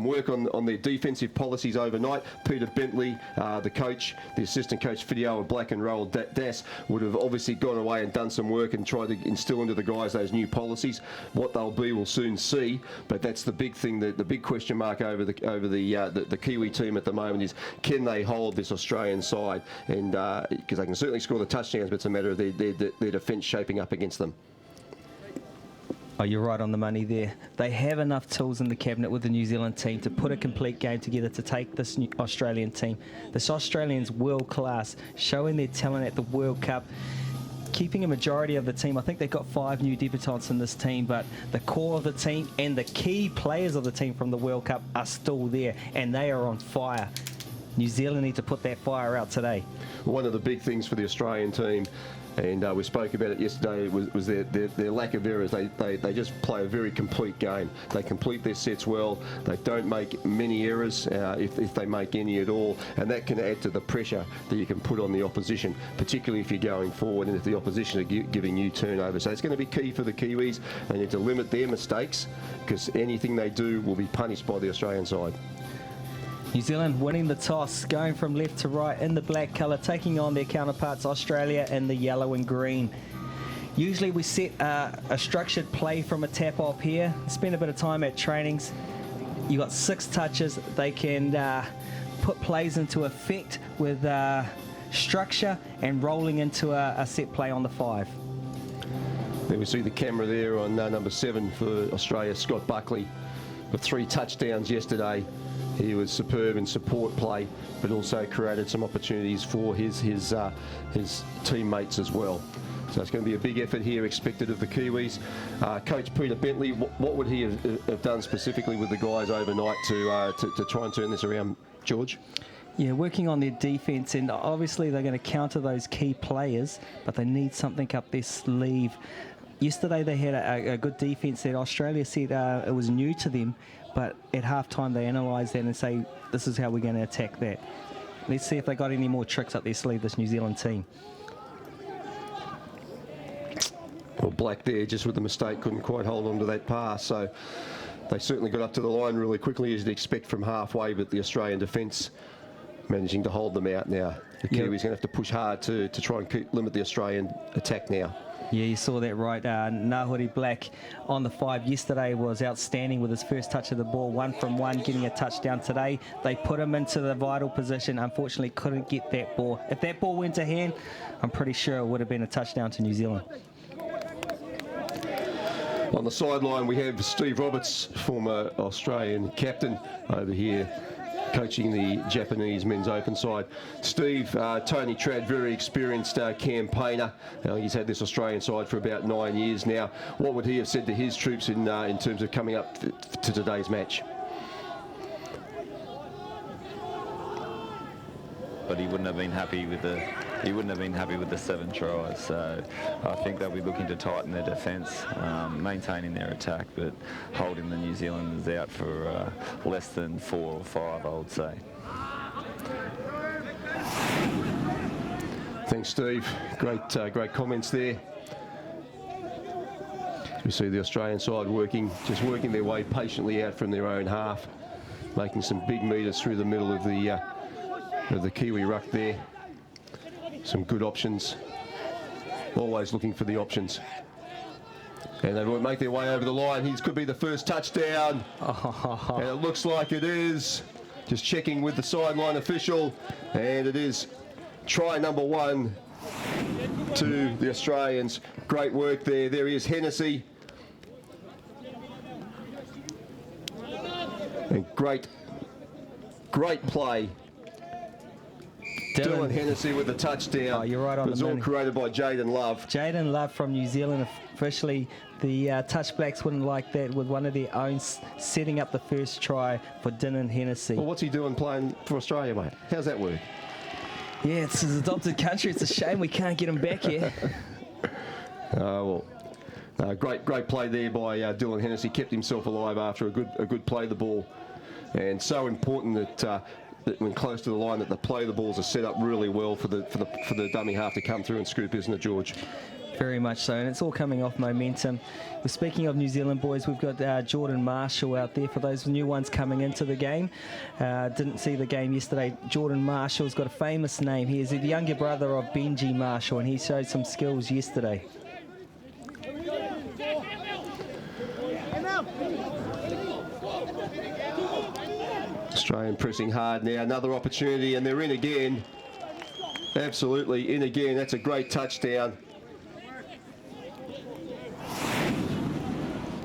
work on their defensive policies overnight. Peter Bentley, the coach, the assistant coach, Fidio Black and Roald Das would have obviously gone away and done some work and tried to instill into the guys those new policies. What they'll be, we'll soon see. But that's the big thing, the big question mark over the Kiwi team at the moment is, can they hold this Australian side? And because they can certainly score the touchdowns, but it's a matter of their defence shaping up against them. Oh, you're right on the money there. They have enough tools in the cabinet with the New Zealand team to put a complete game together to take this new Australian team. This Australian's world class, showing their talent at the World Cup, keeping a majority of the team. I think they've got 5 new debutants in this team, but the core of the team and the key players of the team from the World Cup are still there, and they are on fire. New Zealand need to put that fire out today. One of the big things for the Australian team, and we spoke about it yesterday, was their lack of errors. They just play a very complete game. They complete their sets well. They don't make many errors, if they make any at all, and that can add to the pressure that you can put on the opposition, particularly if you're going forward and if the opposition are giving you turnovers. So it's going to be key for the Kiwis. They need to limit their mistakes, because anything they do will be punished by the Australian side. New Zealand winning the toss, going from left to right in the black colour, taking on their counterparts Australia in the yellow and green. Usually we set a structured play from a tap-off here, spend a bit of time at trainings. You got 6 touches. They can put plays into effect with structure and rolling into a set play on the 5. There we see the camera there on number 7 for Australia, Scott Buckley, with 3 touchdowns yesterday. He was superb in support play, but also created some opportunities for his teammates as well. So it's going to be a big effort here expected of the Kiwis. Coach Peter Bentley, what would he have done specifically with the guys overnight to try and turn this around, George? Yeah, working on their defence, and obviously they're going to counter those key players, but they need something up their sleeve. Yesterday they had a good defence that Australia said it was new to them, but at half-time they analysed that and say, this is how we're going to attack that. Let's see if they got any more tricks up their sleeve, this New Zealand team. Well, Black there, just with the mistake, couldn't quite hold on to that pass, so they certainly got up to the line really quickly, as you'd expect from halfway, but the Australian defence managing to hold them out now. The Kiwis going to have to push hard to try and limit the Australian attack now. Yeah, you saw that right. Ngāhuri Black on the 5 yesterday was outstanding with his first touch of the ball, 1 from 1, getting a touchdown today. They put him into the vital position, unfortunately couldn't get that ball. If that ball went to hand, I'm pretty sure it would have been a touchdown to New Zealand. On the sideline we have Steve Roberts, former Australian captain over here, coaching the Japanese men's open side. Steve, Tony Trad, very experienced campaigner. He's had this Australian side for about 9 years now. What would he have said to his troops in terms of coming up to today's match? But he wouldn't have been happy with the 7 tries. So I think they'll be looking to tighten their defence, maintaining their attack, but holding the New Zealanders out for less than 4 or 5, I would say. Thanks, Steve. Great comments there. We see the Australian side working their way patiently out from their own half, making some big metres through the middle of the Kiwi ruck there. Some good options. Always looking for the options. And they will make their way over the line. His could be the first touchdown. And it looks like it is. Just checking with the sideline official. And it is try number 1 to the Australians. Great work there. There he is, Hennessy. And great play Dylan Hennessy with the touchdown. Oh, you're right on it was the all money. created by Jaden Love. Jaden Love from New Zealand. Officially, the Touch Blacks wouldn't like that with one of their own setting up the first try for Dylan Hennessy. Well, what's he doing playing for Australia, mate? How's that work? Yeah, it's his adopted country. It's a shame we can't get him back here. Great play there by Dylan Hennessy. Kept himself alive after a good play of the ball, and so important that when close to the line that the play of the balls are set up really well for the dummy half to come through and scoop, isn't it, George? Very much so, and it's all coming off momentum. Well, speaking of New Zealand boys, we've got Jordan Marshall out there for those new ones coming into the game. Didn't see the game yesterday. Jordan Marshall's got a famous name. He is the younger brother of Benji Marshall, and he showed some skills yesterday. Australian pressing hard now. Another opportunity, and they're in again. Absolutely in again. That's a great touchdown.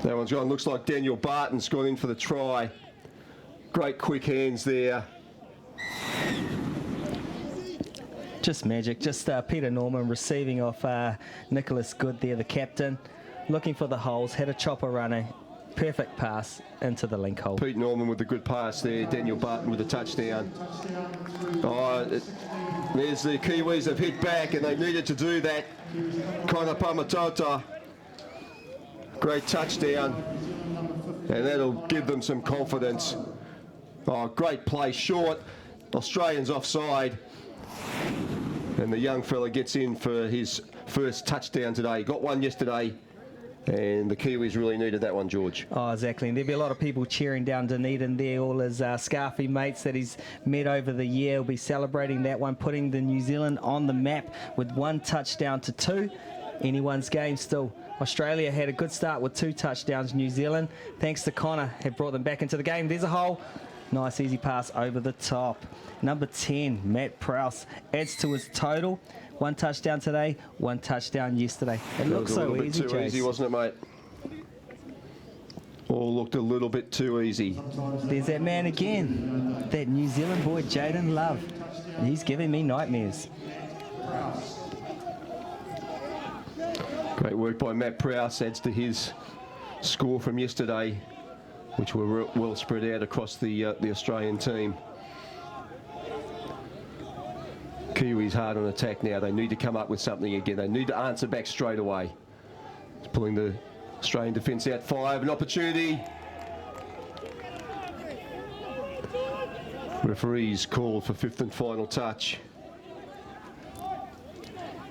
That one's gone. Looks like Daniel Barton's gone in for the try. Great quick hands there. Just magic. Just Peter Norman receiving off Nicholas Good there, the captain. Looking for the holes. Had a chopper runner. Perfect pass into the link hole. Pete Norman with the good pass there. Daniel Barton with the touchdown. There's the Kiwis have hit back, and they needed to do that. Connor Pamatota. Great touchdown, and that'll give them some confidence. Great play short. Australians offside, and the young fella gets in for his first touchdown today. He got one yesterday, and the Kiwis really needed that one, George. Oh, exactly. And there'll be a lot of people cheering down Dunedin there. All his Scarfy mates that he's met over the year will be celebrating that one, putting the New Zealand on the map with 1 touchdown to 2. Anyone's game still. Australia had a good start with 2 touchdowns. New Zealand, thanks to Connor, have brought them back into the game. There's a hole. Nice easy pass over the top. Number 10, Matt Prowse, adds to his total. 1 touchdown today, 1 touchdown yesterday. It looks so easy, too easy, wasn't it, mate? All looked a little bit too easy. There's that man again, that New Zealand boy, Jaden Love. He's giving me nightmares. Great work by Matt Prowse, adds to his score from yesterday, which were well spread out across the Australian team. Kiwis hard on attack now. They need to come up with something again. They need to answer back straight away. It's pulling the Australian defence out 5. An opportunity. Referees called for 5th and final touch.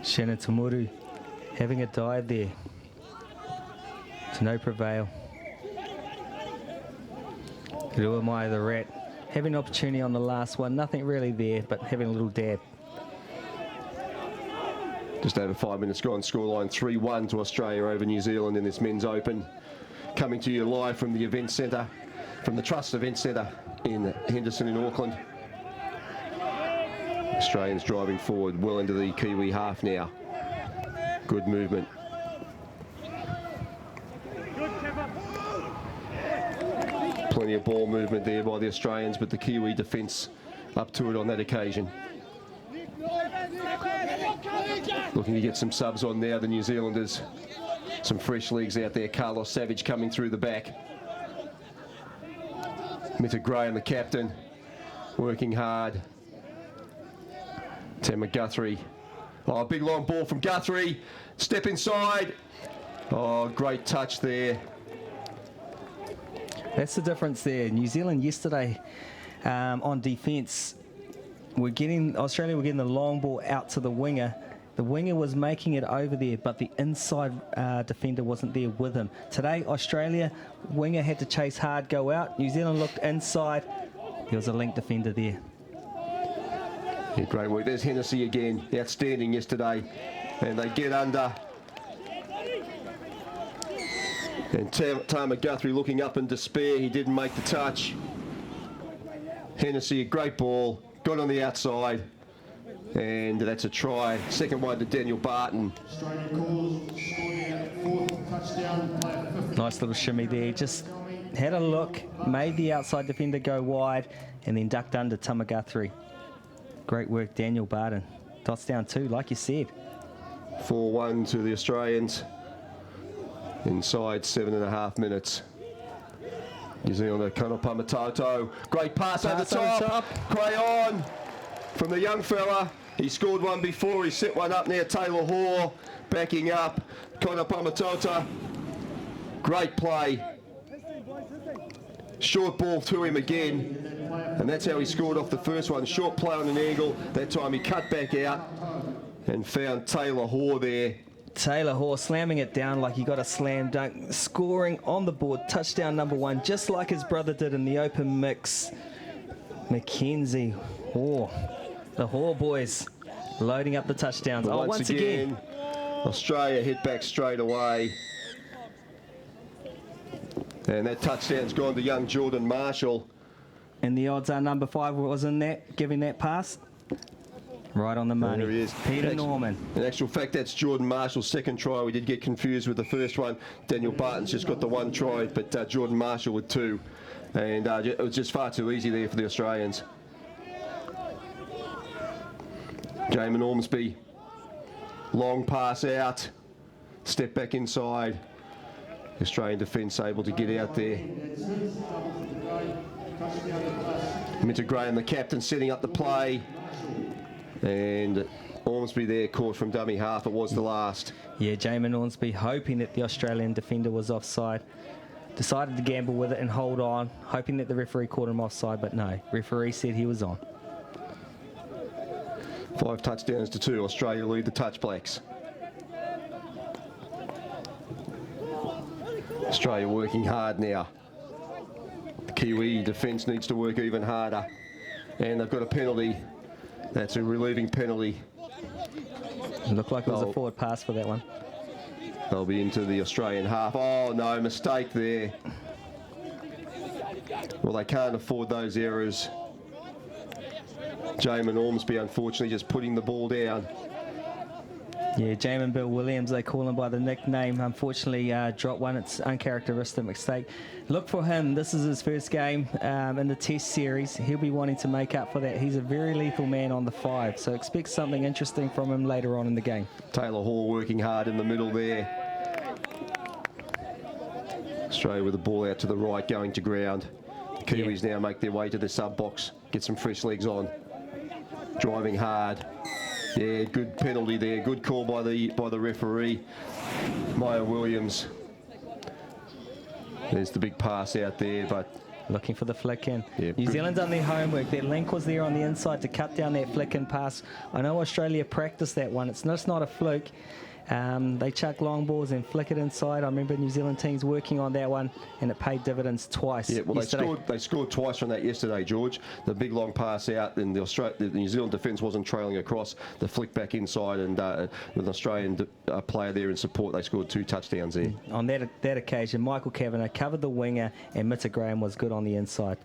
Shannon Tamuru having a dive there. To no prevail. Ruamai the Rat having an opportunity on the last one. Nothing really there, but having a little dab. Just over 5 minutes gone. Scoreline 3-1 to Australia over New Zealand in this Men's Open. Coming to you live from the event centre, from the Trust Event Centre in Henderson in Auckland. Australians driving forward well into the Kiwi half now. Good movement. Plenty of ball movement there by the Australians, but the Kiwi defence up to it on that occasion. Looking to get some subs on now, the New Zealanders. Some fresh legs out there. Carlos Savage coming through the back. Mitta Graham, the captain, working hard. Tema Guthrie. Oh, big long ball from Guthrie. Step inside. Oh, great touch there. That's the difference there. New Zealand yesterday on defence, Australia were getting the long ball out to the winger. The winger was making it over there, but the inside defender wasn't there with him. Today, Australia, winger had to chase hard, go out. New Zealand looked inside. There was a link defender there. Yeah, great work. There's Hennessy again. Outstanding yesterday. And they get under. And Tama Guthrie looking up in despair. He didn't make the touch. Hennessy, a great ball. Got on the outside. And that's a try. Second one to Daniel Barton. Nice little shimmy there. Just had a look, made the outside defender go wide, and then ducked under Tama Guthrie. Great work, Daniel Barton. Dots down 2, like you said. 4-1 to the Australians. Inside 7.5 minutes. New Zealander Conor Pamatoto. Great pass over the top. Crayon from the young fella. He scored one before. He set one up near Taylor Hall. Backing up. Conor Pamatoto. Great play. Short ball to him again. And that's how he scored off the first one. Short play on an angle. That time he cut back out and found Taylor Hall there. Taylor Hall slamming it down like he got a slam dunk. Scoring on the board. Touchdown number 1, just like his brother did in the open mix. Mackenzie Hall. The Hall boys loading up the touchdowns. But once again, Australia hit back straight away. And that touchdown's gone to young Jordan Marshall. And the odds are number 5 was in that, giving that pass. Right on the money. There he is. Peter Norman. In actual fact, that's Jordan Marshall's second try. We did get confused with the first one. Daniel Barton's just got the 1 try, but Jordan Marshall with 2. And it was just far too easy there for the Australians. Jamin Ormsby. Long pass out. Step back inside. Australian defence able to get out there. Minter Graham, the captain, setting up the play. And Ormsby there caught from dummy half. It was the last. Yeah, Jamin Ormsby hoping that the Australian defender was offside. Decided to gamble with it and hold on, hoping that the referee caught him offside, but no. Referee said he was on. 5 touchdowns to 2. Australia lead the Touch Blacks. Australia working hard now. The Kiwi defence needs to work even harder. And they've got a penalty. That's a relieving penalty. It looked like it was a forward pass for that one. They'll be into the Australian half. Oh, no, mistake there. Well, they can't afford those errors. Jamin Ormsby, unfortunately, just putting the ball down. Yeah, Jamin Bill Williams, they call him by the nickname. Unfortunately, dropped one. It's uncharacteristic mistake. Look for him. This is his first game in the Test series. He'll be wanting to make up for that. He's a very lethal man on the 5, so expect something interesting from him later on in the game. Taylor Hall working hard in the middle there. Australia with the ball out to the right, going to ground. The Kiwis now make their way to the sub box, get some fresh legs on. Driving hard. Yeah, good penalty there. Good call by the referee, Maya Williams. There's the big pass out there, but looking for the flick in. Yeah, New Zealand done their homework. Their link was there on the inside to cut down that flick in pass. I know Australia practiced that one. It's not a fluke. They chuck long balls and flick it inside. I remember New Zealand teams working on that one, and it paid dividends twice. Yeah, well, they scored twice from that yesterday, George. The big long pass out, and the New Zealand defence wasn't trailing across. The flick back inside, and with an Australian player there in support, they scored 2 touchdowns there. On that occasion, Michael Kavanagh covered the winger, and Minter Graham was good on the inside.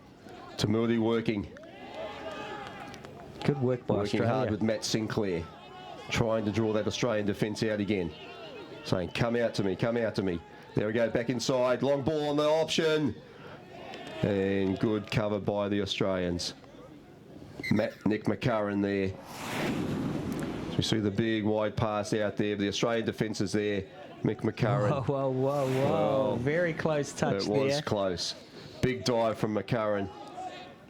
Tamuri working. Good work by Australia. Working hard with Matt Sinclair. Trying to draw that Australian defence out again. Saying, come out to me, come out to me. There we go, back inside. Long ball on the option. And good cover by the Australians. Nick McCurran there. So we see the big wide pass out there. The Australian defence is there. Mick McCurran. Whoa. Well, very close touch there. It was close. Big dive from McCurran.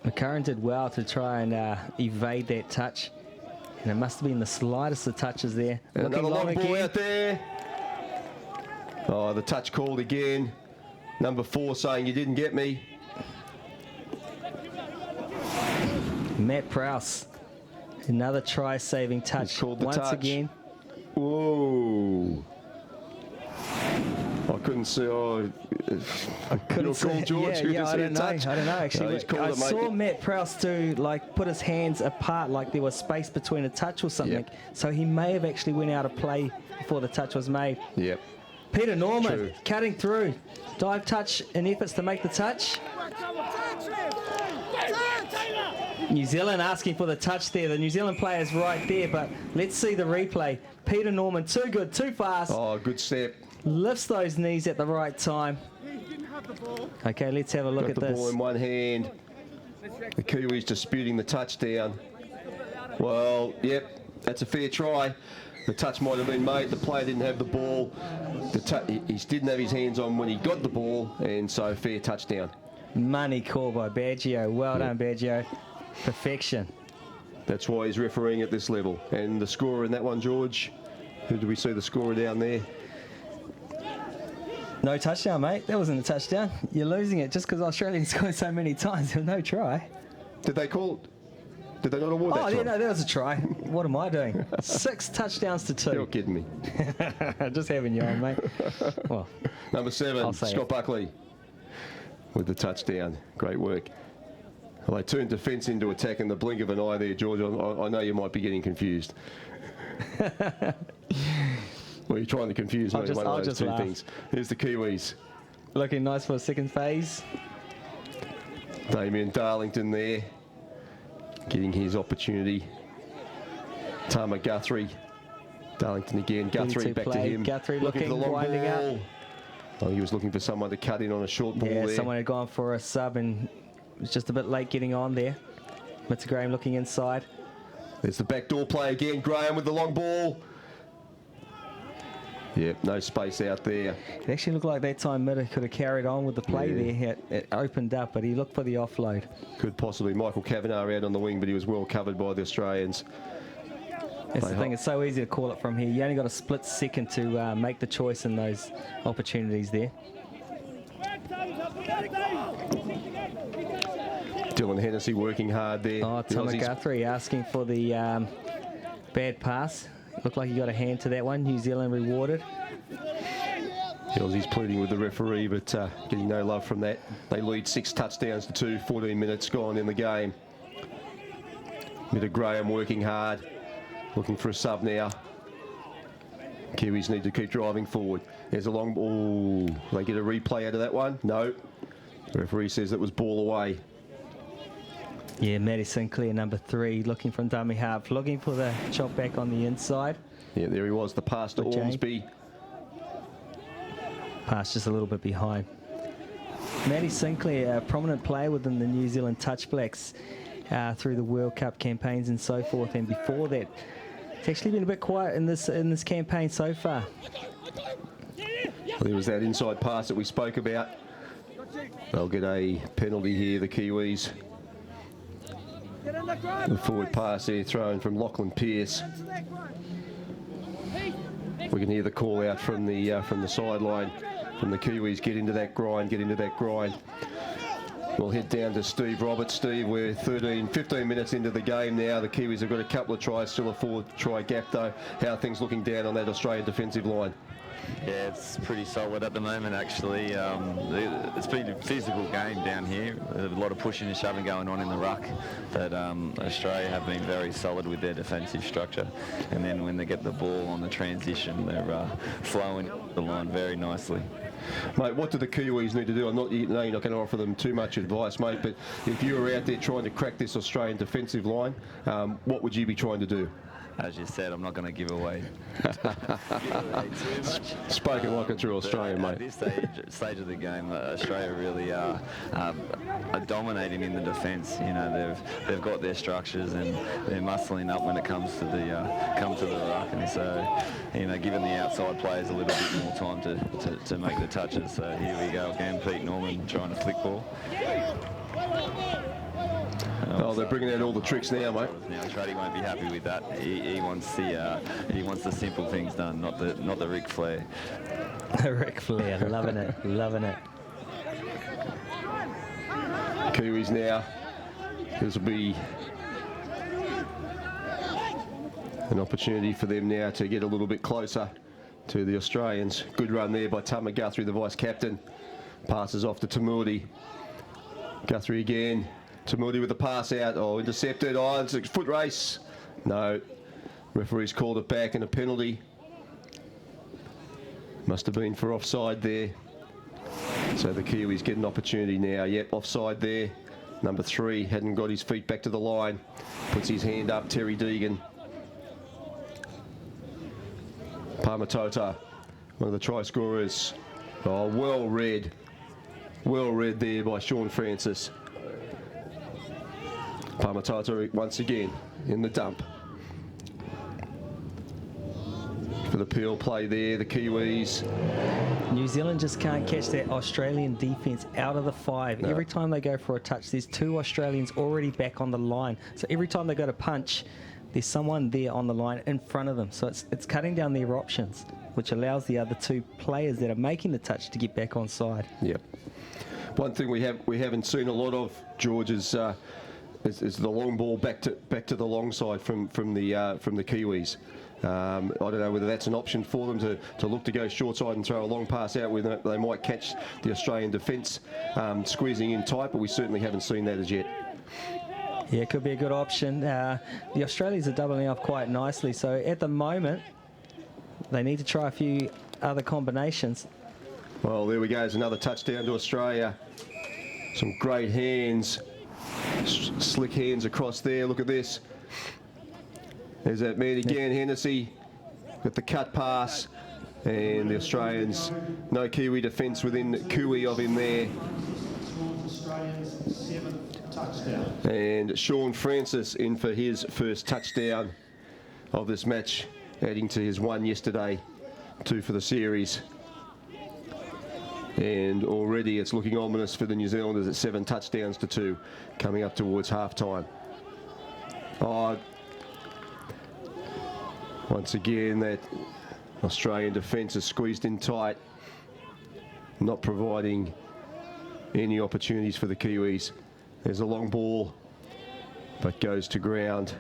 McCurran did well to try and evade that touch. And it must have been the slightest of touches there. And another long ball out there. Oh, the touch called again. Number 4 saying, you didn't get me. Matt Prowse. Another try-saving touch. Called the once touch. Again. Whoa. I couldn't see. I couldn't see. George, I don't know. Actually, I saw Matt Prowse put his hands apart, like there was space between a touch or something. Yep. So he may have actually went out of play before the touch was made. Yep. Peter Norman True. cutting through, dive touch in efforts to make the touch. New Zealand asking for the touch there. The New Zealand player's right there, but let's see the replay. Peter Norman, too good, too fast. Oh, good step. Lifts those knees at the right time. Okay, let's have a look at this. Got the ball in one hand. The Kiwis disputing the touchdown. Well, yep, that's a fair try. The touch might have been made. The player didn't have the ball. He didn't have his hands on when he got the ball, and so fair touchdown. Money call by Baggio. Well done, Baggio. Perfection. That's why he's refereeing at this level. And the scorer in that one, George, who do we see the scorer down there? No touchdown, mate. That wasn't a touchdown. You're losing it just because Australians scored so many times. There was no try. Did they not award that try? Oh, yeah, no, there was a try. What am I doing? 6 touchdowns to 2. You're kidding me. Just having you on, mate. Well, Number 7, Scott Buckley with the touchdown. Great work. Well, they turned defence into attack in the blink of an eye there, George. I know you might be getting confused. Well, you're trying to confuse me. One of those two things. Here's the Kiwis. Looking nice for a second phase. Damien Darlington there, getting his opportunity. Tama Guthrie. Darlington again. Guthrie back to him. Guthrie looking for the long winding ball. up. Oh, he was looking for someone to cut in on a short ball there. Someone had gone for a sub and was just a bit late getting on there. Mitzi Graham looking inside. There's the backdoor play again. Graham with the long ball. Yep, no space out there. It actually looked like that time Mitter could have carried on with the play there. It opened up, but he looked for the offload. Could possibly. Michael Kavanagh out on the wing, but he was well covered by the Australians. That's the thing, it's so easy to call it from here. You only got a split second to make the choice in those opportunities there. Dylan Hennessy working hard there. Oh, Tama Guthrie asking for the bad pass. Looked like he got a hand to that one. New Zealand rewarded. The Aussies pleading with the referee, but getting no love from that. They lead 6 touchdowns to 2, 14 minutes gone in the game. Mitter Graham working hard, looking for a sub now. Kiwis need to keep driving forward. There's a long ball. They get a replay out of that one? No. The referee says that was ball away. Yeah, Maddie Sinclair, number 3, looking from dummy half, looking for the chop back on the inside. Yeah, there he was, the pass to Ormsby. Pass just a little bit behind. Maddie Sinclair, a prominent player within the New Zealand Touch Blacks through the World Cup campaigns and so forth. And before that, it's actually been a bit quiet in this campaign so far. Well, there was that inside pass that we spoke about. They'll get a penalty here, the Kiwis. The forward pass there thrown from Lachlan Pearce. We can hear the call out from the sideline from the Kiwis. Get into that grind, get into that grind. We'll head down to Steve Roberts. Steve, we're 15 minutes into the game now. The Kiwis have got a couple of tries, still a 4-try gap though. How are things looking down on that Australian defensive line? Yeah, it's pretty solid at the moment, actually. It's been a physical game down here. There's a lot of pushing and shoving going on in the ruck, but Australia have been very solid with their defensive structure. And then when they get the ball on the transition, they're flowing the line very nicely. Mate, what do the Kiwis need to do? You're not going to offer them too much advice, mate, but if you were out there trying to crack this Australian defensive line, what would you be trying to do? As you said, I'm not going to give away too much. Spoken like a true Australian, mate. At this stage of the game, Australia really are dominating in the defence. You know, they've got their structures and they're muscling up when it comes to the ruck, and so giving the outside players a little bit more time to make the touches. So here we go again, Pete Norman trying to flick ball. Oh, they're bringing out all the tricks now, mate. Now Truddy won't be happy with that. He wants the simple things done, not the Ric Flair. Ric Flair, loving it, loving it. Kiwis now. This will be an opportunity for them now to get a little bit closer to the Australians. Good run there by Tama Guthrie, the vice captain. Passes off to Tamudi. Guthrie again. Tamudi with the pass out. Oh, intercepted. Oh, it's a foot race. No. Referee's called it back and a penalty. Must have been for offside there. So the Kiwis get an opportunity now. Yep, offside there. Number 3 hadn't got his feet back to the line. Puts his hand up, Terry Deegan. Pamatota, one of the try scorers. Oh, well read. Well read there by Sean Francis. Pamatata once again in the dump. For the peel play there, the Kiwis. New Zealand just can't catch that Australian defence out of the 5. No. Every time they go for a touch, there's 2 Australians already back on the line. So every time they go to punch, there's someone there on the line in front of them. So it's cutting down their options, which allows the other 2 players that are making the touch to get back on side. Yep. One thing we haven't seen a lot of, George, is the long ball back to the long side from the Kiwis. I don't know whether that's an option for them to look to go short side and throw a long pass out where they might catch the Australian defence squeezing in tight, but we certainly haven't seen that as yet. Yeah, it could be a good option. The Australians are doubling up quite nicely, so at the moment they need to try a few other combinations. Well, there we go. There's another touchdown to Australia. Some great hands, slick hands across there. Look at this. There's that man again, Hennessy, with the cut pass. And the Australians, no Kiwi defence within Kui of him there. Australians' 7th touchdown. And Sean Francis in for his first touchdown of this match, adding to his 1 yesterday, 2 for the series. And already it's looking ominous for the New Zealanders at 7 touchdowns to 2, coming up towards half-time. Once again, that Australian defence is squeezed in tight, not providing any opportunities for the Kiwis. There's a long ball, but goes to ground.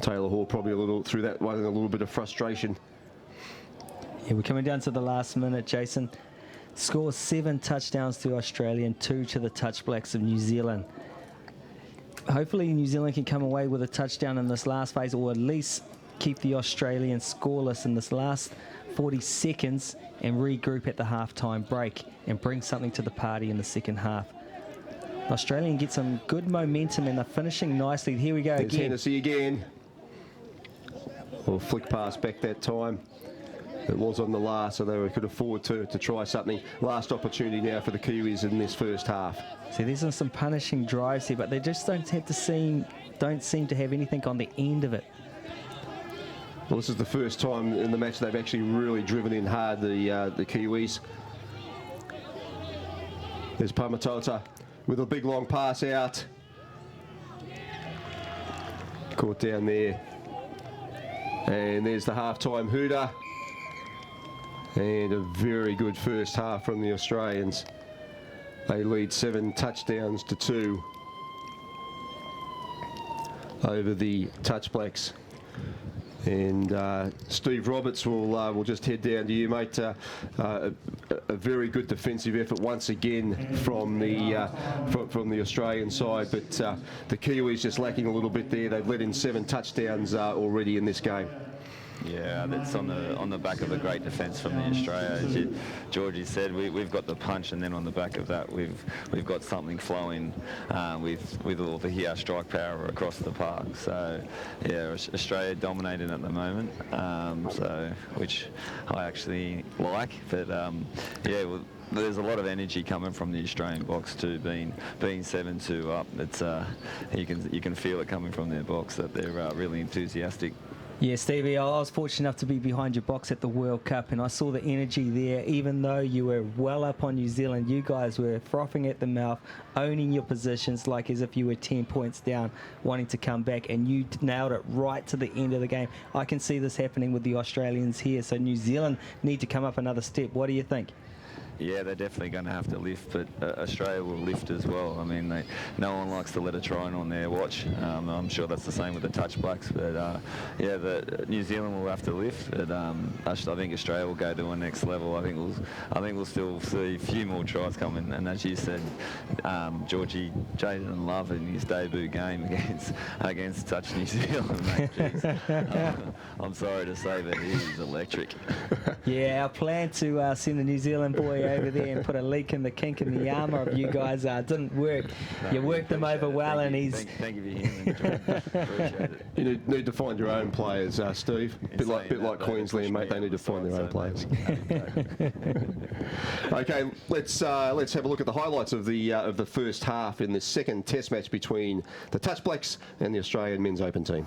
Taylor Hall probably through that one in a little bit of frustration. Yeah, we're coming down to the last minute, Jason. Score 7 touchdowns to Australia and 2 to the Touch Blacks of New Zealand. Hopefully New Zealand can come away with a touchdown in this last phase, or at least keep the Australians scoreless in this last 40 seconds and regroup at the half-time break and bring something to the party in the second half. Australian get some good momentum and they're finishing nicely. Here we go There's again. Hennessy again. Well, flick pass back that time. It was on the last, so they could afford to try something. Last opportunity now for the Kiwis in this first half. See, there's some punishing drives here, but they just don't seem to have anything on the end of it. Well, this is the first time in the match they've actually really driven in hard, the Kiwis. There's Pamatota with a big long pass out. Caught down there. And there's the half-time hooter. And a very good first half from the Australians. They lead 7 touchdowns to 2 over the Touch Blacks. And Steve Roberts will just head down to you, mate. A very good defensive effort once again from the Australian side, but the Kiwis just lacking a little bit there. They've let in 7 touchdowns already in this game. Yeah, that's on the back of a great defence from the Australia. As Georgie said, we've got the punch, and then on the back of that, we've got something flowing with all the strike power across the park. So yeah, Australia dominating at the moment, which I actually like. But yeah. Well, there's a lot of energy coming from the Australian box too, being 7-2 up. It's you can feel it coming from their box that they're really enthusiastic. Yeah, Stevie, I was fortunate enough to be behind your box at the World Cup, and I saw the energy there. Even though you were well up on New Zealand, you guys were frothing at the mouth, owning your positions like as if you were 10 points down, wanting to come back, and you nailed it right to the end of the game. I can see this happening with the Australians here, so New Zealand need to come up another step. What do you think? Yeah, they're definitely going to have to lift, but Australia will lift as well. I mean, no one likes to let a try on their watch. I'm sure that's the same with the Touch Blacks, but yeah, New Zealand will have to lift. But I think Australia will go to a next level. I think we'll still see a few more tries coming. And as you said, Georgie, Jaden Love in his debut game against Touch New Zealand, mate. I'm sorry to say, but he's electric. Yeah, our plan to send the New Zealand boy over there and put a leak in the kink in the armour of you guys. Didn't work. You worked them over well, and he's... Thank you for hearing me. Appreciate it. You need to find your own players, Steve. Bit like Queensland, mate. They need to find their own players. Okay, let's have a look at the highlights of the first half in the second Test match between the Touch Blacks and the Australian Men's Open team.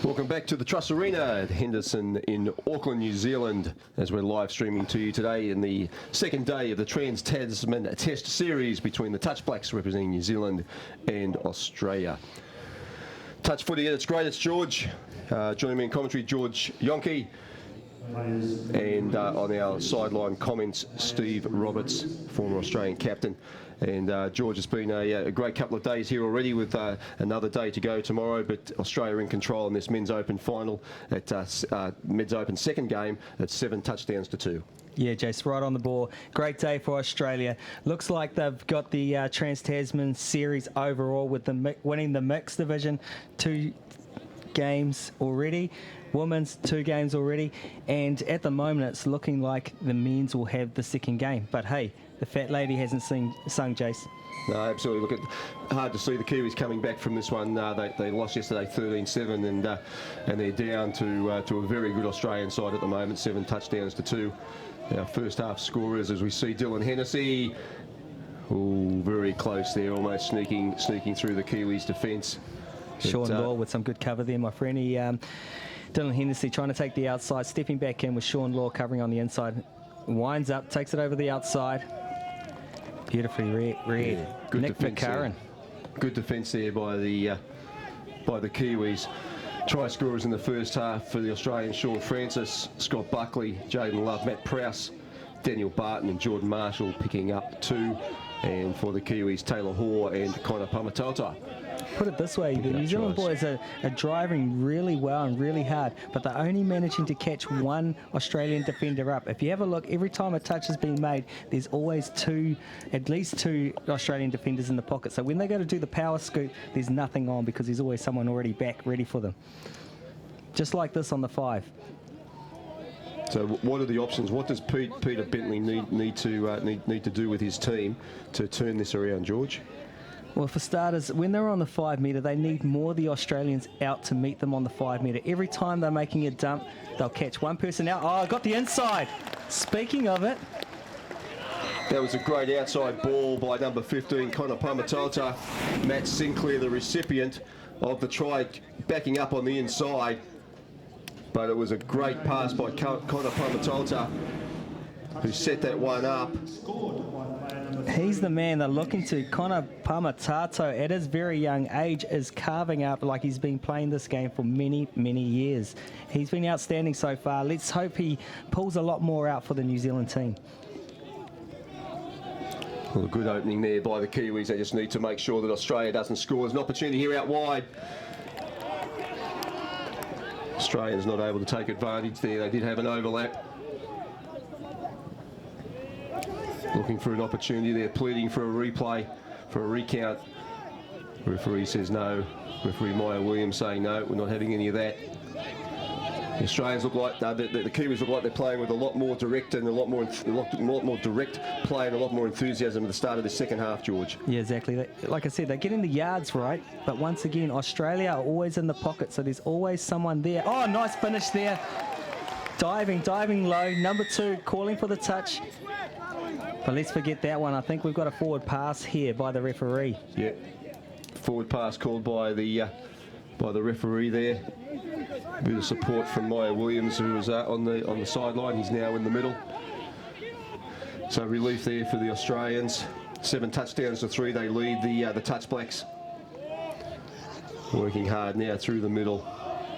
Welcome back to the Truss Arena at Henderson in Auckland, New Zealand, as we're live streaming to you today in the second day of the Trans-Tasman Test Series between the Touch Blacks representing New Zealand and Australia. Touch footy at its greatest, George. Joining me in commentary, George Yonke. And on our sideline comments, Steve Roberts, former Australian captain. And George, it's been a great couple of days here already with another day to go tomorrow, but Australia in control in this Men's Open final at Men's Open second game at 7 touchdowns to 2. Yeah, Jace, right on the ball. Great day for Australia. Looks like they've got the Trans-Tasman series overall with them winning the mixed division 2 games already. Women's 2 games already. And at the moment, it's looking like the men's will have the second game. But hey, the fat lady hasn't sung, Jace. No, absolutely. Look, hard to see the Kiwis coming back from this one. They lost yesterday 13-7 and they're down to a very good Australian side at the moment, 7 touchdowns to 2. Our first half scorers, as we see Dylan Hennessy, very close there, almost sneaking through the Kiwis' defence. Sean Law with some good cover there, my friend. Dylan Hennessy trying to take the outside, stepping back in with Sean Law covering on the inside. Winds up, takes it over the outside. Beautifully read. Yeah, good Nick McCarran. Good defence there by the Kiwis. Try scorers in the first half for the Australians: Sean Francis, Scott Buckley, Jaden Love, Matt Prowse, Daniel Barton and Jordan Marshall picking up 2. And for the Kiwis, Taylor Hoare and Connor Pamatauta. Put it this way, the New Zealand boys are driving really well and really hard, but they're only managing to catch one Australian defender up. If you have a look, every time a touch has been made, there's always at least two Australian defenders in the pocket. So when they go to do the power scoop, there's nothing on because there's always someone already back ready for them. Just like this on the 5. So what are the options? What does Peter Bentley need to do with his team to turn this around, George? Well, for starters, when they're on the 5 metre, they need more of the Australians out to meet them on the 5 metre. Every time they're making a dump, they'll catch one person out. Oh, got the inside. Speaking of it. That was a great outside ball by number 15, Connor Pamatauta. Matt Sinclair, the recipient of the try, backing up on the inside. But it was a great pass by Connor Pamatauta. who set that one up. He's the man they're looking to. Connor Pamatato, at his very young age, is carving up like he's been playing this game for many, many years. He's been outstanding so far. Let's hope he pulls a lot more out for the New Zealand team. Well, a good opening there by the Kiwis. They just need to make sure that Australia doesn't score. There's an opportunity here out wide. Australians not able to take advantage there. They did have an overlap. Looking for an opportunity there, pleading for a replay, for a recount. The referee says no. Referee Maya Williams saying no, we're not having any of that. The Australians look like, the Kiwis look like they're playing with a lot more direct and a lot more direct play and a lot more enthusiasm at the start of the second half, George. Yeah, exactly. Like I said, they're getting the yards right, but once again, Australia are always in the pocket, so there's always someone there. Oh, nice finish there. Diving low. Number 2 calling for the touch. But let's forget that one. I think we've got a forward pass here by the referee. Yeah, forward pass called by the referee there. A bit of support from Maya Williams, who was on the sideline. He's now in the middle. So relief there for the Australians. 7 touchdowns to 3. They lead the Touch Blacks. Working hard now through the middle.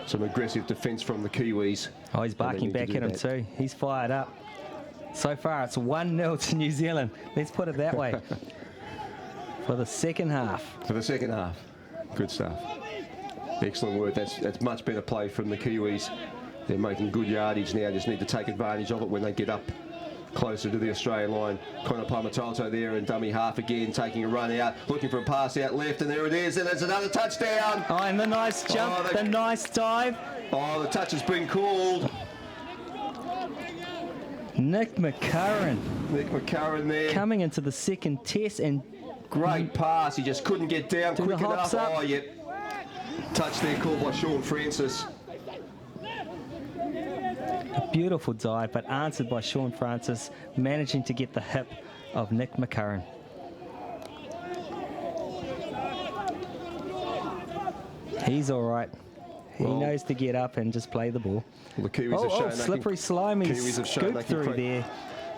Some aggressive defence from the Kiwis. Oh, he's barking back at him too. He's fired up. So far, it's 1-0 to New Zealand. Let's put it that way. For the second half. For the second half. Good stuff. Excellent work. That's much better play from the Kiwis. They're making good yardage now. Just need to take advantage of it when they get up closer to the Australian line. Connor Pamatato there and dummy half again, taking a run out, looking for a pass out left, and there it is, and there's another touchdown. Oh, and the nice jump, the nice dive. Oh, the touch has been called. Nick McCurran. Nick McCurran there. Coming into the second test and... Great pass, he just couldn't get down quick enough. Up. Oh, yep. Touch there called by Sean Francis. A beautiful dive, but answered by Sean Francis, managing to get the hip of Nick McCurran. He's all right. He knows to get up and just play the ball. Well, the Kiwis have shown slippery, slimy scoop through there.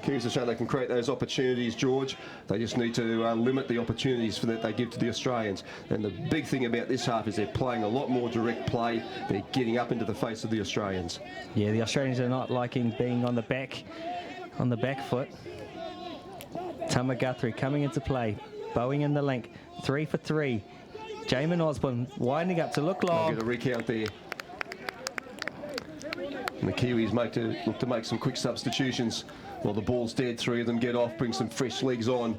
Kiwis have shown they can create those opportunities, George. They just need to limit the opportunities that they give to the Australians. And the big thing about this half is they're playing a lot more direct play. They're getting up into the face of the Australians. Yeah, the Australians are not liking being on the back foot. Tama Guthrie coming into play, bowing in the link, 3 for 3. Jamin Osborne winding up to look long. They'll get a recount there. And the Kiwis look to make some quick substitutions. While the ball's dead, 3 of them get off, bring some fresh legs on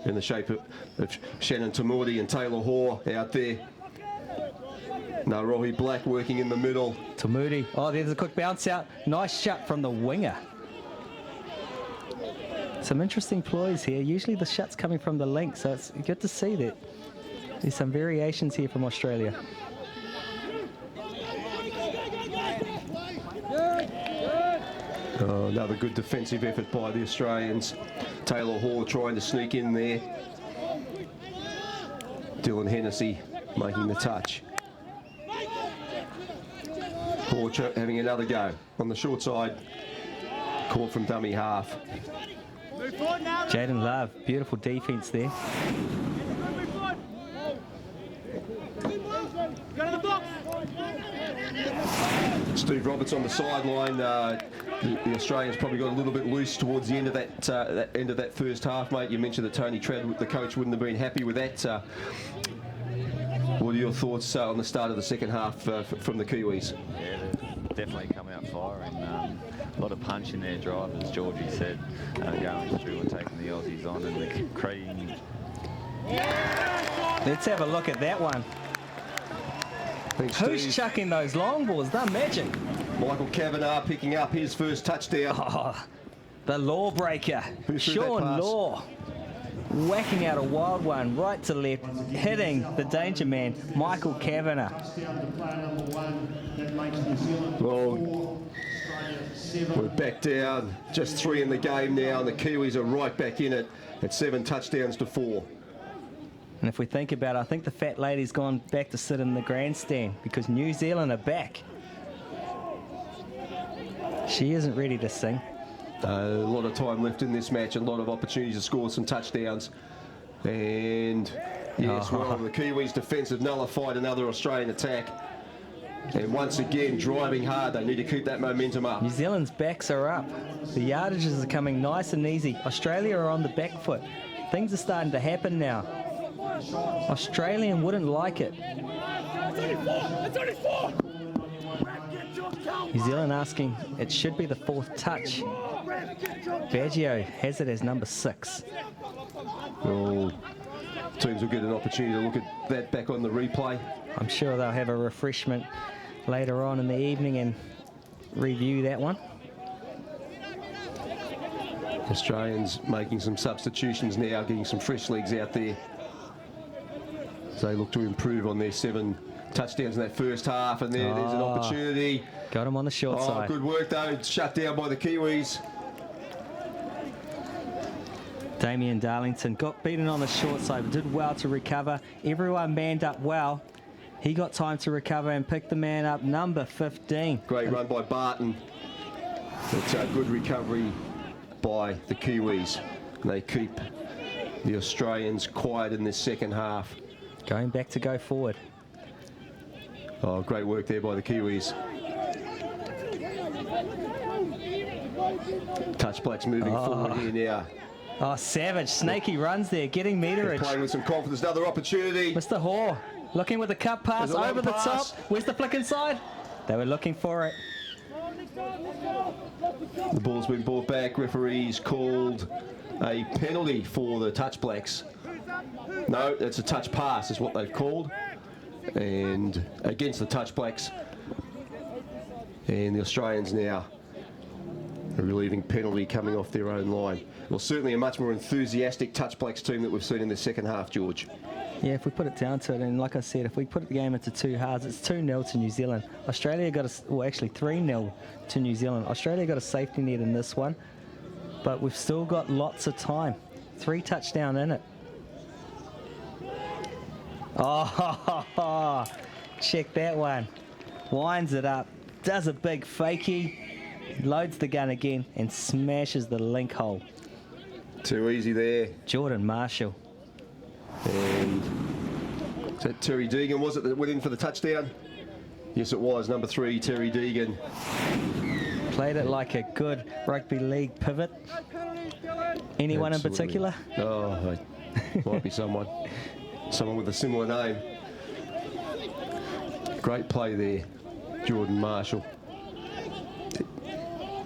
in the shape of Shannon Tamudi and Taylor Hoare out there. Now Rohi Black working in the middle. Tamudi, oh, there's a quick bounce out. Nice shot from the winger. Some interesting ploys here. Usually the shot's coming from the link, so it's good to see that. There's some variations here from Australia. Oh, another good defensive effort by the Australians. Taylor Hoare trying to sneak in there. Dylan Hennessy making the touch. Hoare having another go on the short side. Call from dummy half. Jaden Love, beautiful defence there. Steve Roberts on the sideline. The Australians probably got a little bit loose towards the end of that first half, mate. You mentioned that Tony Trad, the coach, wouldn't have been happy with that. What are your thoughts on the start of the second half from the Kiwis? Yeah, they've definitely come out firing. A lot of punch in their drive, as Georgie said, going through and taking the Aussies on and the creating. Let's have a look at that one. Thanks, Who's Steve. chucking those long balls? They're magic. Michael Kavanagh picking up his first touchdown. Oh, the lawbreaker, Sean Law, whacking out a wild one right to left, hitting the danger man, Michael Kavanagh. Well, we're back down, just 3 in the game now, and the Kiwis are right back in it at 7 touchdowns to 4. And if we think about it, I think the fat lady's gone back to sit in the grandstand because New Zealand are back. She isn't ready to sing. A lot of time left in this match, a lot of opportunities to score some touchdowns. And yes, well, the Kiwis' defence have nullified another Australian attack. And once again, driving hard. They need to keep that momentum up. New Zealand's backs are up. The yardages are coming nice and easy. Australia are on the back foot. Things are starting to happen now. Australian wouldn't like it. New Zealand asking, it should be the 4th touch. Baggio has it as number 6. Well, teams will get an opportunity to look at that back on the replay. I'm sure they'll have a refreshment later on in the evening and review that one. Australians making some substitutions now, getting some fresh legs out there. So they look to improve on their 7 touchdowns in that first half, and there's an opportunity. Got him on the short side. Good work though, shut down by the Kiwis. Damien Darlington got beaten on the short side, but did well to recover. Everyone manned up well. He got time to recover and pick the man up, number 15. Great run by Barton. It's a good recovery by the Kiwis. They keep the Australians quiet in this second half. Going back to go forward. Oh, great work there by the Kiwis. Touch Blacks moving forward here now. Oh, Savage, snaky runs there, getting meterage. Playing with some confidence, another opportunity. Mr. Hoare looking with a cut pass over the top. Where's the flick inside? They were looking for it. The ball's been brought back. Referees called a penalty for the Touch Blacks. No, it's a touch pass is what they've called. And against the Touch Blacks. And the Australians now a relieving penalty coming off their own line. Well, certainly a much more enthusiastic Touch Blacks team that we've seen in the second half, George. Yeah, if we put it down to it, and like I said, if we put the game into 2 halves, it's 2-0 to New Zealand. Australia got a, well, actually 3-0 to New Zealand. Australia got a safety net in this one, but we've still got lots of time. 3 touchdowns in it. Oh, check that one. Winds it up, does a big fakie, loads the gun again, and smashes the link hole. Too easy there. Jordan Marshall. And is that Terry Deegan, was it, that went in for the touchdown? Yes, it was. Number 3, Terry Deegan. Played it like a good rugby league pivot. Anyone in particular? Oh, might be someone. Someone with a similar name. Great play there, Jordan Marshall.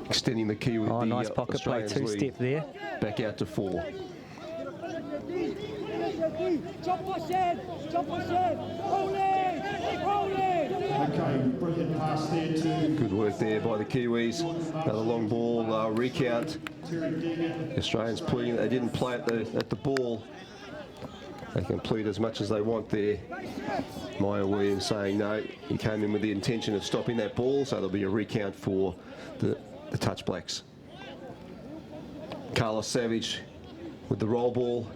Extending the key with the nice pocket play, Australians 2-step there. Back out to 4. Okay, brilliant pass there too. Good work there by the Kiwis. Another long ball recount. The Australians pleading they didn't play at the ball. They can plead as much as they want there. Maya Williams saying no, he came in with the intention of stopping that ball, so there'll be a recount for the Touch Blacks. Carlos Savage with the roll ball.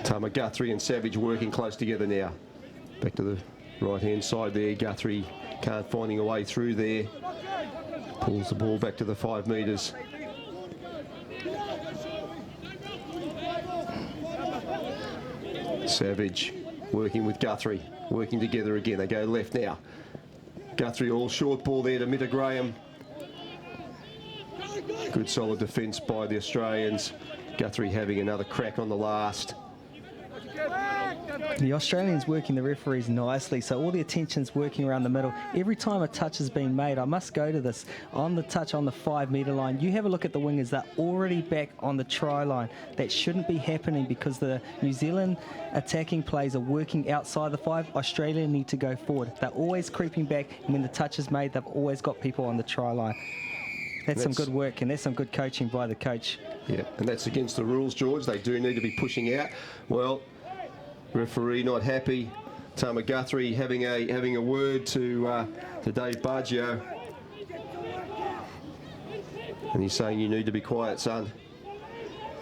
Tama Guthrie and Savage working close together now. Back to the right-hand side there. Guthrie can't finding a way through there. Pulls the ball back to the 5 metres. Savage working with Guthrie, working together again. They go left now. Guthrie all short ball there to Mitta Graham. Good solid defence by the Australians. Guthrie having another crack on the last. The Australians working the referees nicely, so all the attention's working around the middle. Every time a touch has been made, I must go to this, on the touch on the 5 metre line, you have a look at the wingers, they're already back on the try line. That shouldn't be happening because the New Zealand attacking plays are working outside the 5. Australia need to go forward. They're always creeping back, and when the touch is made, they've always got people on the try line. That's some good work, and that's some good coaching by the coach. Yeah, and that's against the rules, George. They do need to be pushing out. Well, referee not happy. Tama Guthrie having a word to Dave Baggio. And he's saying, you need to be quiet, son.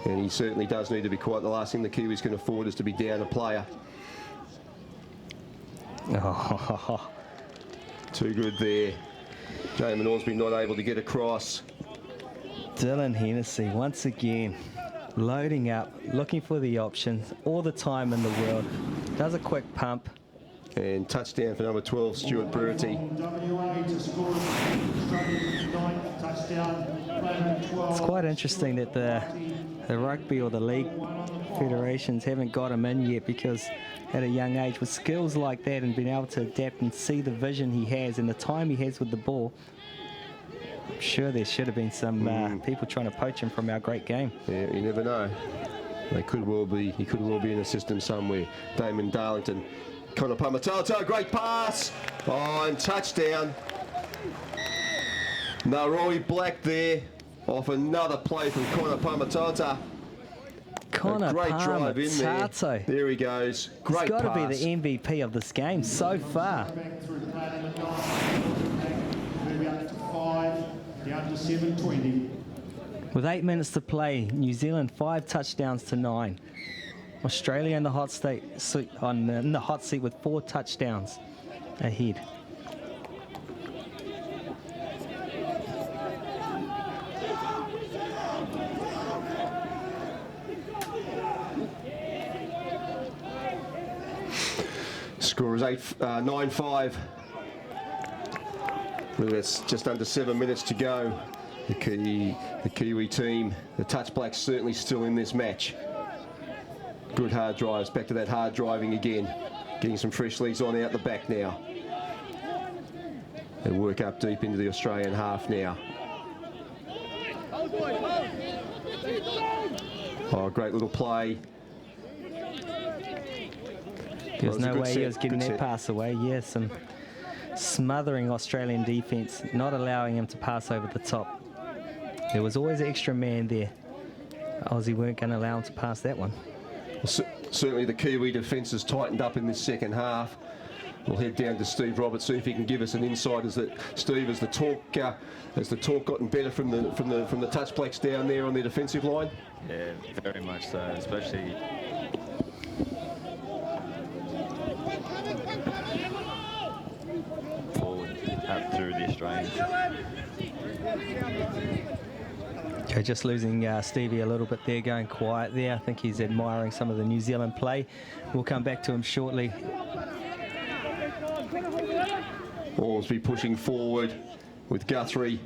And he certainly does need to be quiet. The last thing the Kiwis can afford is to be down a player. Oh. Too good there. Jamin Orsby not able to get across. Dylan Hennessy once again loading up, looking for the options, all the time in the world. Does a quick pump. And touchdown for number 12, Stuart Burity. It's quite interesting that the rugby or the league federations haven't got him in yet, because at a young age with skills like that and being able to adapt and see the vision he has and the time he has with the ball, I'm sure there should have been some people trying to poach him from our great game. Yeah, you never know. He could well be in the system somewhere. Damon Darlington. Connor Pamatata, great pass. Oh, and touchdown. Naroi Black there off another play from Connor Pamatata. Connor a great drive in there. There he goes. Great pass. He's got to be the MVP of this game so far. Down to 7:20. With 8 minutes to play, New Zealand 5 touchdowns to 9. Australia in the hot seat with 4 touchdowns ahead. Score is 9-5. Well, that's just under 7 minutes to go. The Kiwi team, the Touch Blacks, certainly still in this match. Good hard drives, back to that hard driving again. Getting some fresh legs on out the back now. They work up deep into the Australian half now. Oh, great little play. There's no way he was getting that pass away. Yes, some smothering Australian defence, not allowing him to pass over the top. There was always an extra man there. Aussie weren't going to allow him to pass that one. Well, certainly the Kiwi defence has tightened up in this second half. We'll head down to Steve Roberts, see if he can give us an insight as the talk gotten better from the Touch Blacks down there on their defensive line. Yeah, very much so, especially. Forward up through the Australians. Okay, just losing Stevie a little bit there, going quiet there. I think he's admiring some of the New Zealand play. We'll come back to him shortly. Ormsby pushing forward with Guthrie.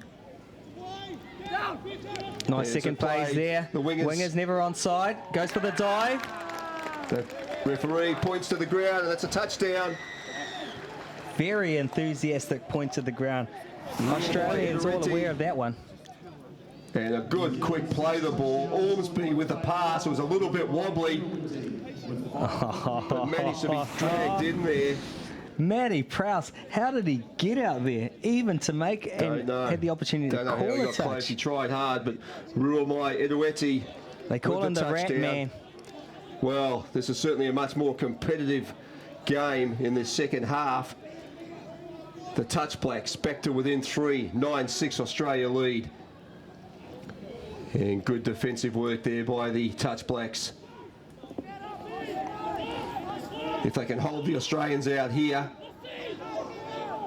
Nice second phase there. The wingers never onside. Goes for the dive. The referee points to the ground, and that's a touchdown. Very enthusiastic point to the ground. Australians all aware of that one. And a good quick play the ball. Ormsby with the pass. It was a little bit wobbly, but managed to be dragged in there. Matty Prowse, how did he get out there even to make and had the opportunity to call a touch? Close. He tried hard, but Ruamai Edueti. They call him the Rat Man. Well, this is certainly a much more competitive game in this second half. The Touch Blacks back to within 3, 9-6 Australia lead. And good defensive work there by the Touch Blacks. If they can hold the Australians out here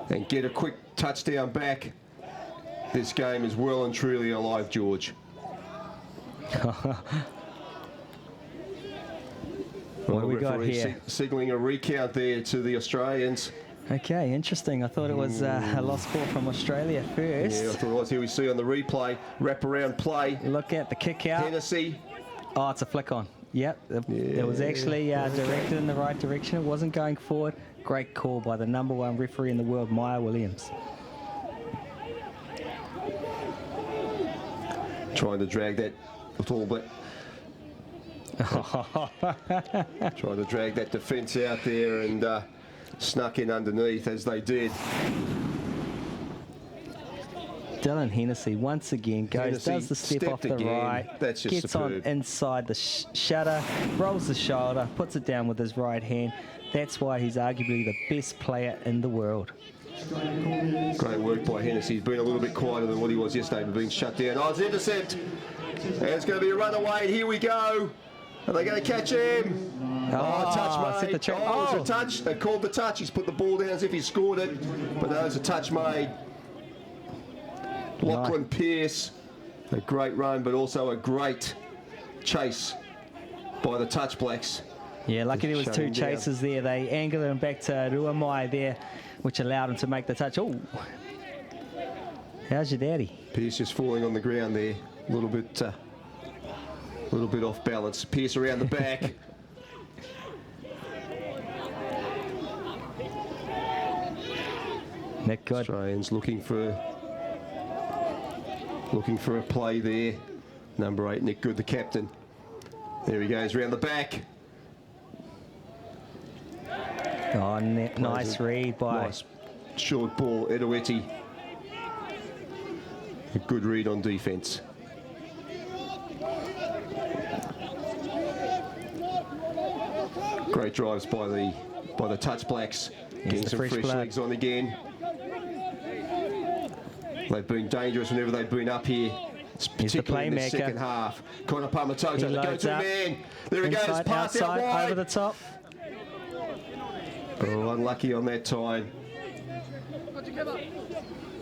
and get a quick touchdown back, this game is well and truly alive, George. What do we got here? Signalling a recount there to the Australians. Okay, interesting. I thought it was a lost ball from Australia first. Yeah, I thought it was. Here we see on the replay, wraparound play. Look at the kick out. Hennessy. Oh, it's a flick on. Yep, it was actually directed in the right direction. It wasn't going forward. Great call by the #1 referee in the world, Maya Williams. Trying to drag that little bit. Trying to drag that defence out there and snuck in underneath as they did. Dylan Hennessy once again goes, does the step off the right, that's just gets superb. on inside the shutter, rolls the shoulder, puts it down with his right hand. That's why he's arguably the best player in the world. Great work by Hennessy. He's been a little bit quieter than what he was yesterday, but being shut down. Oh, it's an intercept. And it's going to be a runaway. Here we go. Are they going to catch him? Oh, touch made. It's a touch. They called the touch. He's put the ball down as if he scored it. But no, it's a touch made. Lachlan Pearce A great run, but also a great chase by the Touch Blacks. Yeah, lucky there was two chases there. They angled him back to Ruamai there, which allowed him to make the touch. Oh, how's your daddy? Pearce just falling on the ground there, a little bit off balance. Pearce around the back. Nick good. Australians looking for a play there. Number 8, Nick Good, the captain. There he goes around the back. Oh, nice read by... Nice short ball, Edoueti. A good read on defence. Great drives by the Touch Blacks. Getting some fresh legs on again. They've been dangerous whenever they've been up here, particularly in the second half. Connor Pamatota, the go-to man. There he goes, pass out wide. Over the top. Oh, unlucky on that time.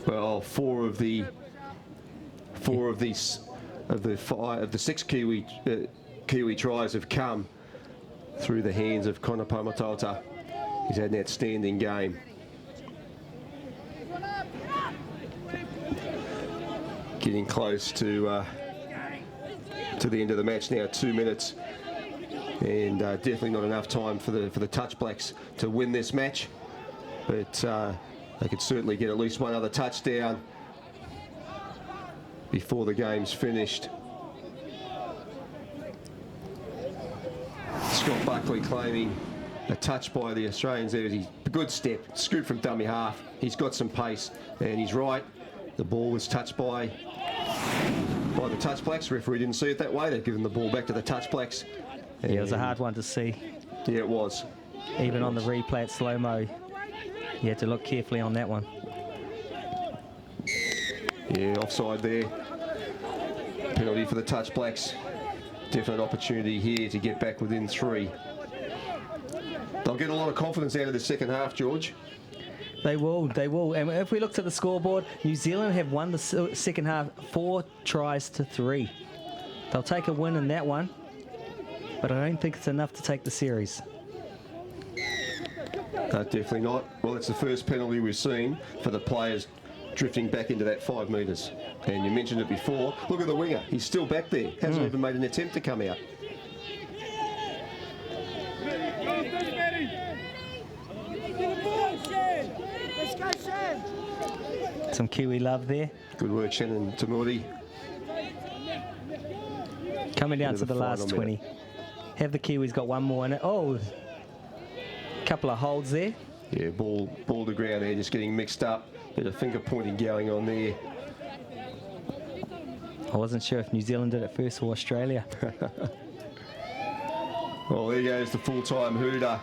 Well, four of the 6 Kiwi tries have come through the hands of Connor Pamatota. He's had an outstanding game. Getting close to the end of the match now, 2 minutes, and definitely not enough time for the Touch Blacks to win this match, but they could certainly get at least one other touchdown before the game's finished. Scott Buckley claiming a touch by the Australians there. He's a good step, scoop from dummy half. He's got some pace, and he's right. The ball was touched by the Touch Blacks. Referee didn't see it that way. They've given the ball back to the Touch Blacks. Yeah, it was a hard one to see. Yeah, it was. Even on the replay at slow-mo, you had to look carefully on that one. Yeah, offside there. Penalty for the Touch Blacks. Definite opportunity here to get back within 3. They'll get a lot of confidence out of the second half, George. They will. And if we looked at the scoreboard, New Zealand have won the second half 4 tries to 3. They'll take a win in that one, but I don't think it's enough to take the series. No, definitely not. Well, it's the first penalty we've seen for the players drifting back into that 5 metres. And you mentioned it before. Look at the winger. He's still back there. Hasn't even made an attempt to come out. Some Kiwi love there. Good work, Shannon Tamuri. Coming down to the last 20. Have the Kiwis got one more in it? Oh, couple of holds there. Yeah, ball to ground there, just getting mixed up. Bit of finger pointing going on there. I wasn't sure if New Zealand did it first or Australia. Well, there goes the full-time hooter.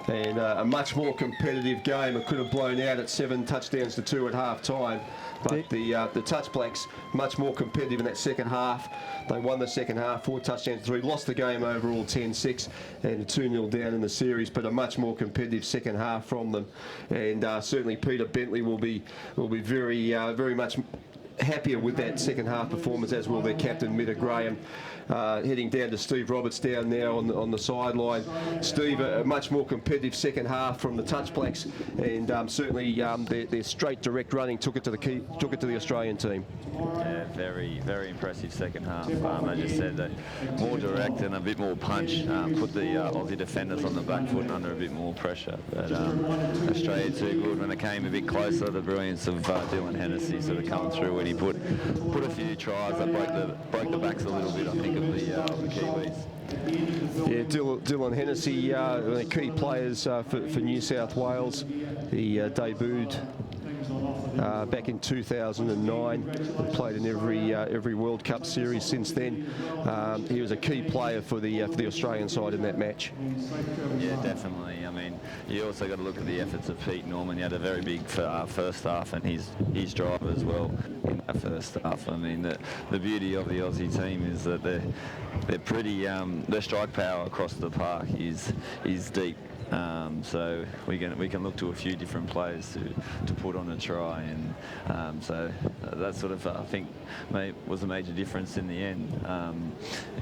And a much more competitive game. It could have blown out at 7 touchdowns to 2 at half-time. But the Touch Blacks, much more competitive in that second half. They won the second half, 4 touchdowns to 3. Lost the game overall 10-6 and 2-0 down in the series. But a much more competitive second half from them. And certainly Peter Bentley will be very much happier with that second half performance, as will their captain Mitta Graham. Heading down to Steve Roberts down now on the sideline. Steve, a much more competitive second half from the Touch Blacks, and certainly their straight direct running took it to the Australian team. Yeah, very impressive second half. As you said, more direct and a bit more punch. Put the Aussie defenders on the back foot and under a bit more pressure. But Australia too good when it came a bit closer. The brilliance of Dylan Hennessy sort of coming through when he put a few tries that broke the backs a little bit, I think, of the Kiwis. Yeah, Dylan Hennessy, one of the key players for New South Wales. He debuted back in 2009 and played in every World Cup series since then. He was a key player for the Australian side in that match. Yeah, definitely. I mean, you also got to look at the efforts of Pete Norman. He had a very big first half, and his drive as well in that first half. I mean, the beauty of the Aussie team is that they're pretty. Their strike power across the park is deep. So we can look to a few different players to put on a try, and so that sort of I think was a major difference in the end.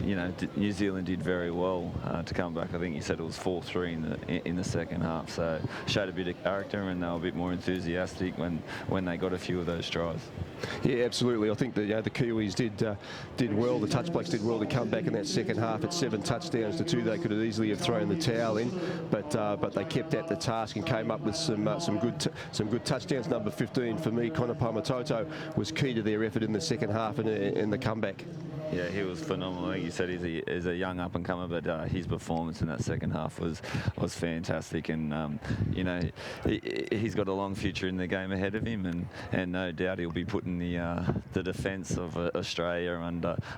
You know, New Zealand did very well to come back. I think you said it was 4-3 in the second half, so showed a bit of character, and they were a bit more enthusiastic when they got a few of those tries. Yeah, absolutely. I think the Kiwis did well. The Touch Blacks did well to come back in that second half at 7 touchdowns to 2. They could have easily have thrown the towel in, but they kept at the task and came up with some good touchdowns. Number 15 for me, Connor Pamatoto, was key to their effort in the second half and in the comeback. Yeah, he was phenomenal. Like you said, he's a young up-and-comer, but his performance in that second half was fantastic. And, you know, he's got a long future in the game ahead of him, and no doubt he'll be putting the defence of Australia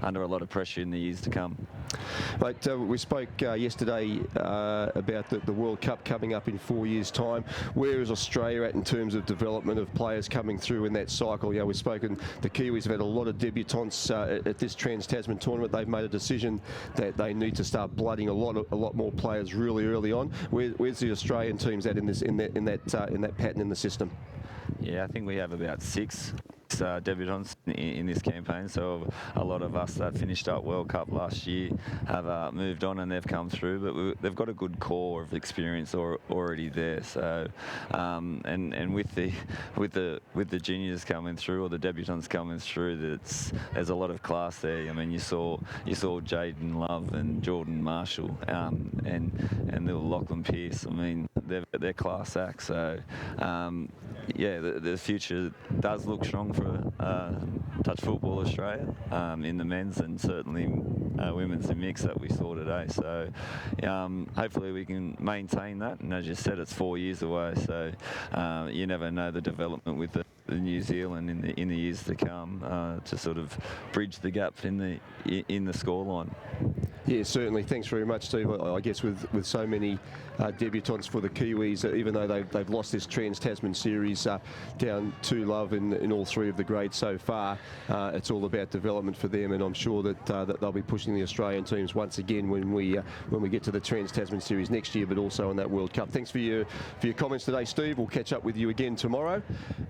under a lot of pressure in the years to come. But we spoke yesterday about the World Cup coming up in 4 years' time. Where is Australia at in terms of development of players coming through in that cycle? You know, we've spoken, the Kiwis have had a lot of debutants at this Trans-Tasman tournament. They've made a decision that they need to start blooding a lot more players really early on. Where's the Australian teams at in that pattern in the system? Yeah, I think we have about 6 debutants in this campaign, so a lot of us that finished up World Cup last year have moved on and they've come through, but they've got a good core of experience already there. So and with the juniors coming through, or the debutants coming through, there's a lot of class there. I mean, you saw Jaden Love and Jordan Marshall and little Lachlan Pearce. I mean, they're class acts. So yeah, the future does look strong for touch football Australia in the men's and certainly women's and mix that we saw today. So hopefully we can maintain that. And as you said, it's 4 years away, so you never know the development with the New Zealand in the years to come to sort of bridge the gap in the scoreline. Yeah, certainly. Thanks very much, Steve. I guess with so many debutants for the Kiwis, even though they've lost this Trans-Tasman series down 2 love in all 3 of the grades so far, it's all about development for them, and I'm sure that they'll be pushing the Australian teams once again when we get to the Trans-Tasman series next year, but also in that World Cup. Thanks for your comments today, Steve. We'll catch up with you again tomorrow,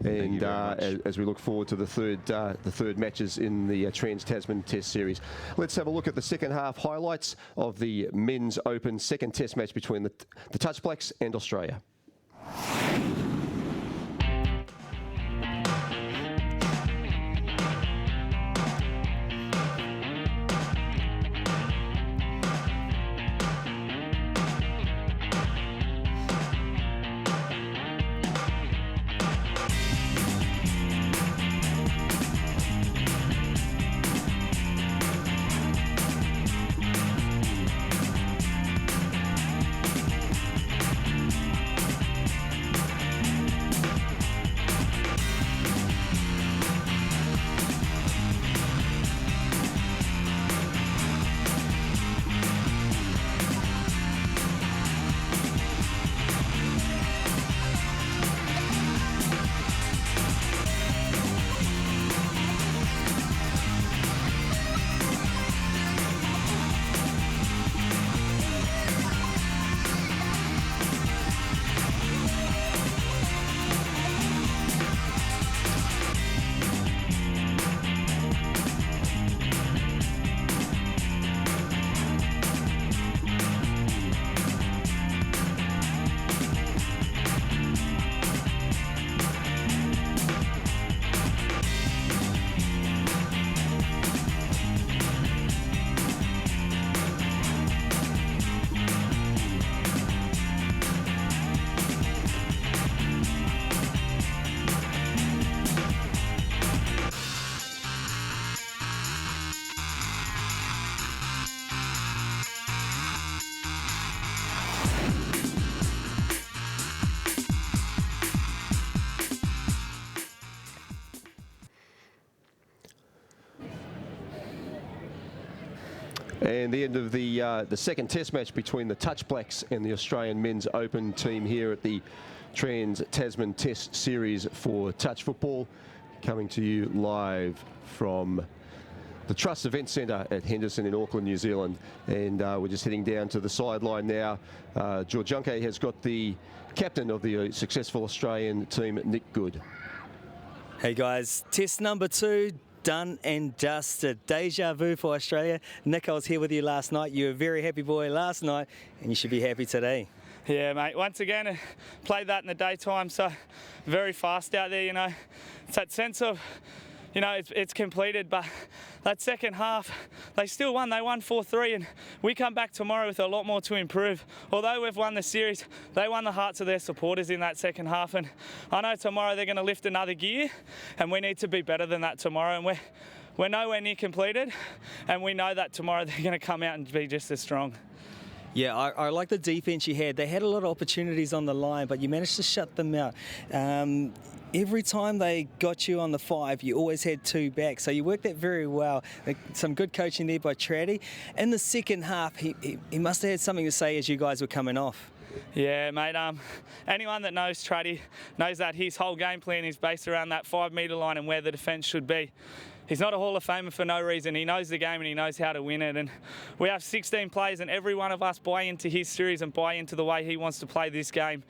and as we look forward to the third matches in the Trans-Tasman Test series. Let's have a look at the second half highlights of the Men's Open second Test match between the Touch Blacks and Australia. And the end of the second Test match between the Touch Blacks and the Australian Men's Open team here at the Trans-Tasman Test Series for touch football, coming to you live from the Trust Event Centre at Henderson in Auckland, New Zealand. And we're just heading down to the sideline now. George Junke has got the captain of the successful Australian team, Nick Good. Hey guys, test number 2. Done and dusted. Deja vu for Australia. Nick, I was here with you last night. You were a very happy boy last night, and you should be happy today. Yeah, mate. Once again, played that in the daytime, so very fast out there, you know. It's that sense of, you know, it's completed, but that second half, they still won. They won 4-3, and we come back tomorrow with a lot more to improve. Although we've won the series, they won the hearts of their supporters in that second half, and I know tomorrow they're going to lift another gear, and we need to be better than that tomorrow, and we're nowhere near completed, and we know that tomorrow they're going to come out and be just as strong. Yeah, I like the defence you had. They had a lot of opportunities on the line, but you managed to shut them out. Every time they got you on the 5, you always had 2 back, so you worked that very well. Some good coaching there by Traddy. In the second half, he must have had something to say as you guys were coming off. Yeah, mate. Anyone that knows Traddy knows that his whole game plan is based around that 5-metre line and where the defence should be. He's not a Hall of Famer for no reason. He knows the game and he knows how to win it. And we have 16 players, and every one of us buy into his series and buy into the way he wants to play this game.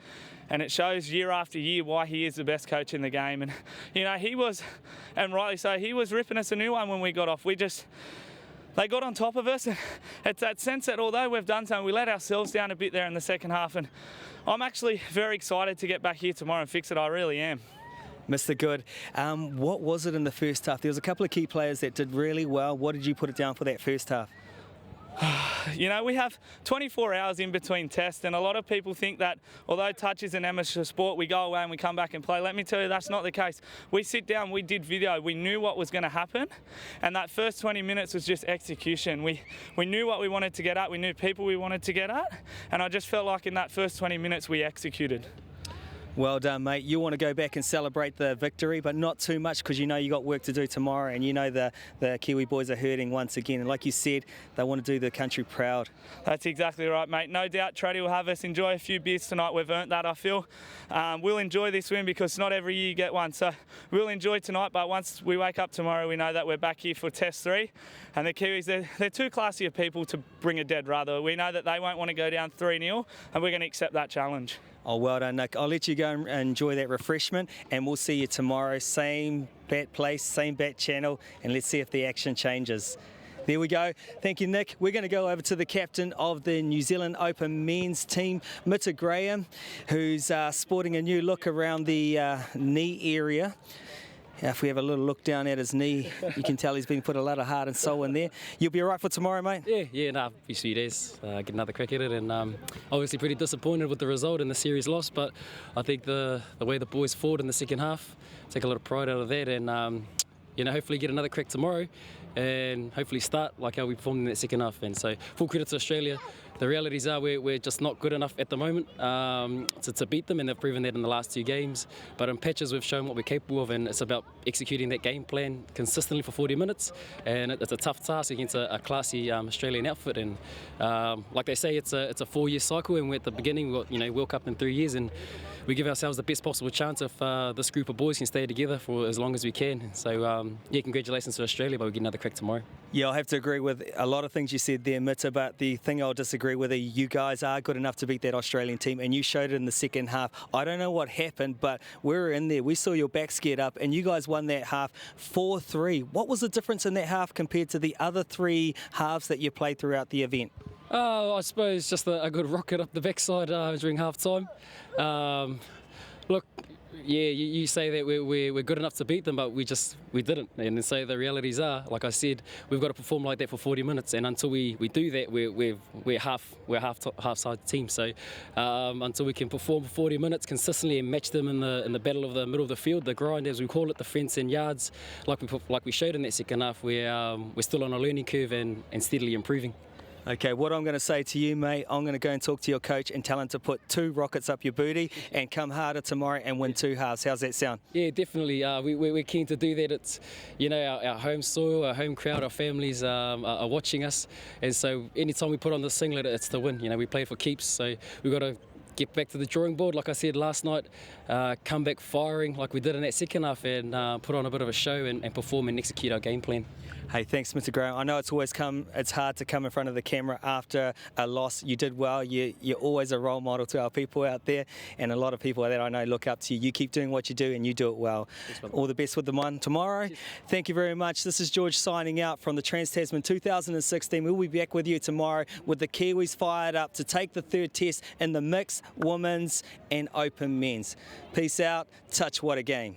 And it shows year after year why he is the best coach in the game. And, you know, he was, and rightly so, he was ripping us a new one when we got off. They got on top of us, and it's that sense that although we've done something, we let ourselves down a bit there in the second half. And I'm actually very excited to get back here tomorrow and fix it. I really am. Mr. Good, what was it in the first half? There was a couple of key players that did really well. What did you put it down for that first half? You know, we have 24 hours in between tests, and a lot of people think that although touch is an amateur sport, we go away and we come back and play. Let me tell you, that's not the case. We sit down, we did video, we knew what was going to happen, and that first 20 minutes was just execution. We knew what we wanted to get at, we knew people we wanted to get at, and I just felt like in that first 20 minutes we executed. Well done, mate. You want to go back and celebrate the victory, but not too much, because you know you got work to do tomorrow, and you know the Kiwi boys are hurting once again. And like you said, they want to do the country proud. That's exactly right, mate. No doubt Traddy will have us enjoy a few beers tonight. We've earned that, I feel. We'll enjoy this win because not every year you get one. So we'll enjoy tonight, but once we wake up tomorrow, we know that we're back here for Test 3. And the Kiwis, they're too classy of people to bring a dead rubber. We know that they won't want to go down 3-0, and we're going to accept that challenge. Oh, well done, Nick. I'll let you go and enjoy that refreshment, and we'll see you tomorrow. Same bat place, same bat channel, and let's see if the action changes. There we go. Thank you, Nick. We're going to go over to the captain of the New Zealand Open men's team, Mita Graham, who's sporting a new look around the knee area. If we have a little look down at his knee, you can tell he's been put a lot of heart and soul in there. You'll be all right for tomorrow, mate? Yeah, be sweet as. Get another crack at it, and obviously pretty disappointed with the result and the series loss, but I think the way the boys fought in the second half, take a lot of pride out of that, and you know, hopefully get another crack tomorrow, and hopefully start like how we performed in that second half. And so full credit to Australia. The realities are we're just not good enough at the moment to beat them, and they've proven that in the last 2 games. But in patches we've shown what we're capable of, and it's about executing that game plan consistently for 40 minutes. And it's a tough task against a classy Australian outfit. And like they say, it's a 4-year cycle, and we're at the beginning. We've got World Cup in 3 years, and we give ourselves the best possible chance if this group of boys can stay together for as long as we can. So yeah, congratulations to Australia, but we'll get another crack tomorrow. Yeah, I'll have to agree with a lot of things you said there, Mita, but the thing I'll disagree with, you guys are good enough to beat that Australian team, and you showed it in the second half. I don't know what happened, but we were in there. We saw your backs get up, and you guys won that half 4-3. What was the difference in that half compared to the other 3 halves that you played throughout the event? I suppose just a good rocket up the backside during half time. Look, yeah, you say that we're good enough to beat them, but we didn't. And so the realities are, like I said, we've got to perform like that for 40 minutes, and until we do that, we're half-side team. So until we can perform for 40 minutes consistently and match them in the battle of the middle of the field, the grind as we call it, the fence and yards, like we showed in that second half, we're still on a learning curve and steadily improving. Okay, what I'm going to say to you, mate, I'm going to go and talk to your coach and tell him to put 2 rockets up your booty and come harder tomorrow and win 2 halves. How's that sound? Yeah, definitely. We're keen to do that. It's, you know, our home soil, our home crowd, our families are watching us, and so anytime we put on the singlet, it's to win. You know, we play for keeps, so we've got to get back to the drawing board, like I said last night, come back firing like we did in that second half, and put on a bit of a show and perform and execute our game plan. Hey, thanks, Mr. Graham. I know it's hard to come in front of the camera after a loss. You did well. You're always a role model to our people out there, and a lot of people that I know look up to you. You keep doing what you do, and you do it well. All the best with the one tomorrow. Cheers. Thank you very much. This is George signing out from the Trans-Tasman 2016. We'll be back with you tomorrow with the Kiwis fired up to take the third test in the mixed, women's and open men's. Peace out. Touch, what a game.